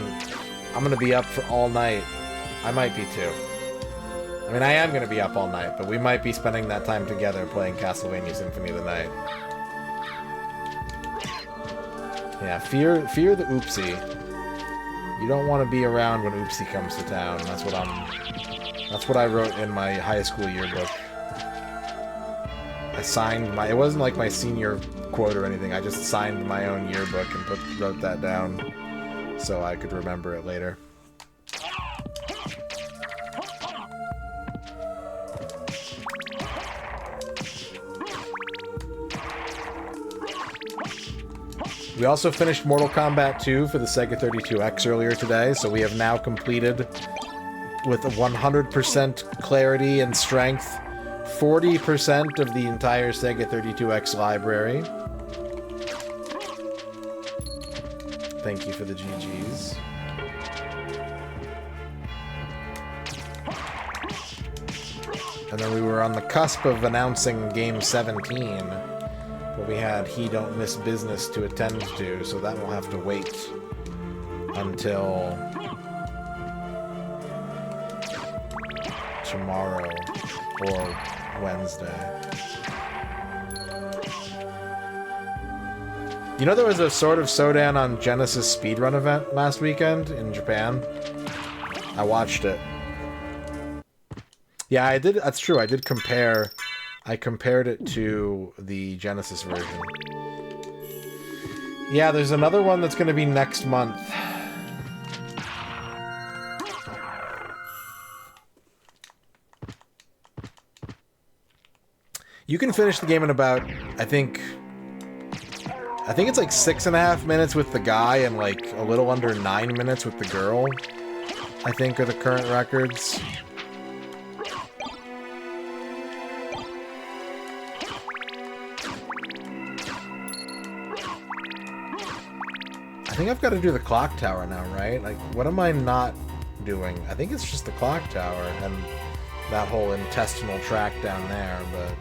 I'm gonna be up for all night, I might be too. I mean, I am gonna be up all night, but we might be spending that time together playing Castlevania Symphony of the Night. Yeah, fear the oopsie. You don't want to be around when oopsie comes to town. That's what I wrote in my high school yearbook. I signed my... It wasn't like my senior quote or anything. I just signed my own yearbook and wrote that down so I could remember it later. We also finished Mortal Kombat 2 for the Sega 32X earlier today, so we have now completed, with 100% clarity and strength, 40% of the entire Sega 32X library. Thank you for the GGs. And then we were on the cusp of announcing Game 17, but we had He Don't Miss business to attend to, so that will have to wait until tomorrow or Wednesday. You know, there was a Sword of Sodan on Genesis speedrun event last weekend in Japan? I watched it. Yeah, I did. That's true. I did compare. I compared it to the Genesis version. Yeah, there's another one that's going to be next month. You can finish the game in about, I think, I think it's like 6.5 minutes with the guy and like a little under 9 minutes with the girl. I think are the current records. I think I've got to do the clock tower now, right? Like, what am I not doing? I think it's just the clock tower and that whole intestinal tract down there, but...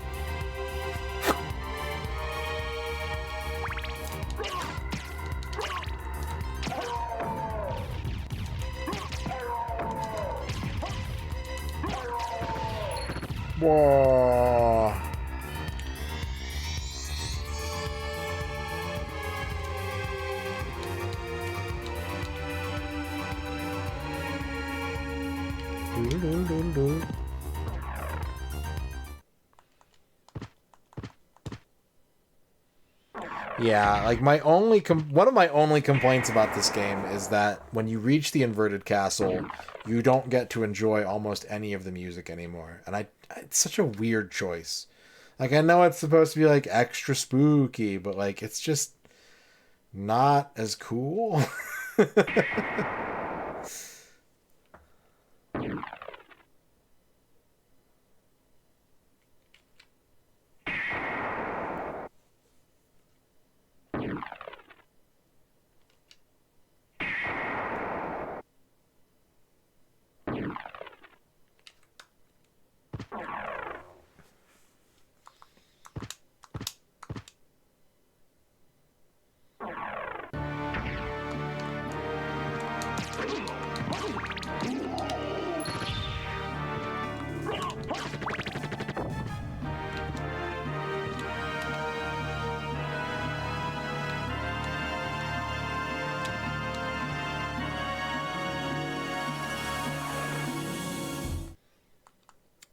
Whoa. Yeah, like my only one of my only complaints about this game is that when you reach the inverted castle, you don't get to enjoy almost any of the music anymore. And it's such a weird choice. Like, I know it's supposed to be like extra spooky, but like it's just not as cool.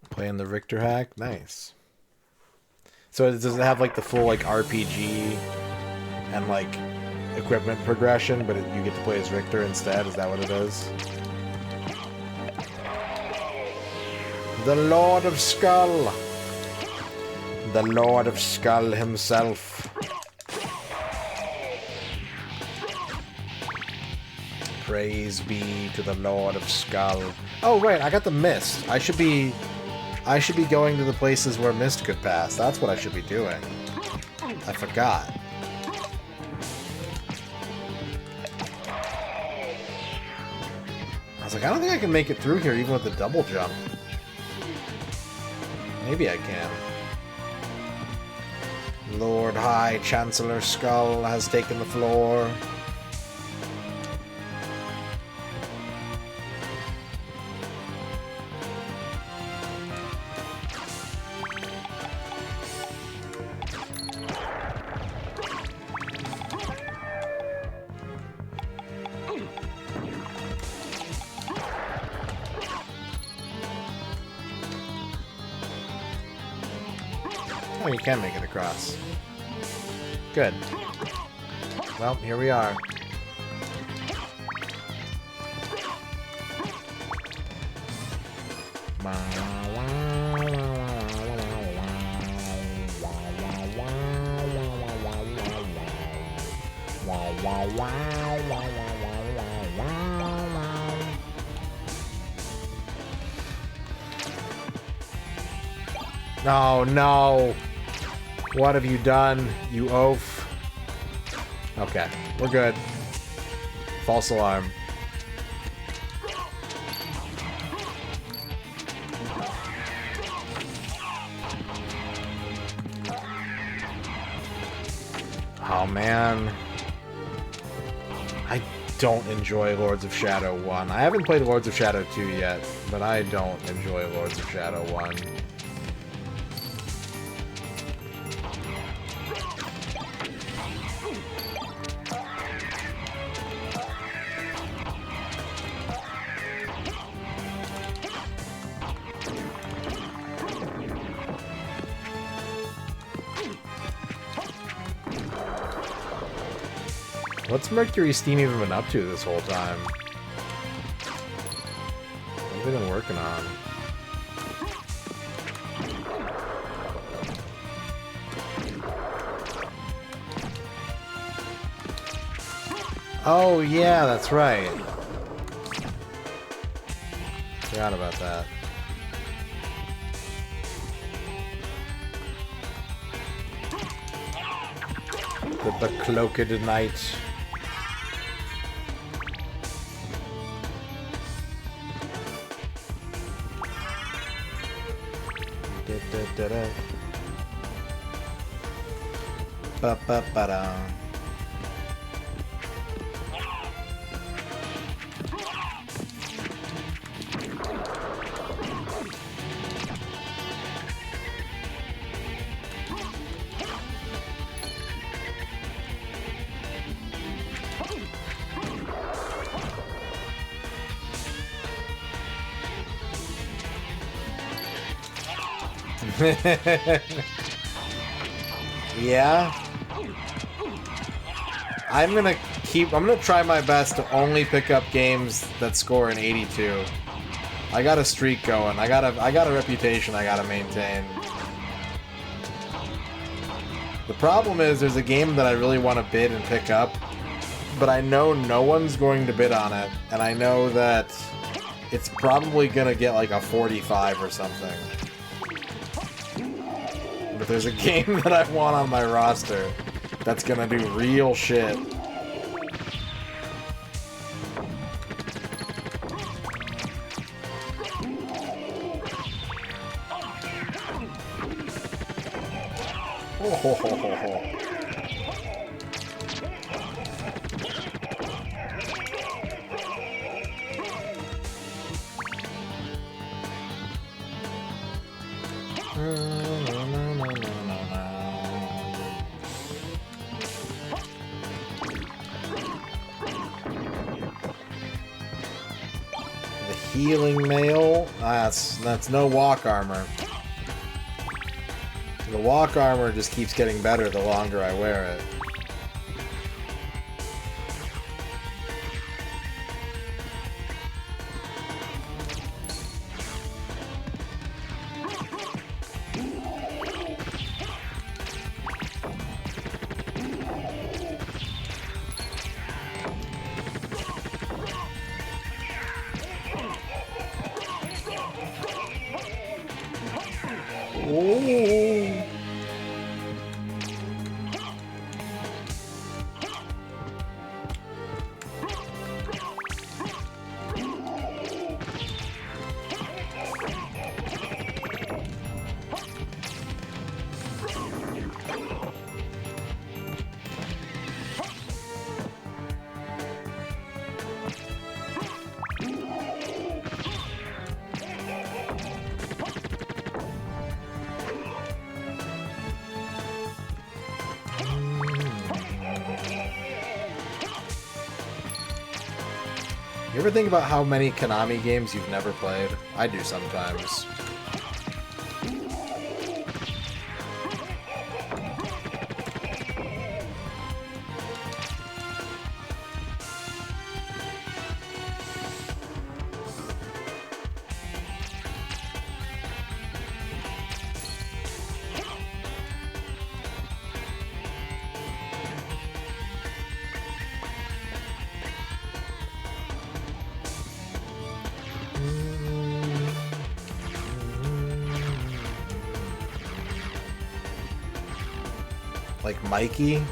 Playing the Richter hack? Nice. So does it have like the full like RPG and like equipment progression, but you get to play as Richter instead? Is that what it is? The Lord of Skull! The Lord of Skull himself. Praise be to the Lord of Skull. Oh right, I got the mist. I should be going to the places where mist could pass. That's what I should be doing. I forgot. I was like, I don't think I can make it through here even with the double jump. Maybe I can. Lord High Chancellor Skull has taken the floor. Oh, you can make it across. Good. Well, here we are. Oh no! What have you done, you oaf? Okay, we're good. False alarm. Oh man. I don't enjoy Lords of Shadow 1. I haven't played Lords of Shadow 2 yet, but I don't enjoy Lords of Shadow 1. What's Mercury Steam even been up to this whole time? What have they been working on? Oh, yeah, that's right. Forgot about that. The cloaked knight. Da-da-da-da. Ba-ba-ba-da. Yeah. I'm gonna try my best to only pick up games that score an 82. I got a streak going. I got a reputation I gotta maintain. The problem is there's a game that I really want to bid and pick up, but I know no one's going to bid on it, and I know that it's probably gonna get like a 45 or something. But there's a game that I want on my roster that's gonna do real shit. Oh. The healing mail? That's no walk armor. The walk armor just keeps getting better the longer I wear it. Ooh. You ever think about how many Konami games you've never played? I do sometimes. Like Mikey?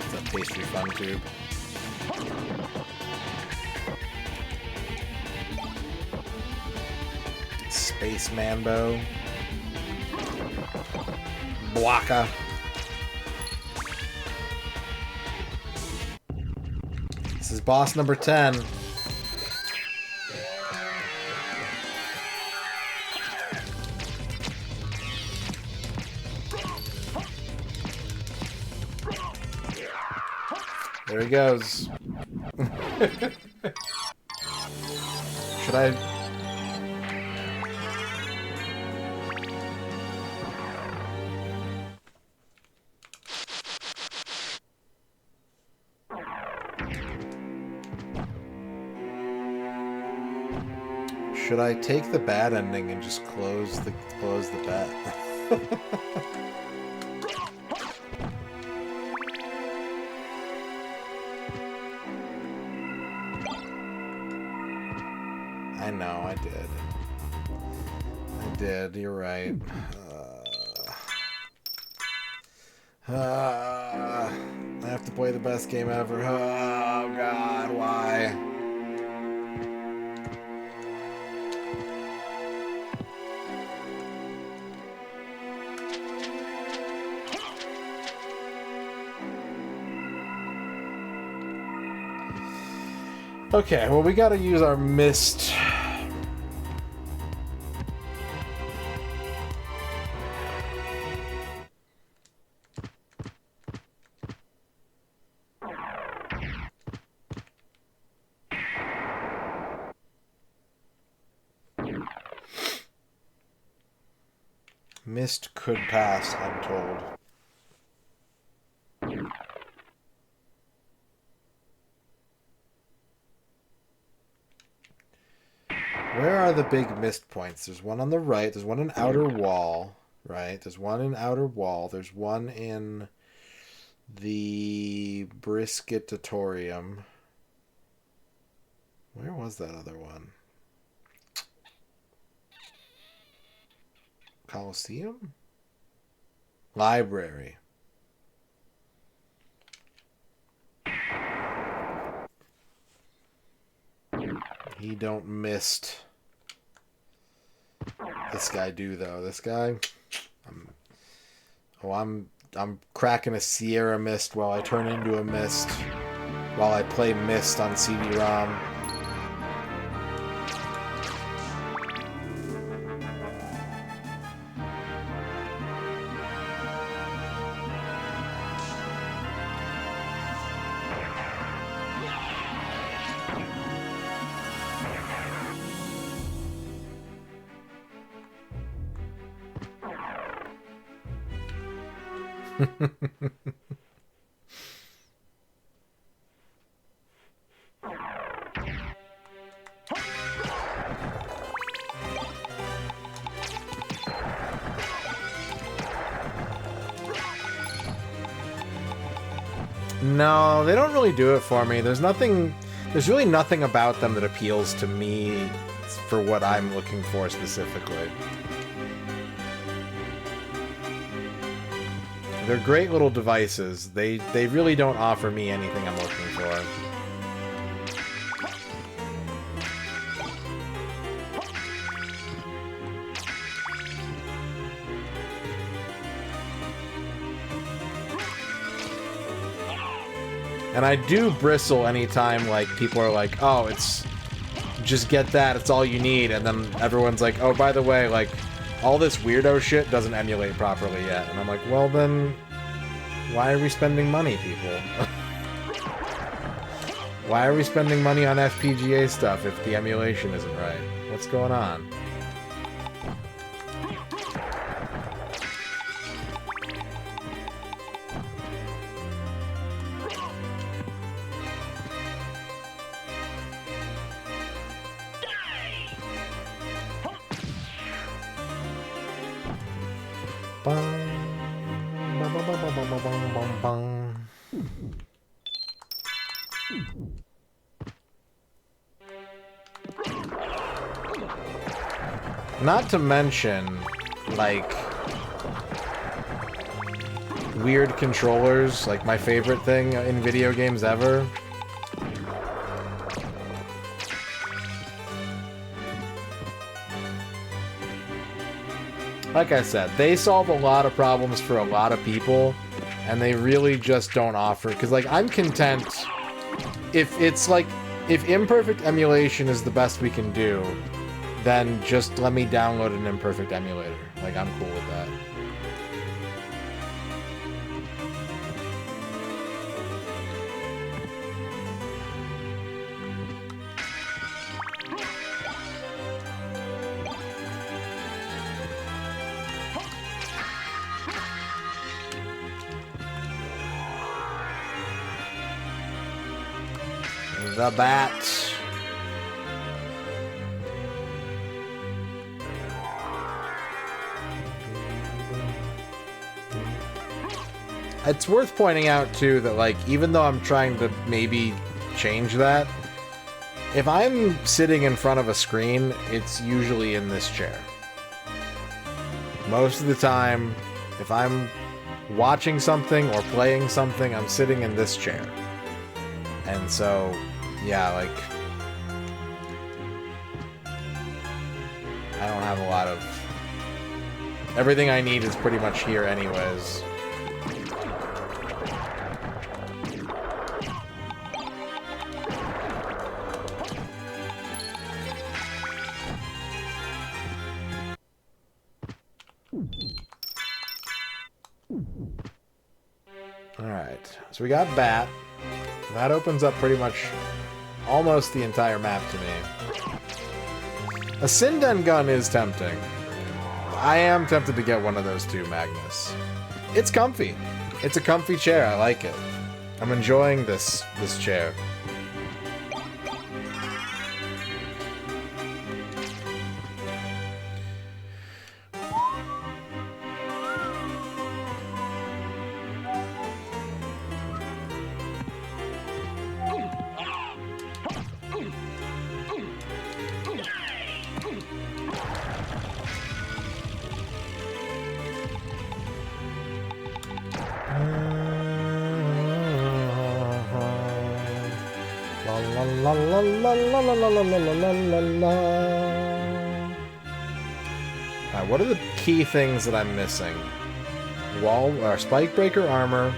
It's a pastry fun tube. Space Mambo. Bwaka. This is boss number 10. There he goes. Should I... Should I take the bad ending and just close the bet? I know, I did. I did, you're right. I have to play the best game ever. Oh god, why? Okay, well we gotta use our mist. Mist could pass, I'm told. Where are the big mist points? There's one on the right. There's one in outer wall, right? There's one in outer wall. There's one in the Brisketatorium. Where was that other one? Coliseum? Library. He don't mist. This guy do though. This guy, I'm cracking a Sierra Mist while I turn into a mist while I play Mist on CD-ROM. No, they don't really do it for me. There's really nothing about them that appeals to me for what I'm looking for specifically. They're great little devices. They really don't offer me anything I'm looking for. And I do bristle anytime, like, people are like, oh, it's... just get that, it's all you need. And then everyone's like, oh, by the way, like, all this weirdo shit doesn't emulate properly yet. And I'm like, well, then... why are we spending money, people? Why are we spending money on FPGA stuff if the emulation isn't right? What's going on? Not to mention, like, weird controllers, like my favorite thing in video games ever. Like I said, they solve a lot of problems for a lot of people, and they really just don't offer, because, like, I'm content if it's like, if imperfect emulation is the best we can do, then just let me download an imperfect emulator. Like, I'm cool with that. The bat. it's worth pointing out, too, that, like, even though I'm trying to maybe change that, if I'm sitting in front of a screen, it's usually in this chair. Most of the time, if I'm watching something or playing something, I'm sitting in this chair. And so, yeah, like, I don't have a lot of... Everything I need is pretty much here anyways. Alright, so we got Bat. That opens up pretty much almost the entire map to me. A Sinden gun is tempting. I am tempted to get one of those two, Magnus. It's comfy. It's a comfy chair. I like it. I'm enjoying this chair. Alright, what are the key things that I'm missing? Spike breaker armor,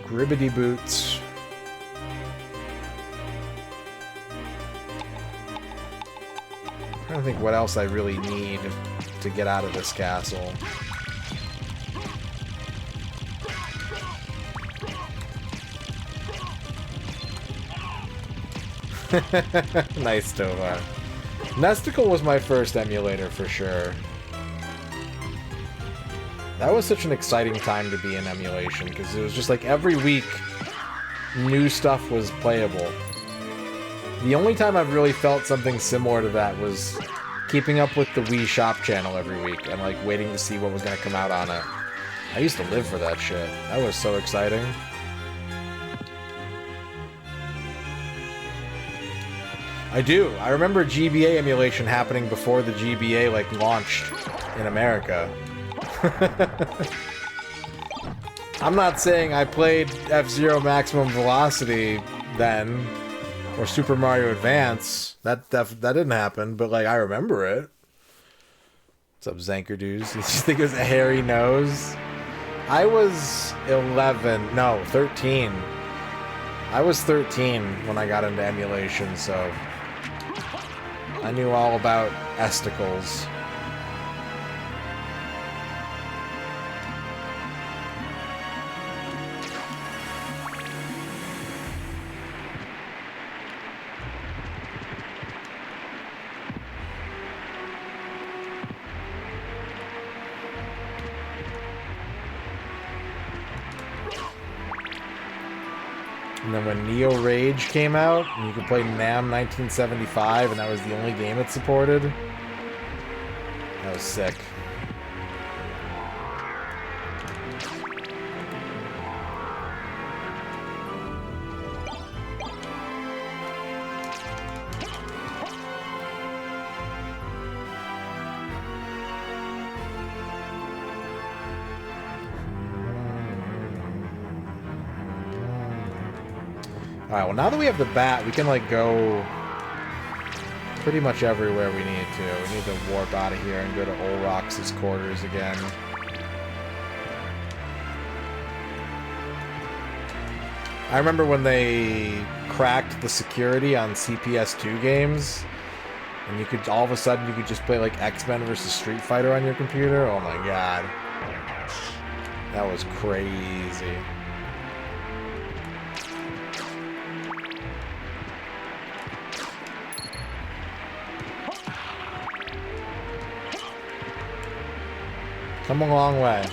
gribbity boots, I don't think what else I really need to get out of this castle. Nice, Tovar. Nesticle was my first emulator for sure. That was such an exciting time to be in emulation, because it was just like every week new stuff was playable. The only time I've really felt something similar to that was keeping up with the Wii Shop channel every week and like waiting to see what was going to come out on it. I used to live for that shit. That was so exciting. I do. I remember GBA emulation happening before the GBA, like, launched in America. I'm not saying I played F-Zero Maximum Velocity then, or Super Mario Advance. That didn't happen, but, like, I remember it. What's up, Zankerdoos? You think it was a hairy nose? I was 13. I was 13 when I got into emulation, so... I knew all about esticles. And then when Neo Rage came out, and you could play NAM 1975, and that was the only game it supported, that was sick. Alright, well now that we have the bat, we can like go pretty much everywhere we need to. We need to warp out of here and go to Olrox's quarters again. I remember when they cracked the security on CPS2 games, and you could, all of a sudden, you could just play like X-Men versus Street Fighter on your computer. Oh my god. That was crazy. Come a long way.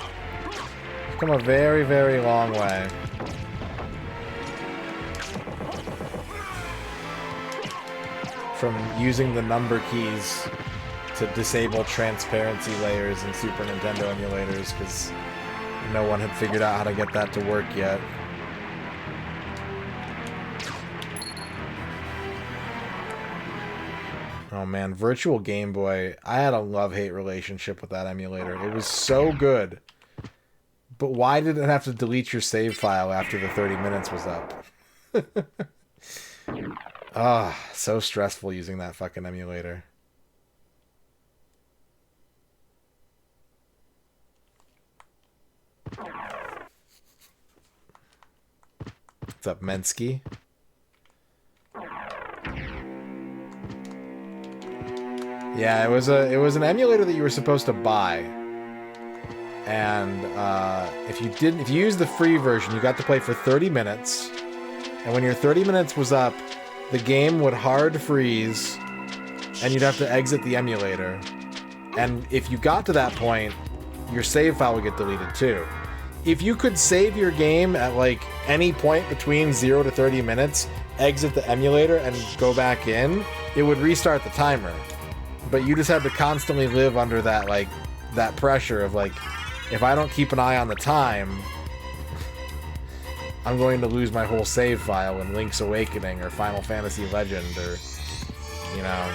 You've come a very, very long way. From using the number keys to disable transparency layers in Super Nintendo emulators because no one had figured out how to get that to work yet. Oh man, Virtual Game Boy, I had a love-hate relationship with that emulator. It was so good. But why did it have to delete your save file after the 30 minutes was up? Ah, so stressful using that fucking emulator. What's up, Mensky? Yeah, it was an emulator that you were supposed to buy, and if you used the free version, you got to play for 30 minutes, and when your 30 minutes was up, the game would hard freeze, and you'd have to exit the emulator. And if you got to that point, your save file would get deleted too. If you could save your game at like any point between 0 to 30 minutes, exit the emulator, and go back in, it would restart the timer. But you just had to constantly live under that, like, that pressure of, like, if I don't keep an eye on the time, I'm going to lose my whole save file in Link's Awakening or Final Fantasy Legend or, you know.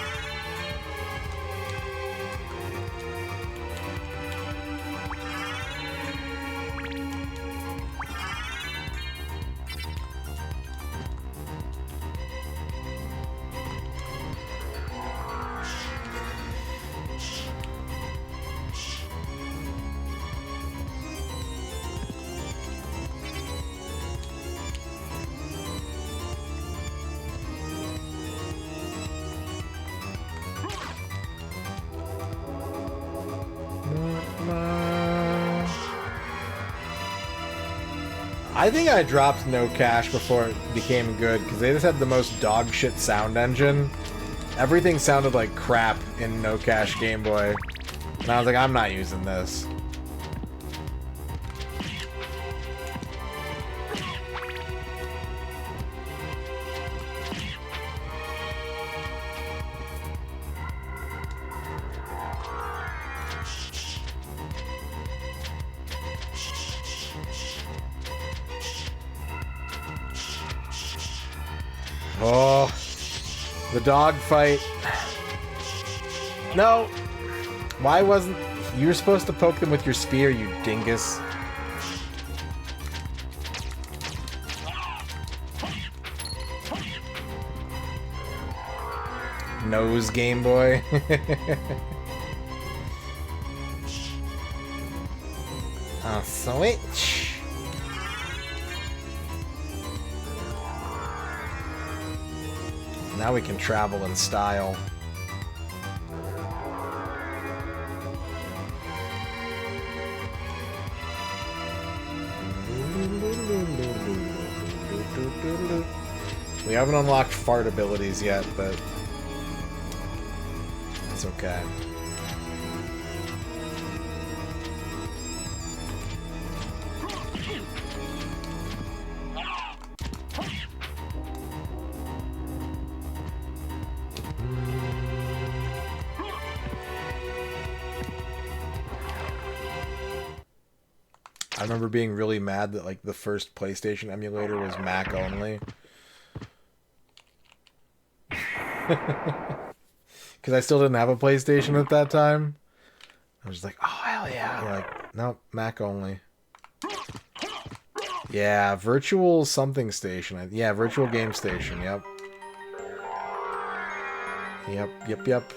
I think I dropped No Cash before it became good because they just had the most dog shit sound engine. Everything sounded like crap in No Cash Game Boy. And I was like, I'm not using this. Oh, the dog fight. No. Why wasn't... You were supposed to poke them with your spear, you dingus. Nose Game Boy. Oh, switch. Now we can travel in style. We haven't unlocked fart abilities yet, but that's okay. I remember being really mad that, like, the first PlayStation emulator was Mac only. Because I still didn't have a PlayStation at that time. I was like, oh, hell yeah. Like, nope, Mac only. Yeah, Virtual something station. Yeah, Virtual Game Station, yep. Yep.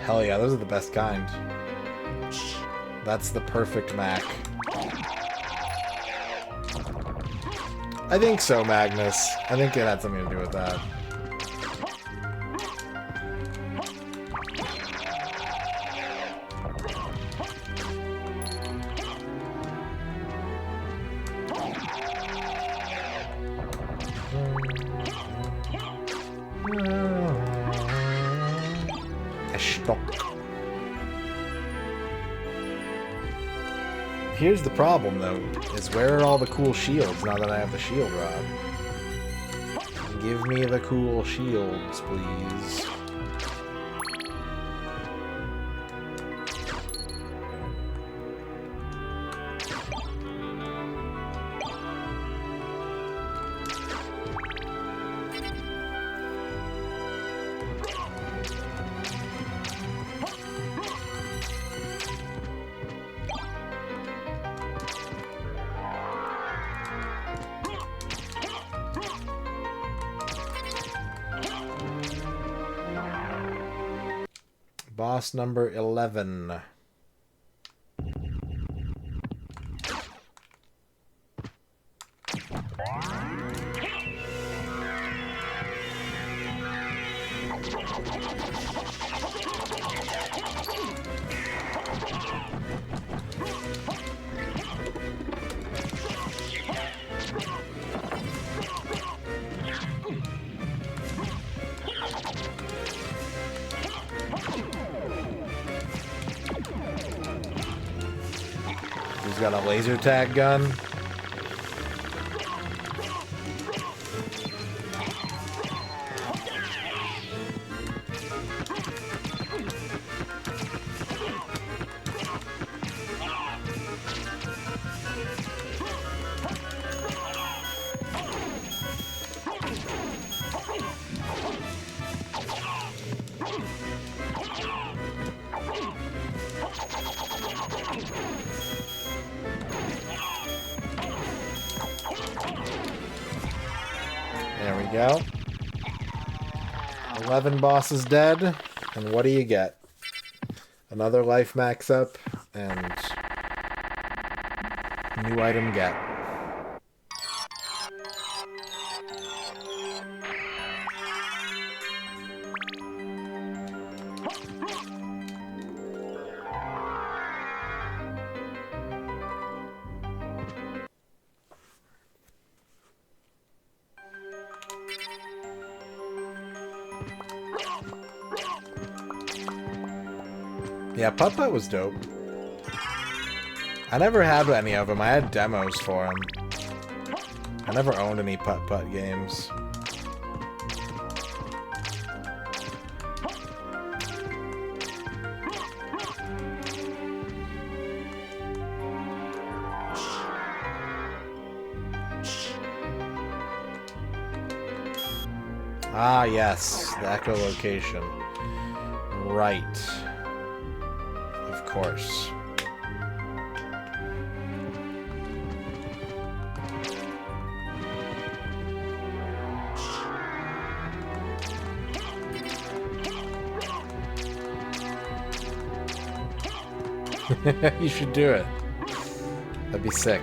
Hell yeah, those are the best kind. That's the perfect Mac. I think so, Magnus. I think it had something to do with that. Here's the problem, though, is where are all the cool shields now that I have the shield rod? Give me the cool shields, please. Boss number 11. He's got a laser tag gun. There we go. 11 bosses dead, and what do you get? Another life max up, and new item get. Yeah, Putt-Putt was dope. I never had any of them. I had demos for them. I never owned any Putt-Putt games. Ah, yes. The echolocation. Right. Of course. You should do it. That'd be sick.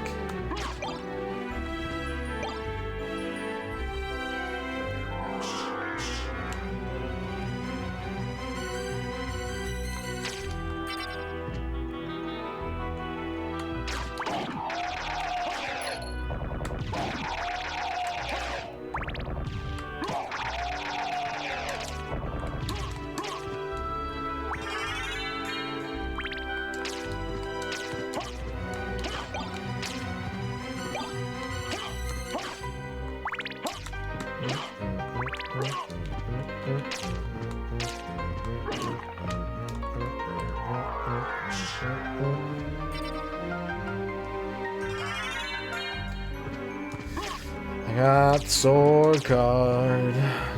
I got sword card.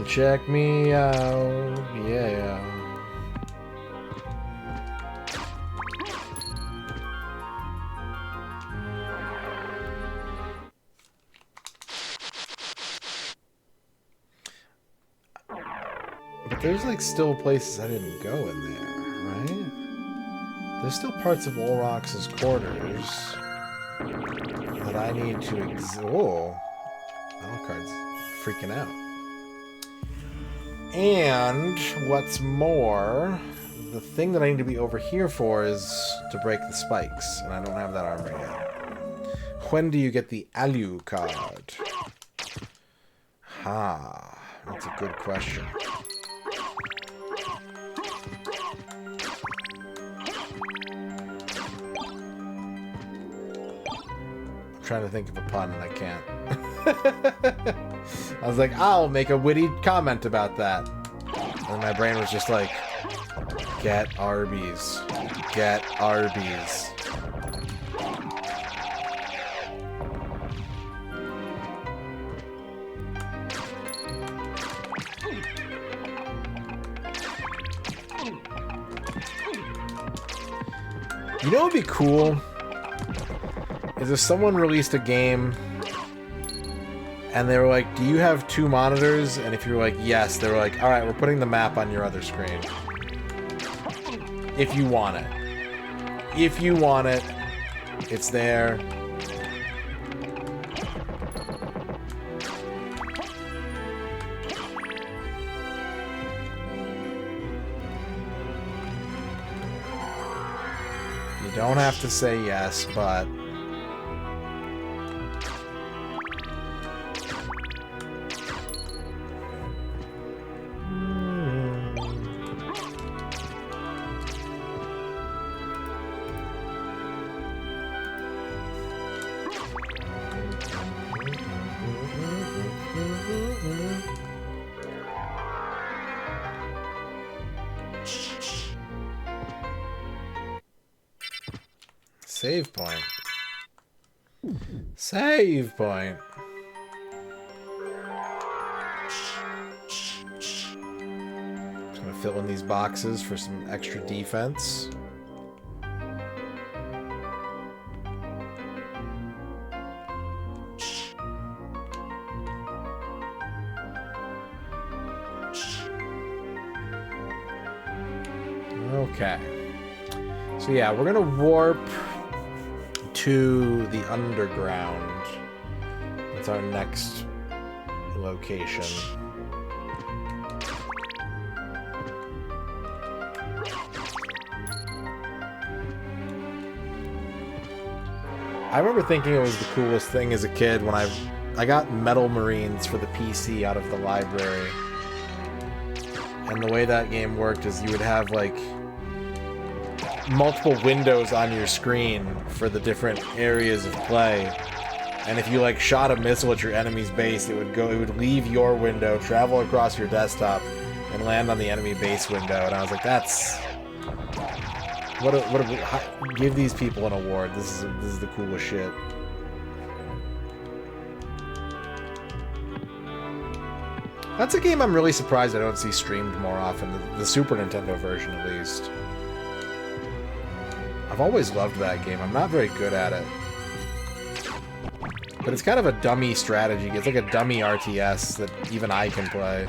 Check me out. Yeah. But there's like still places I didn't go in there, right? There's still parts of Olrox's quarters that I need to Whoa. Alucard's freaking out. And what's more, the thing that I need to be over here for is to break the spikes, and I don't have that armor yet. When do you get the Alucard? Ha, that's a good question. trying to think of a pun and I can't. I was like, I'll make a witty comment about that. And my brain was just like, get Arby's. Get Arby's. You know what would be cool? Is if someone released a game and they were like, do you have 2 monitors? And if you were like, yes, they were like, alright, we're putting the map on your other screen. If you want it. If you want it, it's there. You don't have to say yes, but... Save point. Save point. Just gonna fill in these boxes for some extra defense. Okay. So yeah, we're gonna warp to the underground. That's our next location. I remember thinking it was the coolest thing as a kid when I got Metal Marines for the PC out of the library. And the way that game worked is you would have like multiple windows on your screen for the different areas of play, and if you like shot a missile at your enemy's base, it would leave your window, travel across your desktop, and land on the enemy base window. And I was like, that's give these people an award. This is the coolest shit. That's a game I'm really surprised I don't see streamed more often, the Super Nintendo version at least. I've always loved that game. I'm not very good at it. But it's kind of a dummy strategy. It's like a dummy RTS that even I can play.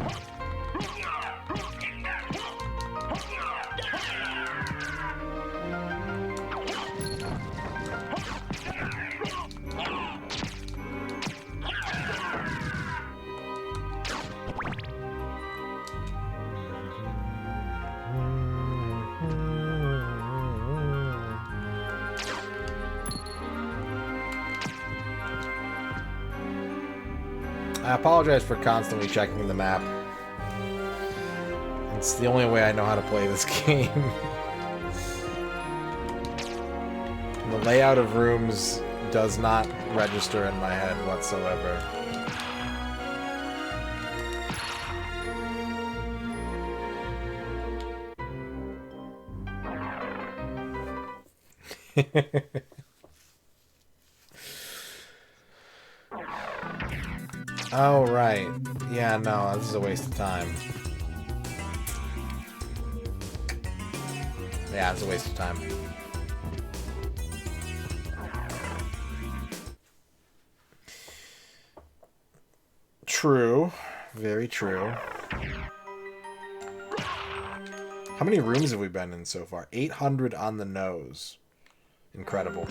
I apologize for constantly checking the map. It's the only way I know how to play this game. The layout of rooms does not register in my head whatsoever. Oh, right. Yeah, no, this is a waste of time. Yeah, it's a waste of time. True. Very true. How many rooms have we been in so far? 800 on the nose. Incredible.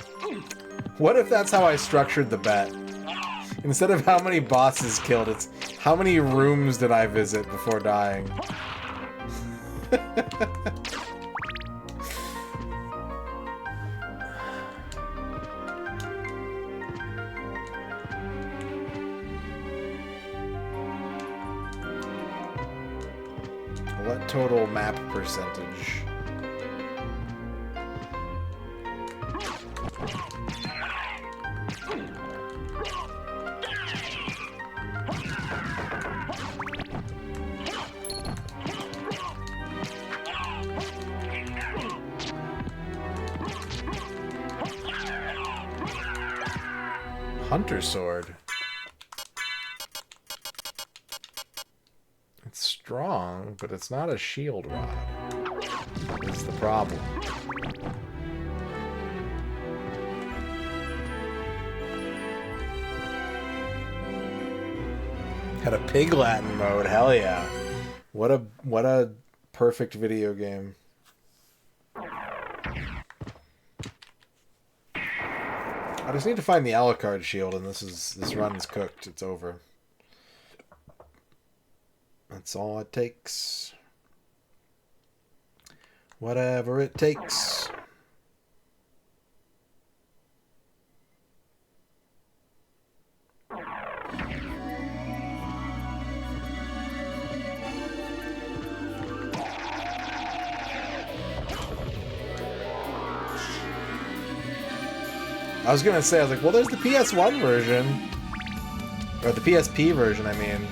What if that's how I structured the bet? Instead of how many bosses killed, it's how many rooms did I visit before dying? What total map percentage? Hunter sword. It's strong, but it's not a shield rod. That's the problem. Had a pig Latin mode, hell yeah. What a perfect video game. I just need to find the Alucard shield, and this run is cooked. It's over. That's all it takes. Whatever it takes. I was gonna say, I was like, well, there's the PS1 version. Or the PSP version, I mean.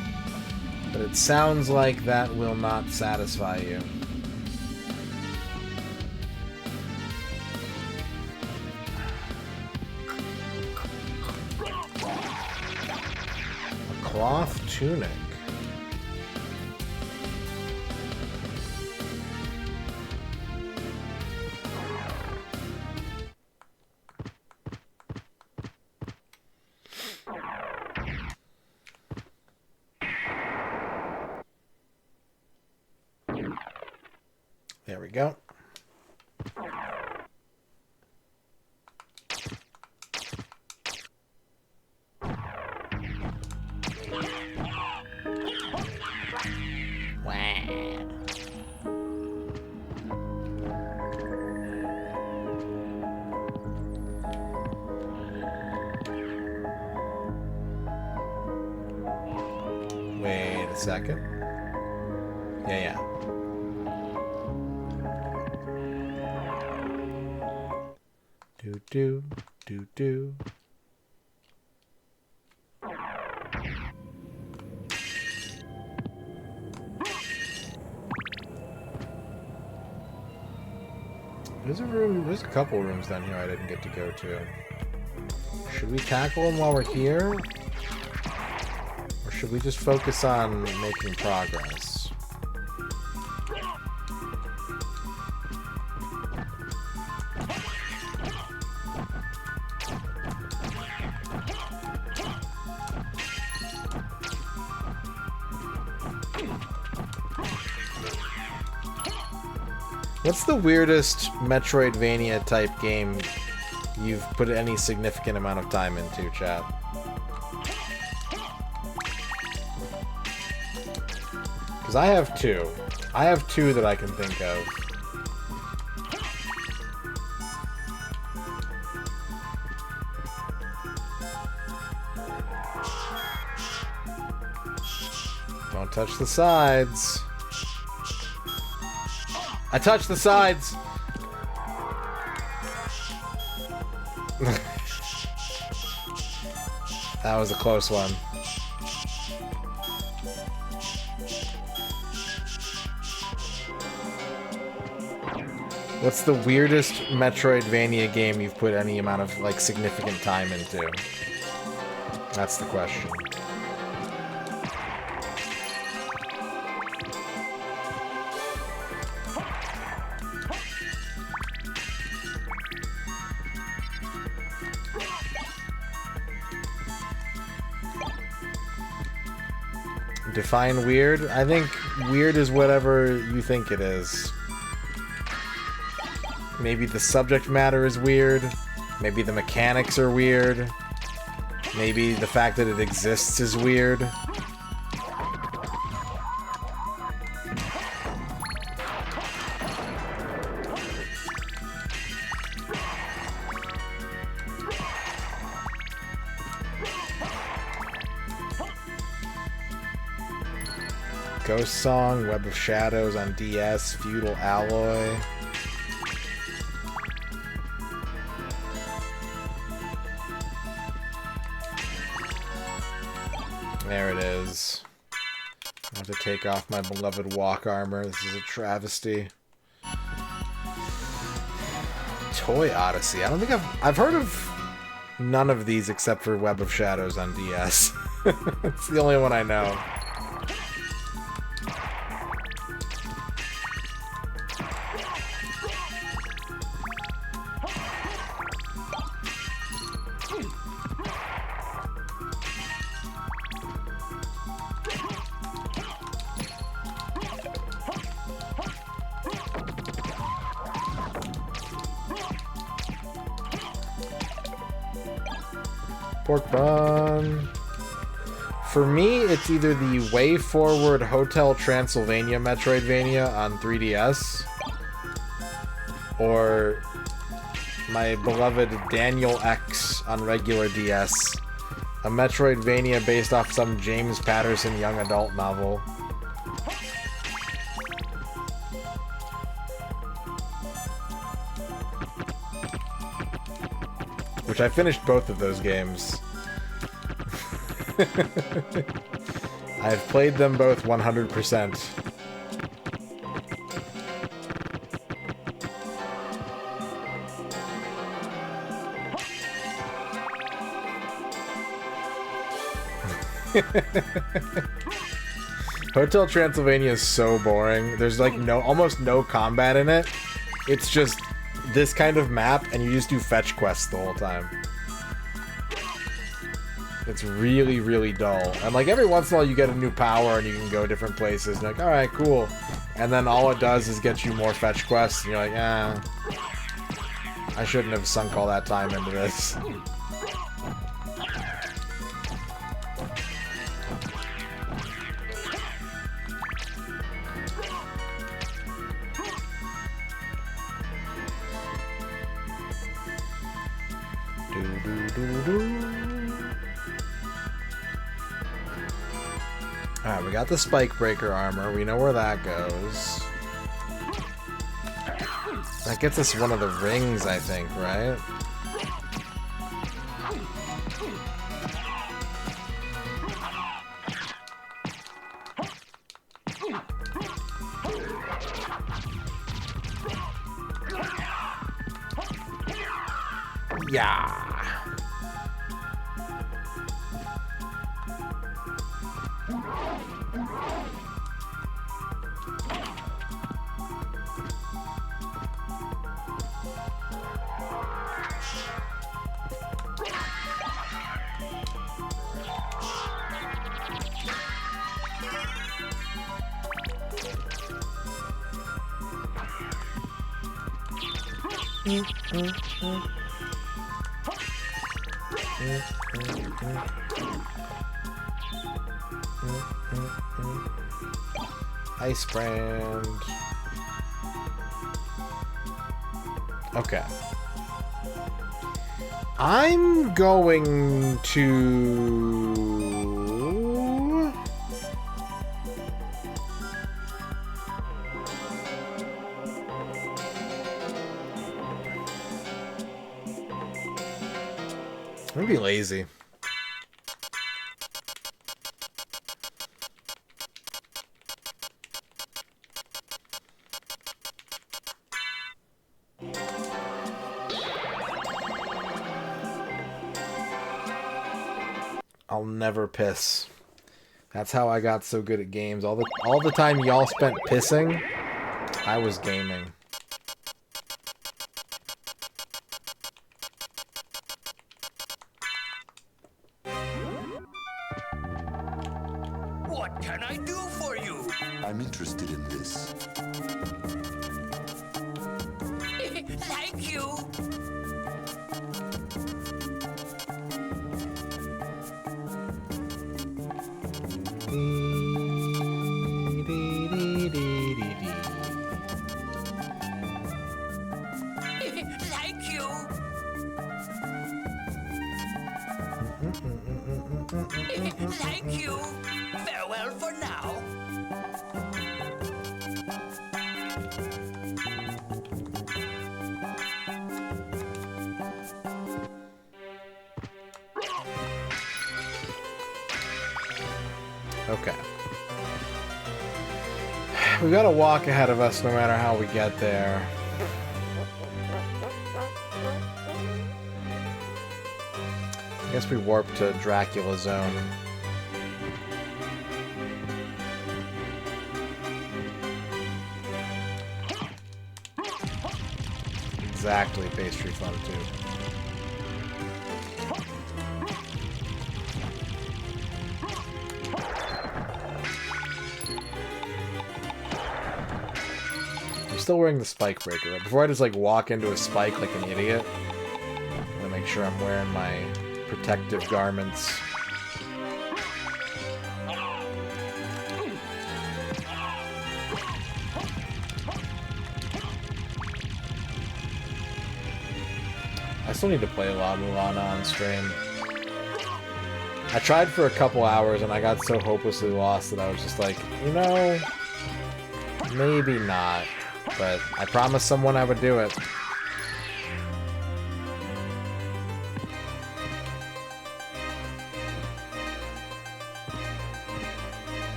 But it sounds like that will not satisfy you. A cloth tunic. There we go. Wait a second. Yeah. Do. There's a couple rooms down here I didn't get to go to. Should we tackle them while we're here? Or should we just focus on making progress? What's the weirdest Metroidvania type game you've put any significant amount of time into, chat? Because I have two. I have two that I can think of. Don't touch the sides. I touched the sides. That was a close one. What's the weirdest Metroidvania game you've put any amount of, like, significant time into? That's the question. Define weird? I think weird is whatever you think it is. Maybe the subject matter is weird. Maybe the mechanics are weird. Maybe the fact that it exists is weird. Ghost Song, Web of Shadows on DS, Feudal Alloy. There it is. I have to take off my beloved walk armor. This is a travesty. Toy Odyssey. I don't think I've heard of none of these except for Web of Shadows on DS. It's the only one I know. Pork bun. For me, it's either the Way Forward Hotel Transylvania Metroidvania on 3DS, or my beloved Daniel X on regular DS, a Metroidvania based off some James Patterson young adult novel. Which I finished both of those games. I've played them both 100%. Hotel Transylvania is so boring. There's like almost no combat in it. It's just this kind of map, and you just do fetch quests the whole time. It's really, really dull. And like every once in a while you get a new power and you can go different places. And you're like, alright, cool. And then all it does is get you more fetch quests, and you're like, ah, I shouldn't have sunk all that time into this. Alright, we got the Spike Breaker armor. We know where that goes. That gets us one of the rings, I think, right? Yeah. Ice brand. Okay. I'm going to... I'm gonna be lazy. I'll never piss. That's how I got so good at games. All the time y'all spent pissing, I was gaming. What can I do for you? I'm interested in this. Thank you. Thank you. Thank you. Farewell for now. Okay. We've got a walk ahead of us no matter how we get there. I guess we warp to Dracula Zone. Exactly, pastry fun too. I'm still wearing the spike breaker. Before I just like walk into a spike like an idiot, I'm gonna make sure I'm wearing my protective garments. I still need to play La Mulana on stream. I tried for a couple hours and I got so hopelessly lost that I was just like, you know, maybe not. But I promised someone I would do it.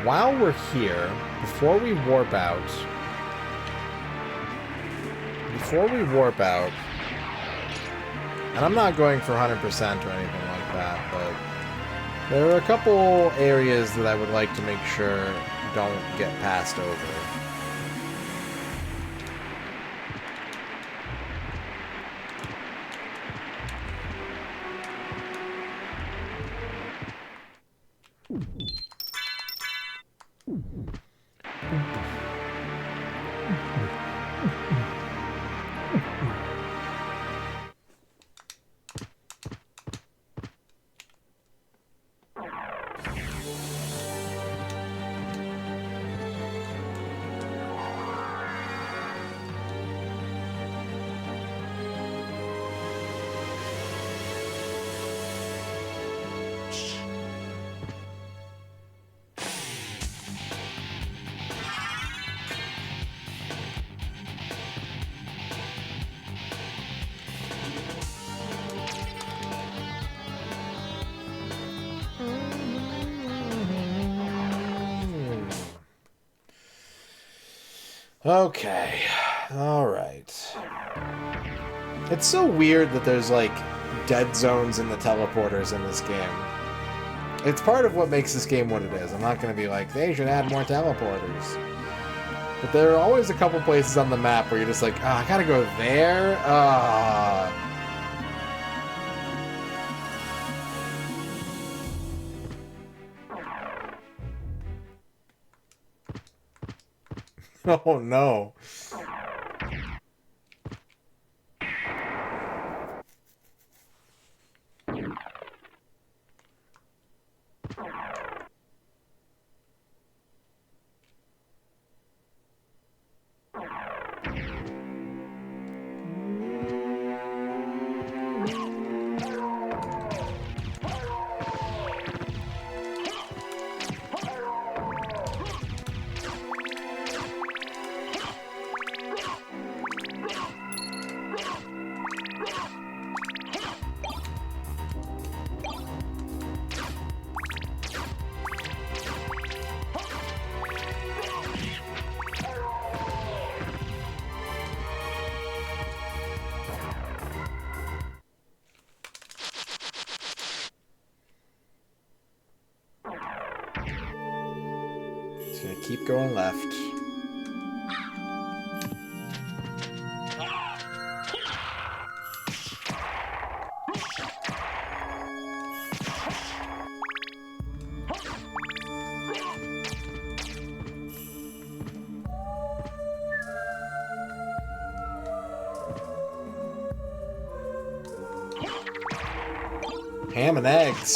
While we're here, before we warp out, and I'm not going for 100% or anything like that, but there are a couple areas that I would like to make sure don't get passed over. Okay, alright. It's so weird that there's, like, dead zones in the teleporters in this game. It's part of what makes this game what it is. I'm not gonna be like, they should add more teleporters. But there are always a couple places on the map where you're just like, I gotta go there? Oh no. Just gonna keep going left. Ham and eggs.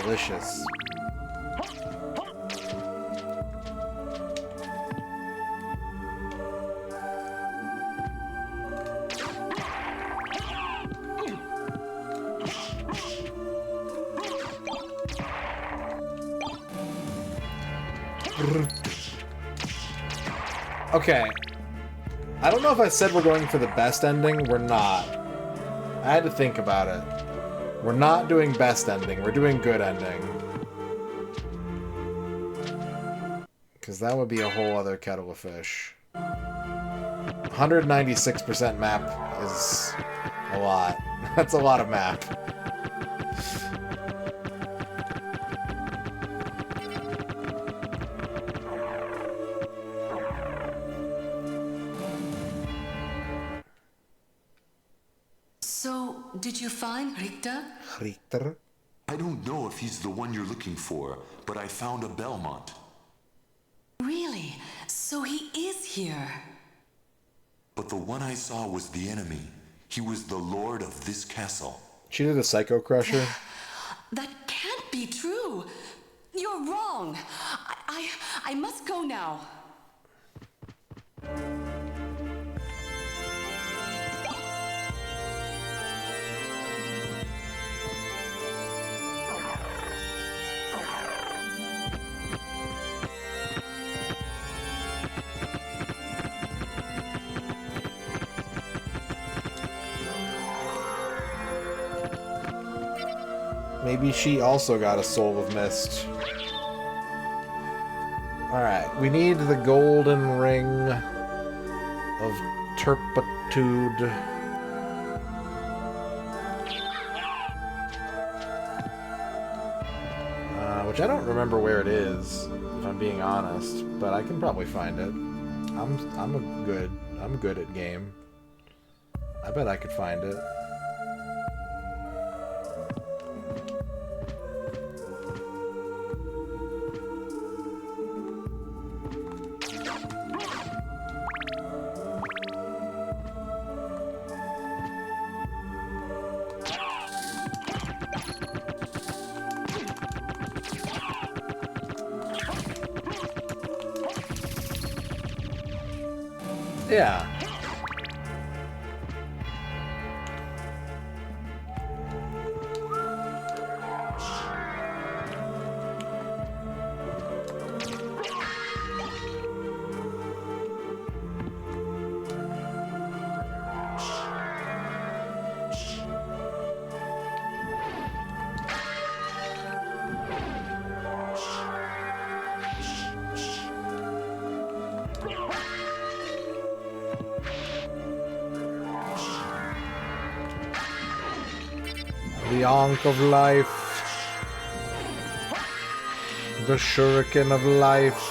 Delicious. Okay. I don't know if I said we're going for the best ending. We're not. I had to think about it. We're not doing best ending. We're doing good ending. Because that would be a whole other kettle of fish. 196% map is a lot. That's a lot of map. So, did you find Richter? Richter? I don't know if he's the one you're looking for, but I found a Belmont. Really? So he is here. But the one I saw was the enemy. He was the lord of this castle. She did a Psycho Crusher. That can't be true. You're wrong. I must go now. Maybe she also got a Soul of Mist. Alright, we need the Golden Ring of Turpitude. Which I don't remember where it is, if I'm being honest, but I can probably find it. I'm good at game. I bet I could find it. Yeah. The Ankh of Life. The Shuriken of Life.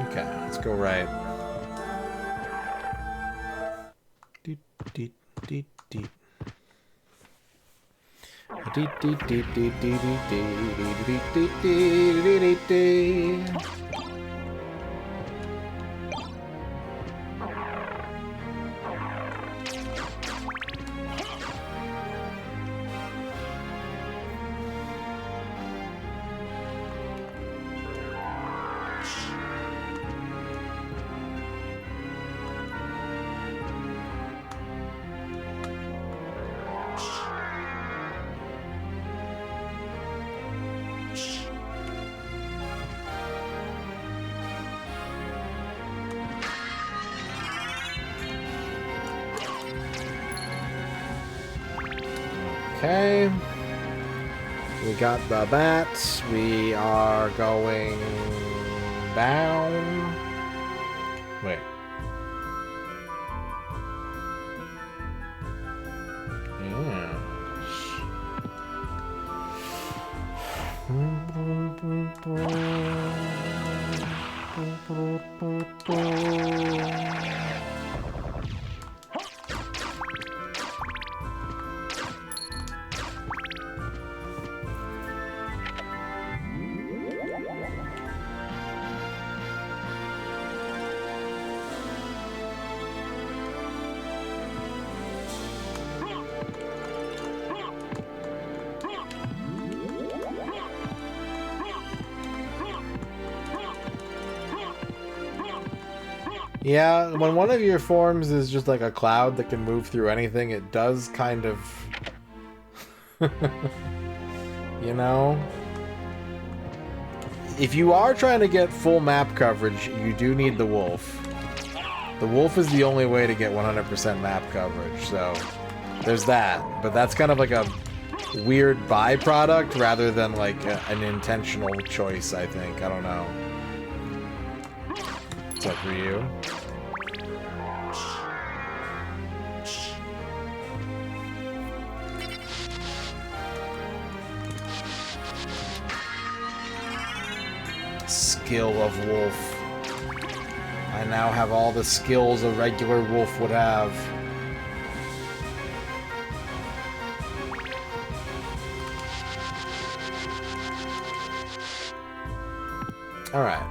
Okay, let's go right. Deet, deet, deet, deet. Deet, deet, deet, deet, deet, deet, deet, deet, deet, deet, deet. Okay. We got the bats. We are going down. Wait. Yeah, when one of your forms is just like a cloud that can move through anything, it does kind of... you know? If you are trying to get full map coverage, you do need the wolf. The wolf is the only way to get 100% map coverage, so there's that. But that's kind of like a weird byproduct rather than like an intentional choice, I think. I don't know. What's up for you? Skill of wolf. I now have all the skills a regular wolf would have. Alright.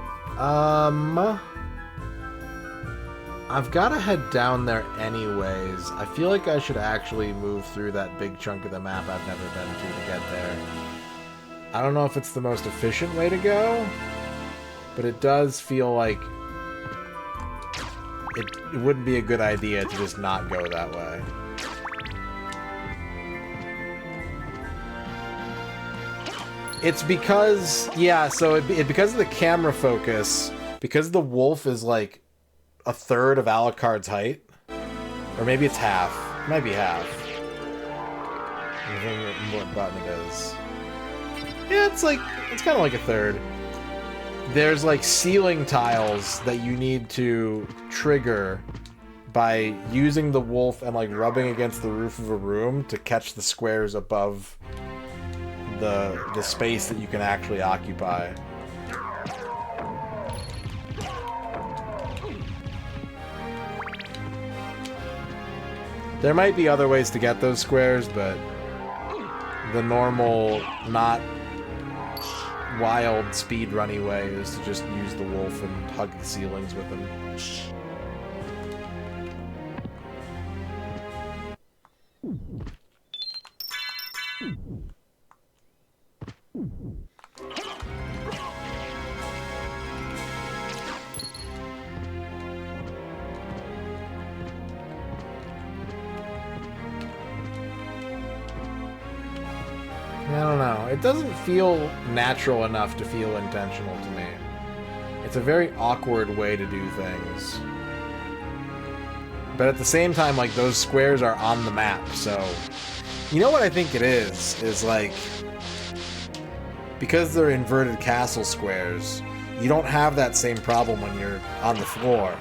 I've got to head down there anyways. I feel like I should actually move through that big chunk of the map I've never been to get there. I don't know if it's the most efficient way to go, but it does feel like it wouldn't be a good idea to just not go that way. It's because, yeah, so because of the camera focus, because the wolf is like a third of Alucard's height, or maybe it's half. It might be half. I don't know what button it is. Yeah, it's kind of like a third. There's like ceiling tiles that you need to trigger by using the wolf and like rubbing against the roof of a room to catch the squares above the space that you can actually occupy. There might be other ways to get those squares, but the normal, not wild speedrunny way is to just use the wolf and hug the ceilings with him. I don't know. It doesn't feel natural enough to feel intentional to me. It's a very awkward way to do things. But at the same time, like, those squares are on the map, so... You know what I think it is like... Because they're inverted castle squares, you don't have that same problem when you're on the floor.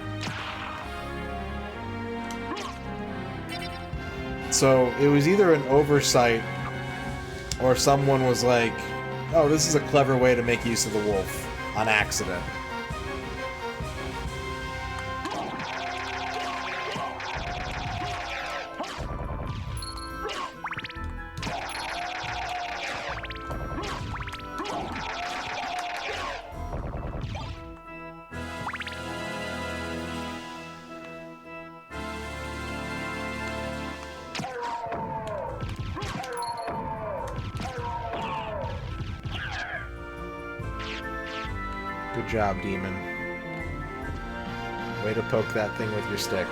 So, it was either an oversight or someone was like, oh, this is a clever way to make use of the wolf on accident. Good job, demon. Way to poke that thing with your stick.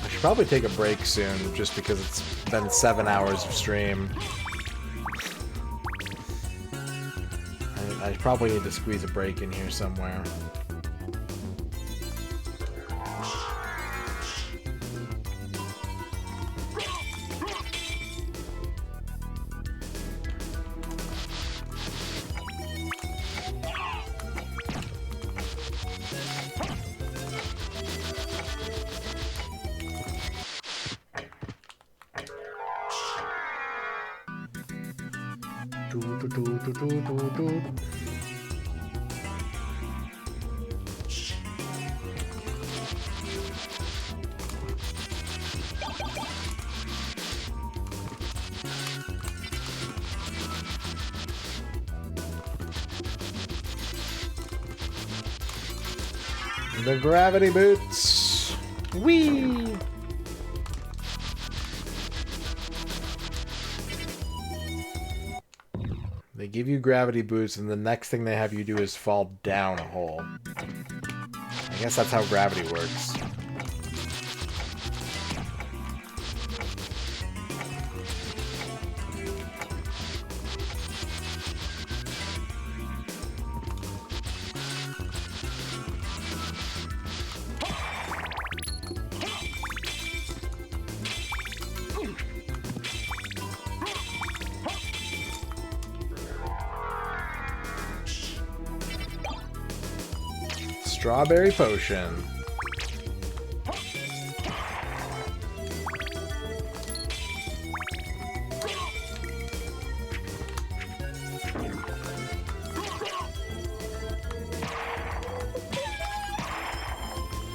I should probably take a break soon, just because it's been 7 hours of stream. I probably need to squeeze a break in here somewhere. The gravity boots. Whee! They give you gravity boosts, and the next thing they have you do is fall down a hole. I guess that's how gravity works. Strawberry potion.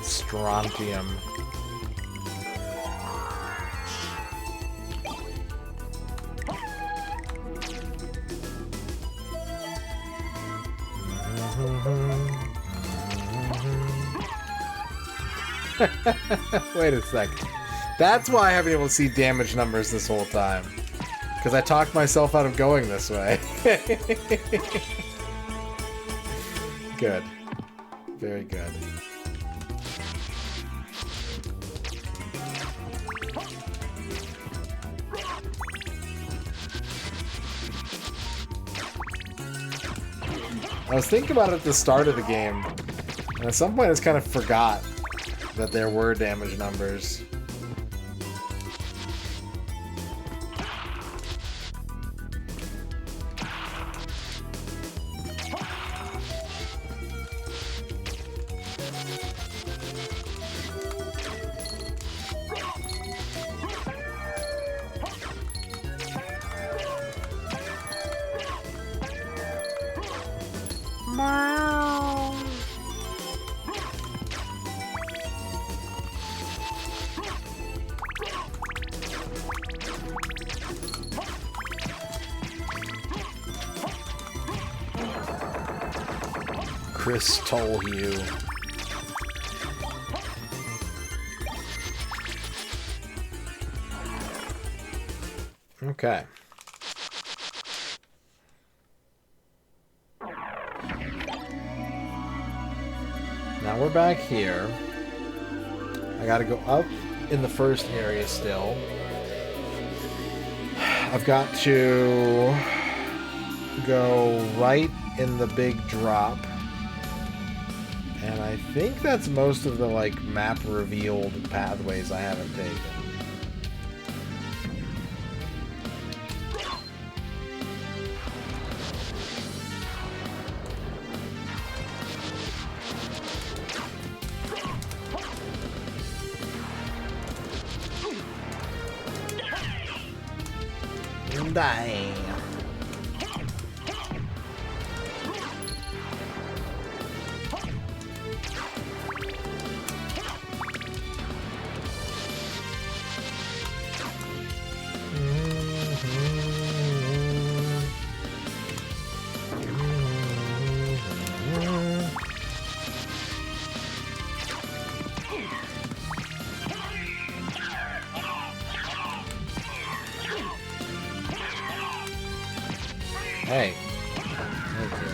Strontium. Wait a sec. That's why I haven't been able to see damage numbers this whole time. Because I talked myself out of going this way. Good. Very good. I was thinking about it at the start of the game, and at some point I just kind of forgot that there were damage numbers. Crystal Hue. Okay. Now we're back here. I gotta go up in the first area still. I've got to go right in the big drop. And I think that's most of the, like, map-revealed pathways I haven't taken. Die. Hey. Thank you.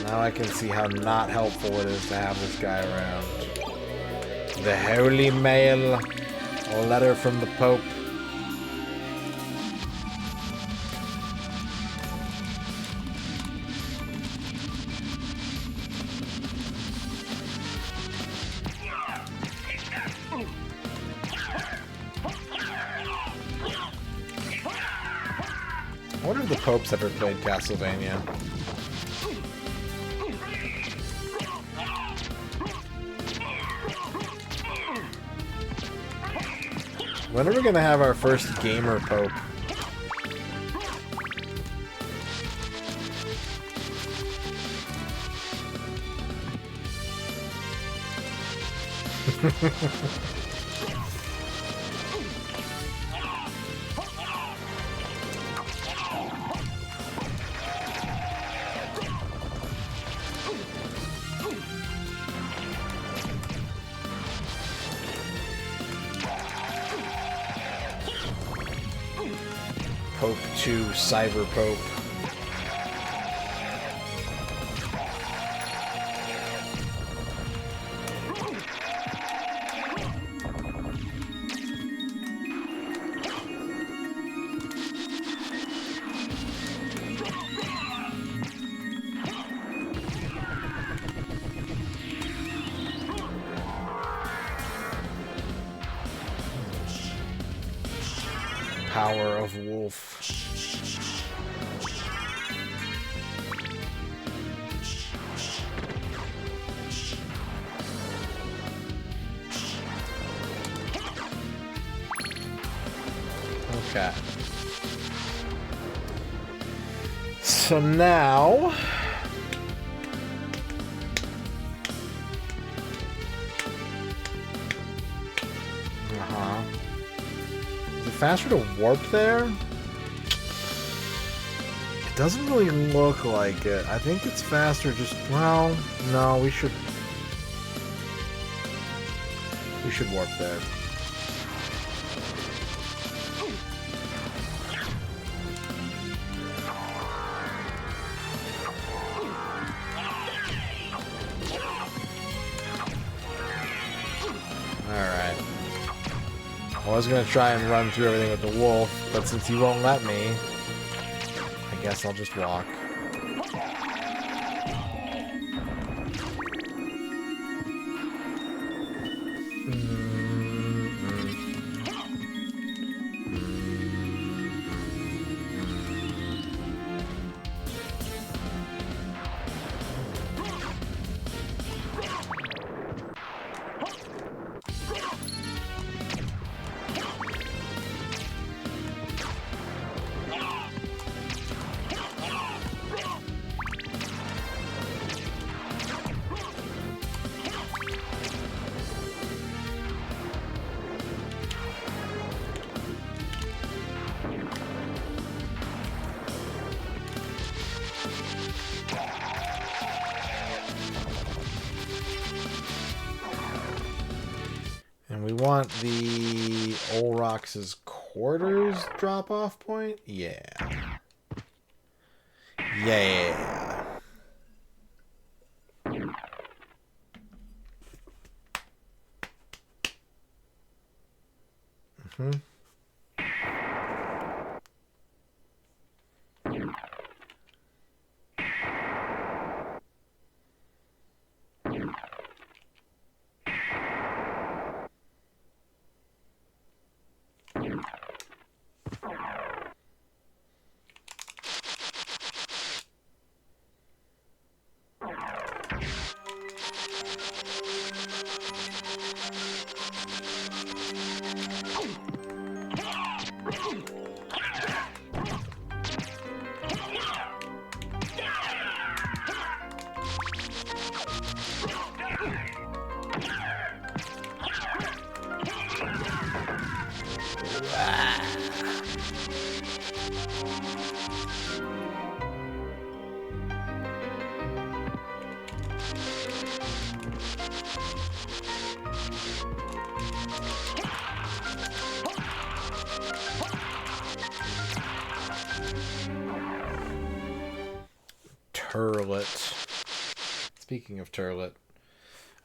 Now I can see how not helpful it is to have this guy around. The Holy Mail, a letter from the Pope. I wonder if the Pope's ever played Castlevania. When are we gonna have our first gamer pope? Pope 2, Cyber Pope. Power of Wolf. Okay. So now... Is it faster to warp there? It doesn't really look like it. I think it's faster just... Well, no, we should warp there. Alright. I was gonna try and run through everything with the wolf, but since you won't let me, I guess I'll just walk. And we want the Olrox's quarters drop-off point? Yeah. Yeah. Mm-hmm. Turlet. Speaking of Turlet,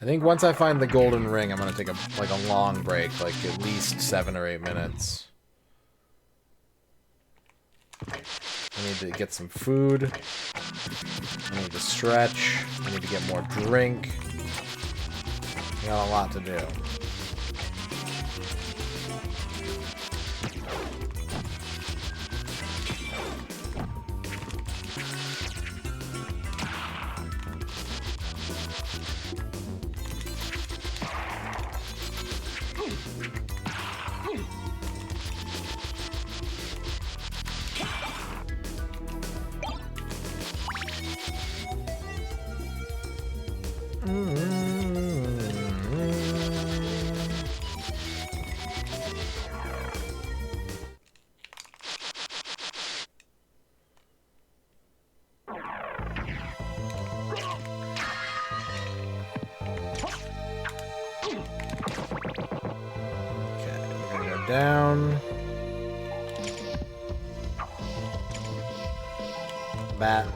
I think once I find the golden ring, I'm gonna take a long break, like at least 7 or 8 minutes. I need to get some food. I need to stretch. I need to get more drink. I got a lot to do. down. Bat.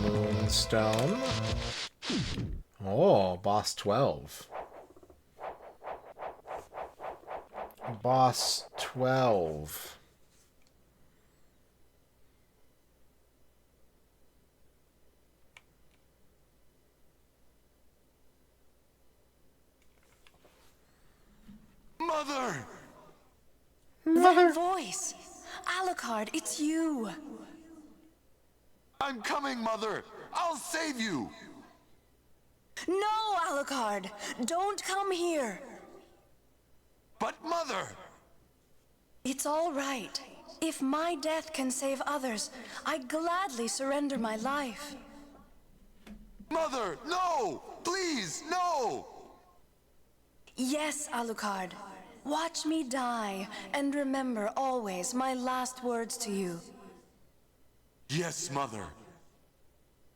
Moonstone. Oh, boss 12. Boss 12. Mother! That voice! Alucard, it's you! I'm coming, Mother! I'll save you! No, Alucard! Don't come here! But, Mother! It's all right. If my death can save others, I'd gladly surrender my life. Mother, no! Please, no! Yes, Alucard. Watch me die, and remember always my last words to you. Yes, Mother.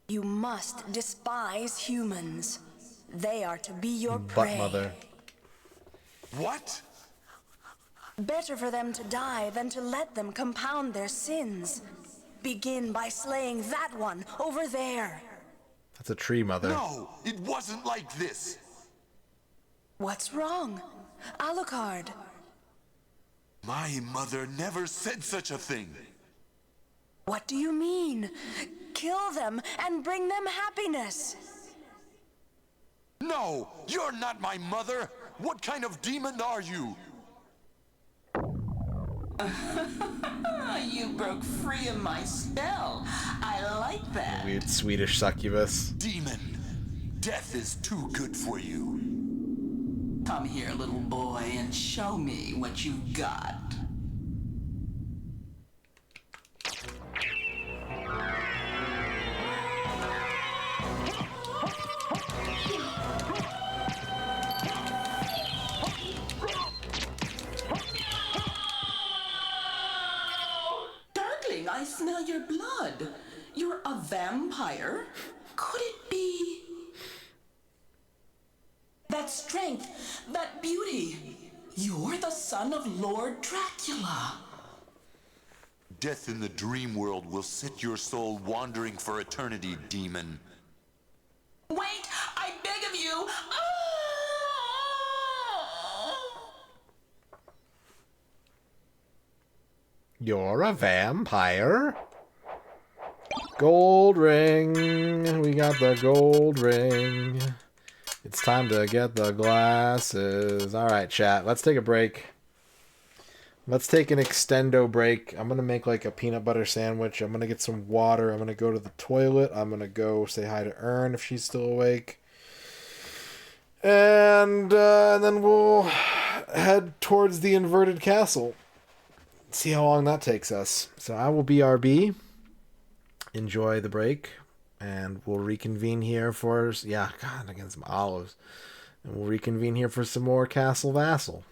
You must despise humans. They are to be your But prey. Mother. What? Better for them to die than to let them compound their sins. Begin by slaying that one over there. That's a tree, Mother. No, it wasn't like this. What's wrong? Alucard. My mother never said such a thing. What do you mean? Kill them and bring them happiness. No, you're not my mother. What kind of demon are you? You broke free of my spell. I like that. Weird Swedish succubus. Demon, death is too good for you. Come here, little boy, and show me what you've got. Darkling, I smell your blood. You're a vampire? Could it be? That strength, that beauty. You're the son of Lord Dracula. Death in the dream world will set your soul wandering for eternity, demon. Wait, I beg of you. You're a vampire? Gold ring. We got the gold ring. It's time to get the glasses. Alright, chat. Let's take a break. Let's take an extendo break. I'm going to make like a peanut butter sandwich. I'm going to get some water. I'm going to go to the toilet. I'm going to go say hi to Ern if she's still awake. And then we'll head towards the inverted castle. See how long that takes us. So I will BRB. Enjoy the break. And we'll reconvene here for... Yeah, God, I got some olives. And we'll reconvene here for some more Castle Vassal.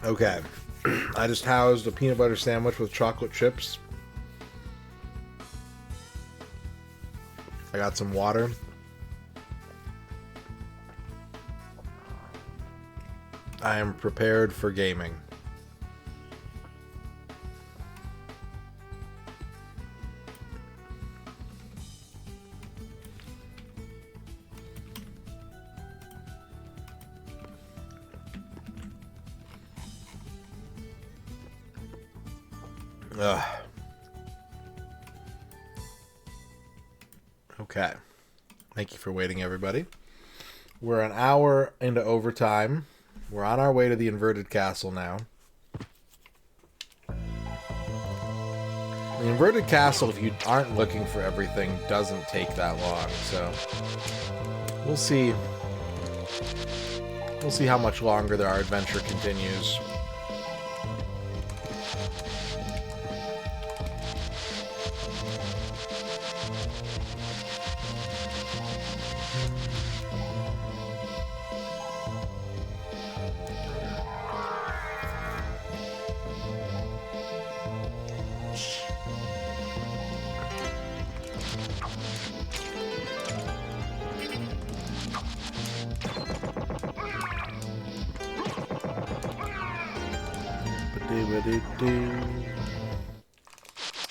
Okay. I just housed a peanut butter sandwich with chocolate chips. I got some water. I am prepared for gaming. Ugh. Okay. Thank you for waiting, everybody. We're an hour into overtime. We're on our way to the inverted castle now. The inverted castle, if you aren't looking for everything, doesn't take that long, so we'll see. We'll see how much longer our adventure continues.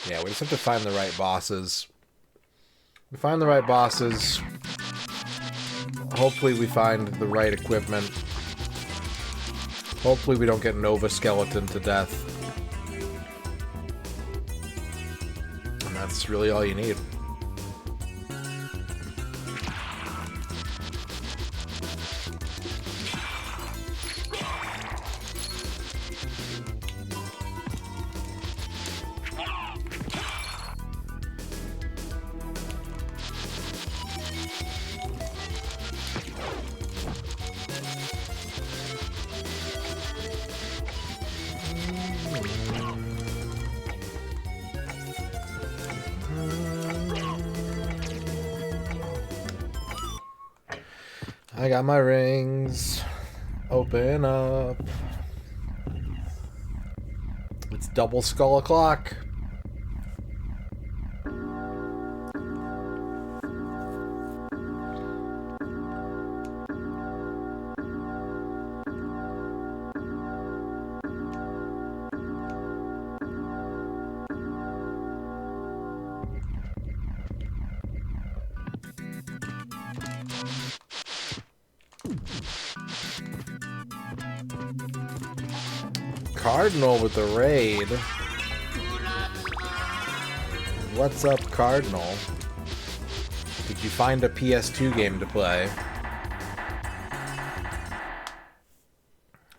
Yeah, we just have to find the right bosses. We find the right bosses. Hopefully we find the right equipment. Hopefully we don't get Nova Skeleton to death. And that's really all you need. I got my rings. Open up. It's double skull o'clock. Cardinal with the raid. What's up, Cardinal? Did you find a PS2 game to play?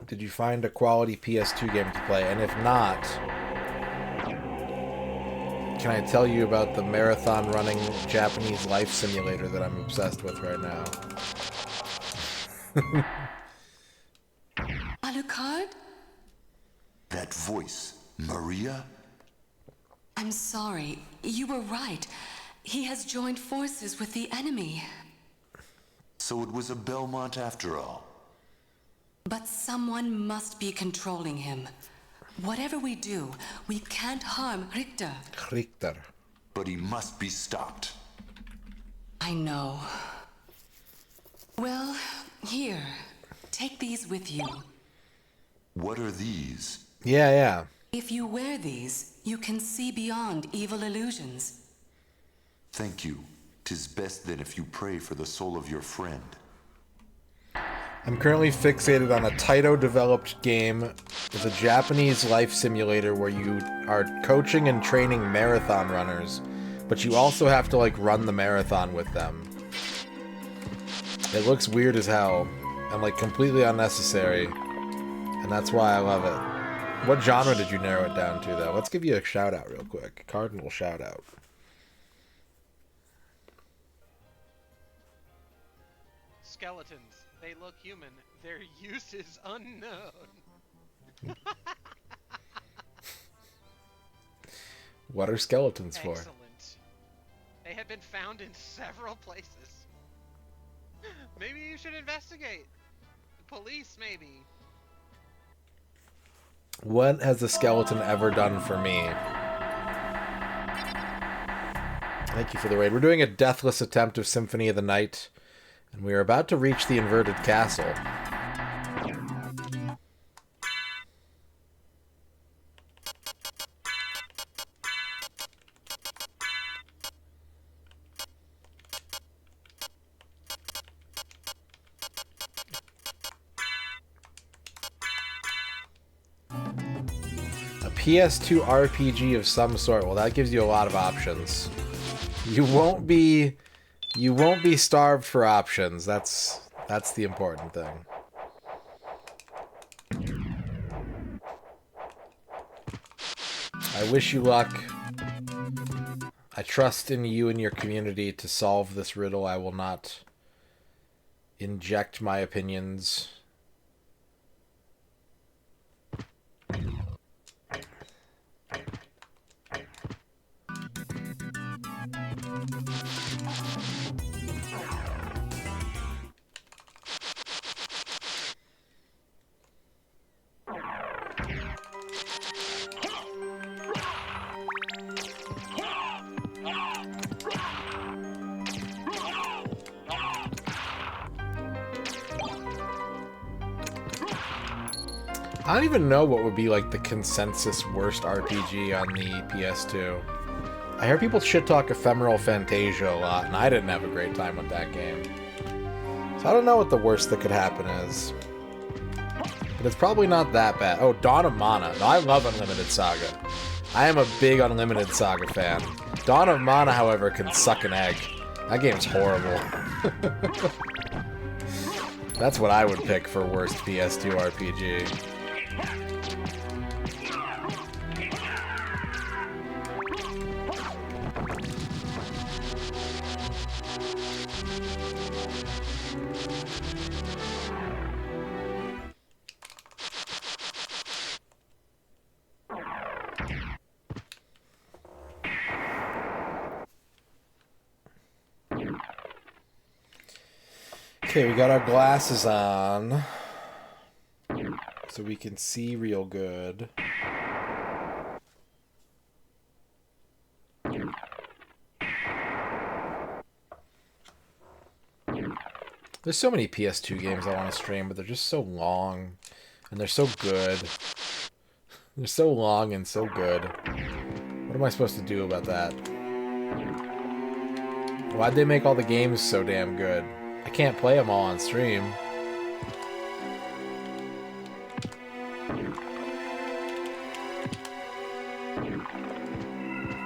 Did you find a quality PS2 game to play? And if not, can I tell you about the marathon running Japanese life simulator that I'm obsessed with right now? Alucard? That voice, Maria? I'm sorry. You were right. He has joined forces with the enemy. So it was a Belmont after all. But someone must be controlling him. Whatever we do, we can't harm Richter. Richter. But he must be stopped. I know. Well, here. Take these with you. What are these? Yeah. If you wear these, you can see beyond evil illusions. Thank you. 'Tis best then if you pray for the soul of your friend. I'm currently fixated on a Taito-developed game. It's a Japanese life simulator where you are coaching and training marathon runners, but you also have to, like, run the marathon with them. It looks weird as hell, and, like, completely unnecessary, and that's why I love it. What genre did you narrow it down to, though? Let's give you a shout-out real quick. Cardinal shout-out. Skeletons. They look human. Their use is unknown. What are skeletons for? Excellent. They have been found in several places. Maybe you should investigate. The police, maybe. What has the skeleton ever done for me? Thank you for the raid. We're doing a deathless attempt of Symphony of the Night, and we are about to reach the inverted castle. PS2 RPG of some sort. Well, that gives you a lot of options. You won't be starved for options. That's the important thing. I wish you luck. I trust in you and your community to solve this riddle. I will not inject my opinions. I don't even know what would be like the consensus worst RPG on the PS2. I hear people shit talk Ephemeral Fantasia a lot, and I didn't have a great time with that game. So I don't know what the worst that could happen is. But it's probably not that bad. Oh, Dawn of Mana. No, I love Unlimited Saga. I am a big Unlimited Saga fan. Dawn of Mana, however, can suck an egg. That game's horrible. That's what I would pick for worst PS2 RPG. Okay, we got our glasses on so we can see real good. There's so many PS2 games I want to stream, but they're just so long and they're so good. They're so long and so good. What am I supposed to do about that? Why'd they make all the games so damn good? I can't play them all on stream.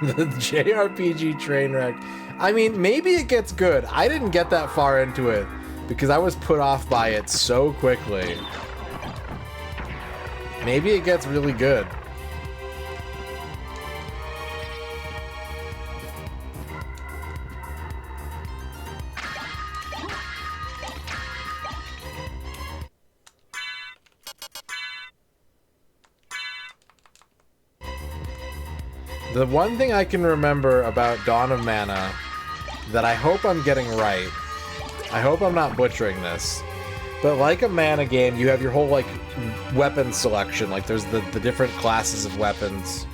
The JRPG train wreck. I mean, maybe it gets good. I didn't get that far into it because I was put off by it so quickly. Maybe it gets really good. The one thing I can remember about Dawn of Mana that I hope I'm getting right, I hope I'm not butchering this, but like a Mana game, you have your whole like weapon selection. Like there's the different classes of weapons.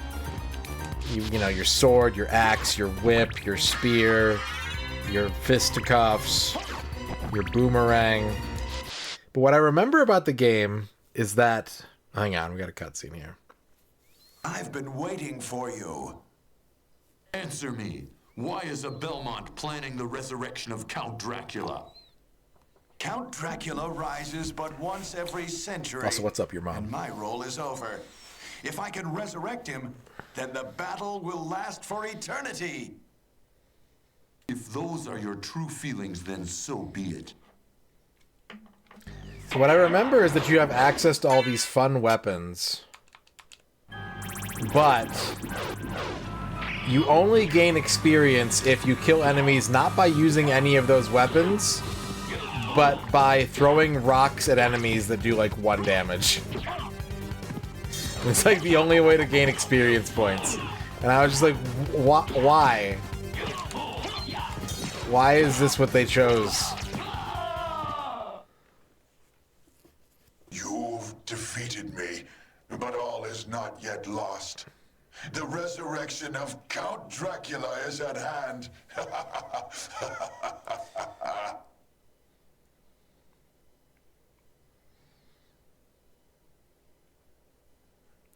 You know, your sword, your axe, your whip, your spear, your fisticuffs, your boomerang. But what I remember about the game is that... Hang on, we got a cutscene here. I've been waiting for you. Answer me. Why is a Belmont planning the resurrection of Count Dracula? Count Dracula rises but once every century. Also, what's up, your mom? And my role is over. If I can resurrect him, then the battle will last for eternity. If those are your true feelings, then so be it. So what I remember is that you have access to all these fun weapons. But you only gain experience if you kill enemies not by using any of those weapons, but by throwing rocks at enemies that do like 1 damage. It's like the only way to gain experience points. And I was just like, why? Why is this what they chose? You've defeated me, but all is not yet lost. The resurrection of Count Dracula is at hand.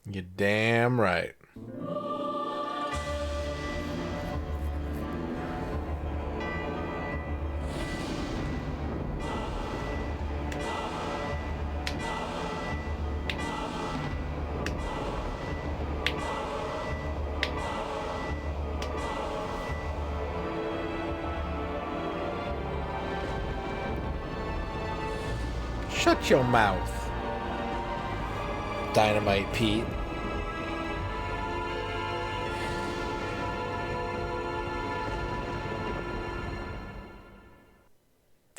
You're damn right. Shut your mouth, Dynamite Pete.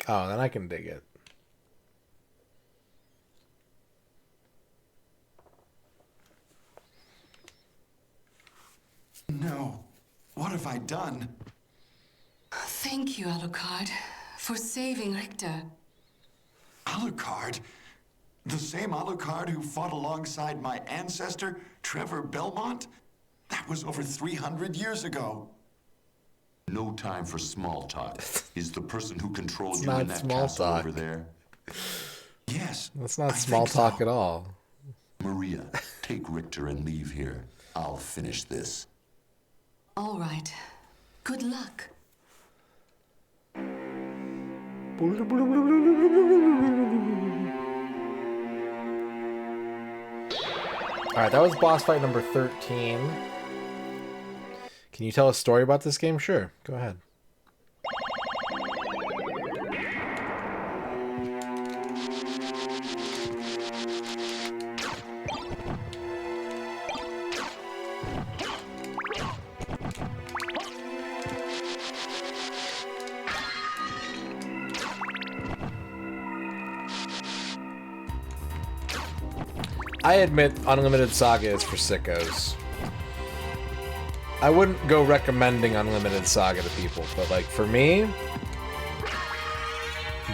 Oh, then I can dig it. No. What have I done? Thank you, Alucard, for saving Richter. Alucard? The same Alucard who fought alongside my ancestor, Trevor Belmont? That was over 300 years ago. No time for small talk. Is the person who controlled It's you not in that small castle talk. over there? Yes. That's not small talk at all. Maria, take Richter and leave here. I'll finish this. All right. Good luck. Alright, that was boss fight number 13. Can you tell a story about this game? Sure, go ahead. I admit Unlimited Saga is for sickos. I wouldn't go recommending Unlimited Saga to people, but like for me,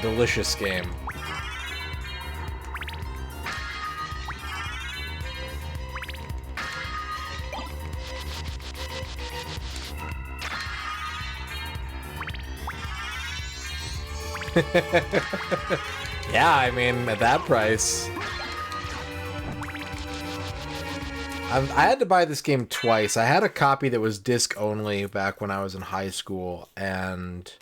delicious game. Yeah, I mean, at that price. I had to buy this game twice. I had a copy that was disc only back when I was in high school, and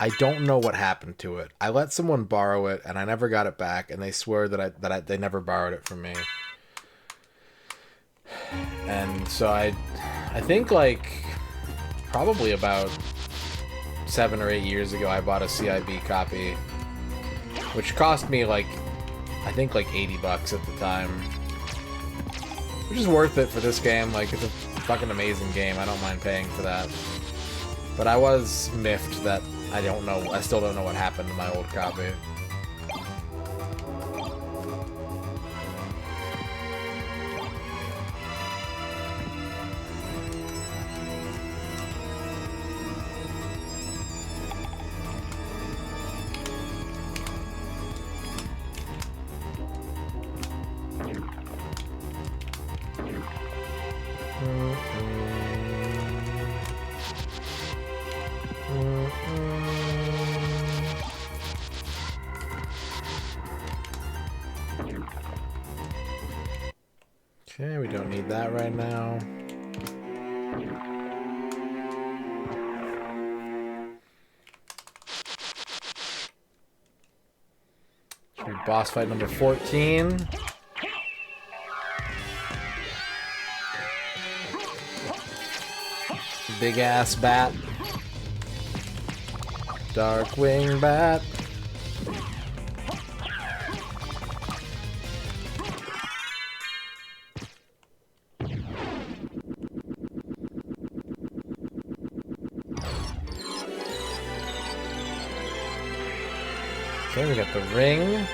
I don't know what happened to it. I let someone borrow it, and I never got it back, and they swear that they never borrowed it from me. And so I think like probably about 7 or 8 years ago, I bought a CIB copy, which cost me like I think like $80 at the time. Which is worth it for this game. Like, it's a fucking amazing game. I don't mind paying for that. But I was miffed that I still don't know what happened to my old copy. Okay, we don't need that right now. Boss fight number 14. Big ass bat. Darkwing bat. Okay, we got the ring.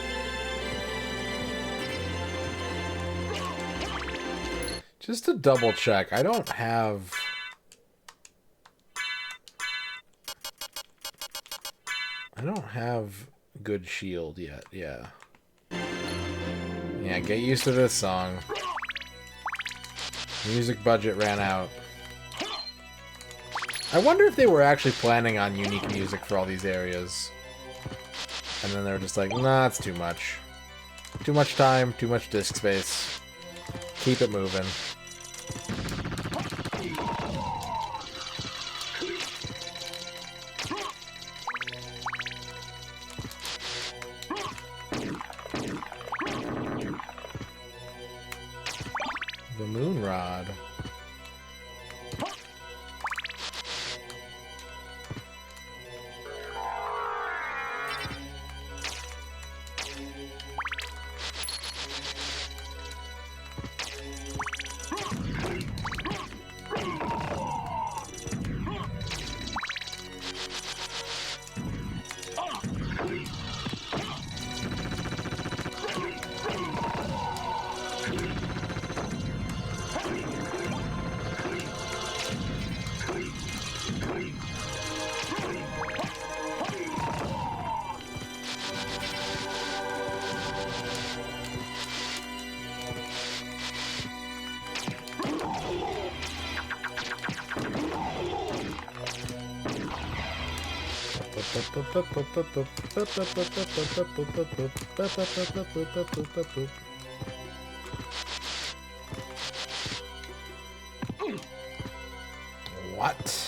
Just to double check, I don't have good shield yet. Yeah. Yeah, get used to this song. Music budget ran out. I wonder if they were actually planning on unique music for all these areas. And then they were just like, nah, it's too much. Too much time, too much disk space. Keep it moving. The moon rod. What?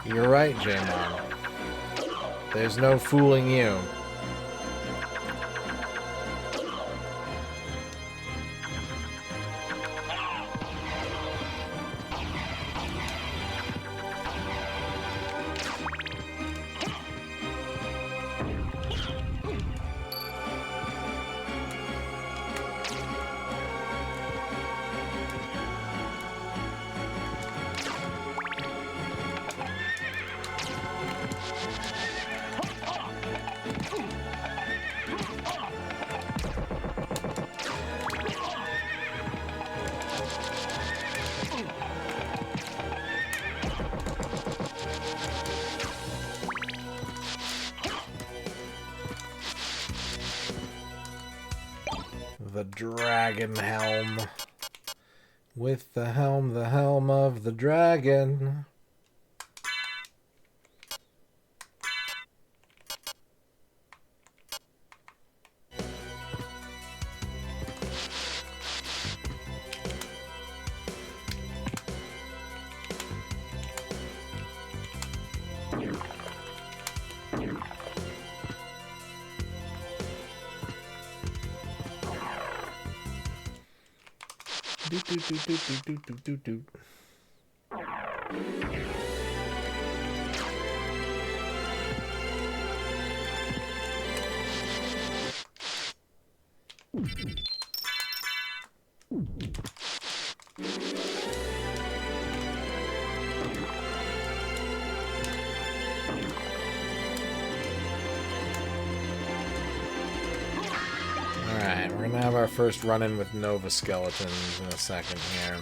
You're right, J-Mon. There's no fooling you. The dragon helm. With the helm of the dragon. Alright, we're gonna have our first run-in with Nova Skeletons in a second here.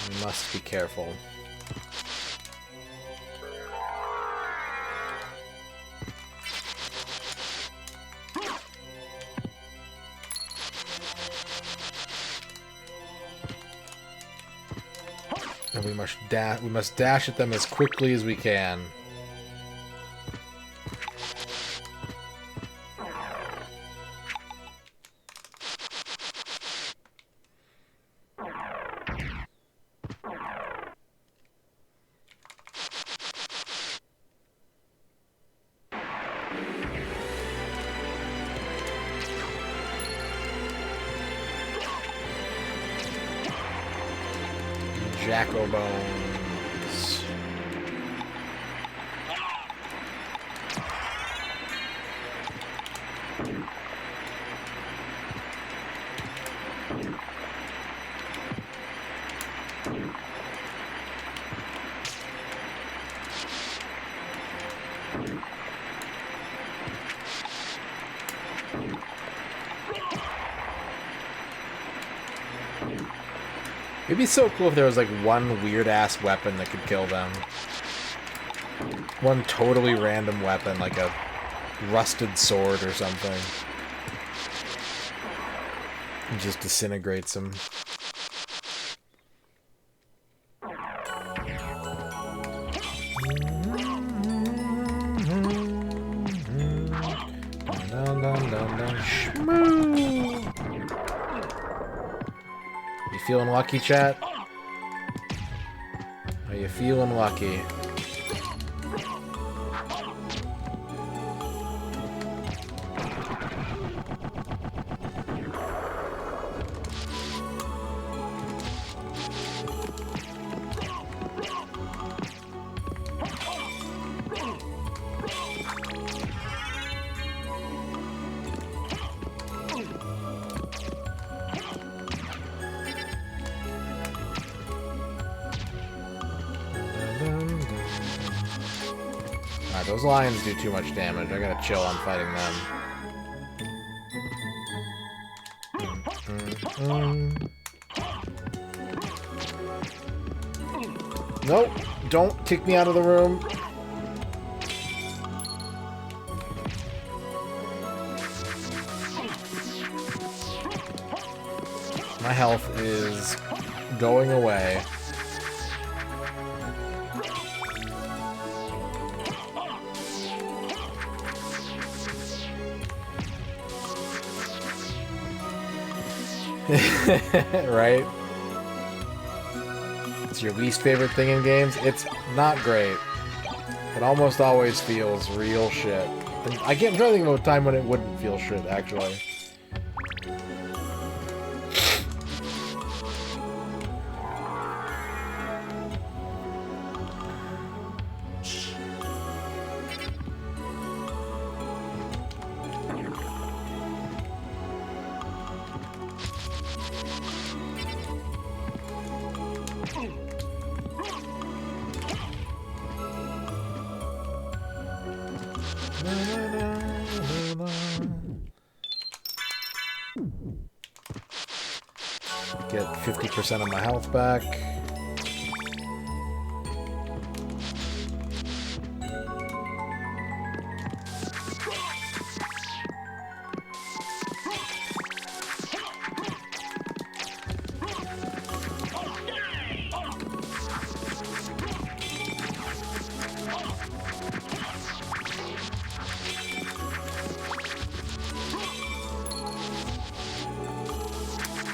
We must be careful. And we must dash at them as quickly as we can. Jacko Bones. It'd be so cool if there was like one weird-ass weapon that could kill them. One totally random weapon, like a rusted sword or something. It just disintegrates them. Dun, dun, dun, dun. Shmoo. You feeling lucky, chat? Are you feeling lucky? Alright, those lions do too much damage. I gotta chill on fighting them. Nope, don't kick me out of the room. My health is going away. Right? It's your least favorite thing in games? It's not great. It almost always feels real shit. And I can't try to think of a time when it wouldn't feel shit, actually. Get 50% of my health back.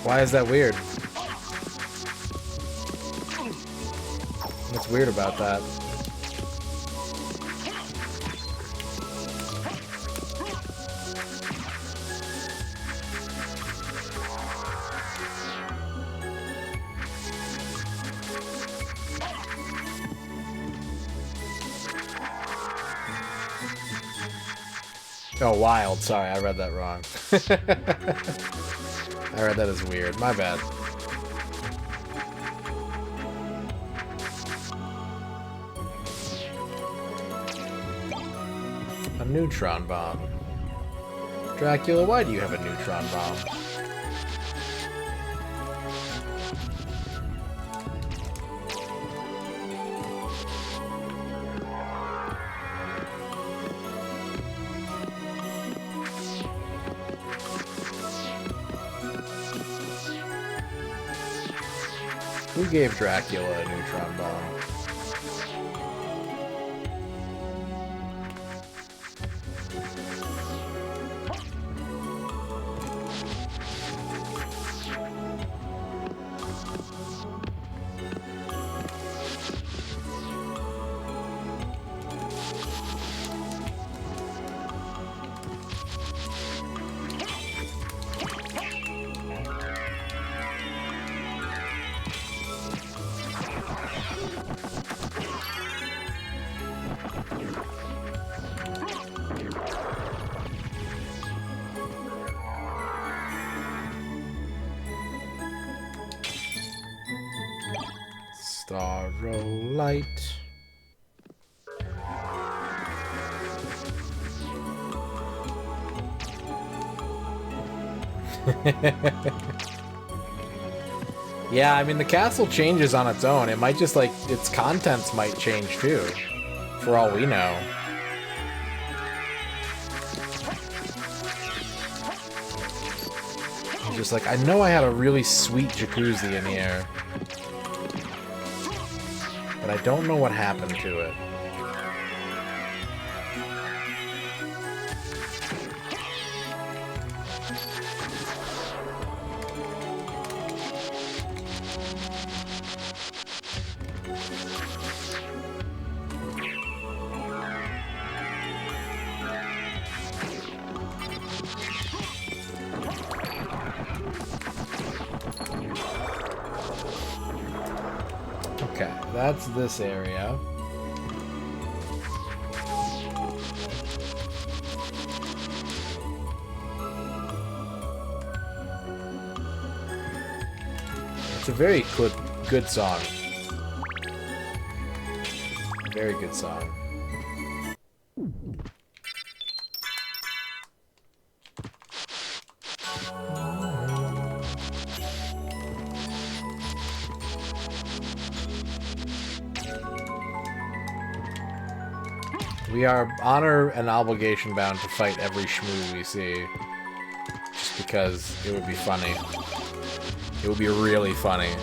Why is that weird? What's weird about that? Oh, wild. Sorry, I read that wrong. I read that as weird. My bad. A neutron bomb. Dracula, why do you have a neutron bomb? Who gave Dracula a neutron bomb? Starlight. Yeah, I mean, the castle changes on its own. It might just, like, its contents might change, too. For all we know. I'm just like, I know I had a really sweet jacuzzi in here. But I don't know what happened to it. Okay, that's this area. It's a very good song. Very good song. We are honor and obligation bound to fight every shmoo we see. Just because it would be funny. It would be really funny.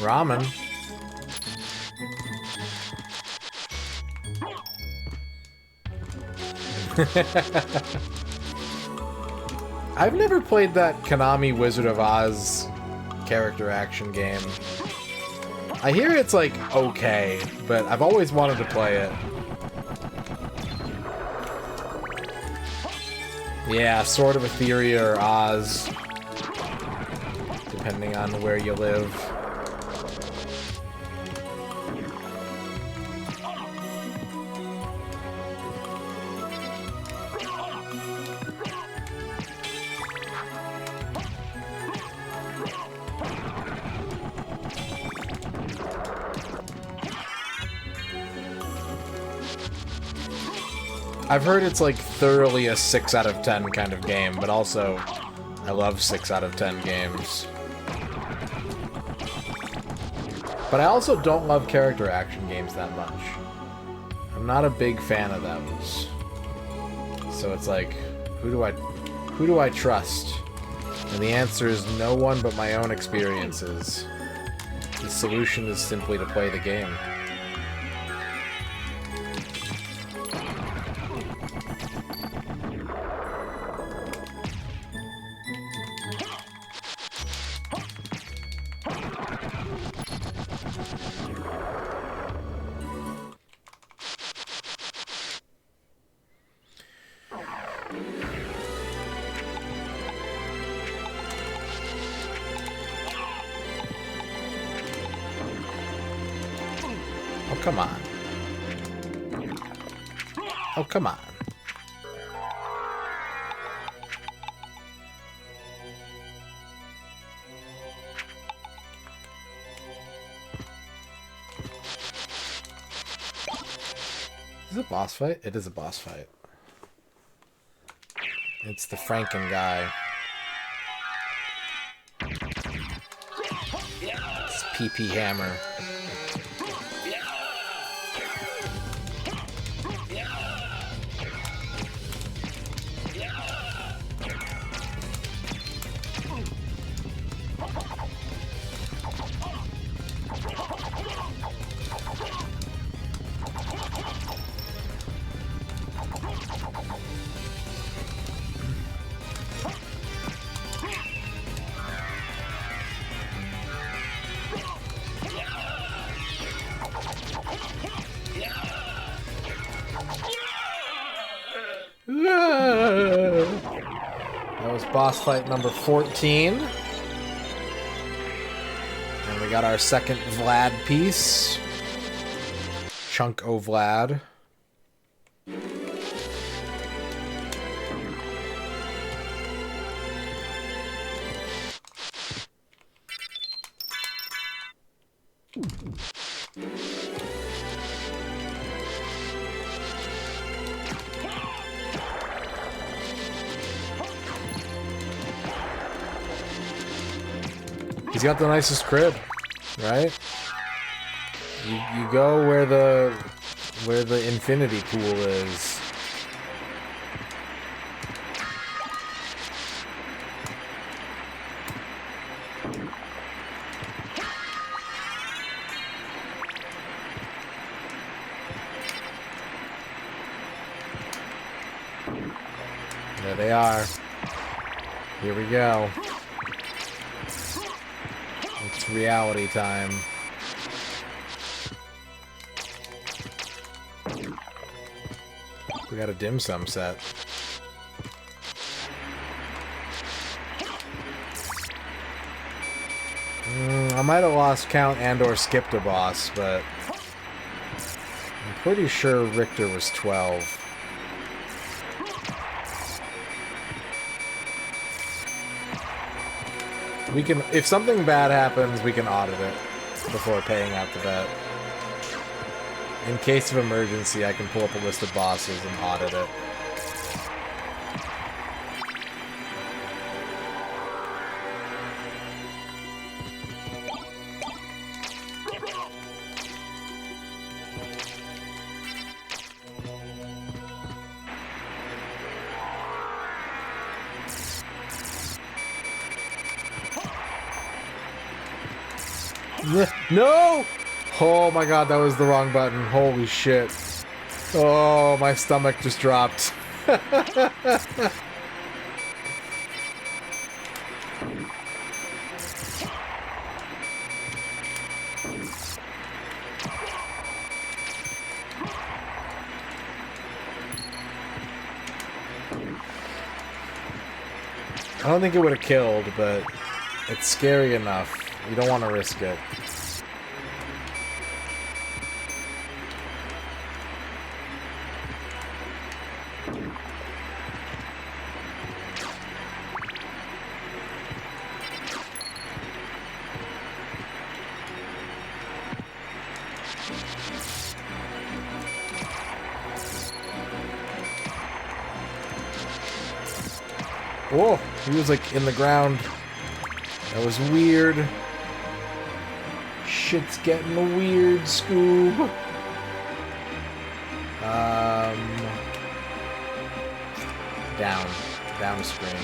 Ramen. I've never played that Konami Wizard of Oz character action game. I hear it's like okay, but I've always wanted to play it. Yeah, Sword of Etheria or Oz, depending on where you live. I've heard it's like thoroughly a 6 out of 10 kind of game, but also I love 6 out of 10 games. But I also don't love character action games that much. I'm not a big fan of those. So it's like, who do I trust? And the answer is no one but my own experiences. The solution is simply to play the game. Oh, come on. Oh, come on. Is it a boss fight? It is a boss fight. It's the Franken guy. It's PP Hammer. That was boss fight number 14. And we got our second Vlad piece. Chunk o' Vlad. He's got the nicest crib, right? You go where the infinity pool is. There they are. Here we go. It's reality time. We got a dim sum set. I might have lost count and or skipped a boss, but I'm pretty sure Richter was 12. We can, if something bad happens, we can audit it before paying out the bet. In case of emergency, I can pull up a list of bosses and audit it. No! Oh my god, that was the wrong button. Holy shit. Oh, my stomach just dropped. I don't think it would have killed, but it's scary enough. You don't want to risk it. Whoa, he was like in the ground. That was weird. Shit's getting weird, Scoob. Down screen.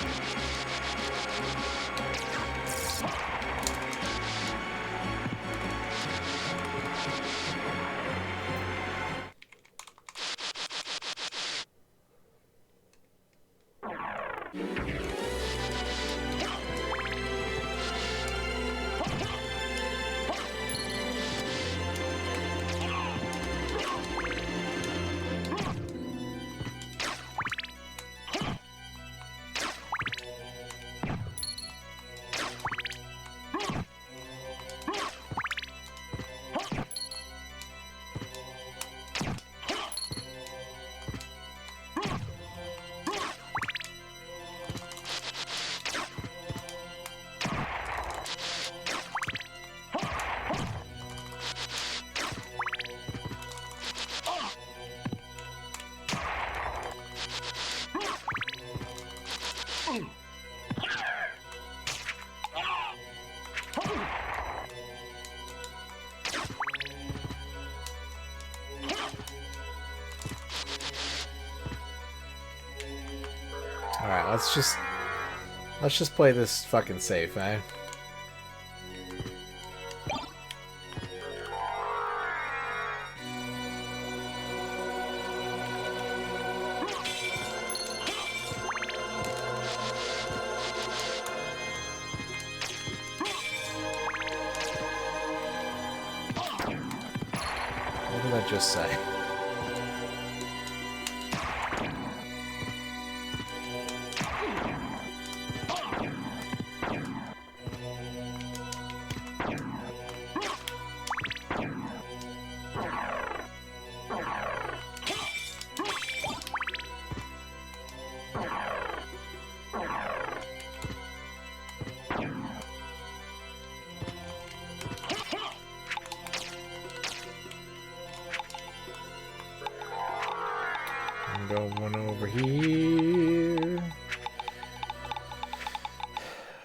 Alright, let's just play this fucking safe, eh? What did I just say? I'm going over here.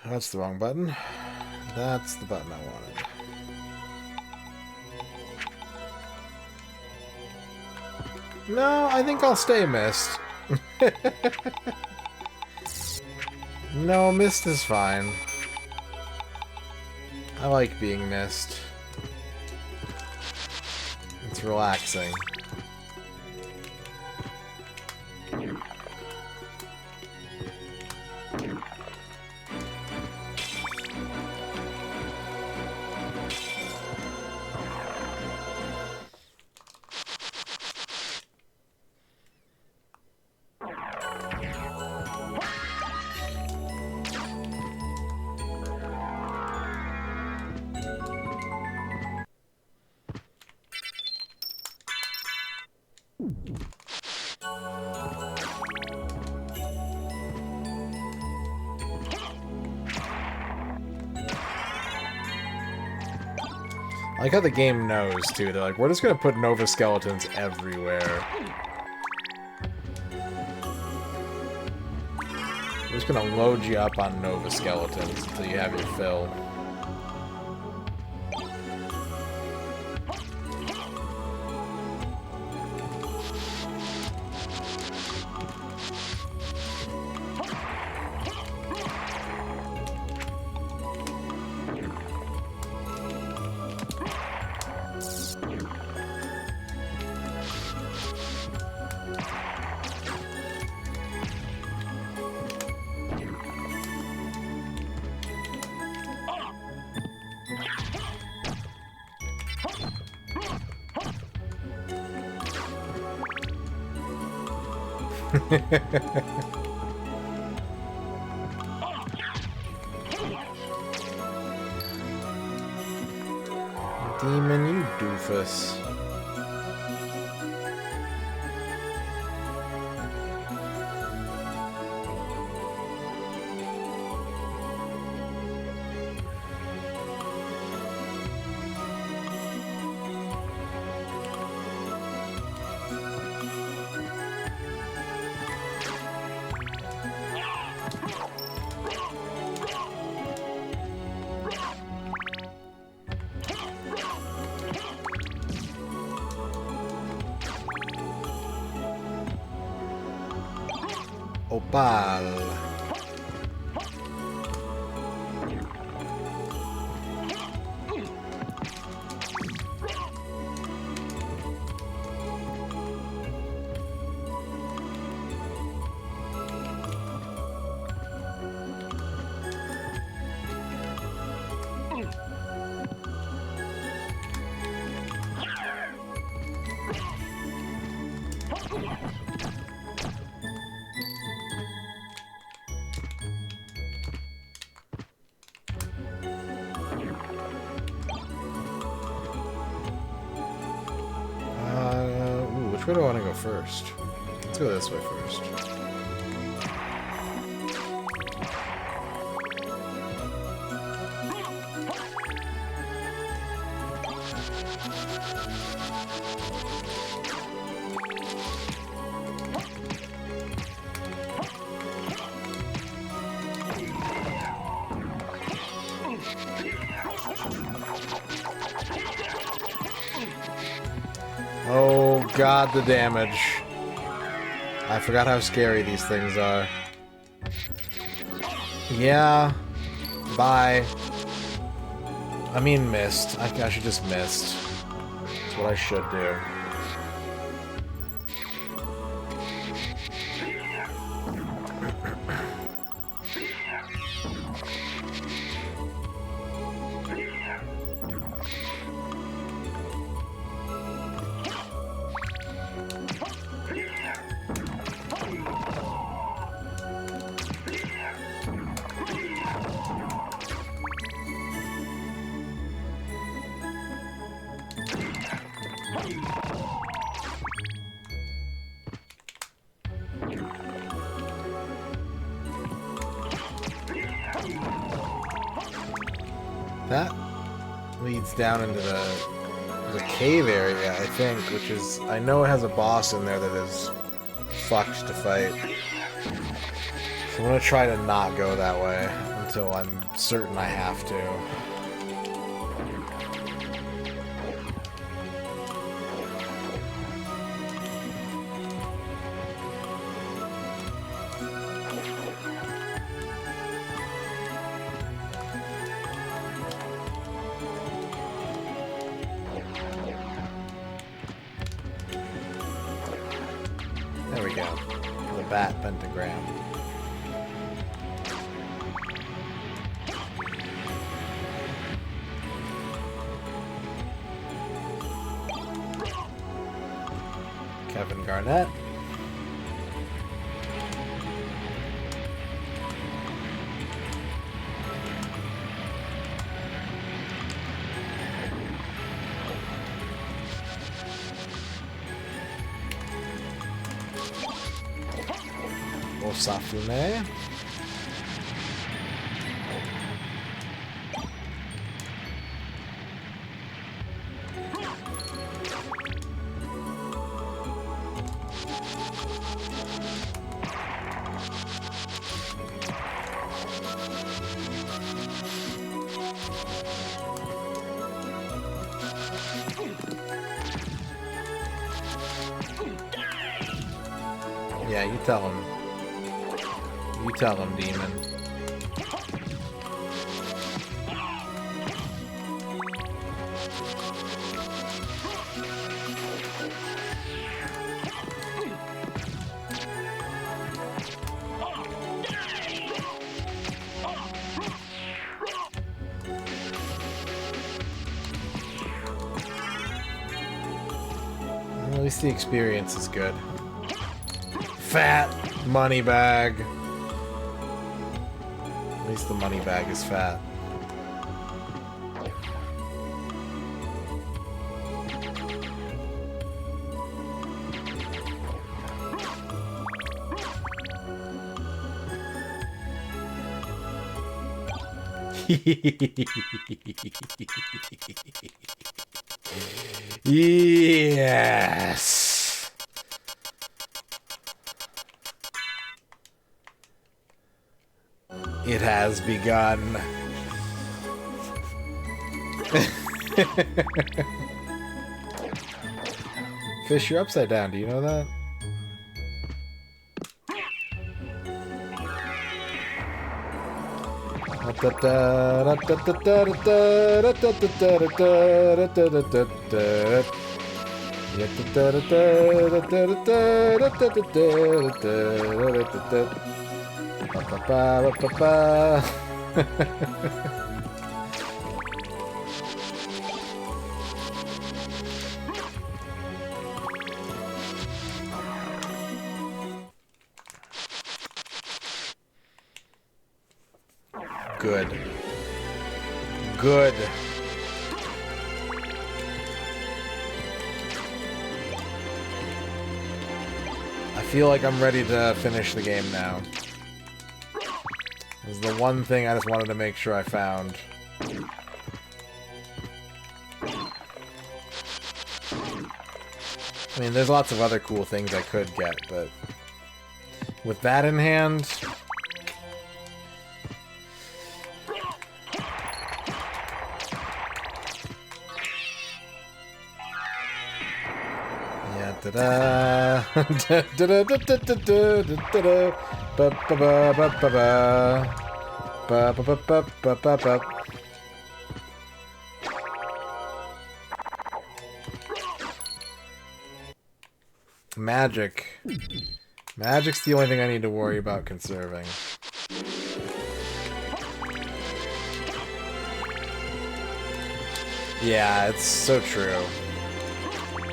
That's the wrong button. That's the button I wanted. No, I think I'll stay Mist. No, Mist is fine. I like being Mist. It's relaxing. I like how the game knows, too. They're like, we're just gonna put Nova Skeletons everywhere. We're just gonna load you up on Nova Skeletons until you have your fill. Demon, you doofus. Opal. Which way do I want to go first? Let's go this way first. Oh god, the damage. I forgot how scary these things are. Yeah. Bye. I mean missed. I should just missed. That's what I should do. That leads down into the cave area, I think, which is... I know it has a boss in there that is fucked to fight. So I'm gonna try to not go that way until I'm certain I have to. There we go. The bat pentagram. Kevin Garnett. Osafune. Yeah, you tell him. You tell him, demon. At least the experience is good. Fat money bag. At least the money bag is fat. Yes. It has begun. Fish, you're upside down. Do you know that? Good. Good. I feel like I'm ready to finish the game now. This is the one thing I just wanted to make sure I found. I mean, there's lots of other cool things I could get, but with that in hand... Da-da. Da-da-da-da-da-da-da-da. Ba-ba-ba-ba-ba-ba. Ba-ba-ba-ba-ba-ba. Magic. Magic's the only thing I need to worry about conserving. Yeah, it's so true.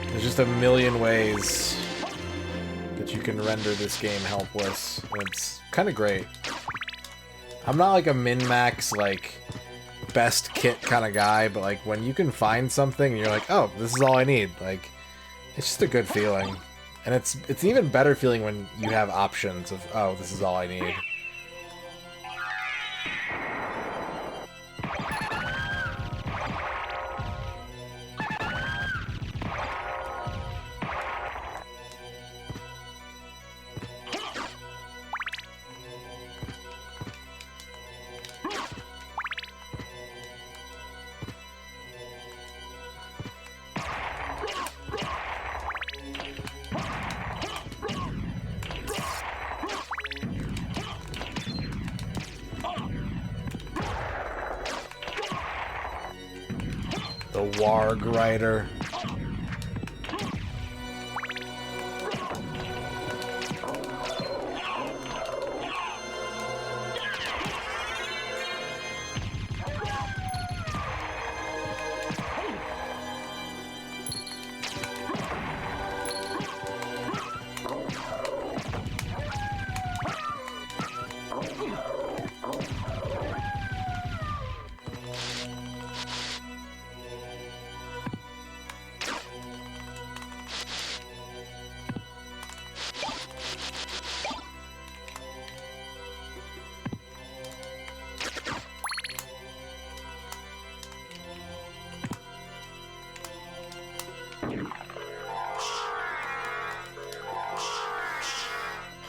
There's just a million ways that you can render this game helpless. And it's kind of great. I'm not like a min-max, like, best kit kind of guy, but like when you can find something and you're like, oh, this is all I need. Like, It's just a good feeling. And it's an even better feeling when you have options of, oh, this is all I need. The Warg Rider.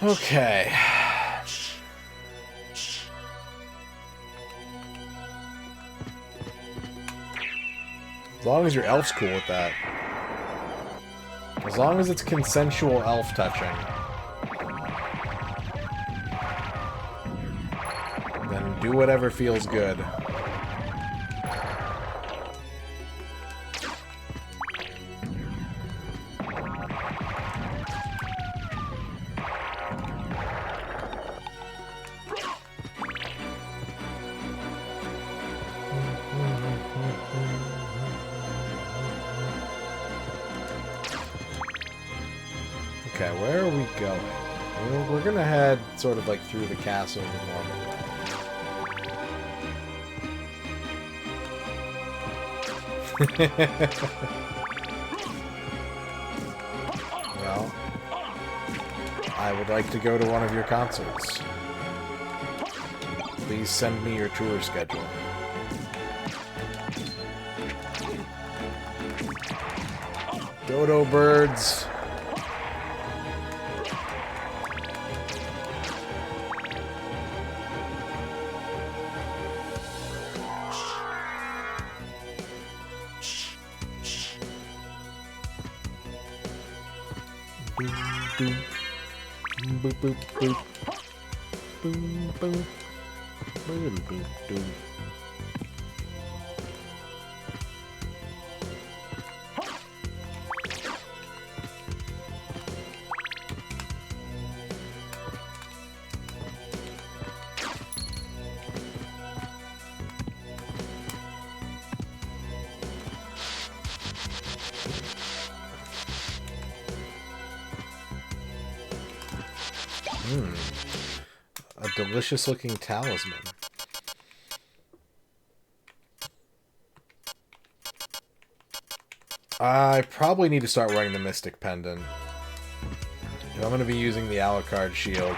Okay. As long as your elf's cool with that. As long as it's consensual elf touching. Then do whatever feels good. Okay, where are we going? We're gonna head sort of like through the castle the normal way. Well, I would like to go to one of your concerts. Please send me your tour schedule. Dodo birds. Boom, boop, boop, boop. Boom, boom. Boom, boom, boom. A delicious looking talisman. I probably need to start wearing the Mystic Pendant. If I'm going to be using the Alucard shield,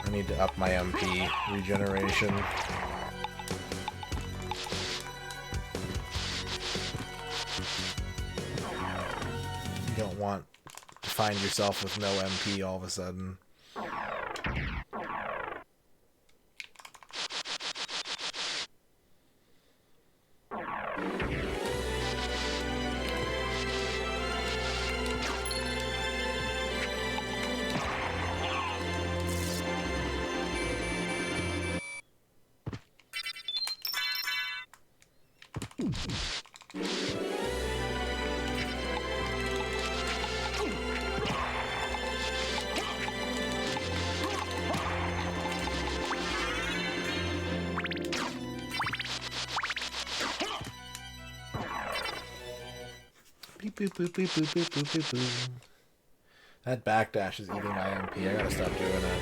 I need to up my MP regeneration. You don't want to find yourself with no MP all of a sudden. Beep, boop, boop, boop, boop, boop, boop, boop, boop. That backdash is eating my MP. I gotta stop doing it.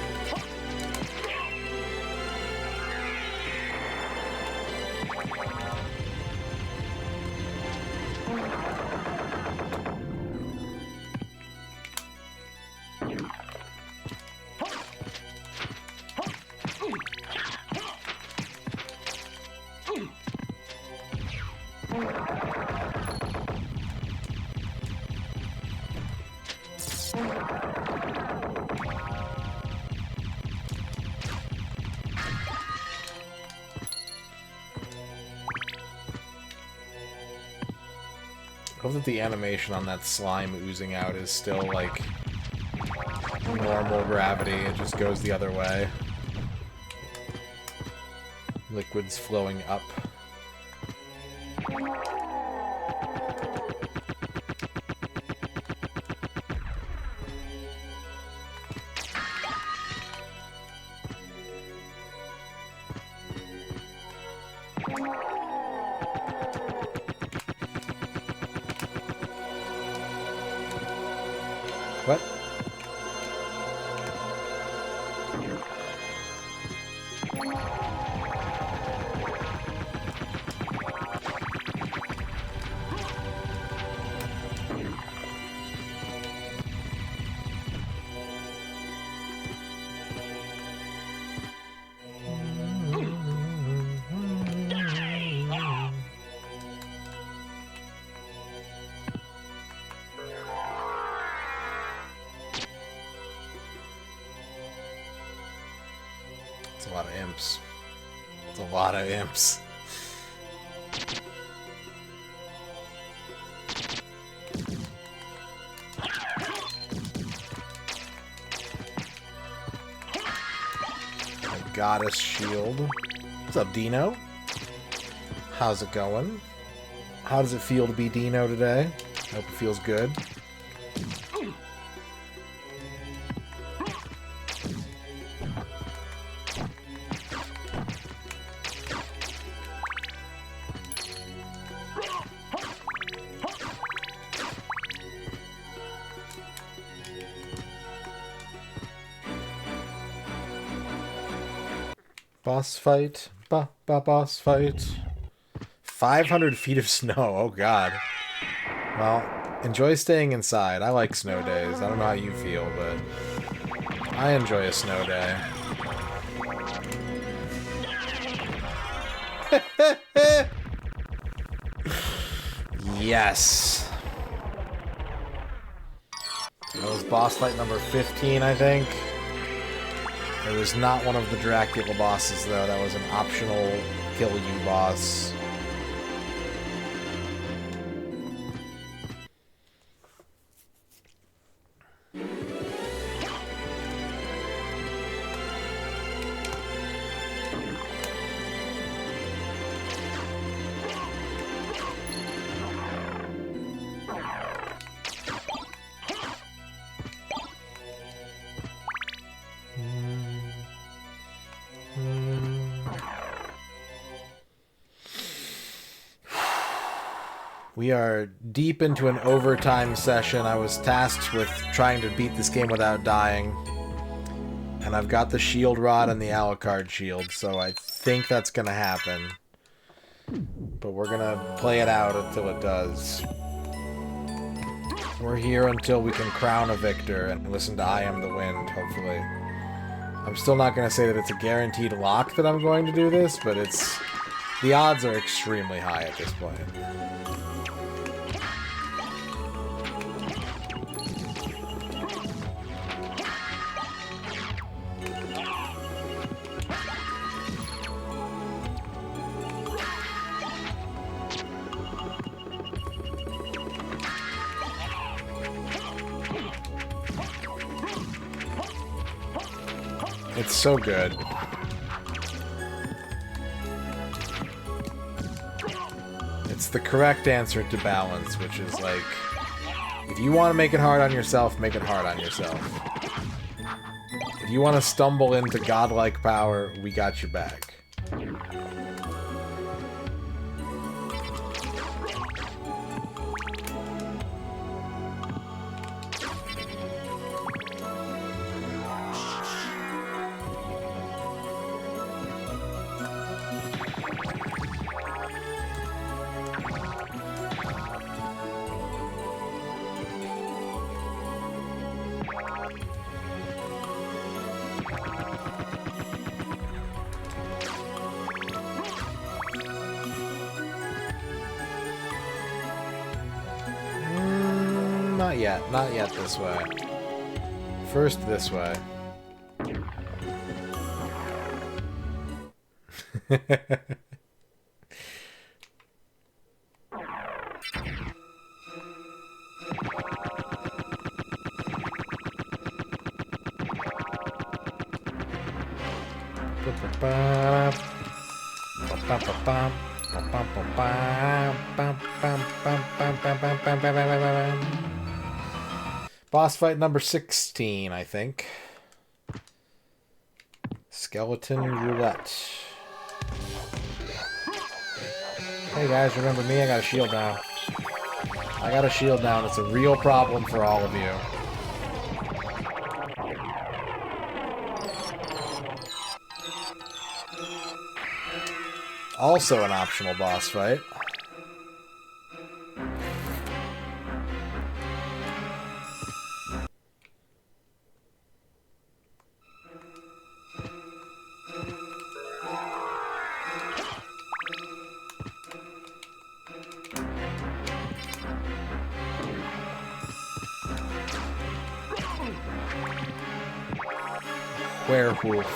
I hope that the animation on that slime oozing out is still, like, normal gravity. It just goes the other way. Liquids flowing up. What? It's a lot of imps. It's a lot of imps. A goddess shield. What's up, Dino? How's it going? How does it feel to be Dino today? Hope it feels good. Boss fight. Boss fight. 500 feet of snow. Oh, God. Well, enjoy staying inside. I like snow days. I don't know how you feel, but I enjoy a snow day. Yes. That was boss fight number 15, I think. It was not one of the Dracula bosses, though. That was an optional kill you boss. We are deep into an overtime session. I was tasked with trying to beat this game without dying. And I've got the shield rod and the Alucard shield, so I think that's gonna happen. But we're gonna play it out until it does. We're here until we can crown a victor and listen to I Am the Wind, hopefully. I'm still not gonna say that it's a guaranteed lock that I'm going to do this, but it's... the odds are extremely high at this point. It's so good. It's the correct answer to balance, which is like, if you want to make it hard on yourself, make it hard on yourself. If you want to stumble into godlike power, we got your back. Not yet this way. First this way. Boss fight number 16, I think. Skeleton Roulette. Hey guys, remember me? I got a shield now. I got a shield now. It's a real problem for all of you. Also an optional boss fight. Werewolf.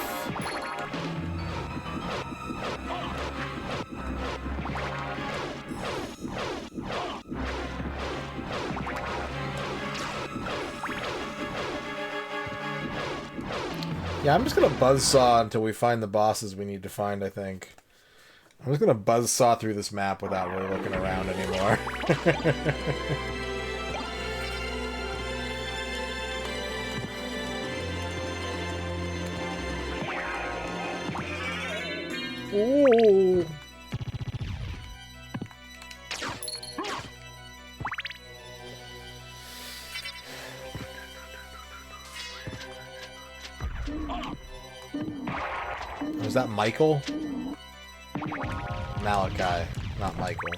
Yeah, I'm just gonna buzzsaw until we find the bosses we need to find, I think. I'm just gonna buzzsaw through this map without really looking around anymore. Ooh. Was that Michael? Malachi, not Michael.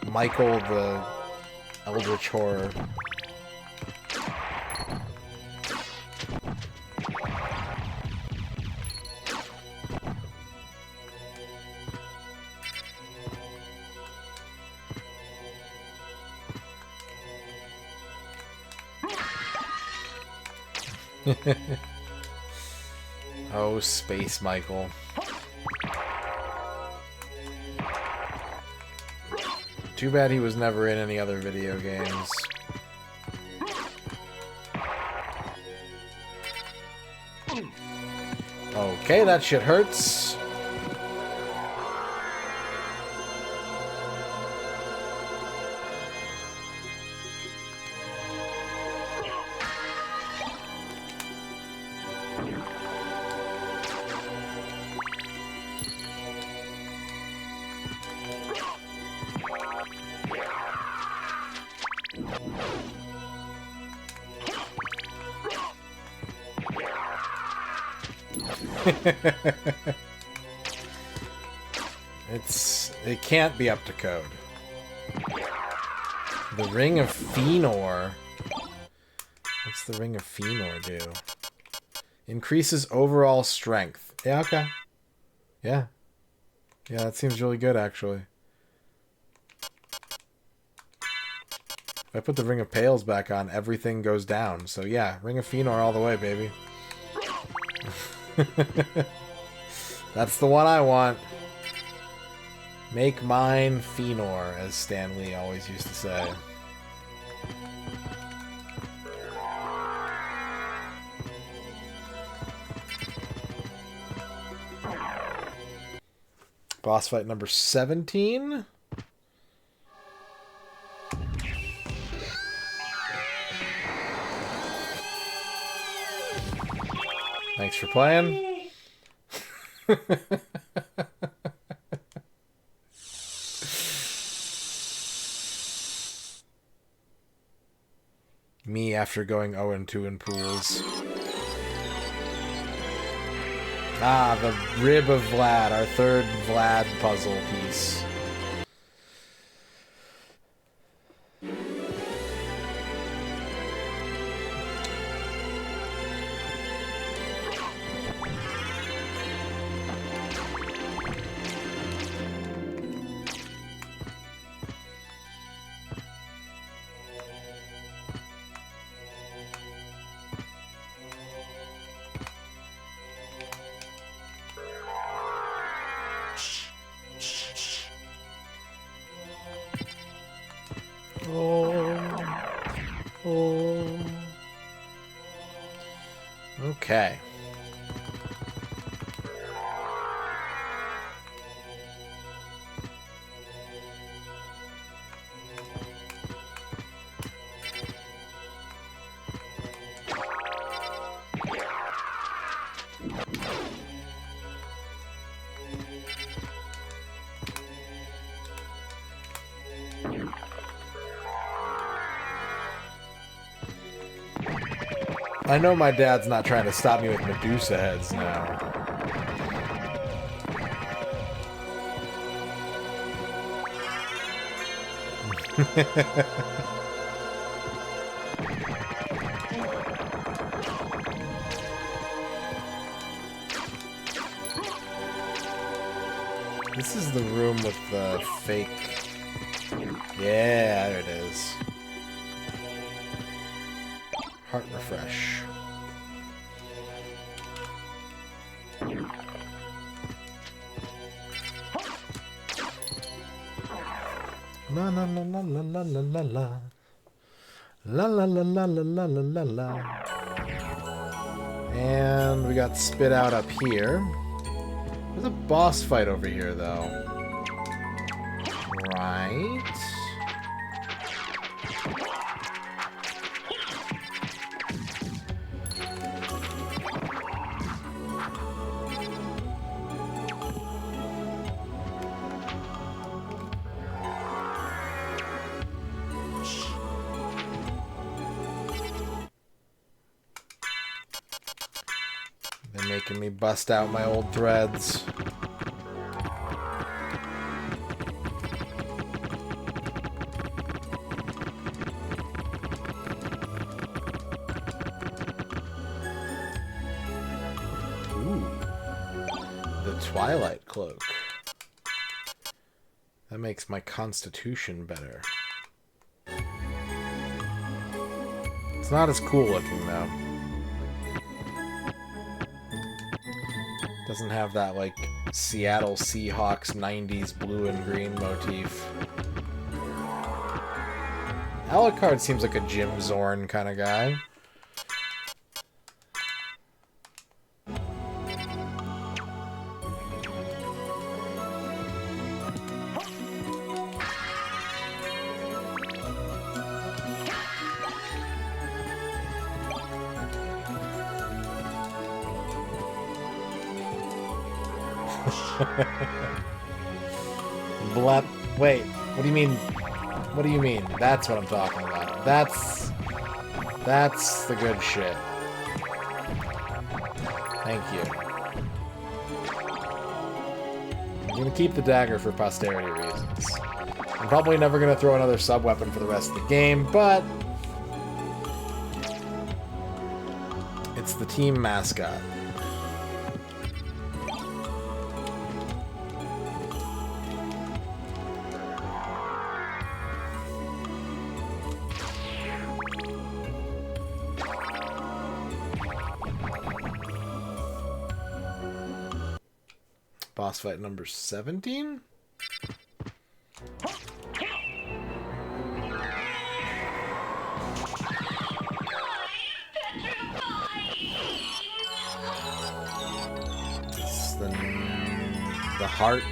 Michael the Eldritch Horror. Oh, Space Michael. Too bad he was never in any other video games. Okay, that shit hurts. It can't be up to code. The Ring of Fëanor. What's the Ring of Fëanor do? Increases overall strength. Yeah, okay. Yeah. Yeah, that seems really good, actually. If I put the Ring of Pails back on, everything goes down. So yeah, Ring of Fëanor all the way, baby. That's the one I want. Make mine Fëanor, as Stan Lee always used to say. Boss fight number 17. Thanks for playing. Me after going 0-2 in pools. Ah, the Rib of Vlad, our third Vlad puzzle piece. Oh. Okay. I know my dad's not trying to stop me with Medusa heads now. This is the room with the fake... Yeah, there it is. Heart refresh. La la la la la la la la la. La la la la la la la la la. And we got spit out up here. There's a boss fight over here though. Right. They're making me bust out my old threads. Ooh. The Twilight Cloak. That makes my constitution better. It's not as cool looking though. Doesn't have that, like, Seattle Seahawks 90s blue and green motif. Alucard seems like a Jim Zorn kind of guy. Blep. Wait, what do you mean? What do you mean? That's what I'm talking about. That's the good shit. Thank you. I'm gonna keep the dagger for posterity reasons. I'm probably never gonna throw another sub-weapon for the rest of the game, but it's the team mascot. Boss fight number 17? It's the heart.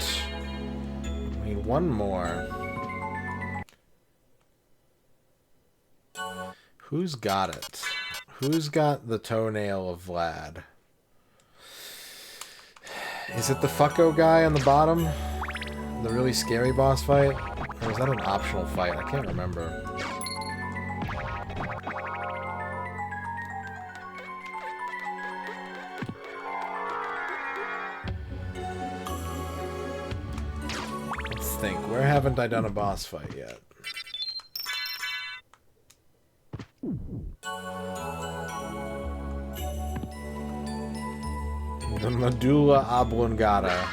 We need one more. Who's got it? Who's got the toenail of Vlad? Is it the fucko guy on the bottom? The really scary boss fight? Or was that an optional fight? I can't remember. Let's think. Where haven't I done a boss fight yet? The medulla oblongata.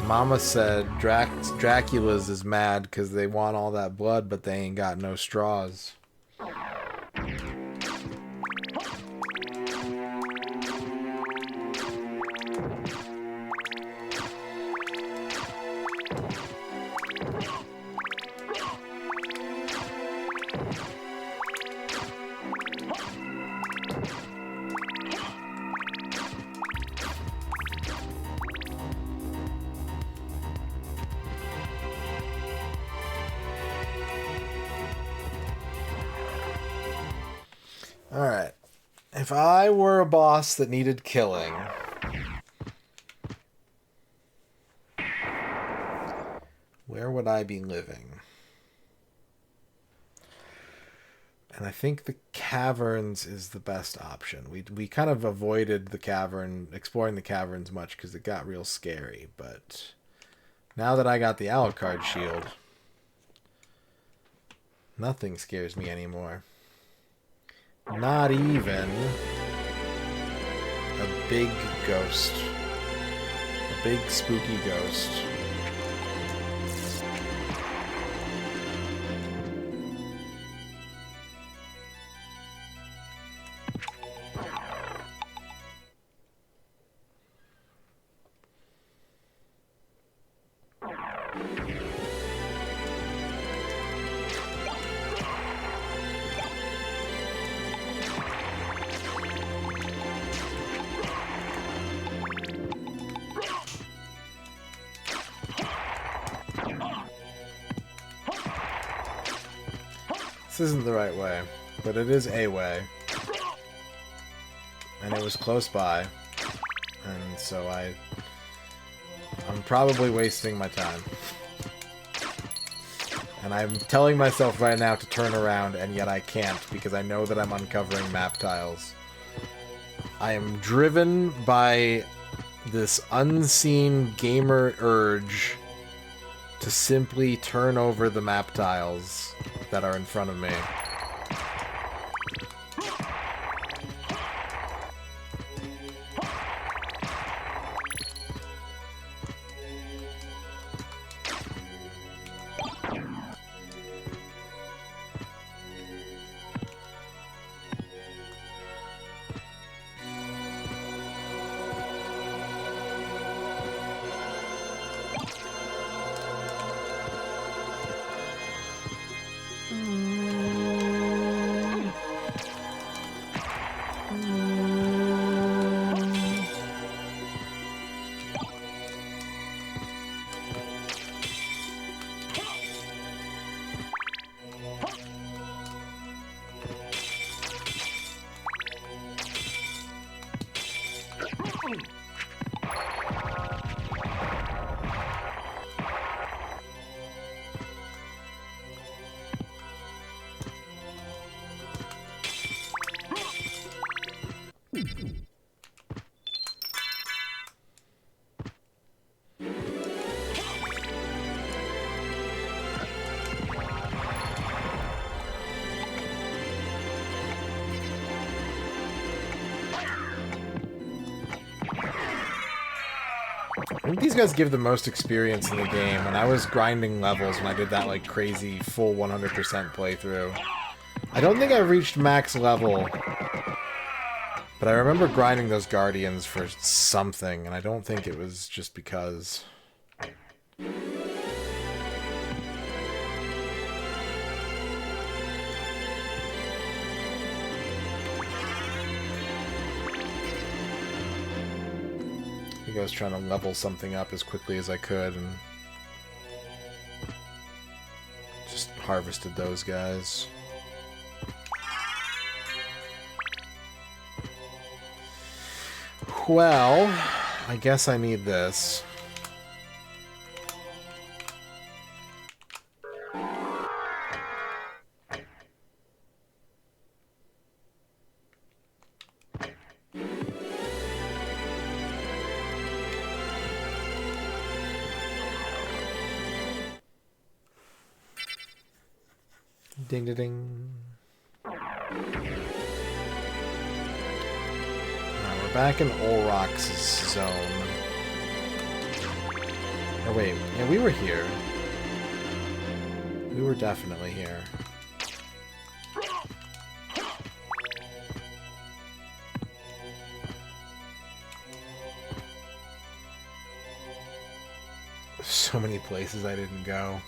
Mama said Dracula's is mad because they want all that blood, but they ain't got no straws. If I were a boss that needed killing, where would I be living? And I think the caverns is the best option. We kind of avoided the cavern, exploring the caverns much because it got real scary. But now that I got the Alucard shield, nothing scares me anymore. Not even a big ghost. A big spooky ghost. This isn't the right way, but it is a way. And it was close by. And so I'm probably wasting my time. And I'm telling myself right now to turn around, and yet I can't because I know that I'm uncovering map tiles. I am driven by this unseen gamer urge to simply turn over the map tiles that are in front of me. I think these guys give the most experience in the game, and I was grinding levels when I did that like crazy full 100% playthrough. I don't think I reached max level, but I remember grinding those guardians for something, and I don't think it was just because. I was trying to level something up as quickly as I could and just harvested those guys. Well, I guess I need this. Ding ding ding. We're back in Olrox's zone. Oh wait, yeah, we were here. We were definitely here. So many places I didn't go.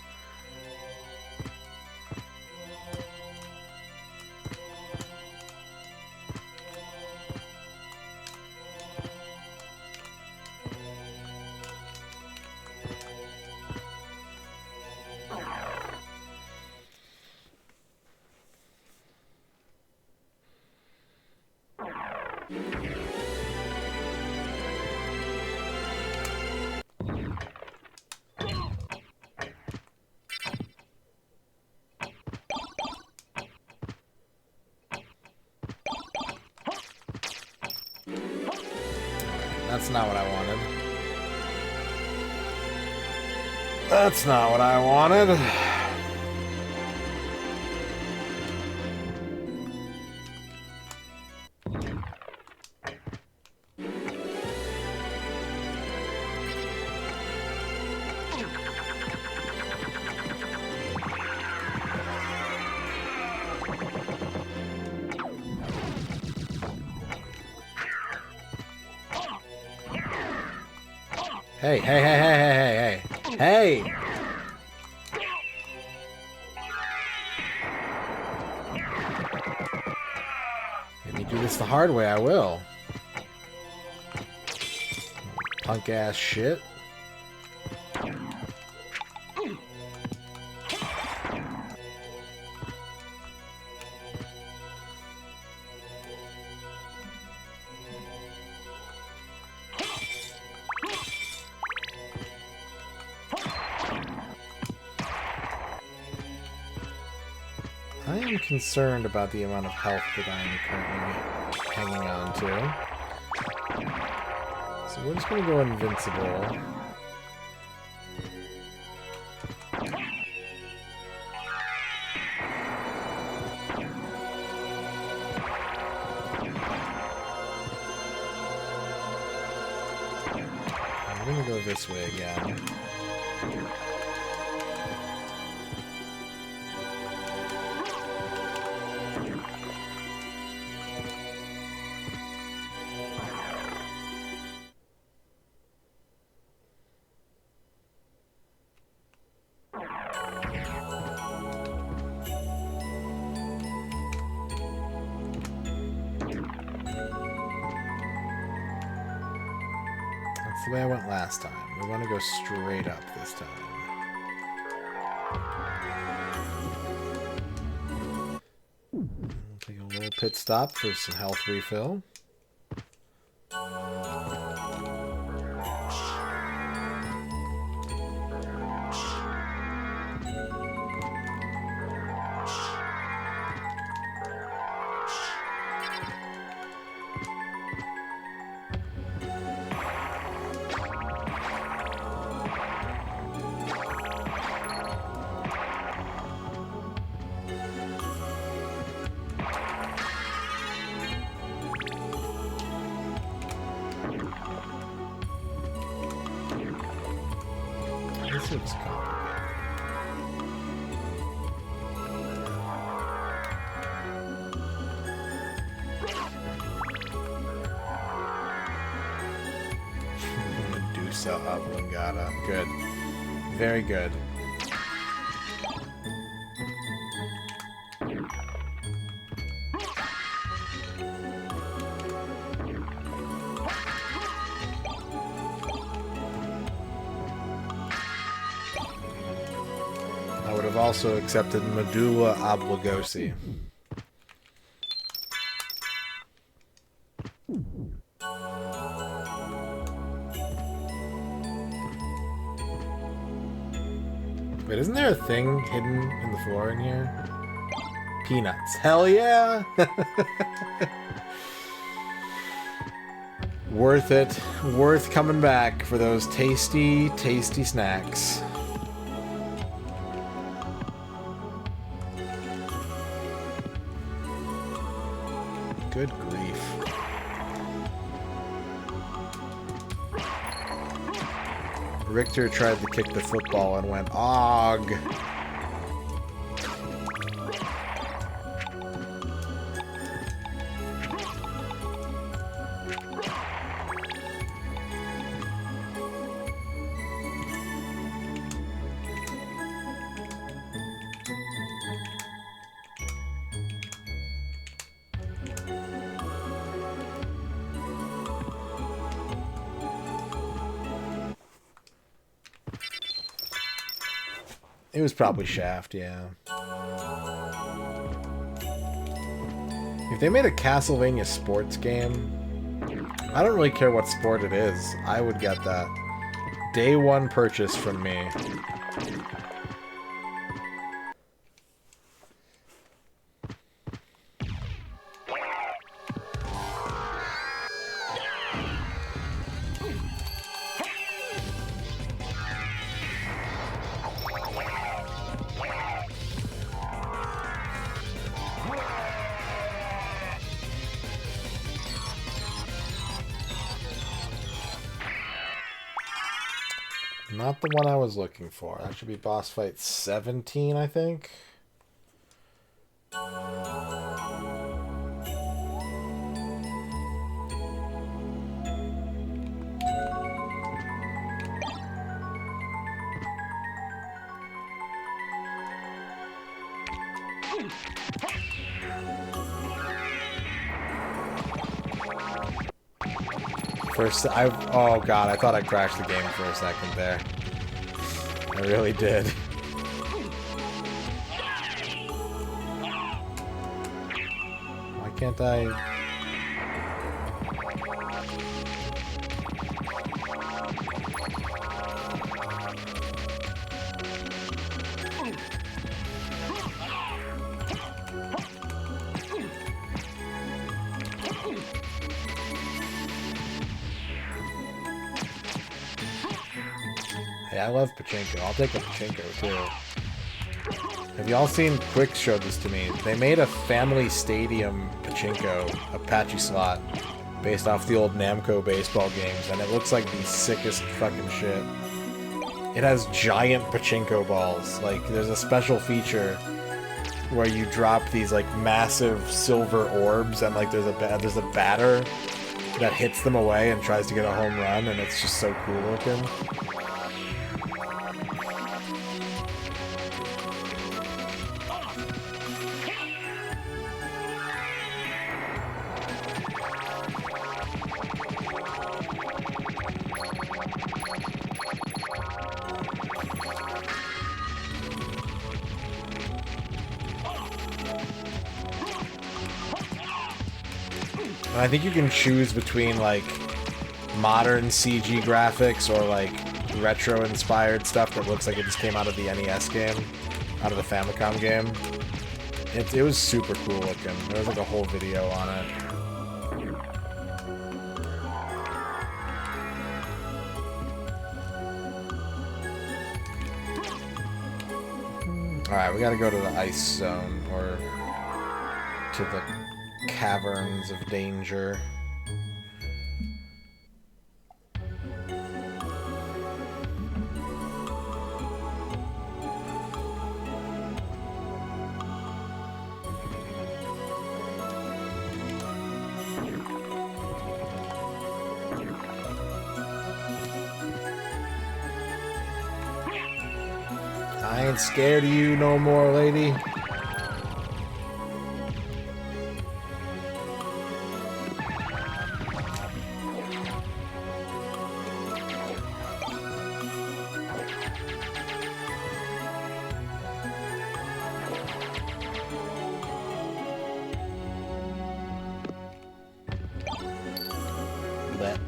That's not what I wanted. That's not what I wanted. Hey, hey, hey, hey, hey, hey, hey! Hey! If you do this the hard way, I will. Punk ass shit. I am concerned about the amount of health that I am currently hanging on to. So we're just going to go invincible. I'm going to go this way again. That's the way I went last time. We want to go straight up this time. Take a little pit stop for some health refill. This looks complicated. Medusa oblongata. Good. Very good. I would have also accepted medulla obligosi. Wait, isn't there a thing hidden in the floor in here? Peanuts. Hell yeah! Worth it. Worth coming back for those tasty, tasty snacks. Good grief. Richter tried to kick the football and went, "Og." It was probably Shaft, yeah. If they made a Castlevania sports game, I don't really care what sport it is. I would get that. Day one purchase from me. Not the one I was looking for. That should be boss fight 17, I think. Oh god, I thought I crashed the game for a second there. I really did. Why can't I? Hey, I love pachinko. I'll take a pachinko too. Have y'all seen? Quick showed this to me. They made a family stadium pachinko Apache slot based off the old Namco baseball games, and it looks like the sickest fucking shit. It has giant pachinko balls. Like, there's a special feature where you drop these like massive silver orbs, and like there's a batter that hits them away and tries to get a home run, and it's just so cool looking. I think you can choose between like modern CG graphics or like retro inspired stuff that looks like it just came out of the NES game, out of the Famicom game. It was super cool looking. There was like a whole video on it. Alright, we gotta go to the ice zone, or to the caverns of danger. I ain't scared of you no more, lady. Blech.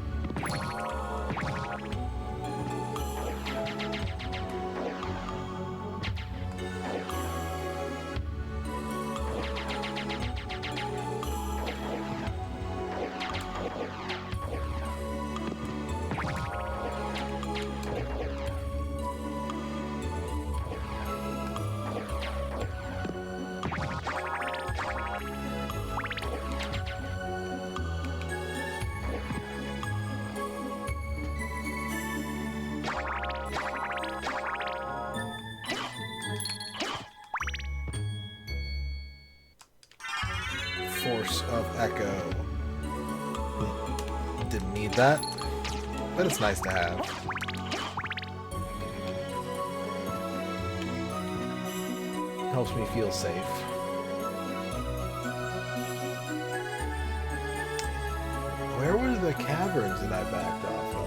Force of Echo. Didn't need that, but it's nice to have. Helps me feel safe. Where were the caverns that I backed off of?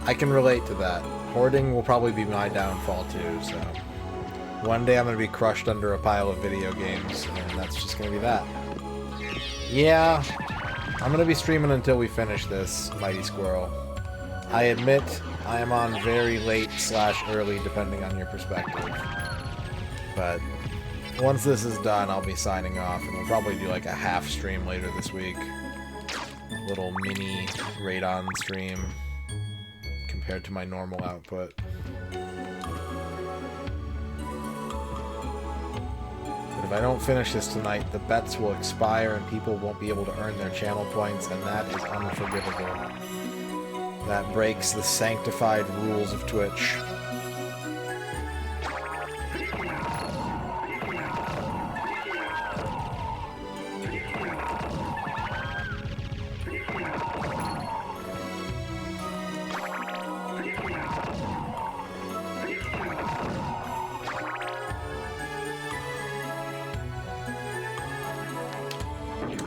I can relate to that. Hoarding will probably be my downfall too, so one day I'm going to be crushed under a pile of video games, and that's just going to be that. Yeah, I'm going to be streaming until we finish this, Mighty Squirrel. I admit I am on very late / early, depending on your perspective. But once this is done, I'll be signing off, and we'll probably do like a half stream later this week. A little mini Radon stream compared to my normal output. But if I don't finish this tonight, the bets will expire and people won't be able to earn their channel points, and that is unforgivable. That breaks the sanctified rules of Twitch.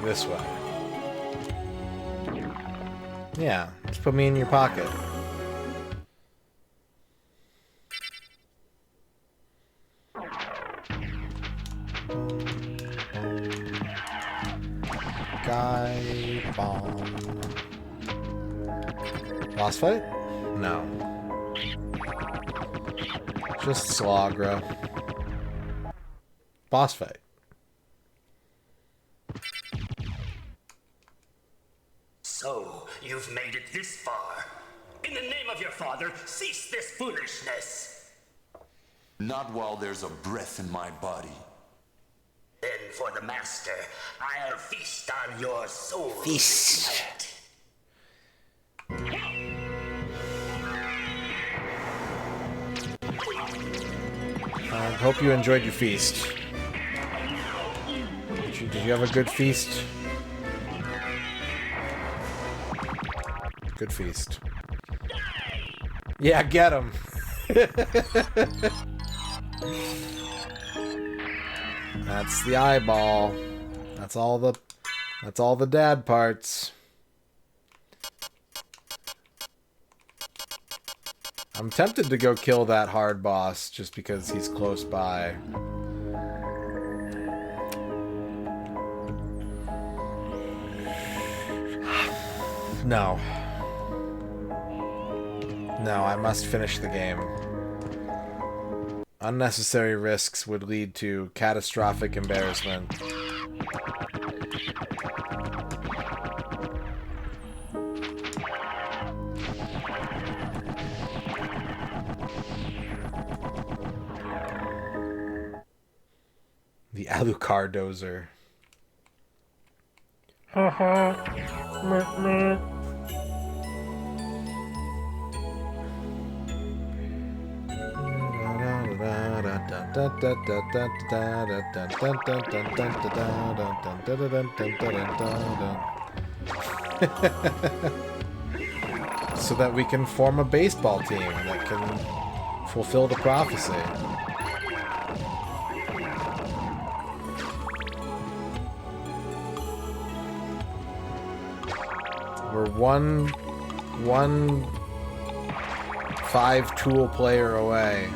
This way. Yeah, just put me in your pocket. Guy bomb. Boss fight? No. Just Slagra. Boss fight. So, you've made it this far. In the name of your father, cease this foolishness. Not while there's a breath in my body. Then for the master, I'll feast on your soul. Feast. I hope you enjoyed your feast. Did you have a good feast? Good feast. Yeah, get him. That's the eyeball. That's all the dad parts. I'm tempted to go kill that hard boss just because he's close by. No. No, I must finish the game. Unnecessary risks would lead to catastrophic embarrassment. The Alucard dozer. Haha. Meh, meh. So that we can form a baseball team that can fulfill the prophecy. We're one 5-tool player away.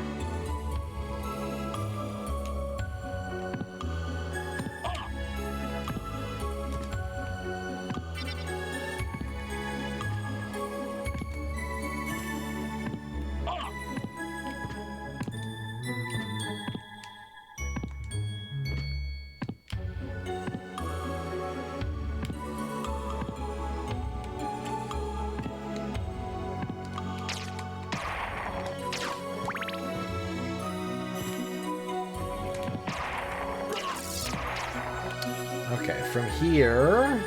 Okay, from here,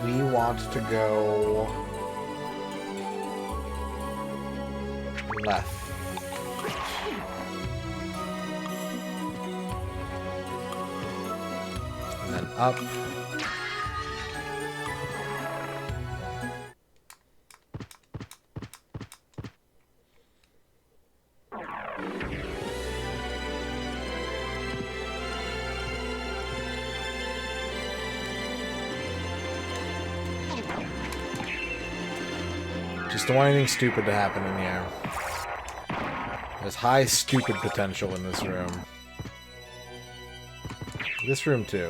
we want to go left. And then up. Just don't want anything stupid to happen in here. There's high stupid potential in this room. This room too.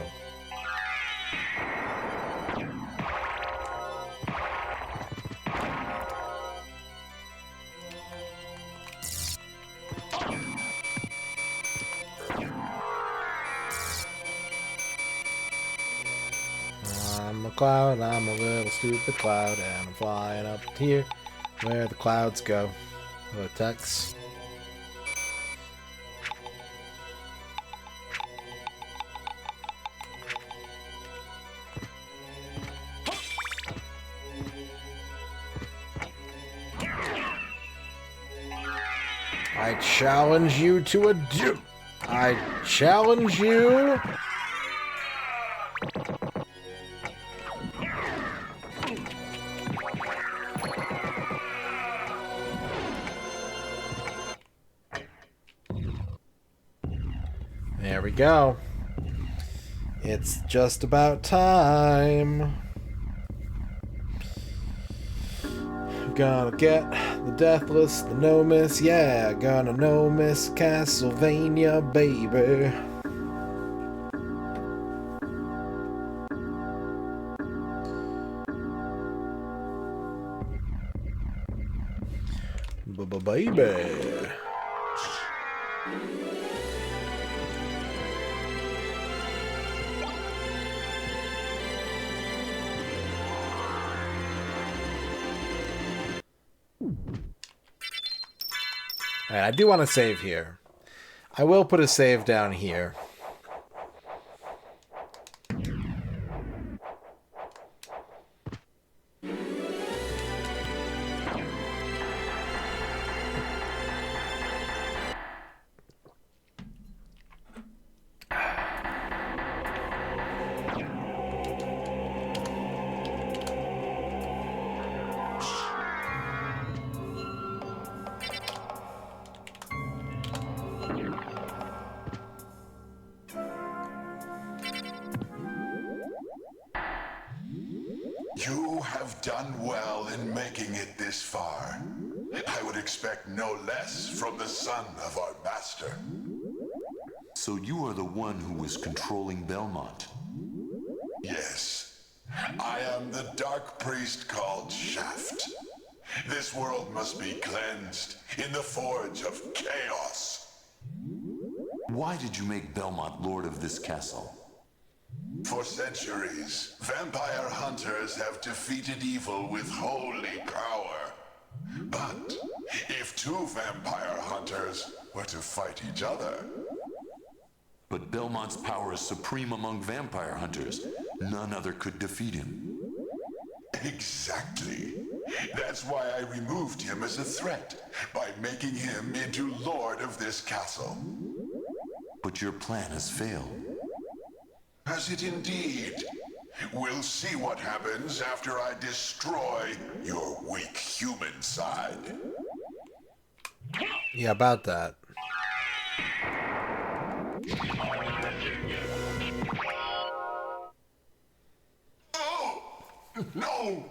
cloud. I'm a little stupid cloud, and I'm flying up here where the clouds go. Hello, Tex. I challenge you to a duel. I challenge you. There we go. It's just about time. Gonna get the Deathless, the No Miss, yeah, gonna No Miss Castlevania, baby. Baby. Alright, I do want to save here. I will put a save down here. You have done well in making it this far. I would expect no less from the son of our master. So you are the one who was controlling Belmont? Yes. I am the dark priest called Shaft. This world must be cleansed in the forge of chaos. Why did you make Belmont lord of this castle? For centuries, vampire hunters have defeated evil with holy power. But if two vampire hunters were to fight each other... But Belmont's power is supreme among vampire hunters. None other could defeat him. Exactly. That's why I removed him as a threat, by making him into lord of this castle. But your plan has failed. Has it indeed? We'll see what happens after I destroy your weak human side. Yeah, about that. Oh! No!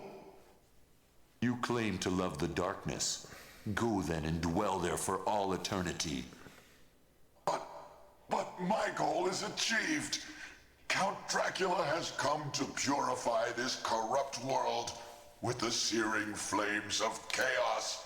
You claim to love the darkness. Go then and dwell there for all eternity. But my goal is achieved. Count Dracula has come to purify this corrupt world with the searing flames of chaos.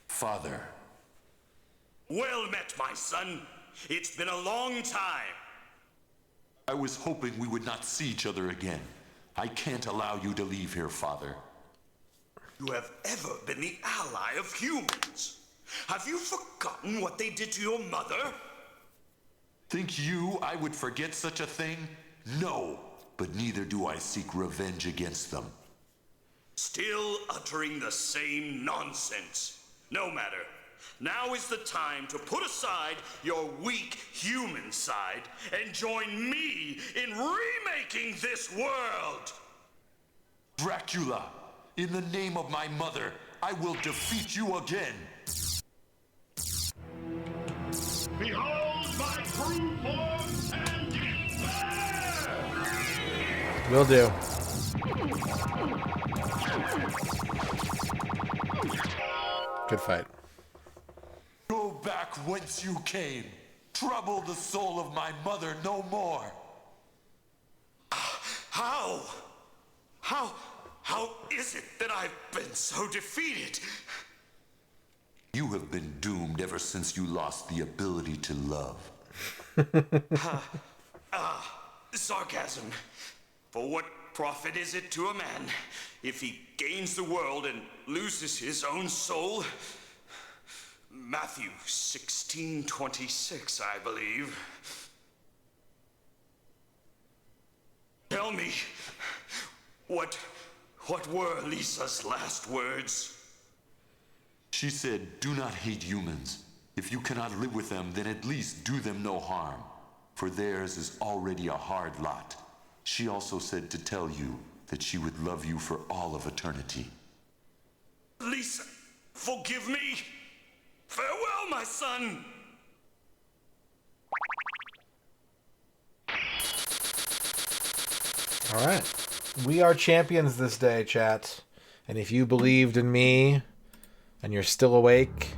Father. Well met, my son. It's been a long time. I was hoping we would not see each other again. I can't allow you to leave here, Father. You have ever been the ally of humans. Have you forgotten what they did to your mother? Think you I would forget such a thing? No, but neither do I seek revenge against them. Still uttering the same nonsense. No matter. Now is the time to put aside your weak human side and join me in remaking this world! Dracula, in the name of my mother, I will defeat you again! Behold my true form and despair! Will do. Good fight. Go back whence you came. Trouble the soul of my mother no more. How is it that I've been so defeated? You have been doomed ever since you lost the ability to love. Sarcasm. For what profit is it to a man if he gains the world and loses his own soul? Matthew 16:26, I believe. Tell me, what were Lisa's last words? She said, "Do not hate humans. If you cannot live with them, then at least do them no harm, for theirs is already a hard lot." She also said to tell you that she would love you for all of eternity. Lisa, forgive me. Farewell, my son. Alright. We are champions this day, chat. And if you believed in me and you're still awake,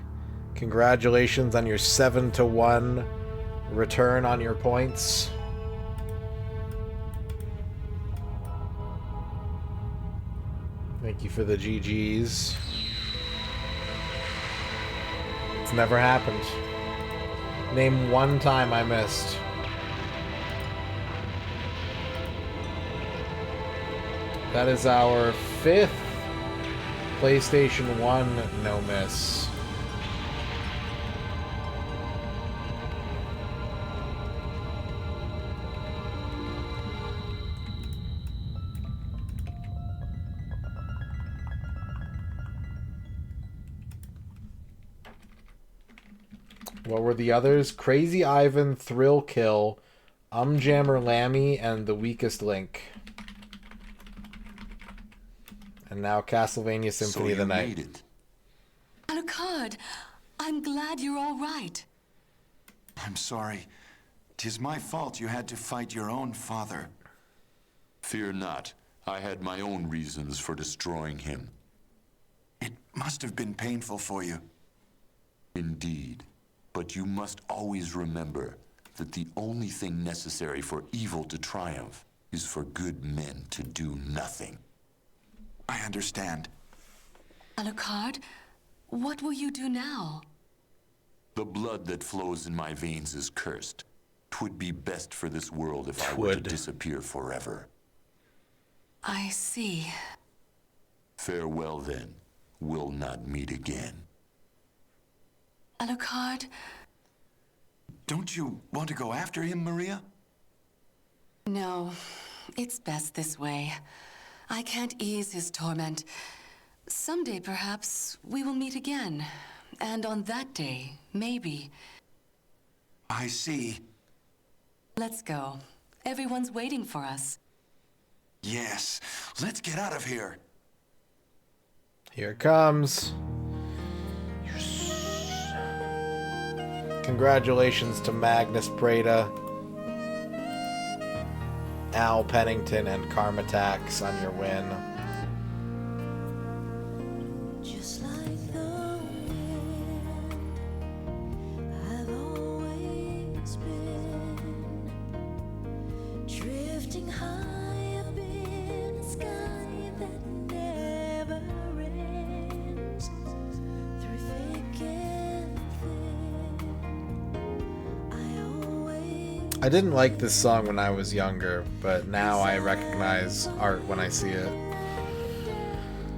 congratulations on your 7-1 return on your points. Thank you for the GGs. It's never happened. Name one time I missed. That is our 5th PlayStation 1 no miss. What were the others? Crazy Ivan, Thrill Kill, Jammer Lammy, and The Weakest Link. And now Castlevania Symphony of the Night. Made it. Alucard, I'm glad you're all right. I'm sorry. 'Tis my fault you had to fight your own father. Fear not. I had my own reasons for destroying him. It must have been painful for you. Indeed. But you must always remember that the only thing necessary for evil to triumph is for good men to do nothing. I understand. Alucard, what will you do now? The blood that flows in my veins is cursed. 'Twould be best for this world if I were to disappear forever. I see. Farewell then. We'll not meet again. Alucard? Don't you want to go after him, Maria? No, it's best this way. I can't ease his torment. Someday, perhaps, we will meet again. And on that day, maybe. I see. Let's go. Everyone's waiting for us. Yes, let's get out of here. Here it comes. Congratulations to Magnus Prada, Al Pennington, and Karma Tax on your win. Just like the wind, I've always been drifting high up in a sky that never ends. Through thick and I didn't like this song when I was younger, but now I recognize art when I see it.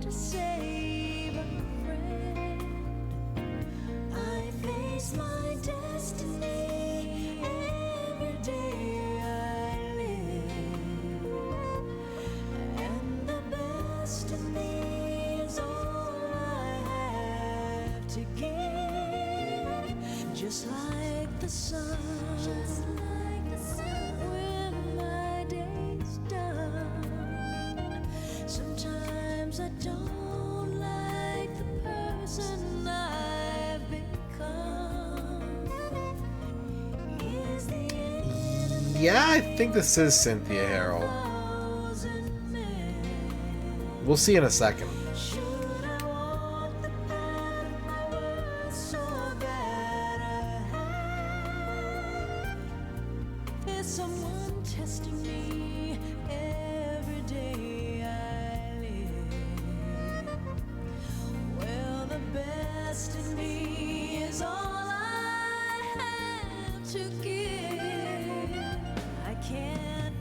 to save a friend, I face my destiny every day I live, and the best of me is all I have to give, just like the sun. When my day's done, sometimes I don't like the person I've become. Is the end Yeah, I think this is Cynthia Harrell. We'll see in a second. so bad I have? Is someone testing me every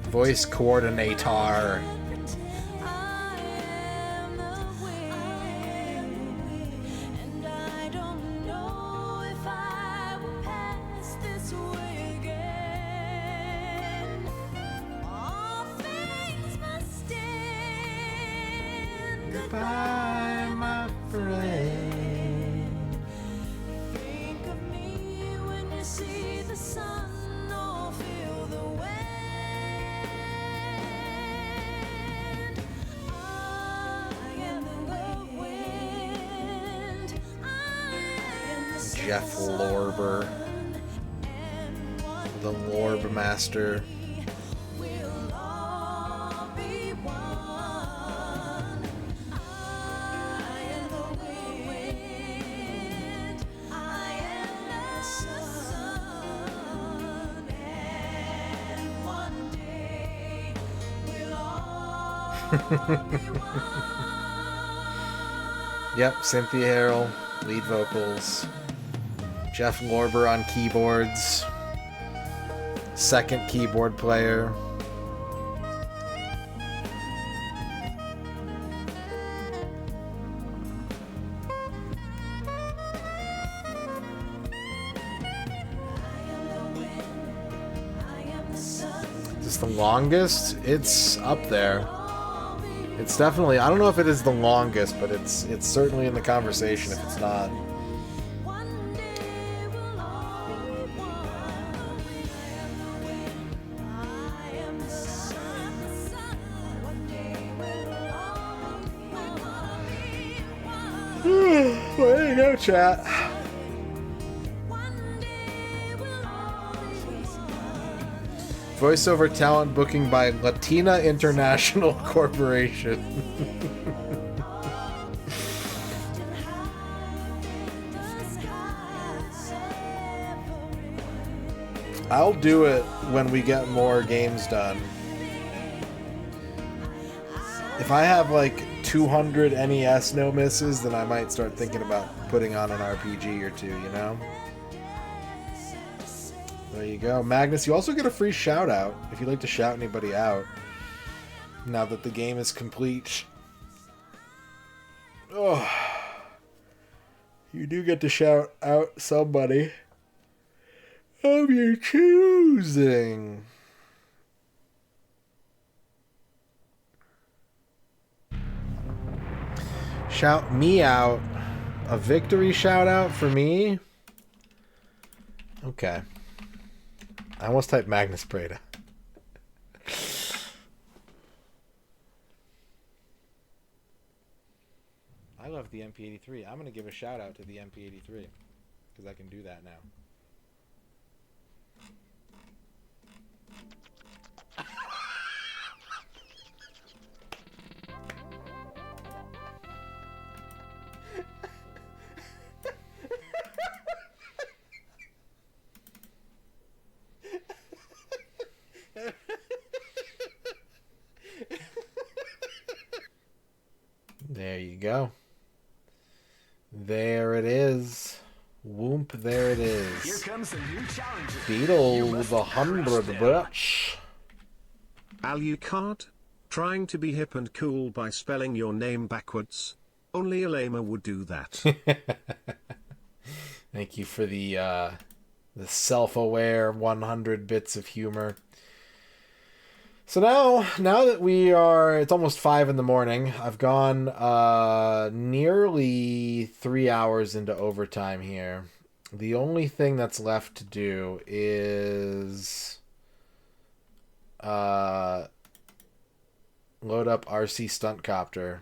Voice coordinator. And I don't know if I will pass this way again. All things must end. Goodbye, my friend. Think of me when you see the sun or feel the wind. I am the wind. I am the Jeff Lorber. The Lorb Master. we'll all be one. I am the wind. I am the sun. And one day we'll all Yep, Cynthia Harrell, lead vocals. Jeff Lorber on keyboards. Second keyboard player. Is this the longest? It's up there. It's definitely, I don't know if it is the longest, but it's certainly in the conversation if it's not. Well, there you go, chat. Voiceover talent booking by Latina International Corporation. I'll do it when we get more games done. If I have like 200 NES no misses, then I might start thinking about putting on an RPG or two, you know? There you go. Magnus, you also get a free shout out if you'd like to shout anybody out now that the game is complete. Oh, you do get to shout out somebody of your choosing. Shout me out. A victory shout out for me? Okay. I almost typed Magnus Prada. I love the MP83. I'm going to give a shout out to the MP83 because I can do that now. There you go. There it is. Whoop, there it is. Here comes the new challenger. Beetle with 100 bitch. Alucard? Trying to be hip and cool by spelling your name backwards? Only a lamer would do that. Thank you for the self-aware 100 bits of humor. So now that it's almost 5 in the morning. I've gone nearly 3 hours into overtime here. The only thing that's left to do is load up RC Stuntcopter.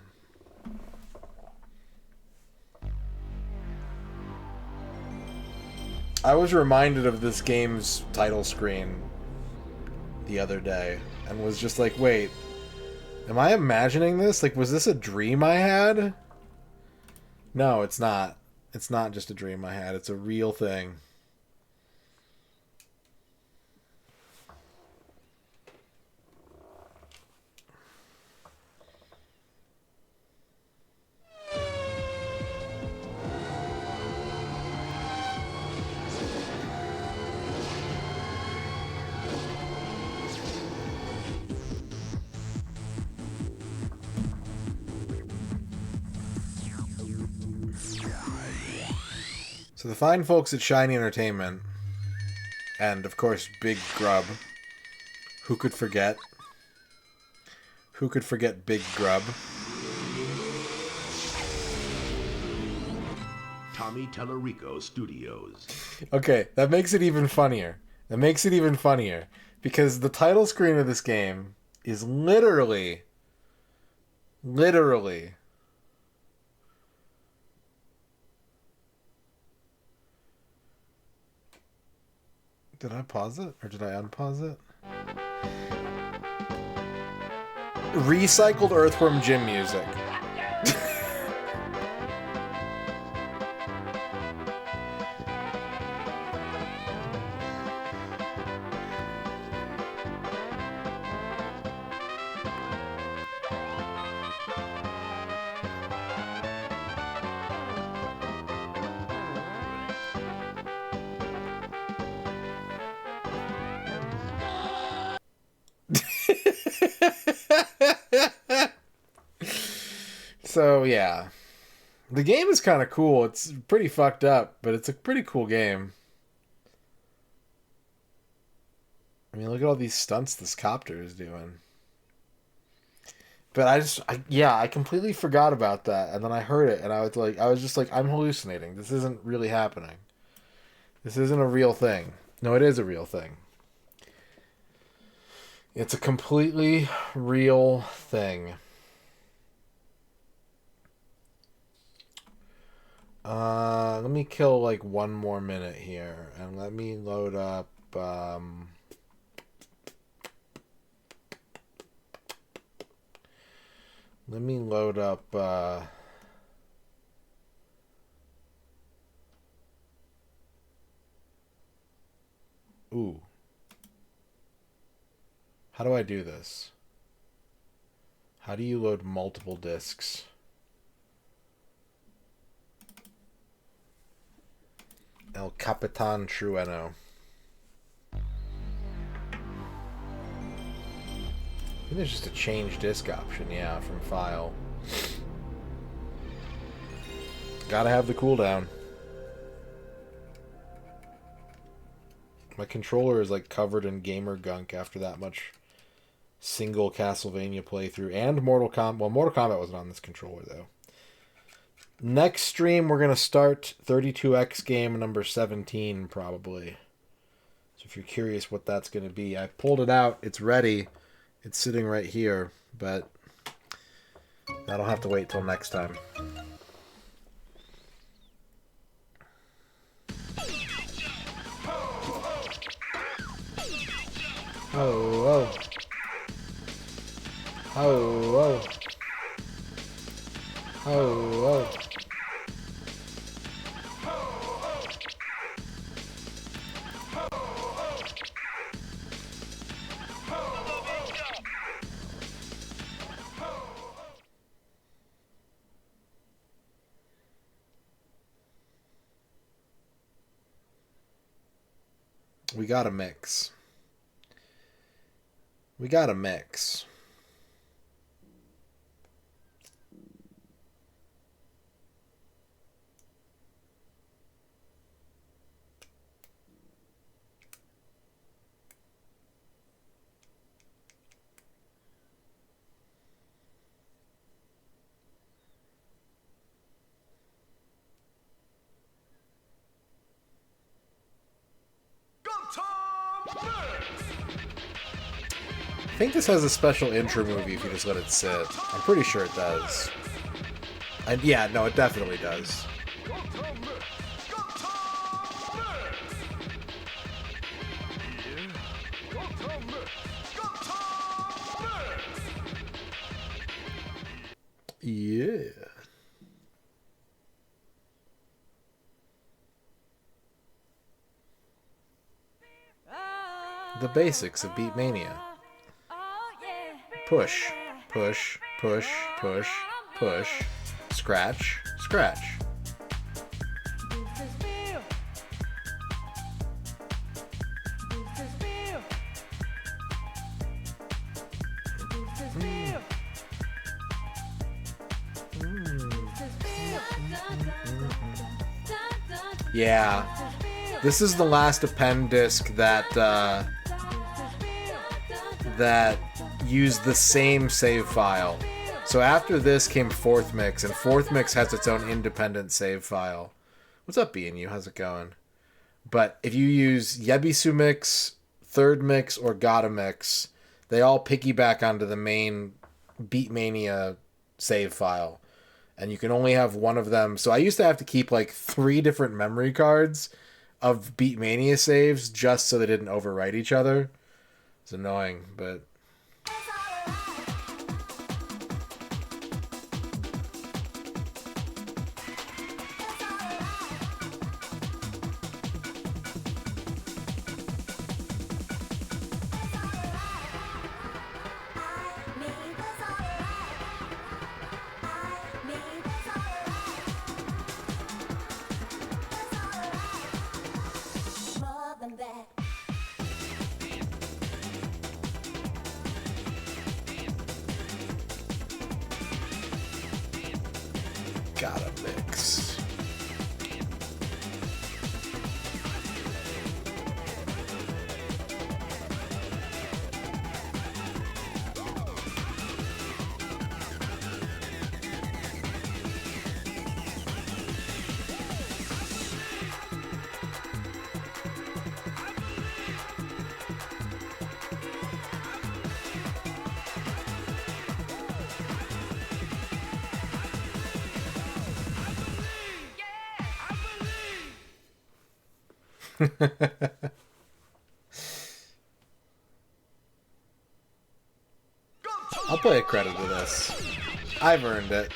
I was reminded of this game's title screen the other day and was just like, wait, am I imagining this? Like, was this a dream I had? No, it's not. It's not just a dream I had. It's a real thing. So the fine folks at Shiny Entertainment, and of course Big Grub, who could forget? Who could forget Big Grub? Tommy Tellerico Studios. Okay, that makes it even funnier. That makes it even funnier. Because the title screen of this game is literally... Did I pause it? Or did I unpause it? Recycled Earthworm Jim music. So, yeah. The game is kind of cool. It's pretty fucked up, but it's a pretty cool game. I mean, look at all these stunts this copter is doing. But I completely forgot about that, and then I heard it, and I was just like, I'm hallucinating. This isn't really happening. This isn't a real thing. No, it is a real thing. It's a completely real thing. Let me kill like one more minute here, and let me load up, ooh. How do I do this? How do you load multiple discs? El Capitan Trueno. I think there's just a change disc option, yeah, from file. Gotta have the cooldown. My controller is like covered in gamer gunk after that much single Castlevania playthrough and Mortal Kombat. Well, Mortal Kombat wasn't on this controller though. Next stream, we're going to start 32X game number 17, probably. So if you're curious what that's going to be, I pulled it out. It's ready. It's sitting right here, but that'll have to wait till next time. Oh, whoa. Oh, whoa. Oh, whoa. We got a mix. We got a mix. I think this has a special intro movie if you just let it sit. I'm pretty sure it does. And yeah, no, it definitely does. Yeah. The basics of Beatmania. Push, push, push, push, push, scratch, scratch. Yeah. This is the last append disc that that used the same save file. So after this came Fourth Mix, and Fourth Mix has its own independent save file. What's up, B&U? How's it going? But if you use Yebisu Mix, Third Mix, or Gotta Mix, they all piggyback onto the main Beatmania save file. And you can only have one of them. So I used to have to keep like 3 different memory cards of Beatmania saves just so they didn't overwrite each other. It's annoying, but... Gotta mix. I'll play a credit of this. I've earned it.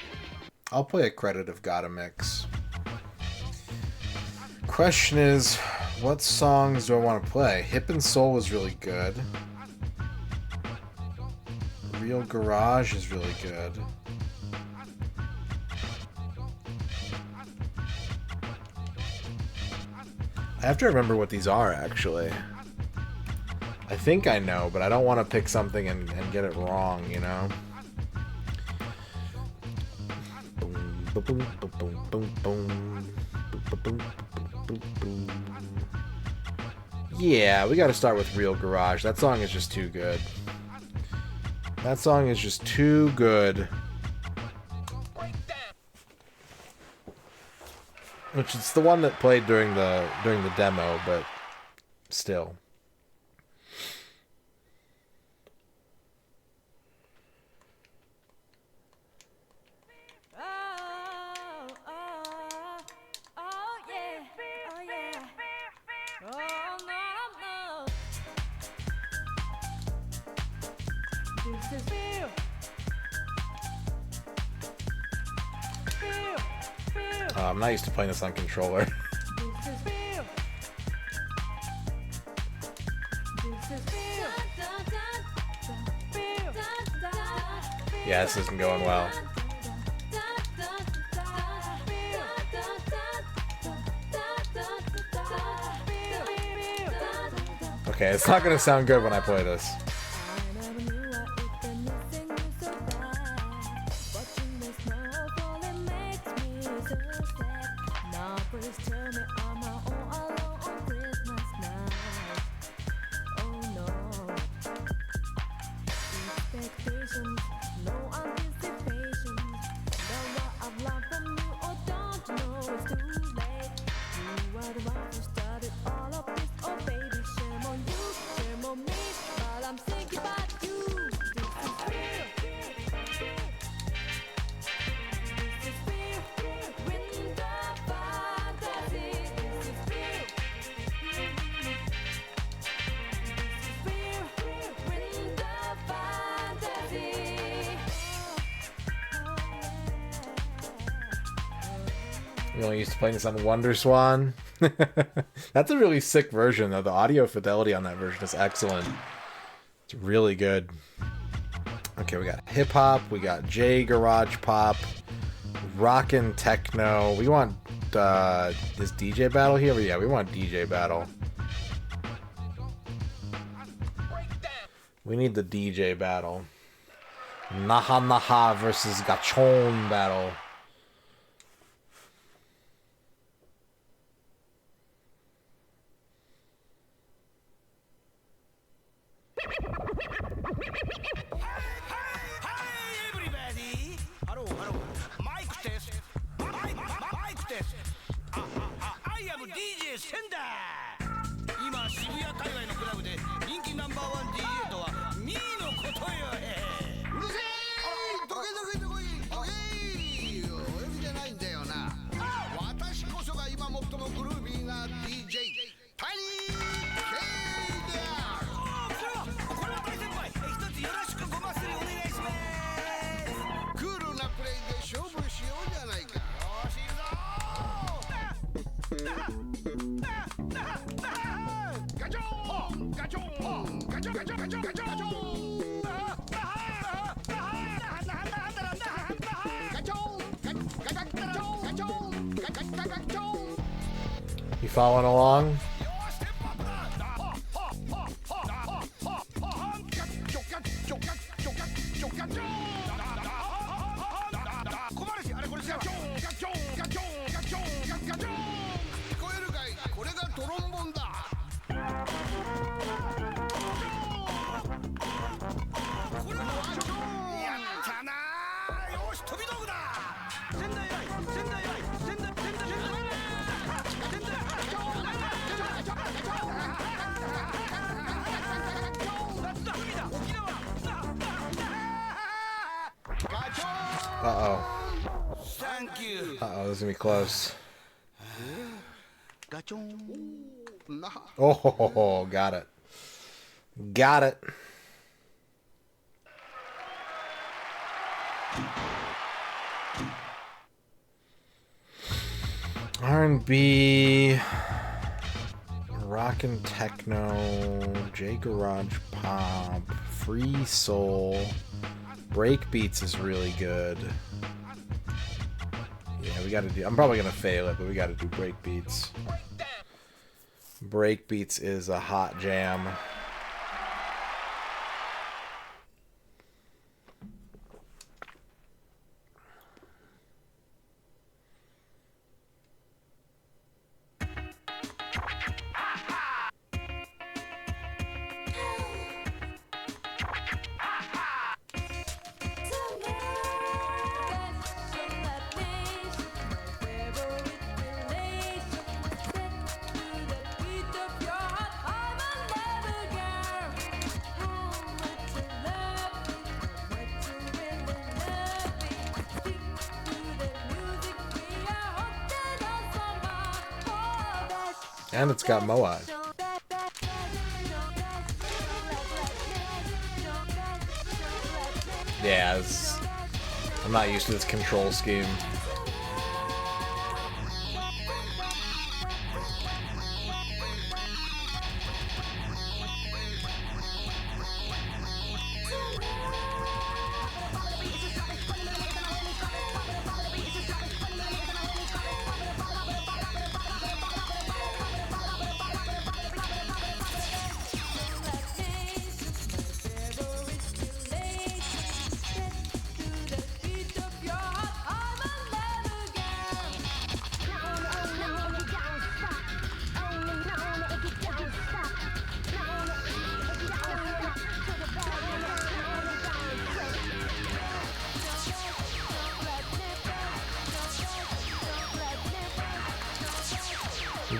I'll play a credit of Gotta Mix. Question is, what songs do I want to play? Hip and Soul is really good. Real Garage is really good. I have to remember what these are, actually. I think I know, but I don't want to pick something and get it wrong, you know? Yeah, we gotta start with Real Garage. That song is just too good. That song is just too good. Which is the one that played during the demo, but still. I'm not used to playing this on controller. Yeah, this isn't going well. Okay, it's not gonna sound good when I play this. You only used to playing this on Wonder Swan. That's a really sick version, though. The audio fidelity on that version is excellent. It's really good. Okay, we got hip hop, we got J garage pop, rockin' techno. We want is DJ battle here? Yeah, we want DJ battle. We need the DJ battle. Naha Naha versus Gachon battle. everybody. Hello, hello. Mic test. Mic test. I am DJ Sender. 今渋谷界隈のクラブで人気ナンバーワン DJ とはミーのことよ。うるせえ。どけどけどけどけ。お呼びじゃないんだよな。私こそが今最もグルービーな DJ タニー K である。これは大先輩。一つよろしくごますりお願いします。クールなプレイで勝負しようじゃないか。よし行くぞ。ガチョンガチョンガチョンガチョンガチョンガチョンガチョンガチョン You following along? Uh-oh. Uh-oh, this is gonna be close. Oh, got it. Got it. R&B, rock and techno, J Garage Pop, Free Soul, Breakbeats is really good. Yeah, we gotta do, I'm probably gonna fail it, but we gotta do Breakbeats. Breakbeats is a hot jam. And it's got Moai. Yeah, I'm not used to this control scheme.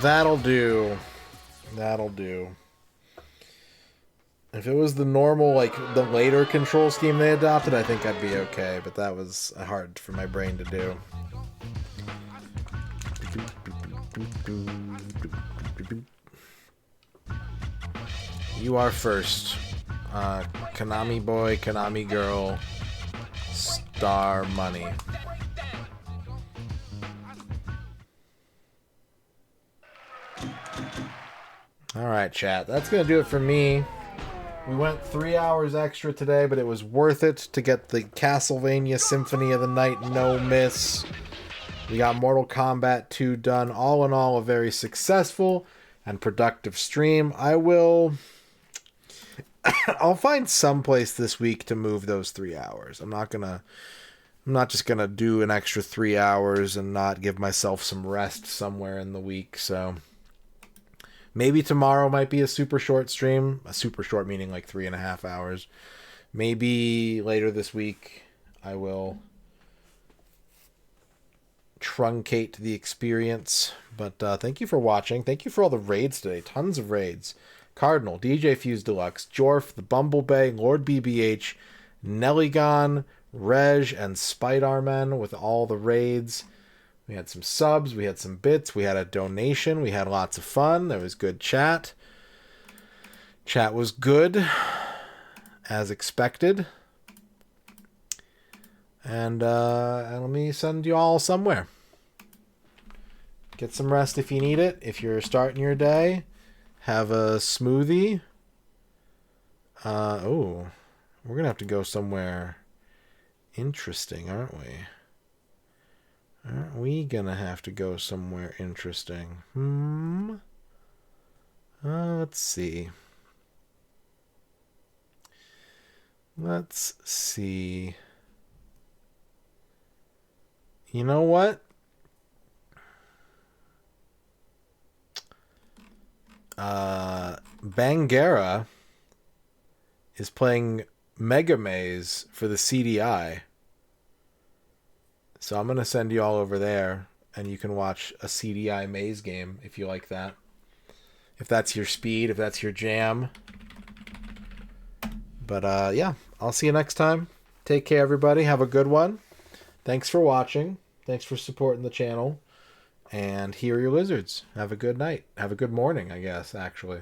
That'll do. That'll do. If it was the normal, like, the later control scheme they adopted, I think I'd be okay, but that was hard for my brain to do. You are first. Konami boy, Konami girl, Star Money. Alright, chat. That's going to do it for me. We went 3 hours extra today, but it was worth it to get the Castlevania Symphony of the Night no miss. We got Mortal Kombat 2 done. All in all, a very successful and productive stream. I'll find some place this week to move those 3 hours. I'm not just gonna do an extra 3 hours and not give myself some rest somewhere in the week, so Maybe tomorrow might be a super short stream. A super short meaning like 3.5 hours. Maybe later this week I will truncate the experience. But thank you for watching. Thank you for all the raids today. Tons of raids. Cardinal, DJ Fuse Deluxe, Jorf, the Bumblebay, Lord BBH, Nellygon, Reg, and Spider-Man with all the raids. We had some subs, we had some bits, we had a donation, we had lots of fun. There was good chat. Chat was good, as expected. And let me send you all somewhere. Get some rest if you need it. If you're starting your day, have a smoothie. Oh, we're going to have to go somewhere interesting, aren't we? Aren't we going to have to go somewhere interesting? Let's see. Let's see. You know what? Bangara is playing Mega Maze for the CDI. So I'm going to send you all over there, and you can watch a CDI maze game if you like that. If that's your speed, if that's your jam. But yeah, I'll see you next time. Take care, everybody. Have a good one. Thanks for watching. Thanks for supporting the channel. And here are your lizards. Have a good night. Have a good morning, I guess, actually.